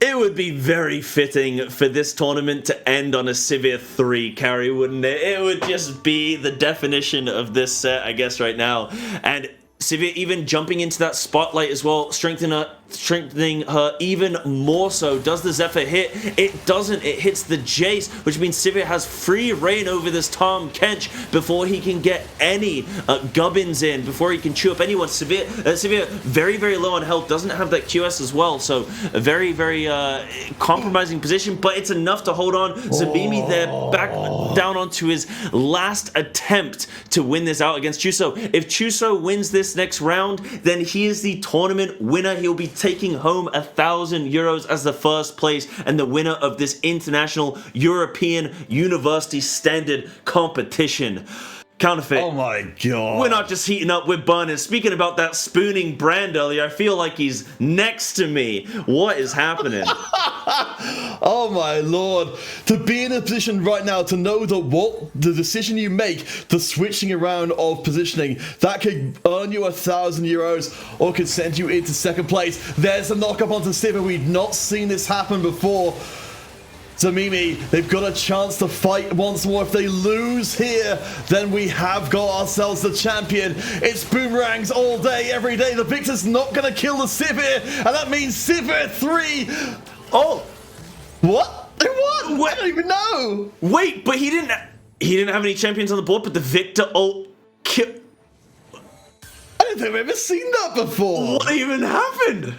It would be very fitting for this tournament to end on a Sivir 3 carry, wouldn't it? It would just be the definition of this set, I guess, right now. And Sivir even jumping into that spotlight as well, strengthening her even more so. Does the Zephyr hit? It doesn't. It hits the Jace, which means Sivir has free reign over this Tahm Kench before he can get any gubbins in, before he can chew up anyone. Sivir very, very low on health, doesn't have that QS as well, so a very, very compromising position, but it's enough to hold on. Zamimi there, back down onto his last attempt to win this out against Chuso. If Chuso wins this next round, then he is the tournament winner. He'll be taking home 1,000 euros as the first place and the winner of this international European university standard competition. Counterfeit. Oh my god. We're not just heating up, we're burning. Speaking about that spooning brand earlier, I feel like he's next to me. What is happening? Oh my lord. To be in a position right now to know that what the decision you make, the switching around of positioning, that could earn you 1,000 euros or could send you into second place. There's a knock up onto Sivir. We've not seen this happen before. Zamimi, they've got a chance to fight once more. If they lose here, then we have got ourselves the champion. It's boomerangs all day, every day. The Victor's not going to kill the Sivir, and that means Sivir 3. Oh, what? They won? I don't even know. Wait, but he didn't have any champions on the board, but the Victor killed. I don't think I've ever seen that before. What even happened?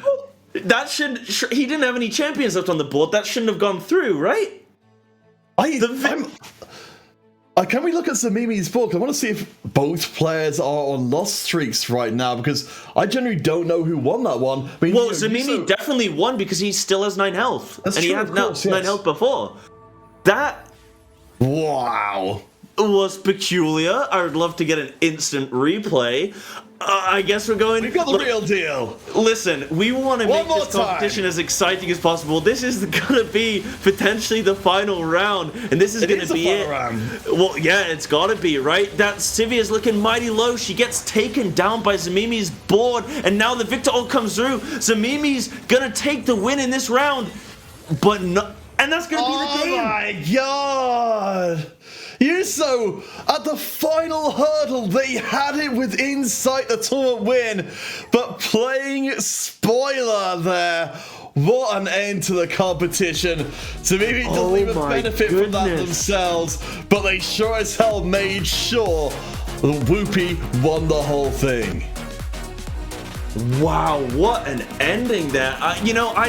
He didn't have any champions left on the board. That shouldn't have gone through, right? Can we look at Zamimi's board? I want to see if both players are on loss streaks right now, because I generally don't know who won that one. I mean, Zamimi definitely won because he still has 9 health. That's and true, he had of course, 9 yes. health before. That Wow. was peculiar. I would love to get an instant replay. I guess we're going... We've got the real deal. Listen, we want to make this competition as exciting as possible. This is going to be potentially the final round, and this is going to be it. Well, yeah, it's got to be, right? That Sivir is looking mighty low. She gets taken down by Zamimi's board, and now the Victor ult comes through. Zamimi's going to take the win in this round, but no... And that's going to be the game. Oh my god! Yuso, at the final hurdle, they had it within sight, the tournament win, but playing spoiler there. What an end to the competition. So maybe it doesn't even benefit from that themselves, but they sure as hell made sure that Whoopi won the whole thing. Wow, what an ending there. I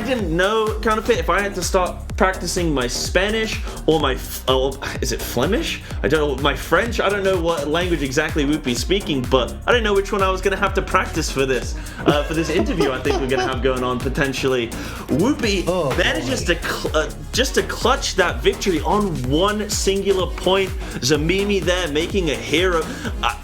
didn't know, Counterfeit, if I had to start practicing my Spanish or my, is it Flemish? I don't know, my French? I don't know what language exactly Whoopi's speaking, but I didn't know which one I was going to have to practice for this interview I think we're going to have going on potentially. Whoopi managed just to clutch that victory on one singular point. Zamimi there making a hero.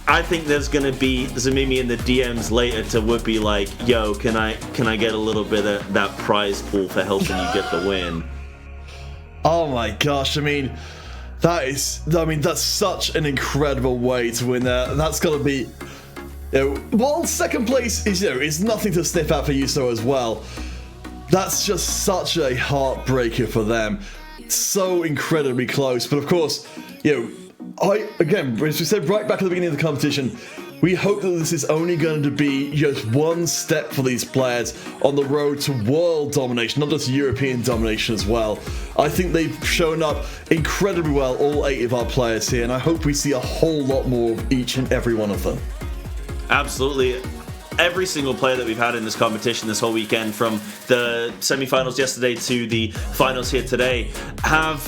I think there's going to be Zamimi in the DMs later to Whoopi like, yo, can I get a little bit of that prize pool for helping you get the win? Oh my gosh, that's such an incredible way to win there. That's got to be, while second place is nothing to sniff at for Yuso as well. That's just such a heartbreaker for them. So incredibly close, but of course, again, as we said right back at the beginning of the competition, we hope that this is only going to be just one step for these players on the road to world domination, not just European domination as well. I think they've shown up incredibly well, all 8 of our players here, and I hope we see a whole lot more of each and every one of them. Absolutely. Every single player that we've had in this competition this whole weekend, from the semi-finals yesterday to the finals here today, have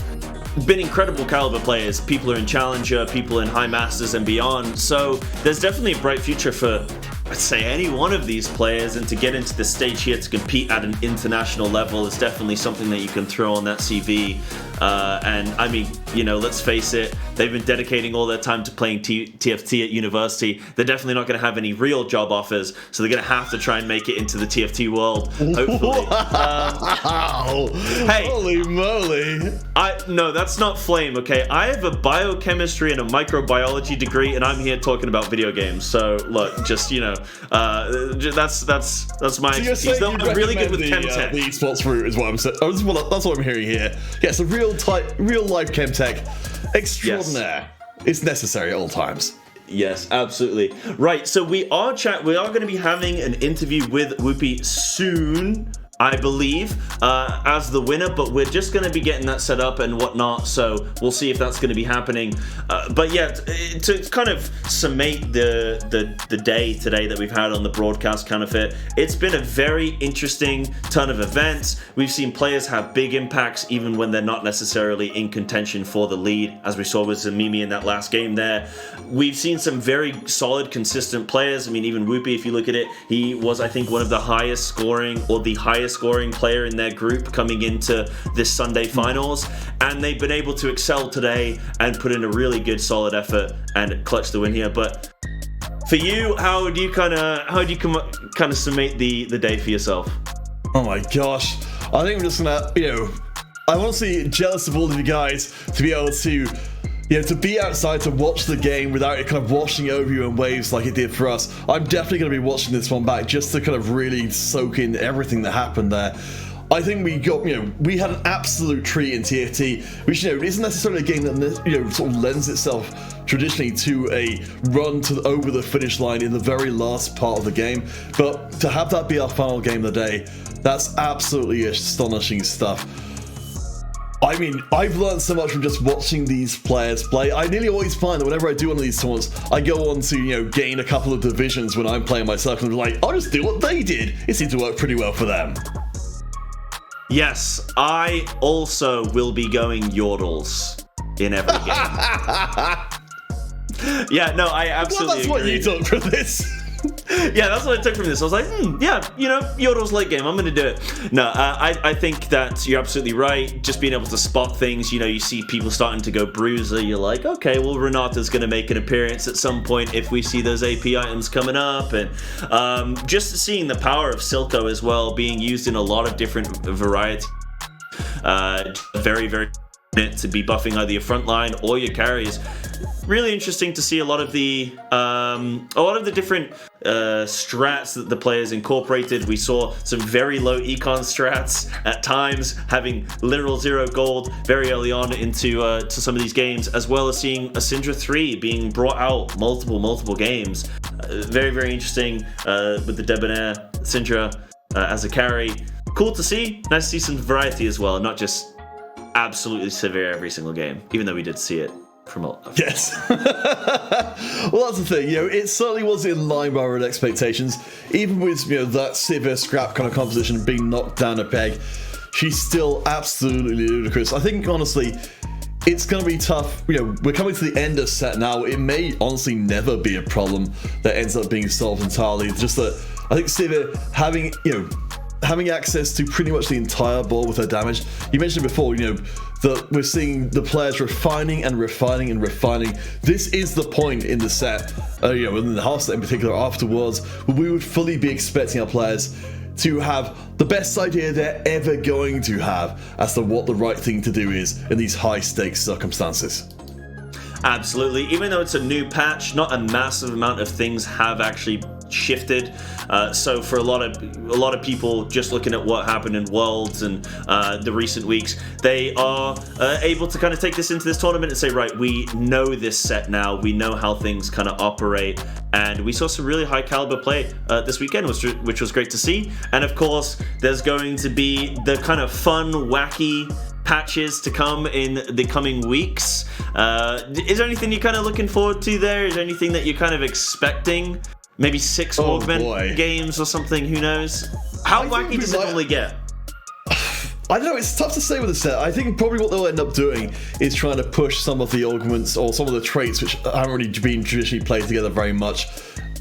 been incredible caliber players. People are in Challenger, people in High Masters and beyond. So there's definitely a bright future for, I'd say, any one of these players, and to get into the stage here to compete at an international level is definitely something that you can throw on that CV. And I mean, let's face it, they've been dedicating all their time to playing TFT at university. They're definitely not going to have any real job offers, so they're going to have to try and make it into the TFT world, hopefully. Wow! Hey, holy moly! No, that's not Flame, okay? I have a biochemistry and a microbiology degree, and I'm here talking about video games. So look, just that's my expertise. Though I'm really good with Chemtech. The esports route is what I'm saying. That's what I'm hearing here. Yes, a real life Chemtech extraordinaire. Yes. It's necessary at all times. Yes, absolutely. Right, so we are going to be having an interview with Whoopi soon, I believe, as the winner, but we're just going to be getting that set up and whatnot, so we'll see if that's going to be happening. But yeah, to kind of summate the day today that we've had on the broadcast, Counterfeit, it's been a very interesting ton of events. We've seen players have big impacts even when they're not necessarily in contention for the lead, as we saw with Zamimi in that last game there. We've seen some very solid, consistent players. I mean, even Whoopi, if you look at it, he was, I think, one of the highest scoring player in their group coming into this Sunday finals, and they've been able to excel today and put in a really good solid effort and clutch the win here. But for you, how do you kind of summate the day for yourself? Oh my gosh, I think I'm just gonna I'm honestly jealous of all of you guys to be able to to be outside to watch the game without it kind of washing over you in waves like it did for us. I'm definitely going to be watching this one back just to kind of really soak in everything that happened there. I think we had an absolute treat in TFT, which isn't necessarily a game that sort of lends itself traditionally to a run over the finish line in the very last part of the game. But to have that be our final game of the day, that's absolutely astonishing stuff. I mean, I've learned so much from just watching these players play. I nearly always find that whenever I do one of these tournaments, I go on to, gain a couple of divisions when I'm playing myself, and I'm like, I'll just do what they did. It seemed to work pretty well for them. Yes, I also will be going yordles in every game. Yeah, no, I absolutely Well, that's agree. what you took from this. Yeah, that's what I took from this. I was like, yeah, Yordle's late game. I'm going to do it. No, I think that you're absolutely right. Just being able to spot things, you see people starting to go bruiser. You're like, okay, well, Renata's going to make an appearance at some point if we see those AP items coming up. And just seeing the power of Silco as well being used in a lot of different varieties. Very, very to be buffing either your front line or your carries. Really interesting to see a lot of the different strats that the players incorporated. We saw some very low econ strats at times, having literal 0 gold very early on into to some of these games, as well as seeing a Syndra 3 being brought out multiple games. Very, very interesting with the Debonair Syndra as a carry. Cool to see. Nice to see some variety as well, not just absolutely severe every single game, even though we did see it from Yes. Well, that's the thing. It certainly was in line with our own expectations. Even with that severe scrap kind of composition being knocked down a peg, she's still absolutely ludicrous. I think honestly, it's going to be tough. We're coming to the end of set now. It may honestly never be a problem that ends up being solved entirely. Just that I think Sivir having access to pretty much the entire board with her damage. You mentioned before, that we're seeing the players refining. This is the point in the set, in the half set in particular afterwards, where we would fully be expecting our players to have the best idea they're ever going to have as to what the right thing to do is in these high stakes circumstances. Absolutely. Even though it's a new patch, not a massive amount of things have actually shifted. So for a lot of people just looking at what happened in Worlds and the recent weeks, they are able to kind of take this into this tournament and say, right, we know this set now, we know how things kind of operate, and we saw some really high caliber play this weekend, which was great to see. And of course, there's going to be the kind of fun, wacky patches to come in the coming weeks. Is there anything you're kind of looking forward to there? Is there anything that you're kind of expecting? Maybe 6 augment games or something, who knows? How wacky does it normally get? I don't know, it's tough to say with the set. I think probably what they'll end up doing is trying to push some of the augments or some of the traits which haven't really been traditionally played together very much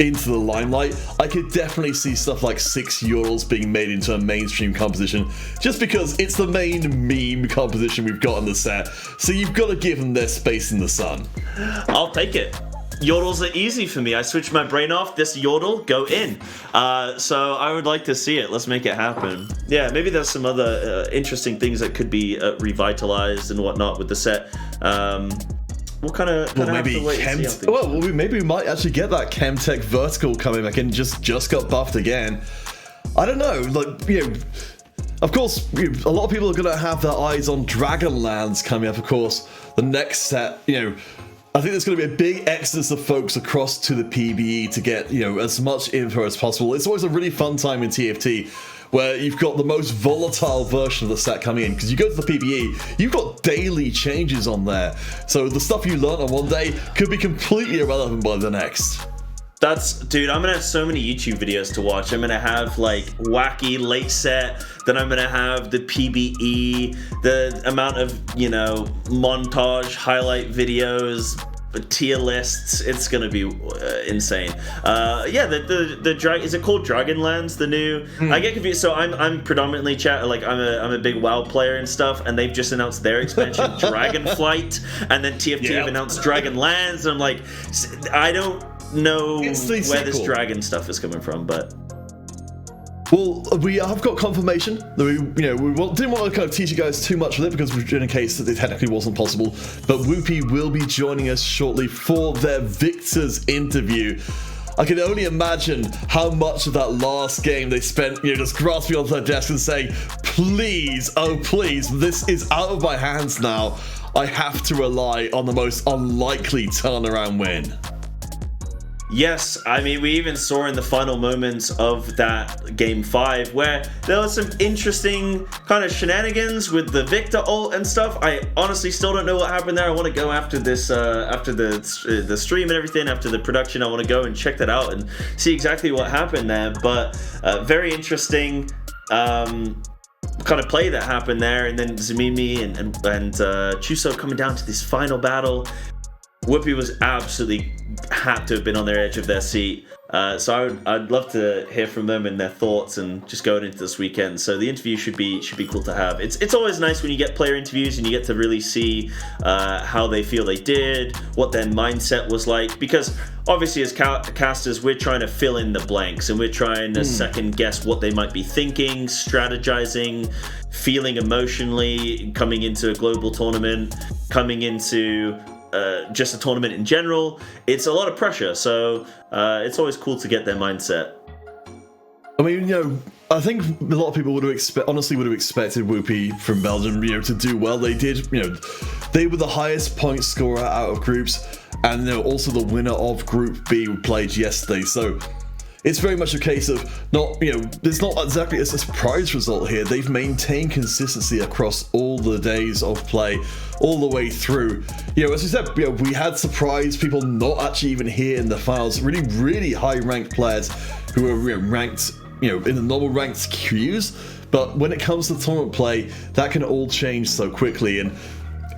into the limelight. I could definitely see stuff like 6 Urals being made into a mainstream composition, just because it's the main meme composition we've got in the set. So you've got to give them their space in the sun. I'll take it. Yordles are easy for me. I switch my brain off, this yordle, go in. So I would like to see it. Let's make it happen. Yeah, maybe there's some other interesting things that could be revitalized and whatnot with the set. We'll kind of have to wait and see how things maybe we might actually get that Chemtech Vertical coming back in. Just got buffed again. I don't know. Of course, a lot of people are going to have their eyes on Dragonlands coming up. Of course, the next set, I think there's going to be a big exodus of folks across to the PBE to get, as much info as possible. It's always a really fun time in TFT where you've got the most volatile version of the set coming in, because you go to the PBE, you've got daily changes on there. So the stuff you learn on one day could be completely irrelevant by the next. Dude, I'm gonna have so many YouTube videos to watch. I'm gonna have wacky late set, then I'm gonna have the PBE, the amount of, montage, highlight videos, tier lists. It's gonna be insane. Is it called Dragonlands? The new. I get confused. So I'm predominantly I'm a big WoW player and stuff, and they've just announced their expansion, Dragonflight, and then TFT have announced Dragonlands. And I'm like, I don't know where this dragon stuff is coming from, but. Well, we have got confirmation that we didn't want to kind of tease you guys too much with it, because we're in a case that it technically wasn't possible. But Whoopi will be joining us shortly for their Victors interview. I can only imagine how much of that last game they spent, just grasping onto their desk and saying, please, oh please, this is out of my hands now. I have to rely on the most unlikely turnaround win. Yes, I mean, we even saw in the final moments of that Game 5 where there was some interesting kind of shenanigans with the Victor ult and stuff. I honestly still don't know what happened there. I want to go after this, after the stream and everything, after the production. I want to go and check that out and see exactly what happened there. But very interesting kind of play that happened there. And then Zamimi and Chuso coming down to this final battle. Whoopi was absolutely had to have been on their edge of their seat. So I'd love to hear from them and their thoughts and just going into this weekend. So the interview should be cool to have. It's always nice when you get player interviews and you get to really see how they feel they did, what their mindset was like. Because obviously as casters, we're trying to fill in the blanks and we're trying to second guess what they might be thinking, strategizing, feeling emotionally, coming into a global tournament, coming into just a tournament in general. It's a lot of pressure, so it's always cool to get their mindset. I mean, I think a lot of people would have expected Whoopi from Belgium, to do well. They did, they were the highest point scorer out of groups, and also the winner of Group B who played yesterday. So it's very much a case of there's not exactly a surprise result here. They've maintained consistency across all the days of play, all the way through. As we said, we had surprised people not actually even here in the finals. Really, really high-ranked players who were ranked, in the normal ranked queues. But when it comes to tournament play, that can all change so quickly. And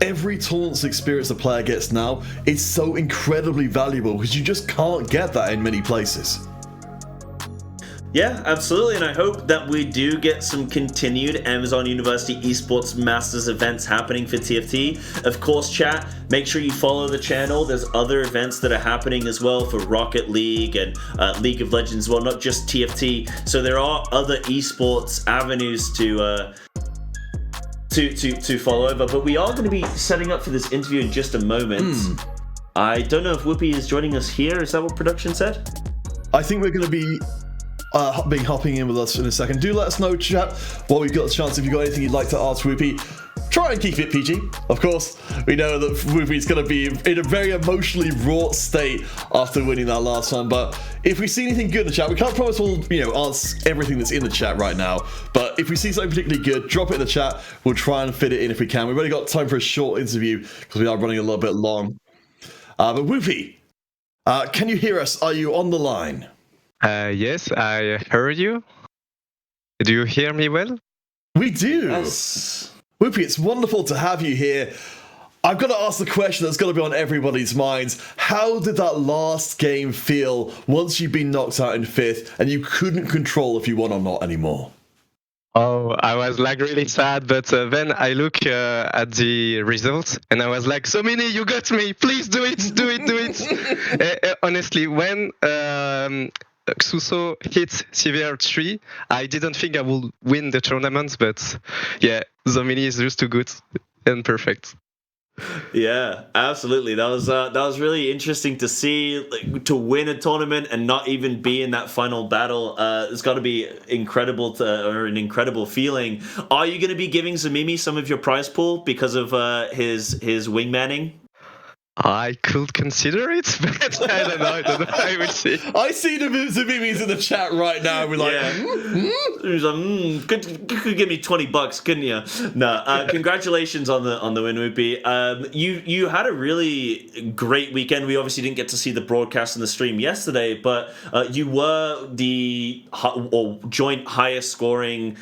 every tournament's experience a player gets now is so incredibly valuable because you just can't get that in many places. Yeah, absolutely, and I hope that we do get some continued Amazon University Esports Masters events happening for TFT. Of course, chat, make sure you follow the channel. There's other events that are happening as well for Rocket League and League of Legends, well, not just TFT. So there are other esports avenues to follow over, but we are going to be setting up for this interview in just a moment. I don't know if Whoopi is joining us here. Is that what production said? I think we're going to be hopping in with us in a second. Do let us know, chat, while we've got the chance. If you've got anything you'd like to ask Whoopi, try and keep it PG. Of course, we know that Whoopi's going to be in a very emotionally wrought state after winning that last one. But if we see anything good in the chat, we can't promise we'll answer everything that's in the chat right now. But if we see something particularly good, drop it in the chat. We'll try and fit it in if we can. We've only got time for a short interview because we are running a little bit long. But Whoopi, can you hear us? Are you on the line? Yes, I heard you. Do you hear me well? We do. Yes. Whoopi, it's wonderful to have you here. I've got to ask the question that's got to be on everybody's minds. How did that last game feel once you've been knocked out in 5th and you couldn't control if you won or not anymore? Oh, I was really sad, but then I look at the results and I was like, so many, you got me. Please do it. Honestly, when Xuso hit CVR3, I didn't think I would win the tournament, but yeah, Zomini is just too good and perfect. Yeah, absolutely. That was really interesting to see, to win a tournament and not even be in that final battle. It's got to be incredible or an incredible feeling. Are you going to be giving Zamimi some of your prize pool because of his wingmanning? I could consider it, but I don't know. I will see. I see the Zamimis in the chat right now. We're like, He's like, could give me $20, couldn't you? No, congratulations on the win, Whoopi. You had a really great weekend. We obviously didn't get to see the broadcast and the stream yesterday, but you were the joint highest scoring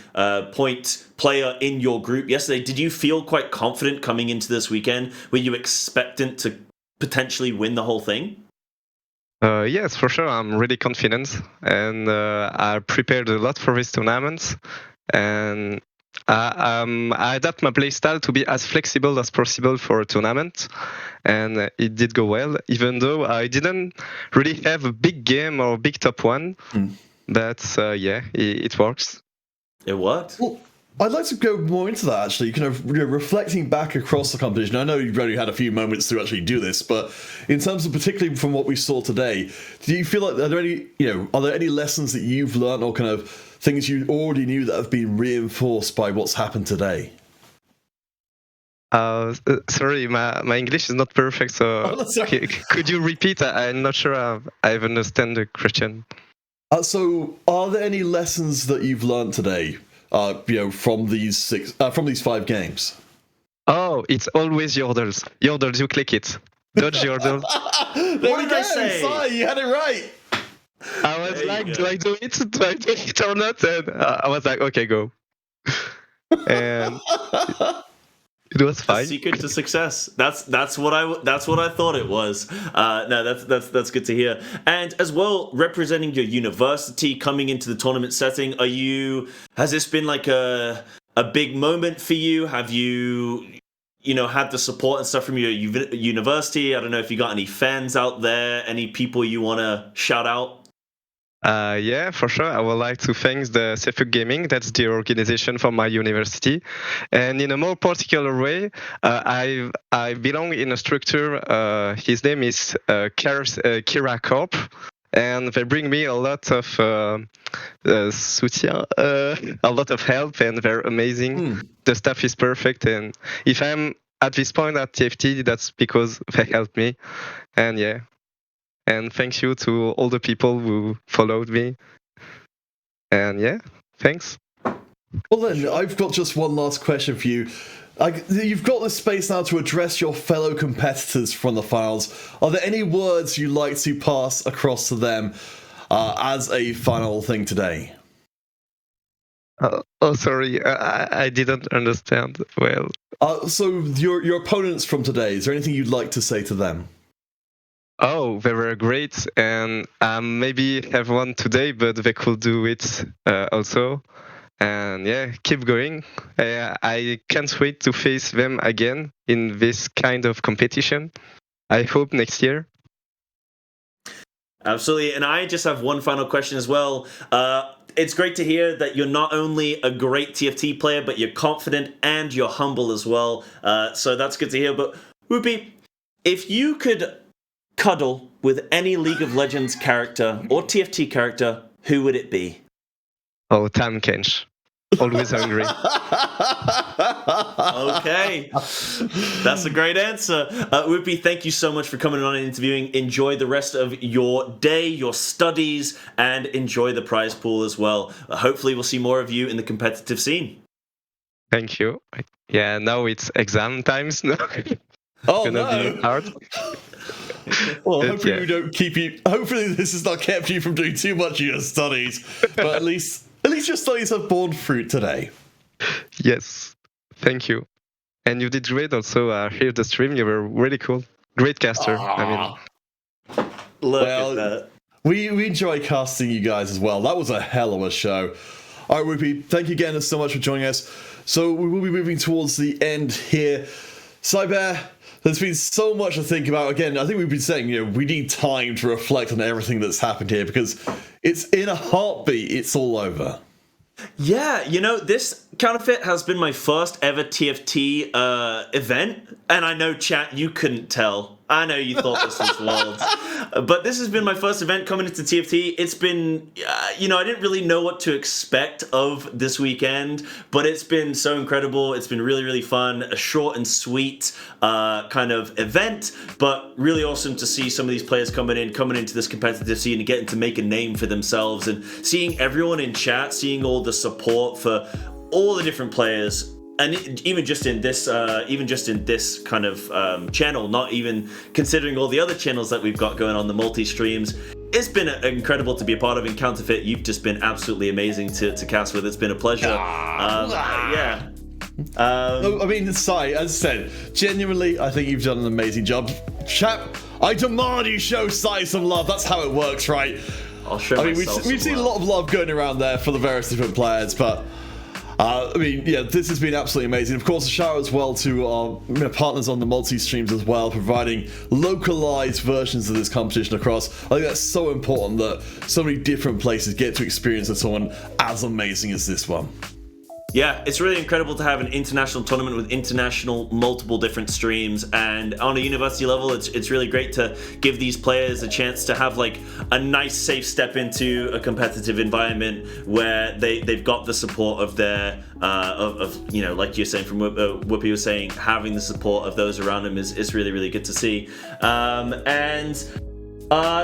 point player in your group yesterday. Did you feel quite confident coming into this weekend? Were you expectant to potentially win the whole thing? Yes, for sure. I'm really confident, and I prepared a lot for this tournament, and I adapt my playstyle to be as flexible as possible for a tournament, and it did go well, even though I didn't really have a big game or big top one. But yeah, it works. It worked. Well, I'd like to go more into that, actually, kind of reflecting back across the competition. I know you've already had a few moments to actually do this, but in terms of particularly from what we saw today, do you feel like are there any lessons that you've learned or kind of things you already knew that have been reinforced by what's happened today? Sorry, my English is not perfect, so that's all right. could you repeat? I'm not sure I've understand the question. So, are there any lessons that you've learned today, from these 5 games? Oh, it's always yordles. Yordles, you click it. Dodge yordle. There What we did go, I say? Si, you had it right. I was There you like, go. do I do it? Do I do it or not? And I was like, okay, go. And it was The fine. secret to success. That's what I thought it was. No, that's good to hear. And as well, representing your university, coming into the tournament setting, has this been like a big moment for you? Have you had the support and stuff from your university? I don't know if you got any fans out there, any people you want to shout out. Yeah, for sure. I would like to thank the Sefuk Gaming, that's the organization for my university. And in a more particular way, I belong in a structure, his name is Kira Corp, and they bring me a lot of soutien, a lot of help, and they're amazing. The staff is perfect, and if I'm at this point at TFT, that's because they helped me. And yeah. And thank you to all the people who followed me. And yeah, thanks. Well then, I've got just one last question for you. You've got the space now to address your fellow competitors from the finals. Are there any words you'd like to pass across to them as a final thing today? Sorry, I didn't understand well. So your opponents from today, is there anything you'd like to say to them? Oh, they were great, and maybe have one today, but they could do it also. And yeah, keep going. I can't wait to face them again in this kind of competition. I hope next year. Absolutely. And I just have one final question as well. It's great to hear that you're not only a great TFT player, but you're confident and you're humble as well. So that's good to hear. But Whoopi, if you could cuddle with any League of Legends character or TFT character, who would it be? Oh, Tam Kench. Always hungry. Okay. That's a great answer. Whoopi, thank you so much for coming on and interviewing. Enjoy the rest of your day, your studies, and enjoy the prize pool as well. Hopefully we'll see more of you in the competitive scene. Thank you. Yeah, now it's exam times now. Oh Gonna be hard. Well, But, hopefully yeah. we don't keep you. Hopefully this has not kept you from doing too much of your studies. But at least your studies have borne fruit today. Yes, thank you. And you did great also. Here the stream, you were really cool. Great caster. Look Well, at that. We enjoy casting you guys as well. That was a hell of a show. All right, Whoopi, thank you again so much for joining us. So we will be moving towards the end here. Cyber, there's been so much to think about. Again, I think we've been saying, we need time to reflect on everything that's happened here because it's in a heartbeat, it's all over. Yeah, this Counterfeit has been my first ever TFT event, and I know, chat, you couldn't tell. I know you thought this was wild. But this has been my first event coming into TFT. It's been, I didn't really know what to expect of this weekend, but it's been so incredible. It's been really, really fun. A short and sweet kind of event, but really awesome to see some of these players coming into this competitive scene and getting to make a name for themselves, and seeing everyone in chat, seeing all the support for all the different players. And even just in this kind of channel, not even considering all the other channels that we've got going on, the multi-streams, it's been incredible to be a part of. In Counterfeit, you've just been absolutely amazing to cast with. It's been a pleasure. Yeah. I mean, Sai, as I said, genuinely, I think you've done an amazing job. Chap, I demand you show Sai some love. That's how it works, right? I'll show myself we've seen a lot of love going around there for the various different players, but this has been absolutely amazing. Of course, a shout out as well to our partners on the multi-streams as well, providing localized versions of this competition across. I think that's so important that so many different places get to experience someone as amazing as this one. Yeah, it's really incredible to have an international tournament with international multiple different streams, and on a university level it's really great to give these players a chance to have like a nice safe step into a competitive environment where they've got the support of their of you know, like you're saying, from Whoopi was saying, having the support of those around them is really, really good to see.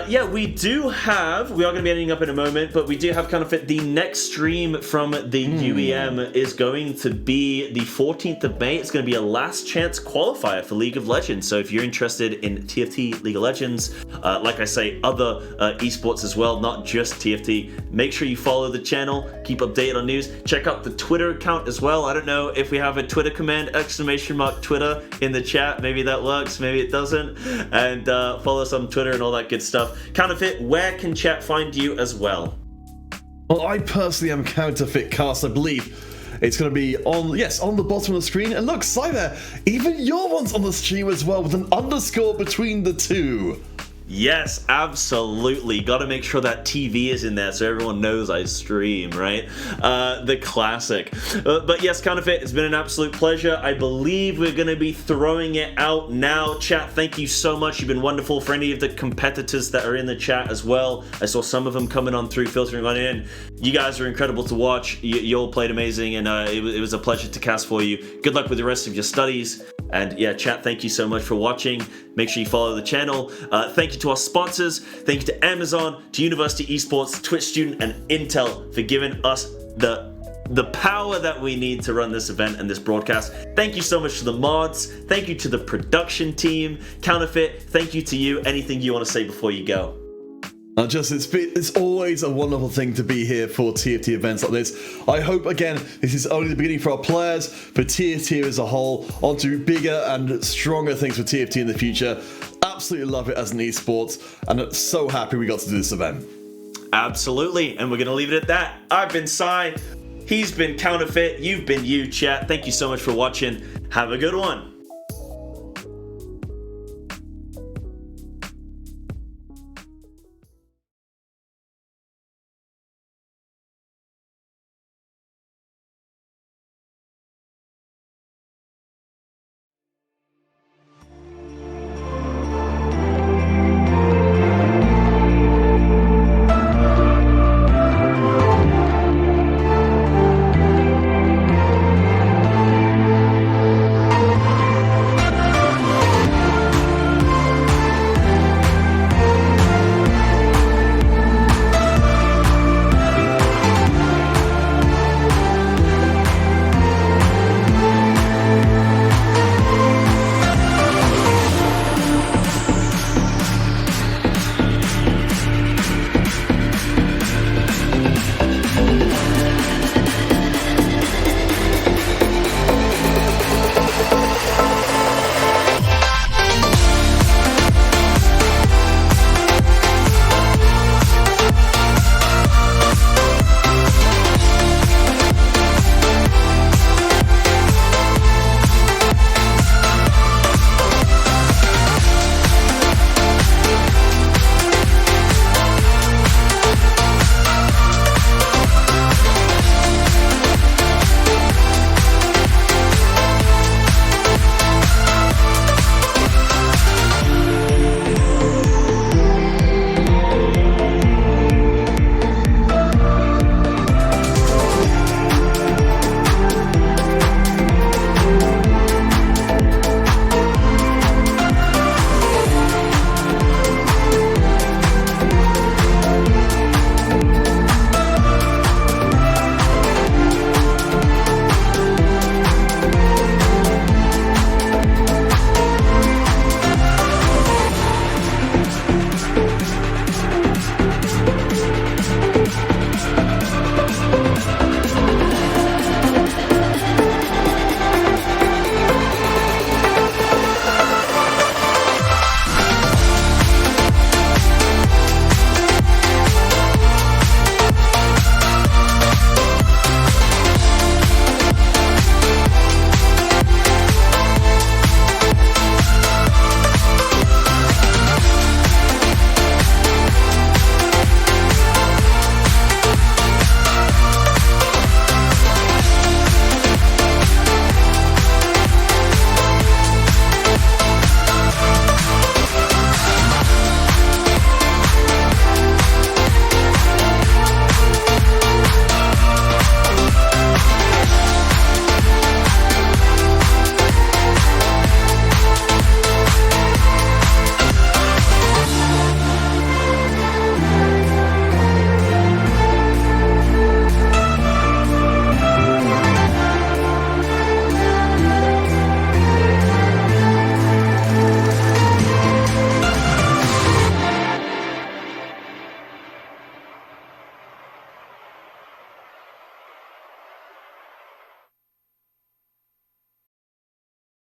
Yeah, we are going to be ending up in a moment, but we do have kind of the next stream from the UEM is going to be the 14th of May. It's going to be a last chance qualifier for League of Legends. So if you're interested in TFT League of Legends, like I say, other esports as well, not just TFT, make sure you follow the channel, keep updated on news, check out the Twitter account as well. I don't know if we have a Twitter command, !Twitter in the chat. Maybe that works, maybe it doesn't. And follow us on Twitter and all that good stuff. Counterfeit, where can chat find you as well? Well, I personally am Counterfeit Cast, I believe. It's going to be on the bottom of the screen. And look, Sai there, even your one's on the stream as well with an underscore between the two. Yes, absolutely. Got to make sure that TV is in there so everyone knows I stream, right? The classic. But yes, Counterfeit, it's been an absolute pleasure. I believe we're going to be throwing it out now. Chat, thank you so much. You've been wonderful. For any of the competitors that are in the chat as well, I saw some of them coming on through, filtering on in. You guys are incredible to watch. You all played amazing, and it was a pleasure to cast for you. Good luck with the rest of your studies. And yeah, chat, thank you so much for watching. Make sure you follow the channel. Thank you to our sponsors. Thank you to Amazon, to University Esports, Twitch Student, and Intel for giving us the power that we need to run this event and this broadcast. Thank you so much to the mods. Thank you to the production team. Counterfeit, thank you to you. Anything you want to say before you go? It's always a wonderful thing to be here for TFT events like this. I hope, again, this is only the beginning for our players, for TFT as a whole, onto bigger and stronger things for TFT in the future. Absolutely love it as an esports, and I'm so happy we got to do this event. Absolutely, and we're going to leave it at that. I've been Sai, he's been Counterfeit, you've been you, chat. Thank you so much for watching. Have a good one.